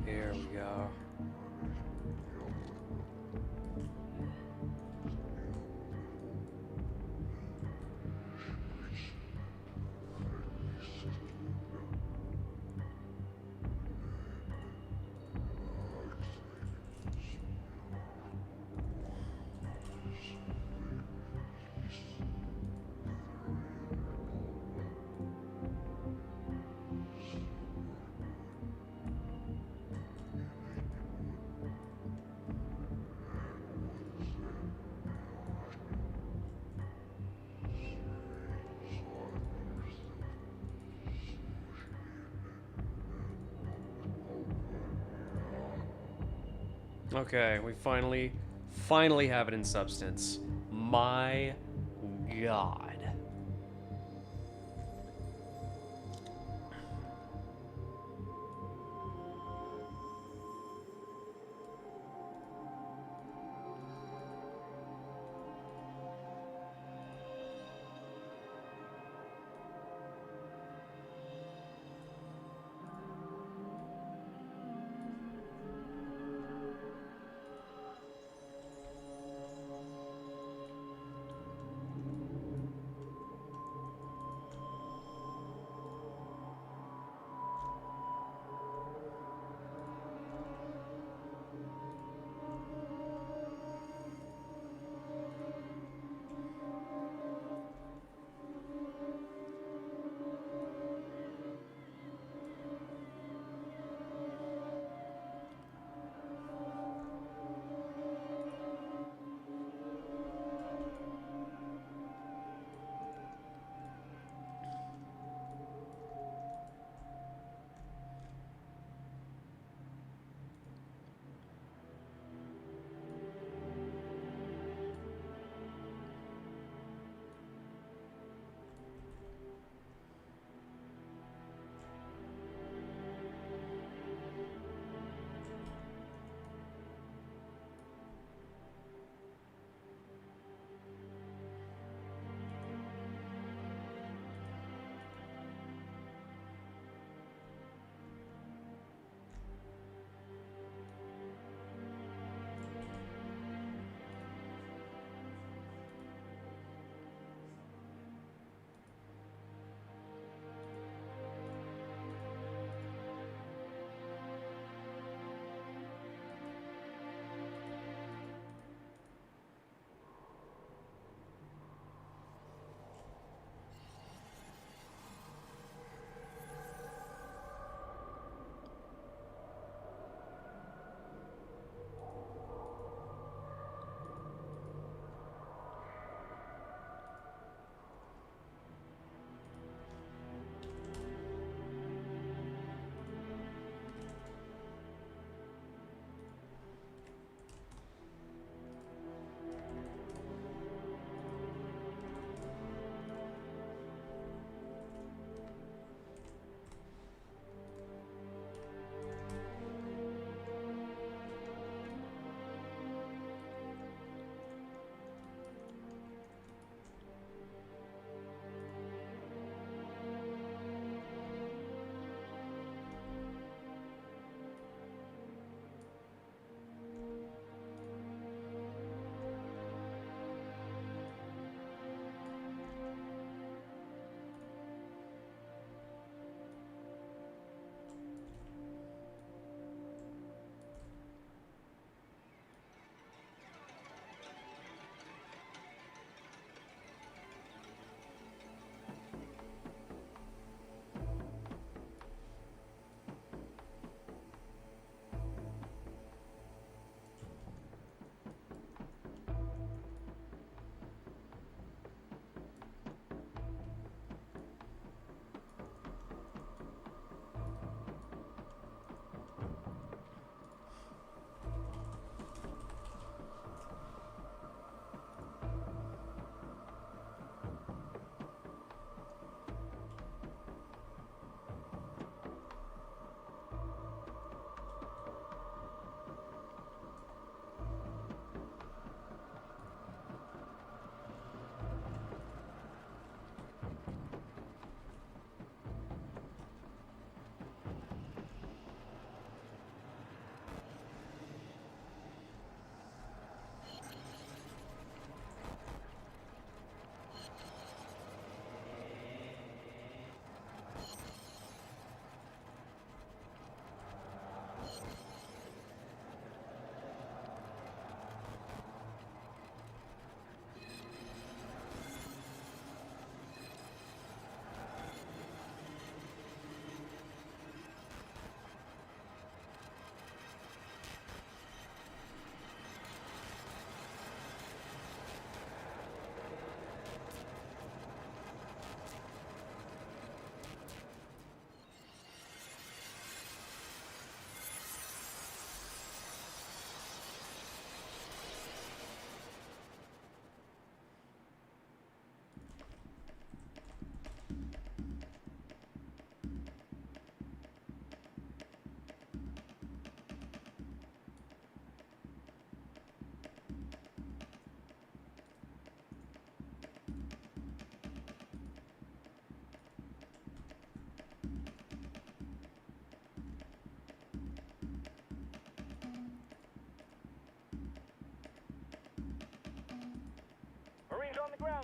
Here we go. Okay, we finally have it in substance. My God.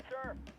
ground, sir.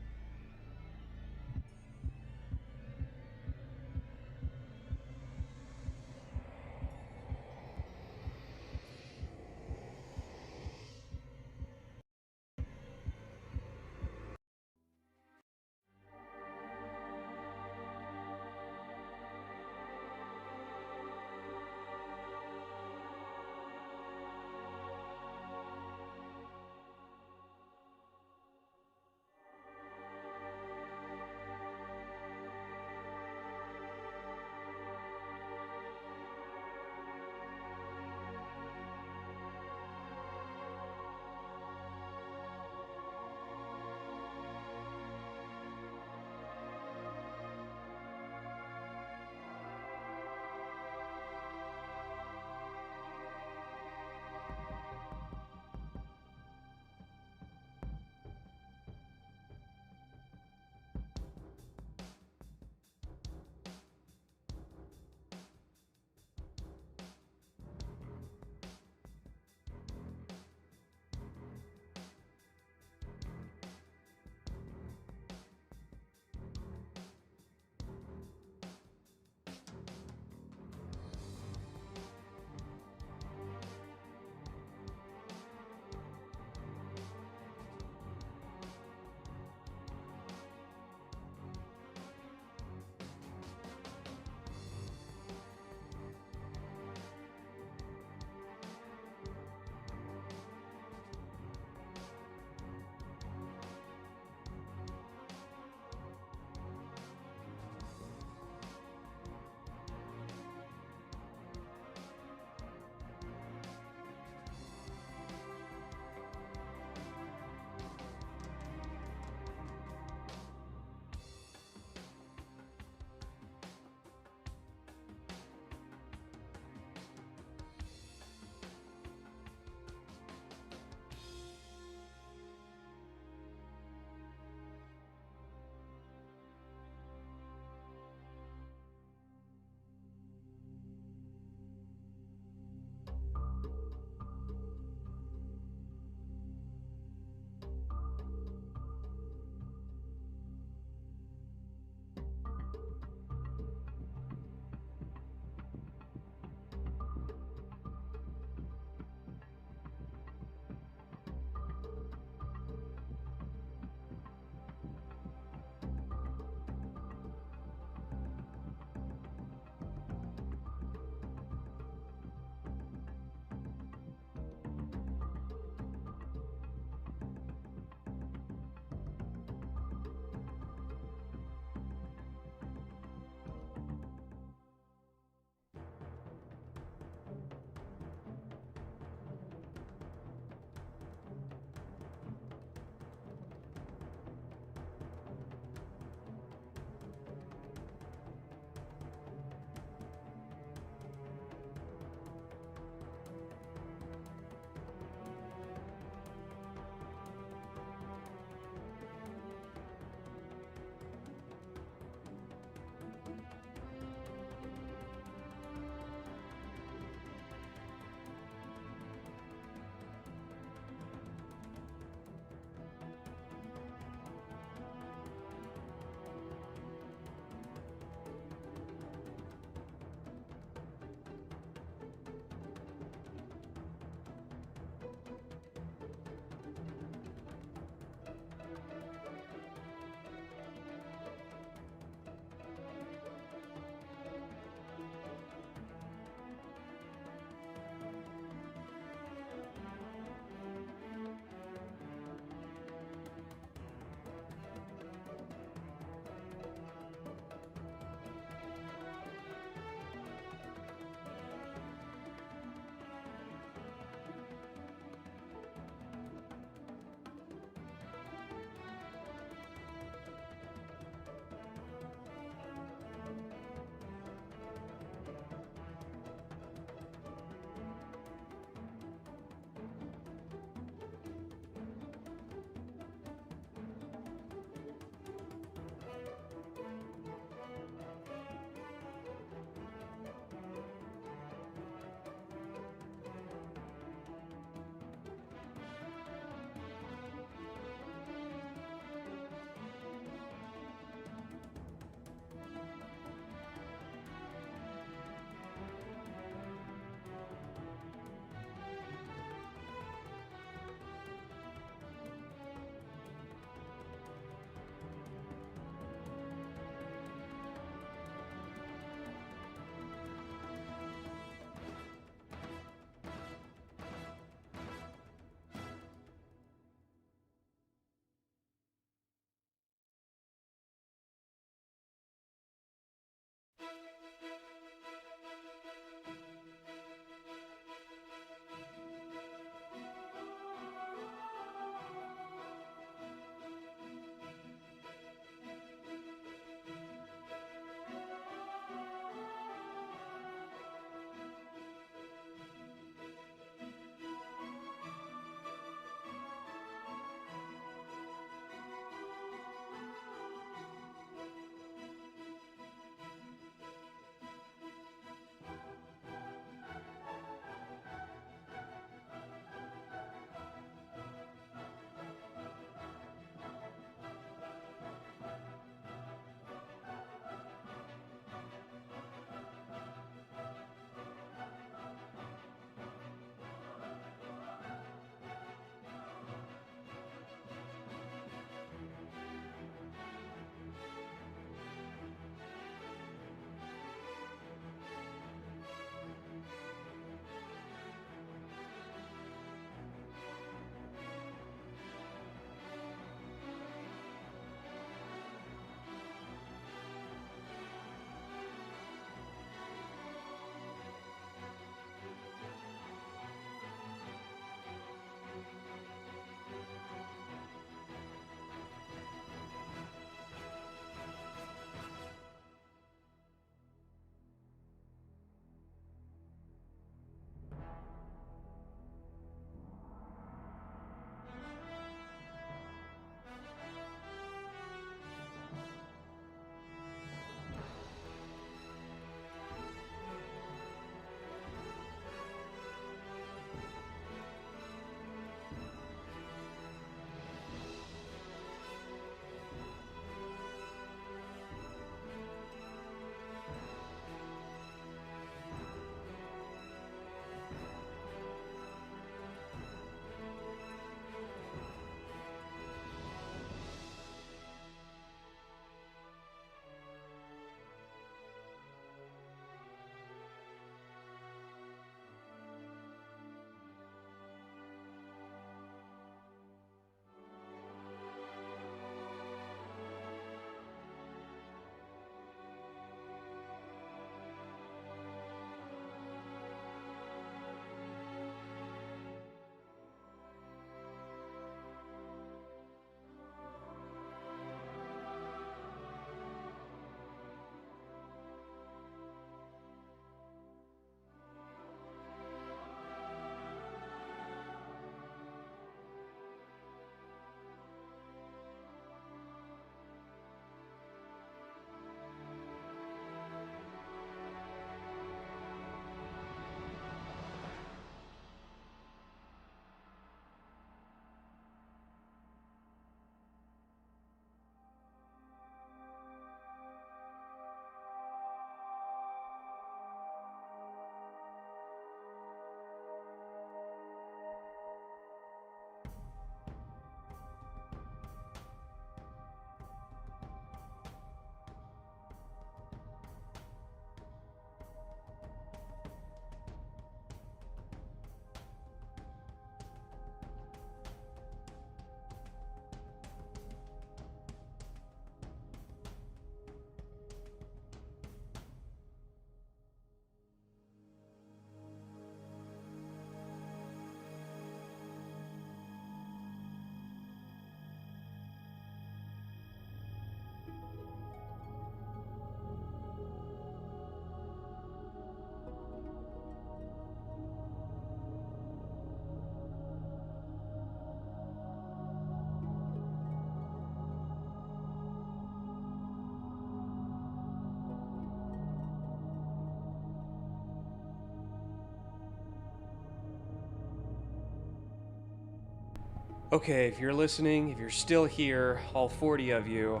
Okay, if you're listening, if you're still here, all 40 of you,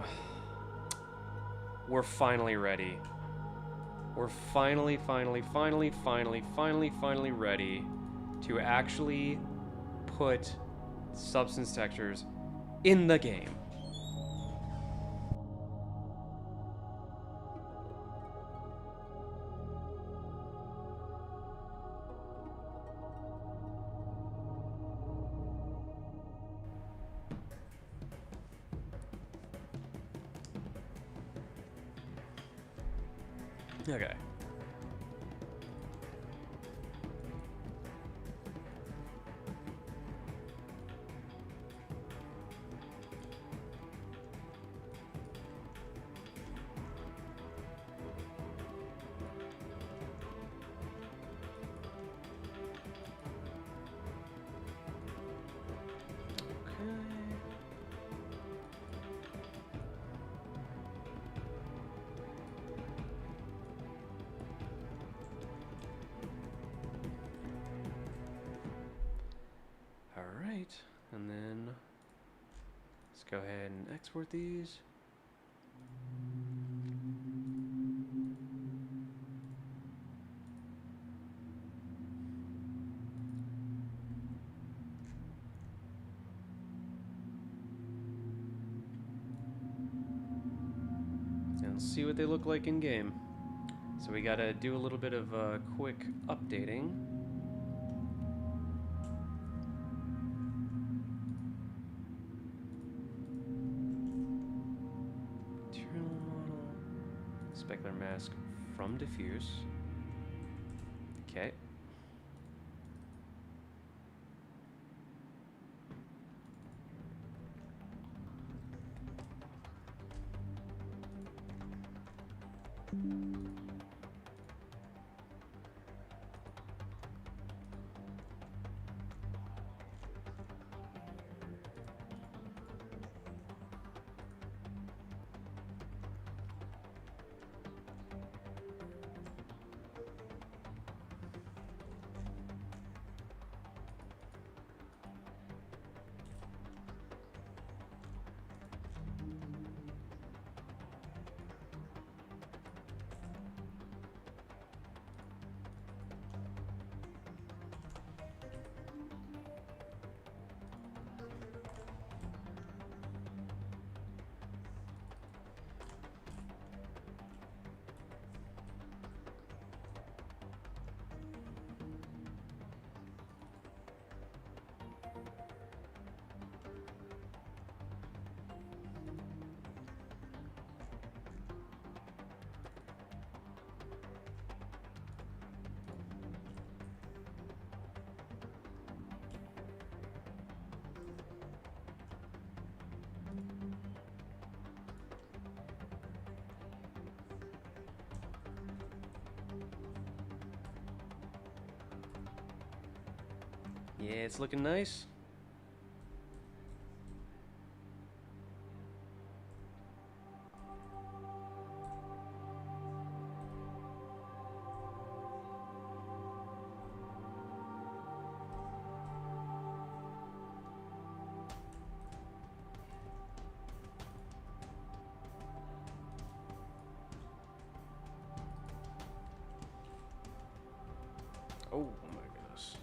we're finally ready. We're finally ready to actually put substance textures in the game. Okay. Alright, and then let's go ahead and export these. And see what they look like in game. So we gotta do a little bit of quick updating. Material model, specular mask from diffuse. Okay. Yeah, it's looking nice. Oh my goodness.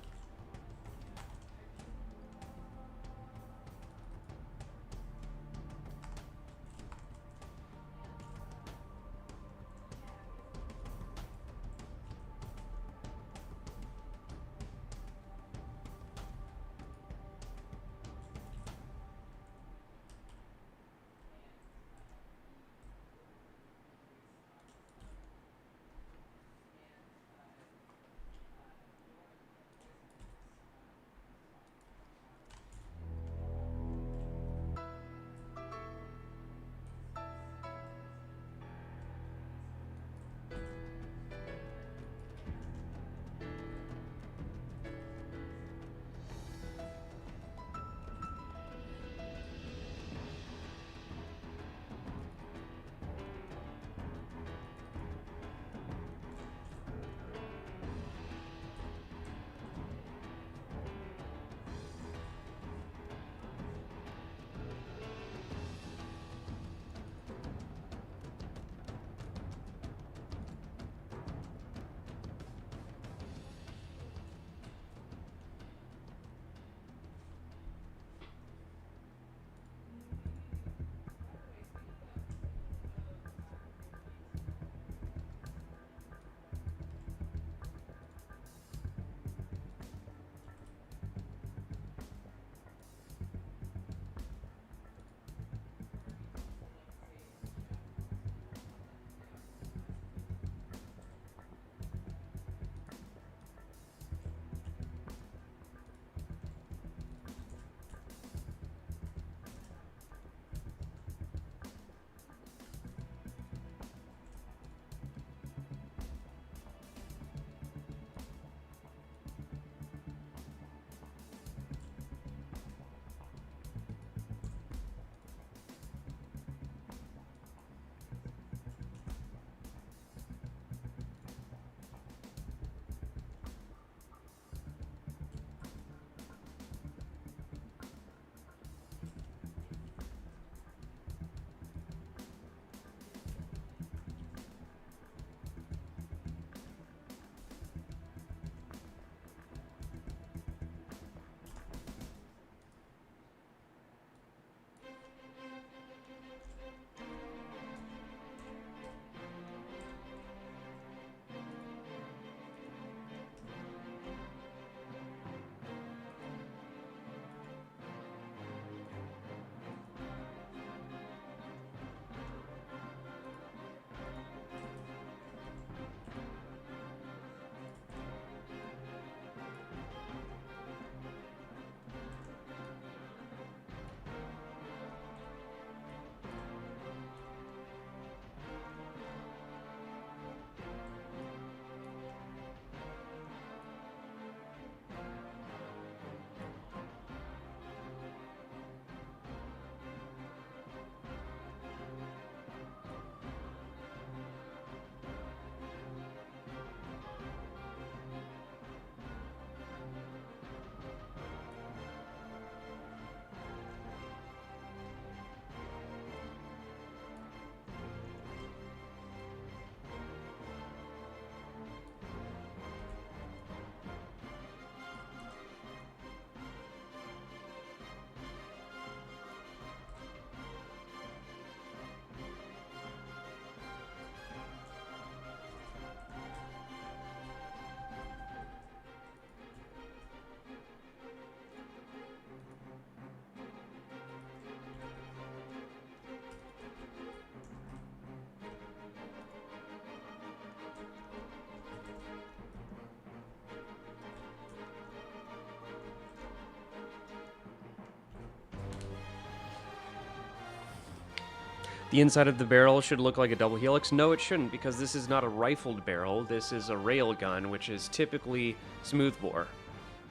The inside of the barrel should look like a double helix. No, it shouldn't, because this is not a rifled barrel. This is a railgun, which is typically smoothbore.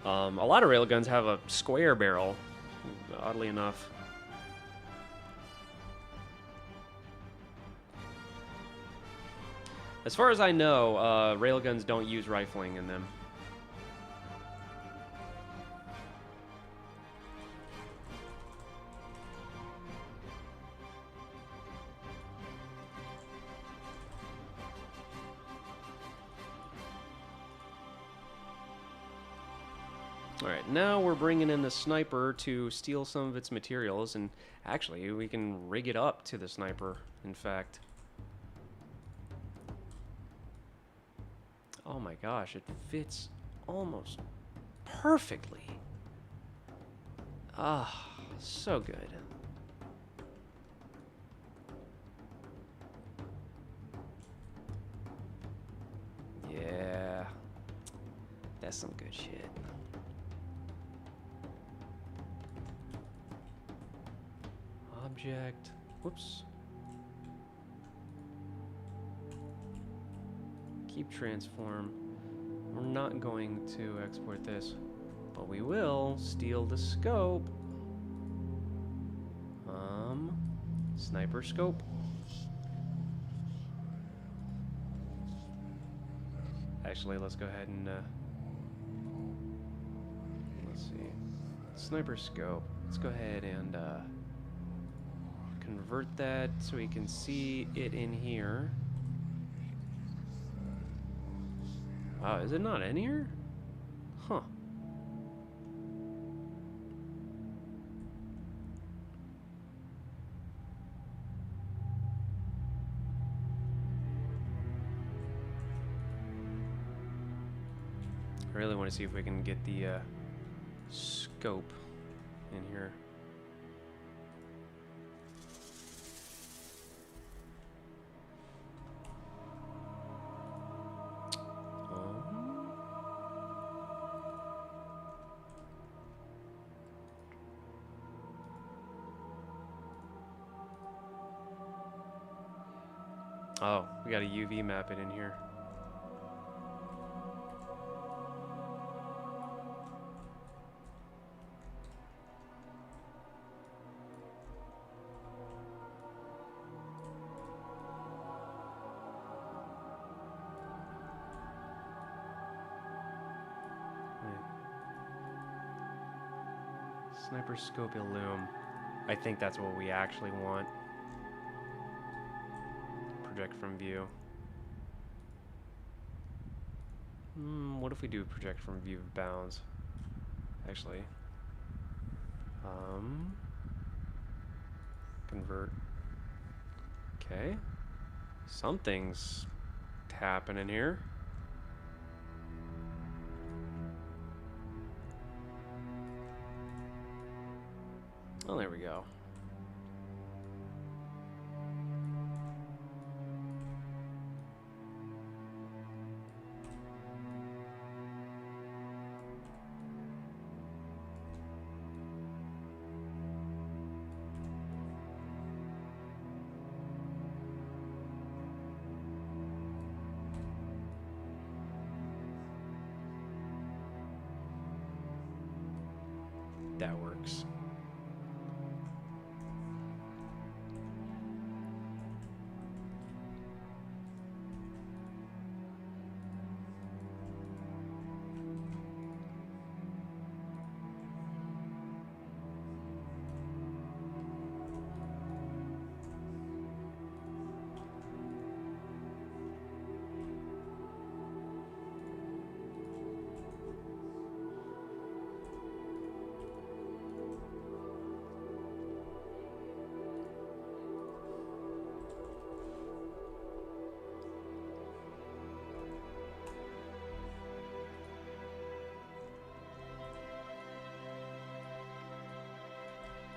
A lot of railguns have a square barrel, oddly enough. As far as I know, railguns don't use rifling in them. Alright, now we're bringing in the sniper to steal some of its materials, and actually, we can rig it up to the sniper, in fact. Oh my gosh, it fits almost perfectly. Ah, so good. Yeah, that's some good shit. Object, whoops. Keep transform. We're not going to export this, but we will steal the scope. Sniper scope. Actually, let's go ahead and let's see. Sniper scope. Let's go ahead and convert that so we can see it in here. Wow, is it not in here? Huh. I really want to see if we can get the scope in here. Oh, we got a UV map it in here. Sniper scope illume. I think that's what we actually want. Project from view. What if we do project from view of bounds? Actually. Convert. Okay. Something's happening here. Oh, there we go. That works.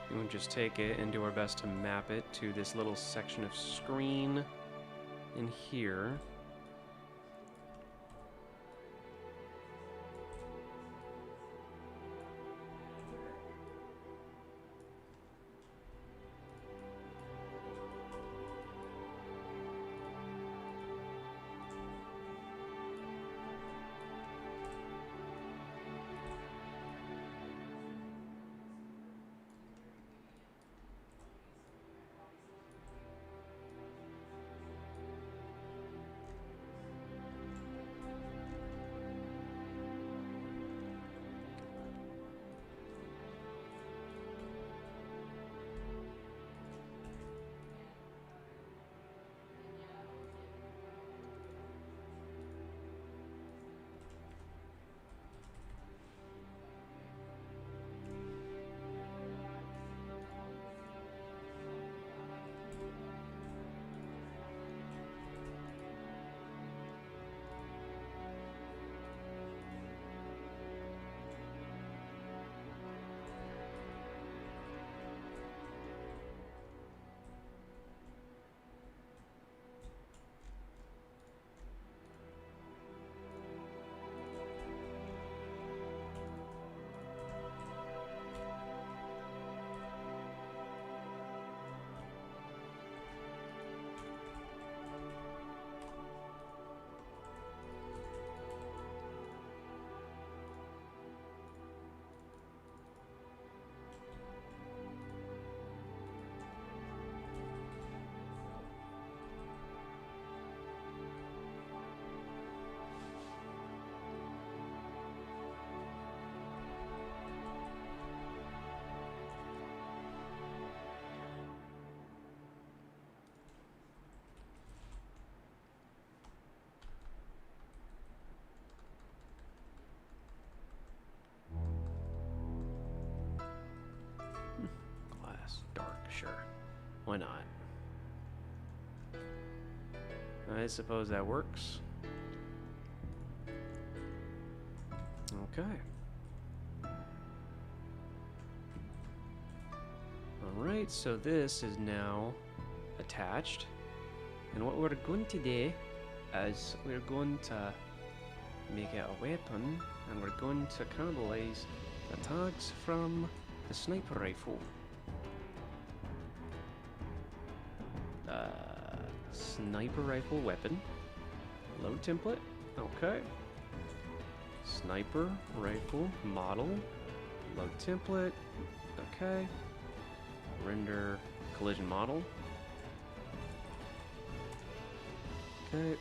And we'll just take it and do our best to map it to this little section of screen in here. sure. Why not? I suppose that works. Okay. Alright, so this is now attached. And what we're going to do is we're going to make it a weapon, and we're going to cannibalize the tags from the sniper rifle. Sniper rifle weapon. Load template. Okay. Sniper rifle model. Load template. Okay. Render collision model. Okay.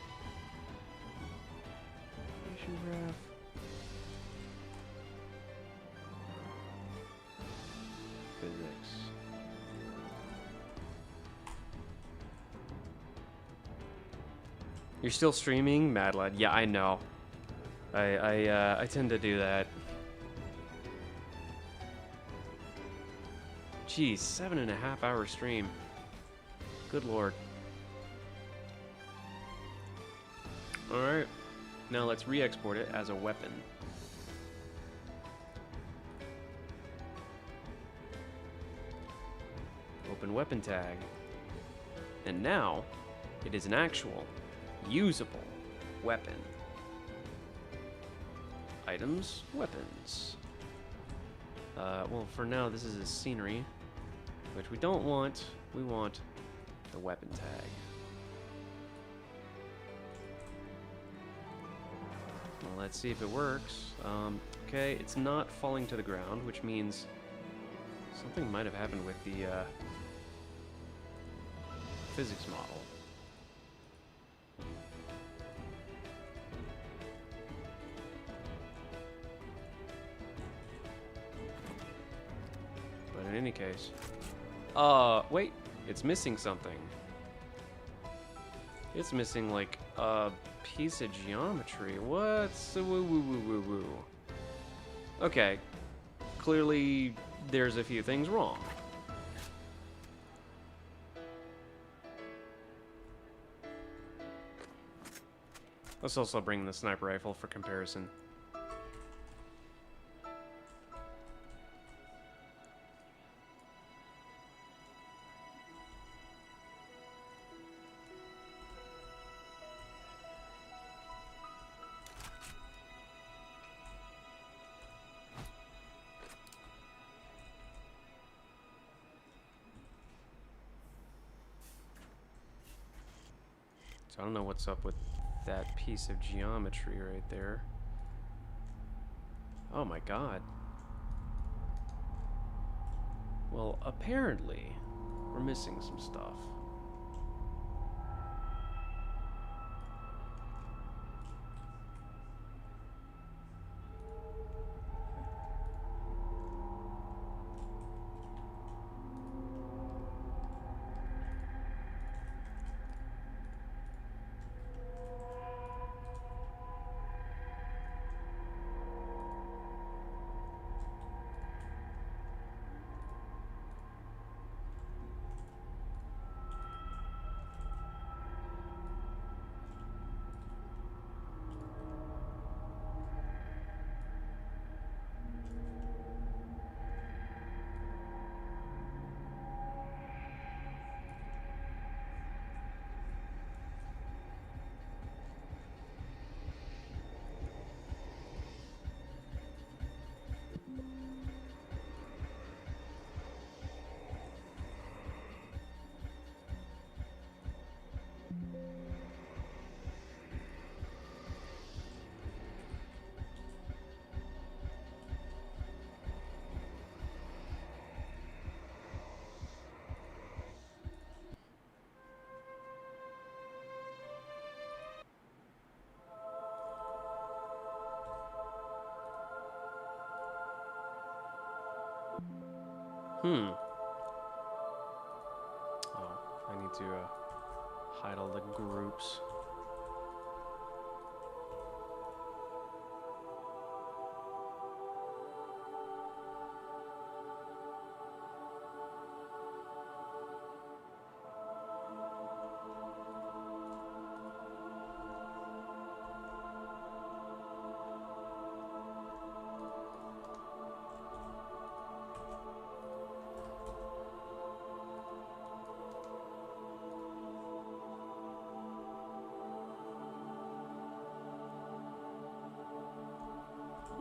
Issue graph. Physics. You're still streaming, Mad Lad? Yeah, I know. I tend to do that. Geez, 7.5 hour stream. Good lord. Alright. Now let's re-export it as a weapon. Open weapon tag. And now, it is an actual, usable weapon. Items, weapons. Well, for now, this is a scenery, which we don't want. We want the weapon tag. Well, let's see if it works. Okay, it's not falling to the ground, which means something might have happened with the physics model. But in any case, wait, it's missing something. It's missing like a piece of geometry. What's woo? Okay, clearly there's a few things wrong. Let's also bring the sniper rifle for comparison. So I don't know what's up with that piece of geometry right there. Oh my god. Well, apparently, we're missing some stuff. Oh, I need to hide all the groups.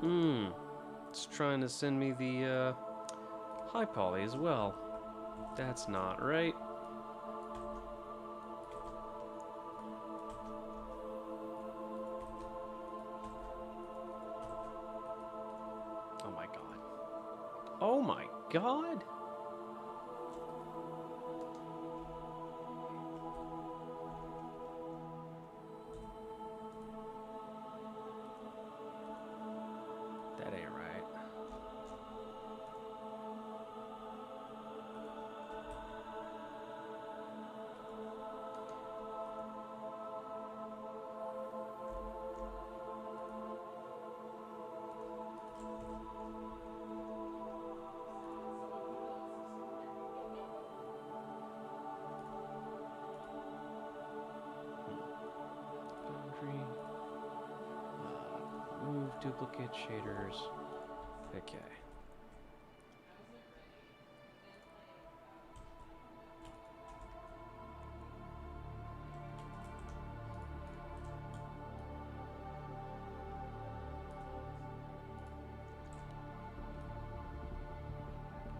It's trying to send me the high poly as well. That's not right. Oh my god. Oh my god! That ain't right. Move duplicate shaders. Okay.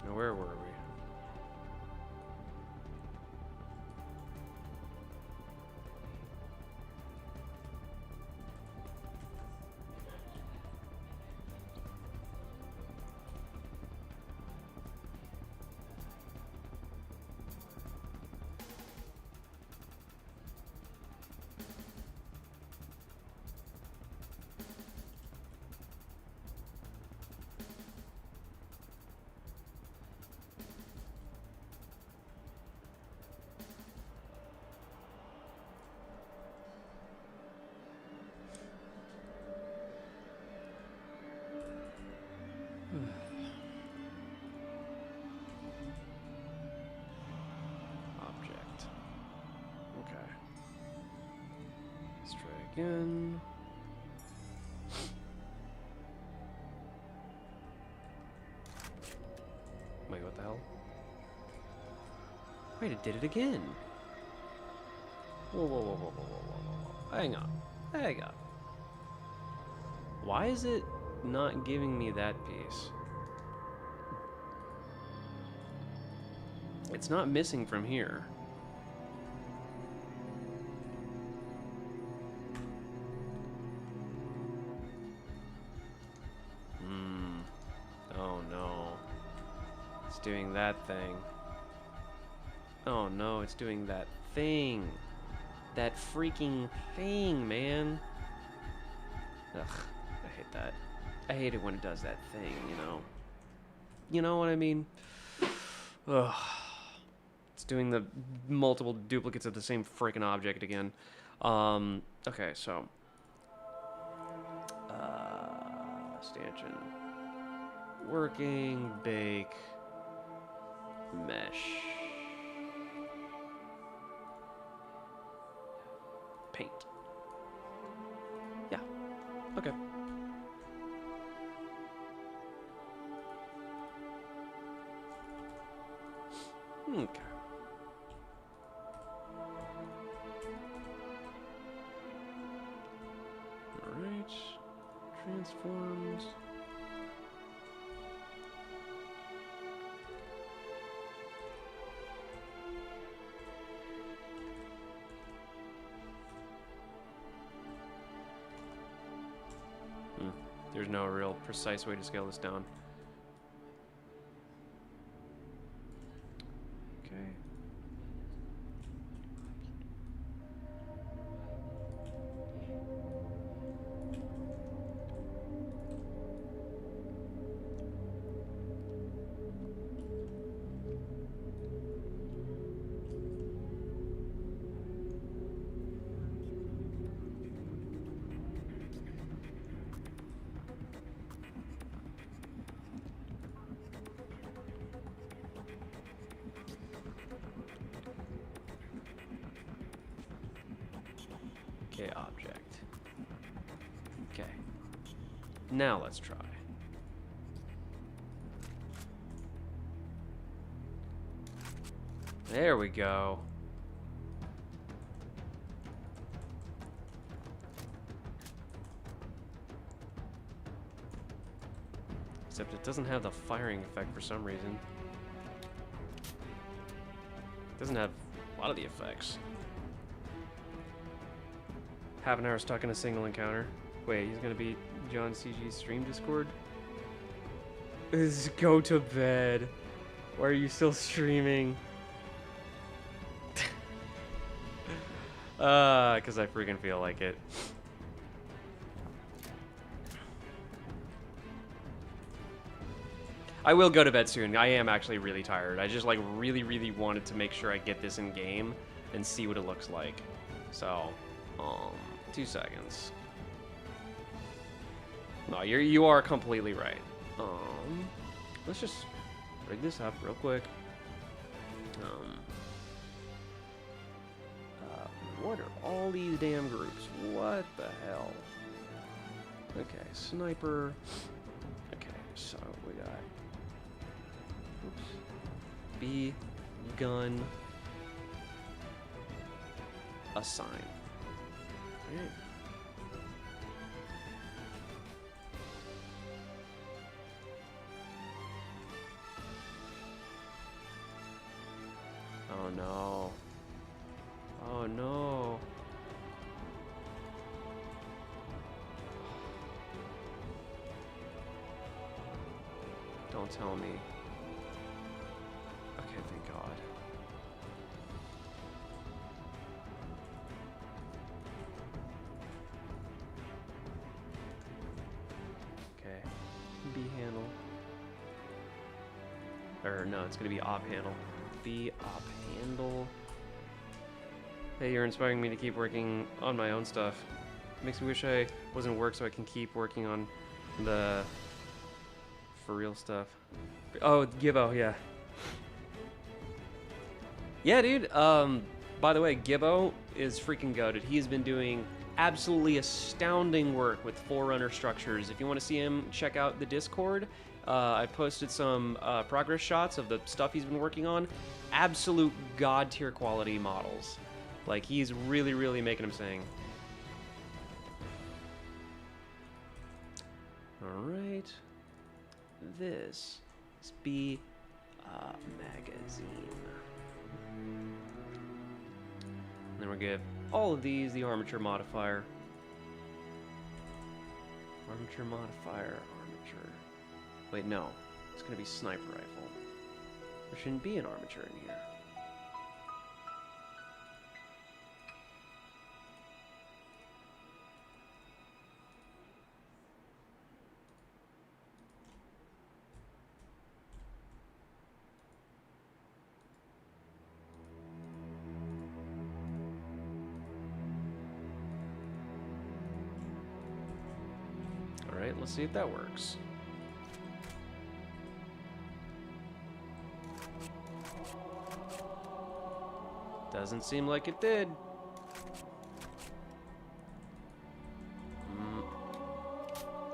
Now where were we? Object. Okay. Let's try again. Wait, what the hell? Wait, it did it again. Whoa, whoa, whoa, whoa, whoa, whoa, whoa, whoa. Hang on. Hang on. Why is it not giving me that piece? It's not missing from here. Oh no. It's doing that thing. Oh no, it's doing that thing. That freaking thing, man. Ugh, I hate that. I hate it when it does that thing, you know? You know what I mean? Ugh. It's doing the multiple duplicates of the same freaking object again. Okay, so. Stanchion. Working, bake, mesh. Paint. Yeah. Okay. Okay. Alright. Transforms. There's no real precise way to scale this down. Okay. Okay, object. Okay. Now let's try. There we go. Except it doesn't have the firing effect for some reason. It doesn't have a lot of the effects. Half an hour stuck in a single encounter. Wait, he's gonna be John CG's stream Discord? Go to bed. Why are you still streaming? Because I freaking feel like it. I will go to bed soon. I am actually really tired. I just like really wanted to make sure I get this in game and see what it looks like. So, 2 seconds. No, you are completely right. Let's just rig this up real quick. What are all these damn groups? What the hell? Okay, sniper. Okay, so we got B, gun, assign. Alright. Oh no. Oh no. Don't tell me. Okay, thank God. Okay. B handle. Or no, it's gonna be op handle. B op handle. Hey, you're inspiring me to keep working on my own stuff. Makes me wish I wasn't at work so I can keep working on the for real stuff. Oh, Gibbo, yeah. Yeah, dude. By the way, Gibbo is freaking goated. He's been doing absolutely astounding work with Forerunner structures. If you want to see him, check out the Discord. I posted some progress shots of the stuff he's been working on. Absolute god tier quality models. Like, he's really making them sing. Alright. This is B magazine. And then we'll give all of these the armature modifier. Armature modifier, armature. Wait, no. It's going to be sniper rifle. There shouldn't be an armature in here. Alright, let's see if that works. Doesn't seem like it did.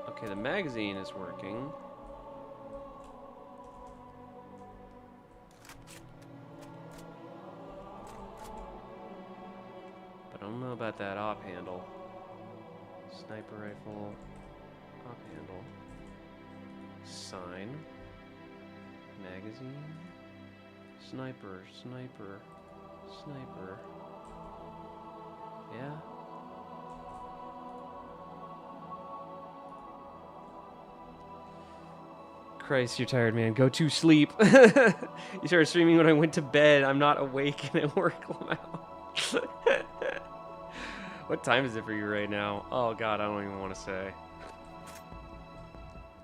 Okay, the magazine is working. But I don't know about that op handle. Sniper rifle. Op handle. Sign. Magazine. Sniper. Sniper. Sniper. Yeah? Christ, you're tired, man. Go to sleep. You started streaming when I went to bed. I'm not awake and at work, Lamau. What time is it for you right now? Oh, God, I don't even want to say.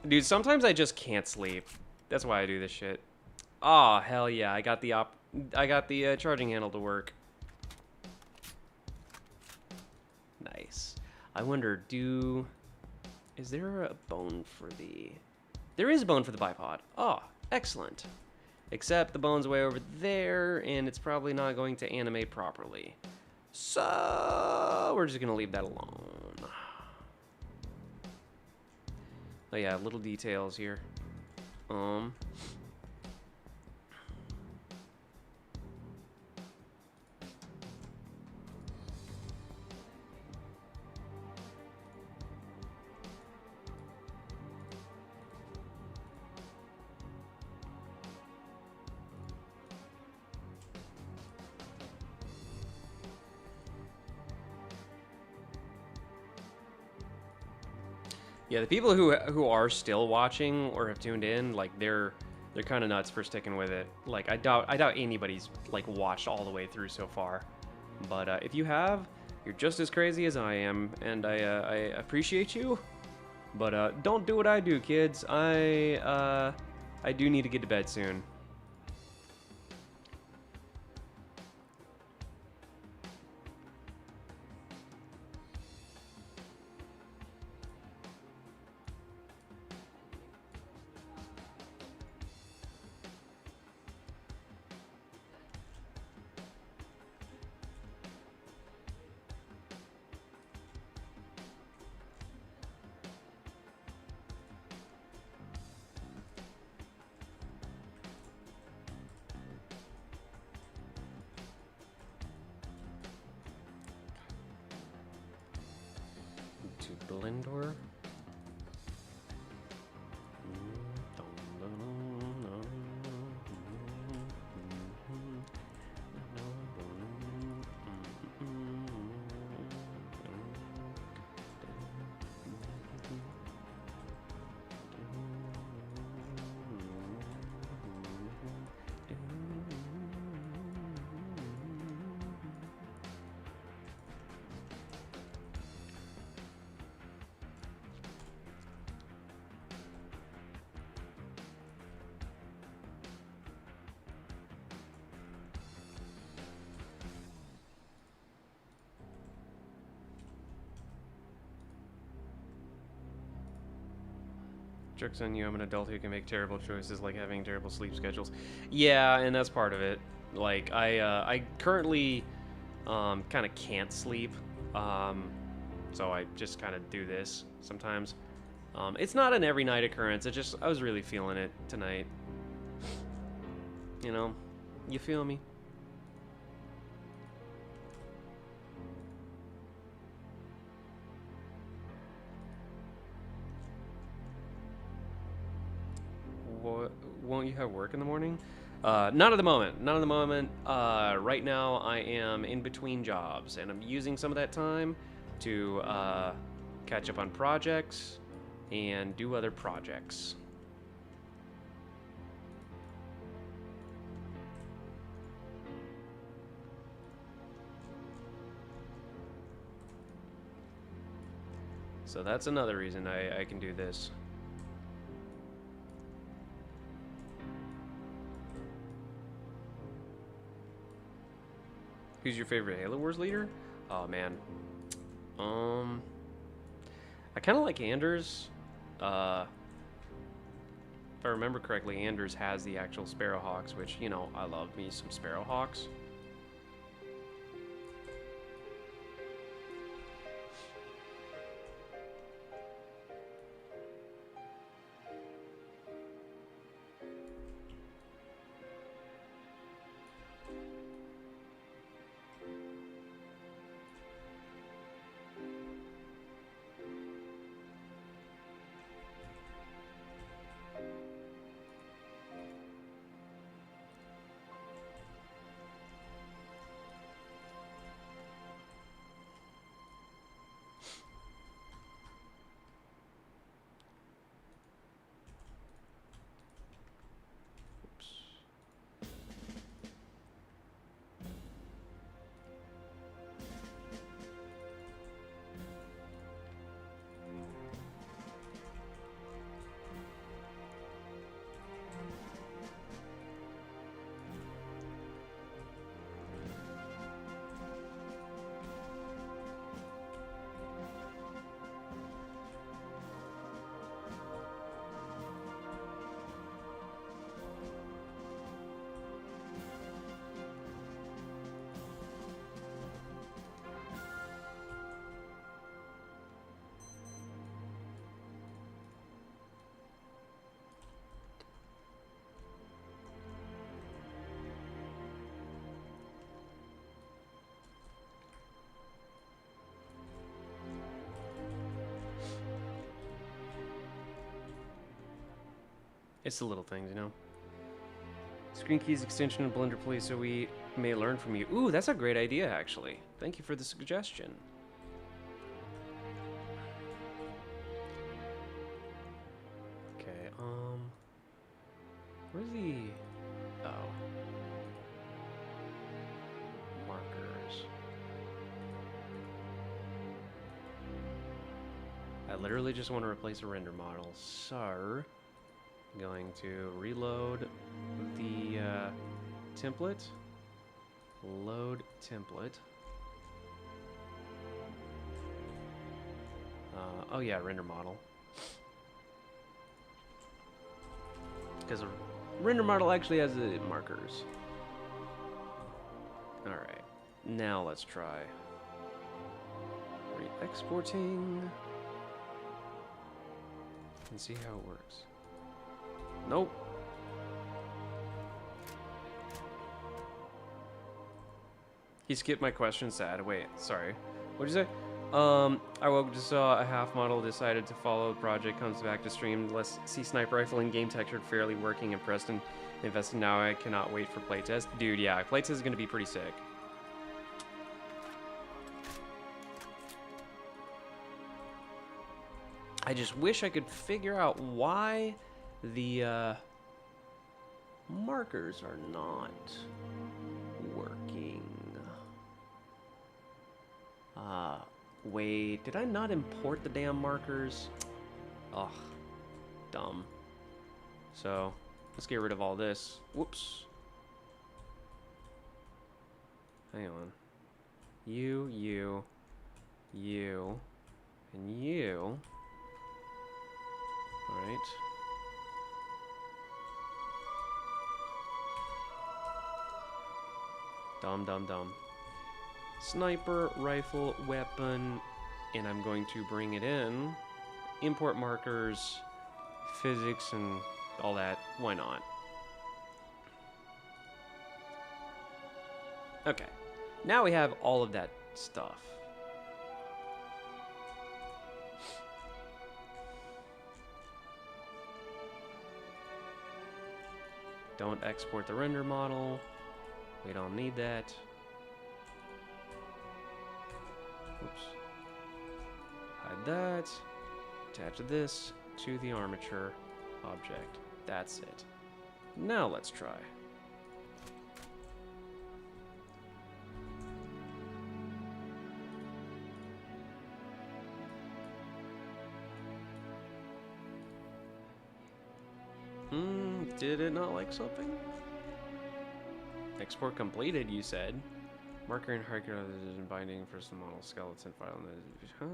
Dude, sometimes I just can't sleep. That's why I do this shit. Oh, hell yeah. I got the charging handle to work. Nice. I wonder, is there a bone for the... There is a bone for the bipod. Oh, excellent. Except the bone's way over there, and it's probably not going to animate properly. So, we're just going to leave that alone. Oh yeah, little details here. Yeah, the people who are still watching or have tuned in, like they're kind of nuts for sticking with it. Like I doubt anybody's like watched all the way through so far. But if you have, you're just as crazy as I am, and I appreciate you. But don't do what I do, kids. I do need to get to bed soon. To Blendor. Joke's on you, I'm an adult who can make terrible choices like having terrible sleep schedules. Yeah, and that's part of it. Like, I currently kind of can't sleep, so I just kind of do this sometimes. It's not an every night occurrence, I was really feeling it tonight. You know, you feel me? Won't you have work in the morning? Not at the moment. Not at the moment. Right now, I am in between jobs, and I'm using some of that time to catch up on projects and do other projects. So that's another reason I can do this. Who's your favorite Halo Wars leader? Oh man. I kind of like Anders. If I remember correctly, Anders has the actual Sparrowhawks, which, you know, I love me some Sparrowhawks. It's the little things, you know. Screen keys extension of Blender, please, so we may learn from you. Ooh, that's a great idea, actually. Thank you for the suggestion. Where's the... Oh. Markers. I literally just want to replace a render model, so I'm going to reload the template. Load template. Oh yeah, render model. Because a render model actually has the markers. Alright, now let's try re-exporting and see how it works. Nope. He skipped my question, sad. Wait, sorry. What'd you say? I woke just saw a half model, decided to follow the project, comes back to stream. Let's see sniper rifle and game textured fairly working and Preston invested. Now I cannot wait for playtest. Dude, yeah, playtest is gonna be pretty sick. I just wish I could figure out why the markers are not working. Wait, did I not import the damn markers? Ugh, dumb. So, let's get rid of all this. Whoops. Hang on. You, and you. Alright. Dumb. Sniper, rifle, weapon, and I'm going to bring it in. Import markers, physics, and all that. Why not? Okay. Now we have all of that stuff. Don't export the render model. We don't need that. Oops. Hide that. Attach this to the armature object. That's it. Now let's try. Did it not like something? Export completed, you said. Marker and hierarchy and binding for some model skeleton file. Huh?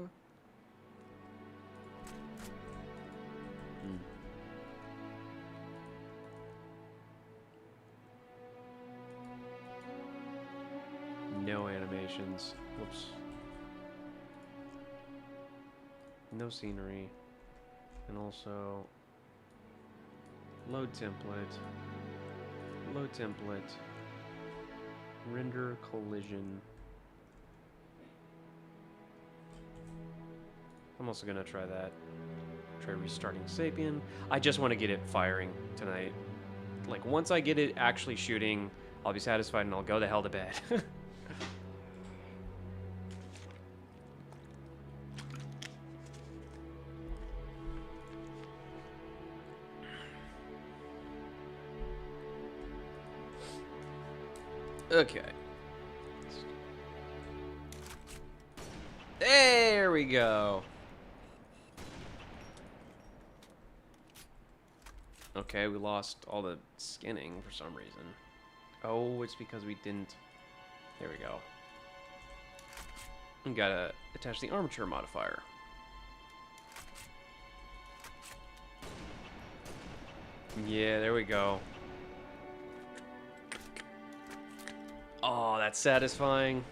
No animations. Whoops. No scenery. And also load template. Load template. Render collision. I'm also gonna try that. Try restarting Sapien. I just want to get it firing tonight. Like, once I get it actually shooting, I'll be satisfied and I'll go the hell to bed. Okay. There we go. Okay, we lost all the skinning for some reason. Oh, it's because we didn't... There we go. We gotta attach the armature modifier. Yeah, there we go. Oh, that's satisfying.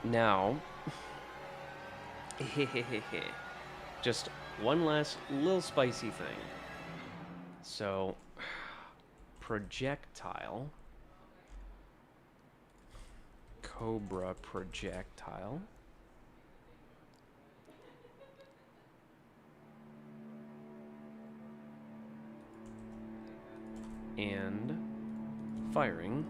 Now, just one last little spicy thing. So, projectile, Cobra projectile. And firing.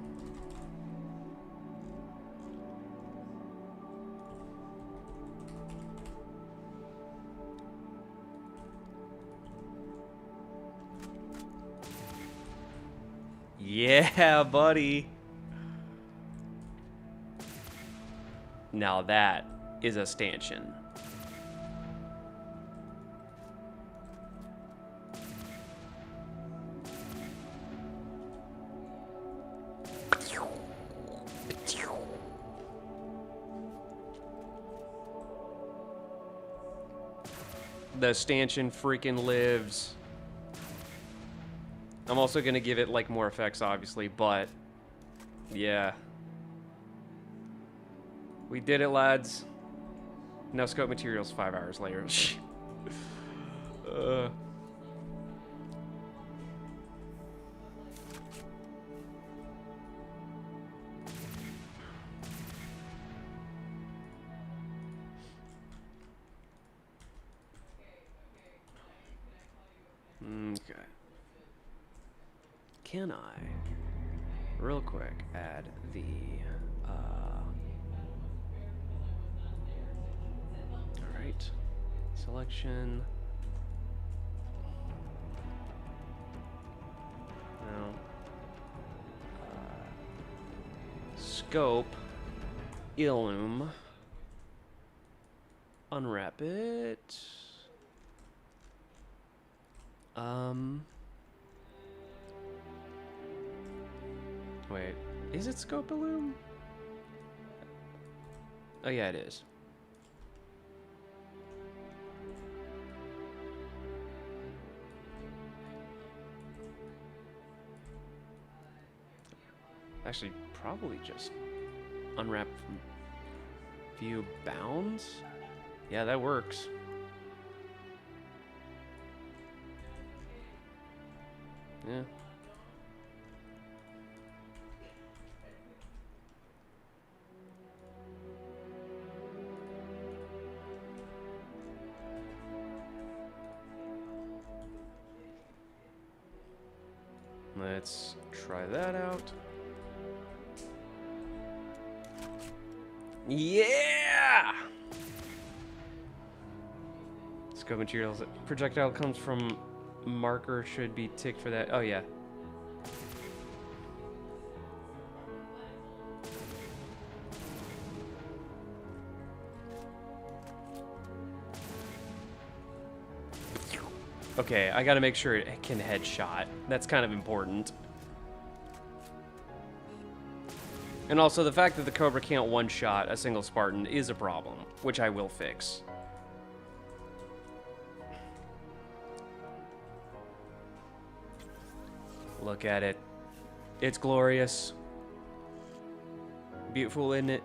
Yeah, buddy. Now that is a stanchion. The stanchion freaking lives. I'm also gonna give it like more effects, obviously, but yeah. We did it, lads. No scope materials 5 hours later. Okay. Can I, real quick, add the, alright, selection, now, scope, illum, unwrap it, wait, is it scope illum? Oh yeah, it is. Actually, probably just unwrap from view bounds. Yeah, that works. Yeah. Let's try that out. Yeah! Scope materials. Projectile comes from marker, should be ticked for that. Oh, yeah. Okay, I gotta make sure it can headshot. That's kind of important. And also, the fact that the Cobra can't one-shot a single Spartan is a problem, which I will fix. Look at it. It's glorious. Beautiful, isn't it?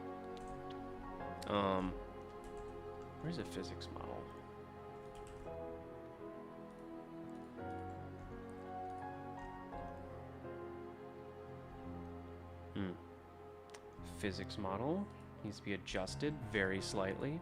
Where's the physics model? Physics model needs to be adjusted very slightly.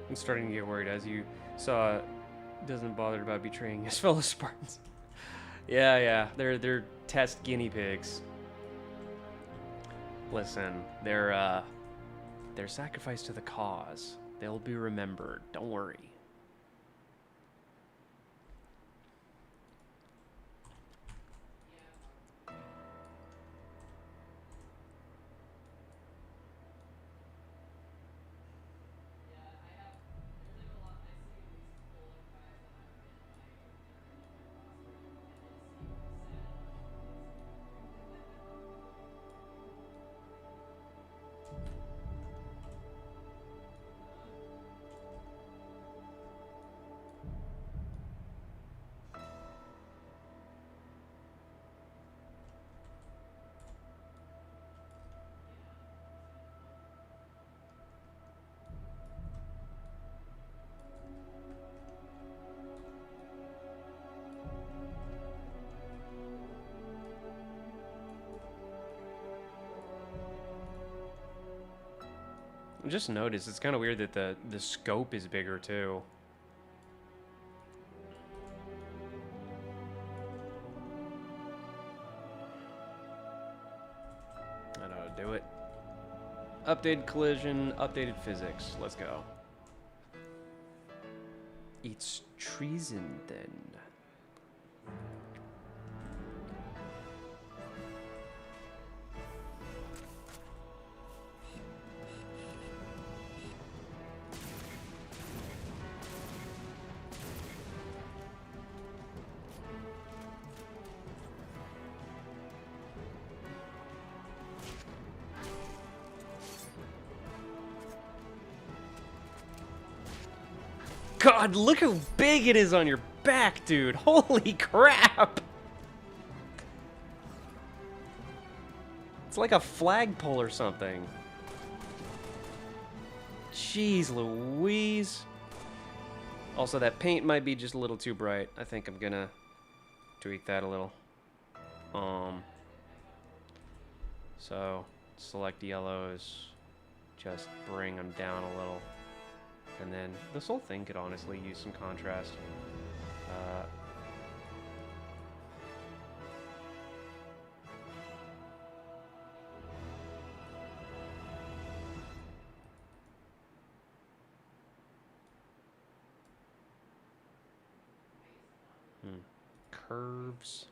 I'm starting to get worried, as you saw. Doesn't bother about betraying his fellow Spartans. Yeah, they're test guinea pigs. Listen, they're sacrificed to the cause. They'll be remembered. Don't worry. Just noticed it's kind of weird that the scope is bigger too. I know how to do it. Updated collision, updated physics. Let's go. It's treason then. God, look how big it is on your back, dude. Holy crap. It's like a flagpole or something. Jeez Louise. Also, that paint might be just a little too bright. I think I'm gonna tweak that a little. So, select yellows. Just bring them down a little. And then this whole thing could honestly use some contrast. Curves.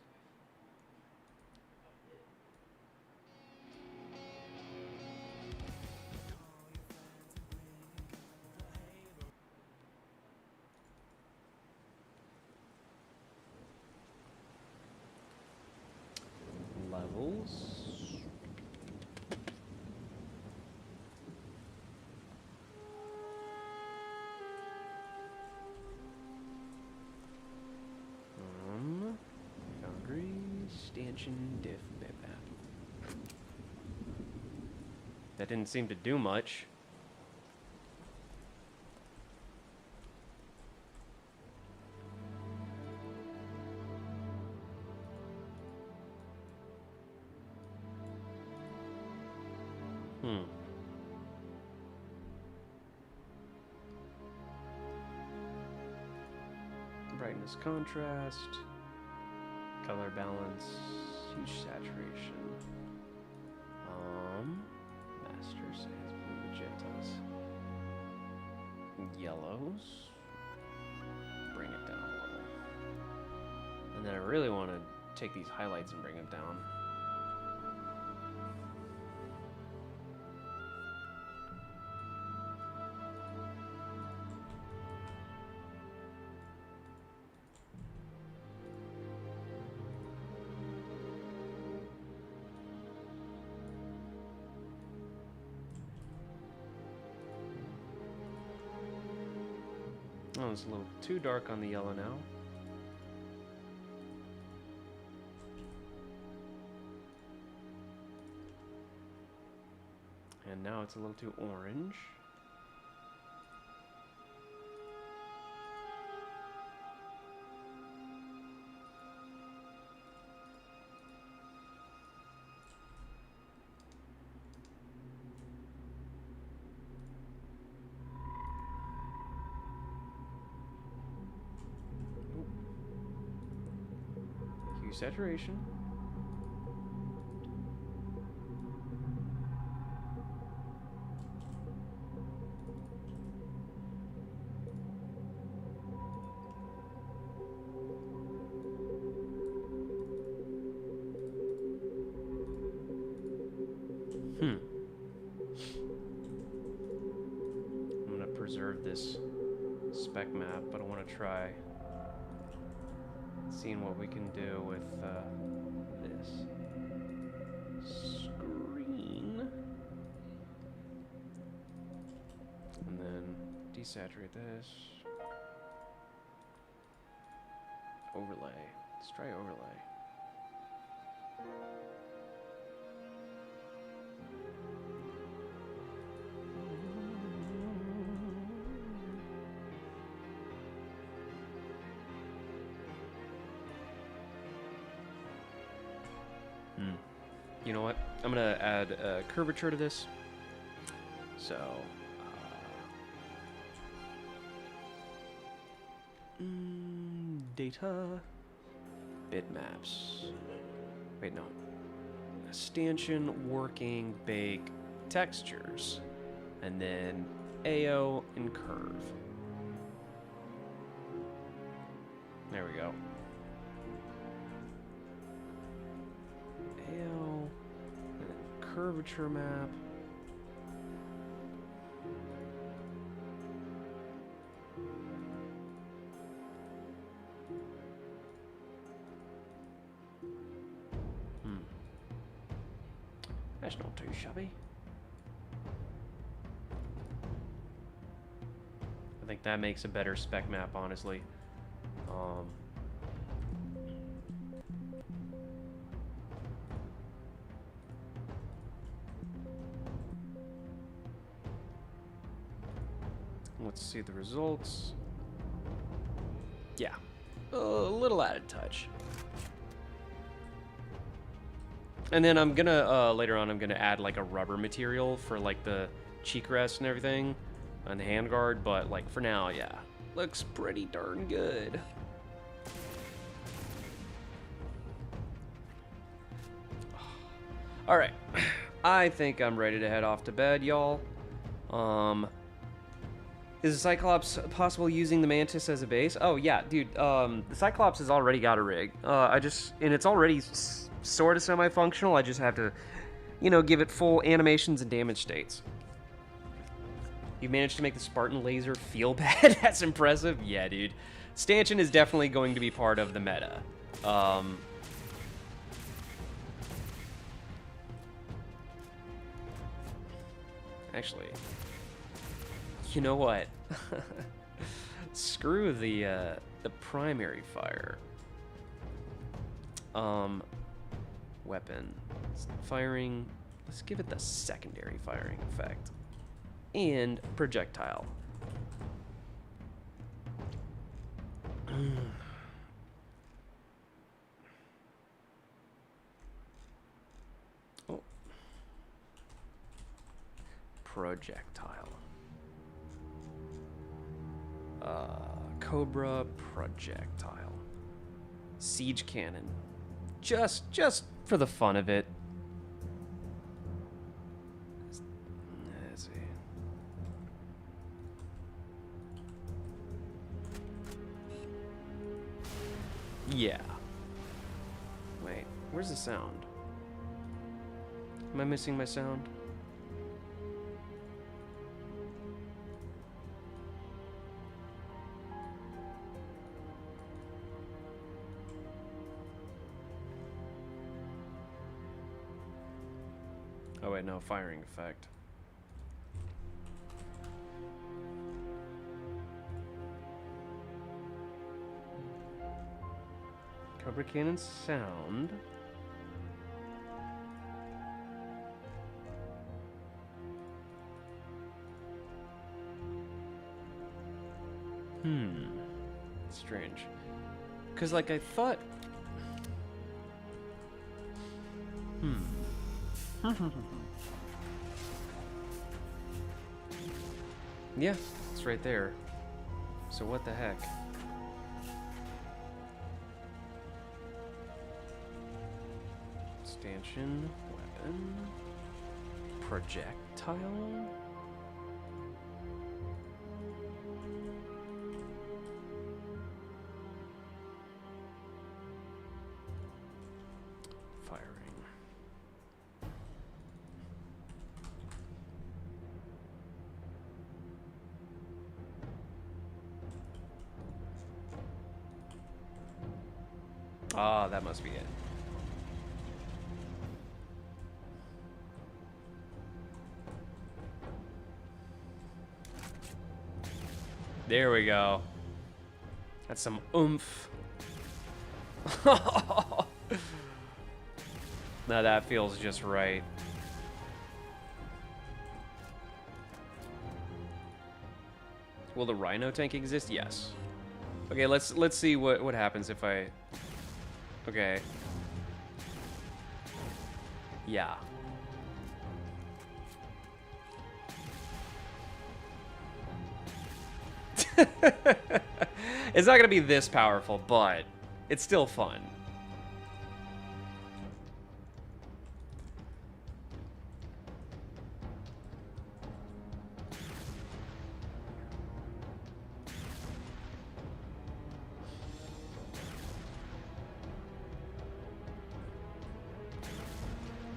Levels. Boundary, Stanchion, diff, map. That didn't seem to do much. Brightness, contrast, color balance, huge saturation. Master says blue magentas. Yellows. Bring it down a little. And then I really want to take these highlights and bring them down. Oh, it's a little too dark on the yellow now. And now it's a little too orange. Hue saturation. I'm gonna preserve this spec map, but I want to try seeing what we can do with this screen. And then desaturate this. Overlay. Let's try overlay. You know what? I'm gonna add a curvature to this. So data, bitmaps. Wait, no. Stanchion, working, bake, textures, and then AO and curve. There we go. AO, and then curvature map. That's not too shabby. I think that makes a better spec map, honestly. Let's see the results. Yeah, a little added touch. And then I'm gonna, later on, I'm gonna add like a rubber material for like the cheek rest and everything on the handguard, but like for now, yeah, looks pretty darn good. All right, I think I'm ready to head off to bed, y'all. Is the Cyclops possible using the Mantis as a base? Oh yeah, dude, the Cyclops has already got a rig. And it's already sort of semi-functional. I just have to, you know, give it full animations and damage states. You managed to make the Spartan laser feel bad? That's impressive. Yeah, dude. Stanchion is definitely going to be part of the meta. Actually, you know what? Screw the primary fire. Weapon firing. Let's give it the secondary firing effect. And projectile. Oh. Projectile. Cobra projectile. Siege cannon. Just for the fun of it. Let's see. Yeah. Wait, where's the sound? Am I missing my sound? Oh wait, no, firing effect. Cobra cannon sound. Strange. Cause like I thought. Yeah, it's right there. So what the heck? Stanchion, weapon, projectile. Ah, that must be it. There we go. That's some oomph. Now that feels just right. Will the Rhino tank exist? Yes. Okay, let's see what happens if I. Okay. Yeah. It's not gonna be this powerful, but it's still fun.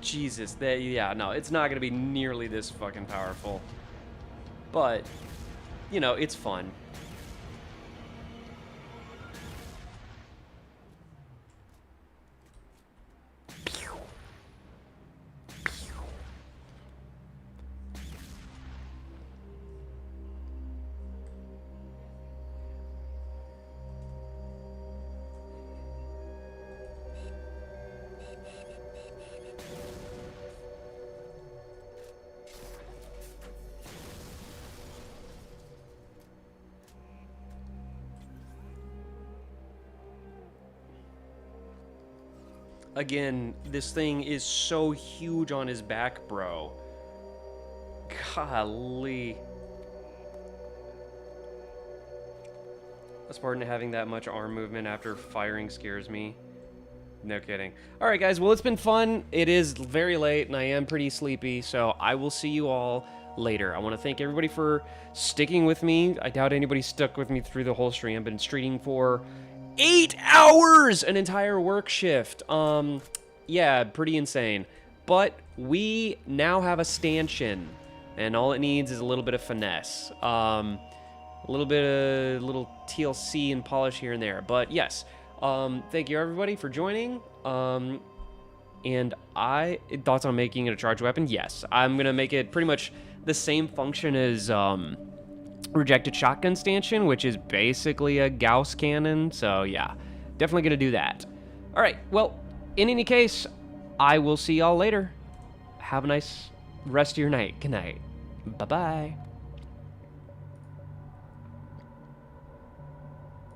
Jesus, yeah, no, it's not gonna be nearly this fucking powerful. But, you know, it's fun. Again, this thing is so huge on his back, bro. Golly. That's part of having that much arm movement after firing scares me. No kidding. Alright guys, well it's been fun. It is very late and I am pretty sleepy, so I will see you all later. I want to thank everybody for sticking with me. I doubt anybody stuck with me through the whole stream. I've been streaming for 8 hours! An entire work shift. Yeah, pretty insane. But we now have a stanchion, and all it needs is a little bit of finesse. A little TLC and polish here and there. But yes, thank you everybody for joining. And thoughts on making it a charge weapon? Yes, I'm gonna make it pretty much the same function as Rejected Shotgun Stanchion, which is basically a Gauss cannon. So yeah, definitely gonna do that. All right, well, in any case, I will see y'all later. Have a nice rest of your night. Good night. Bye-bye.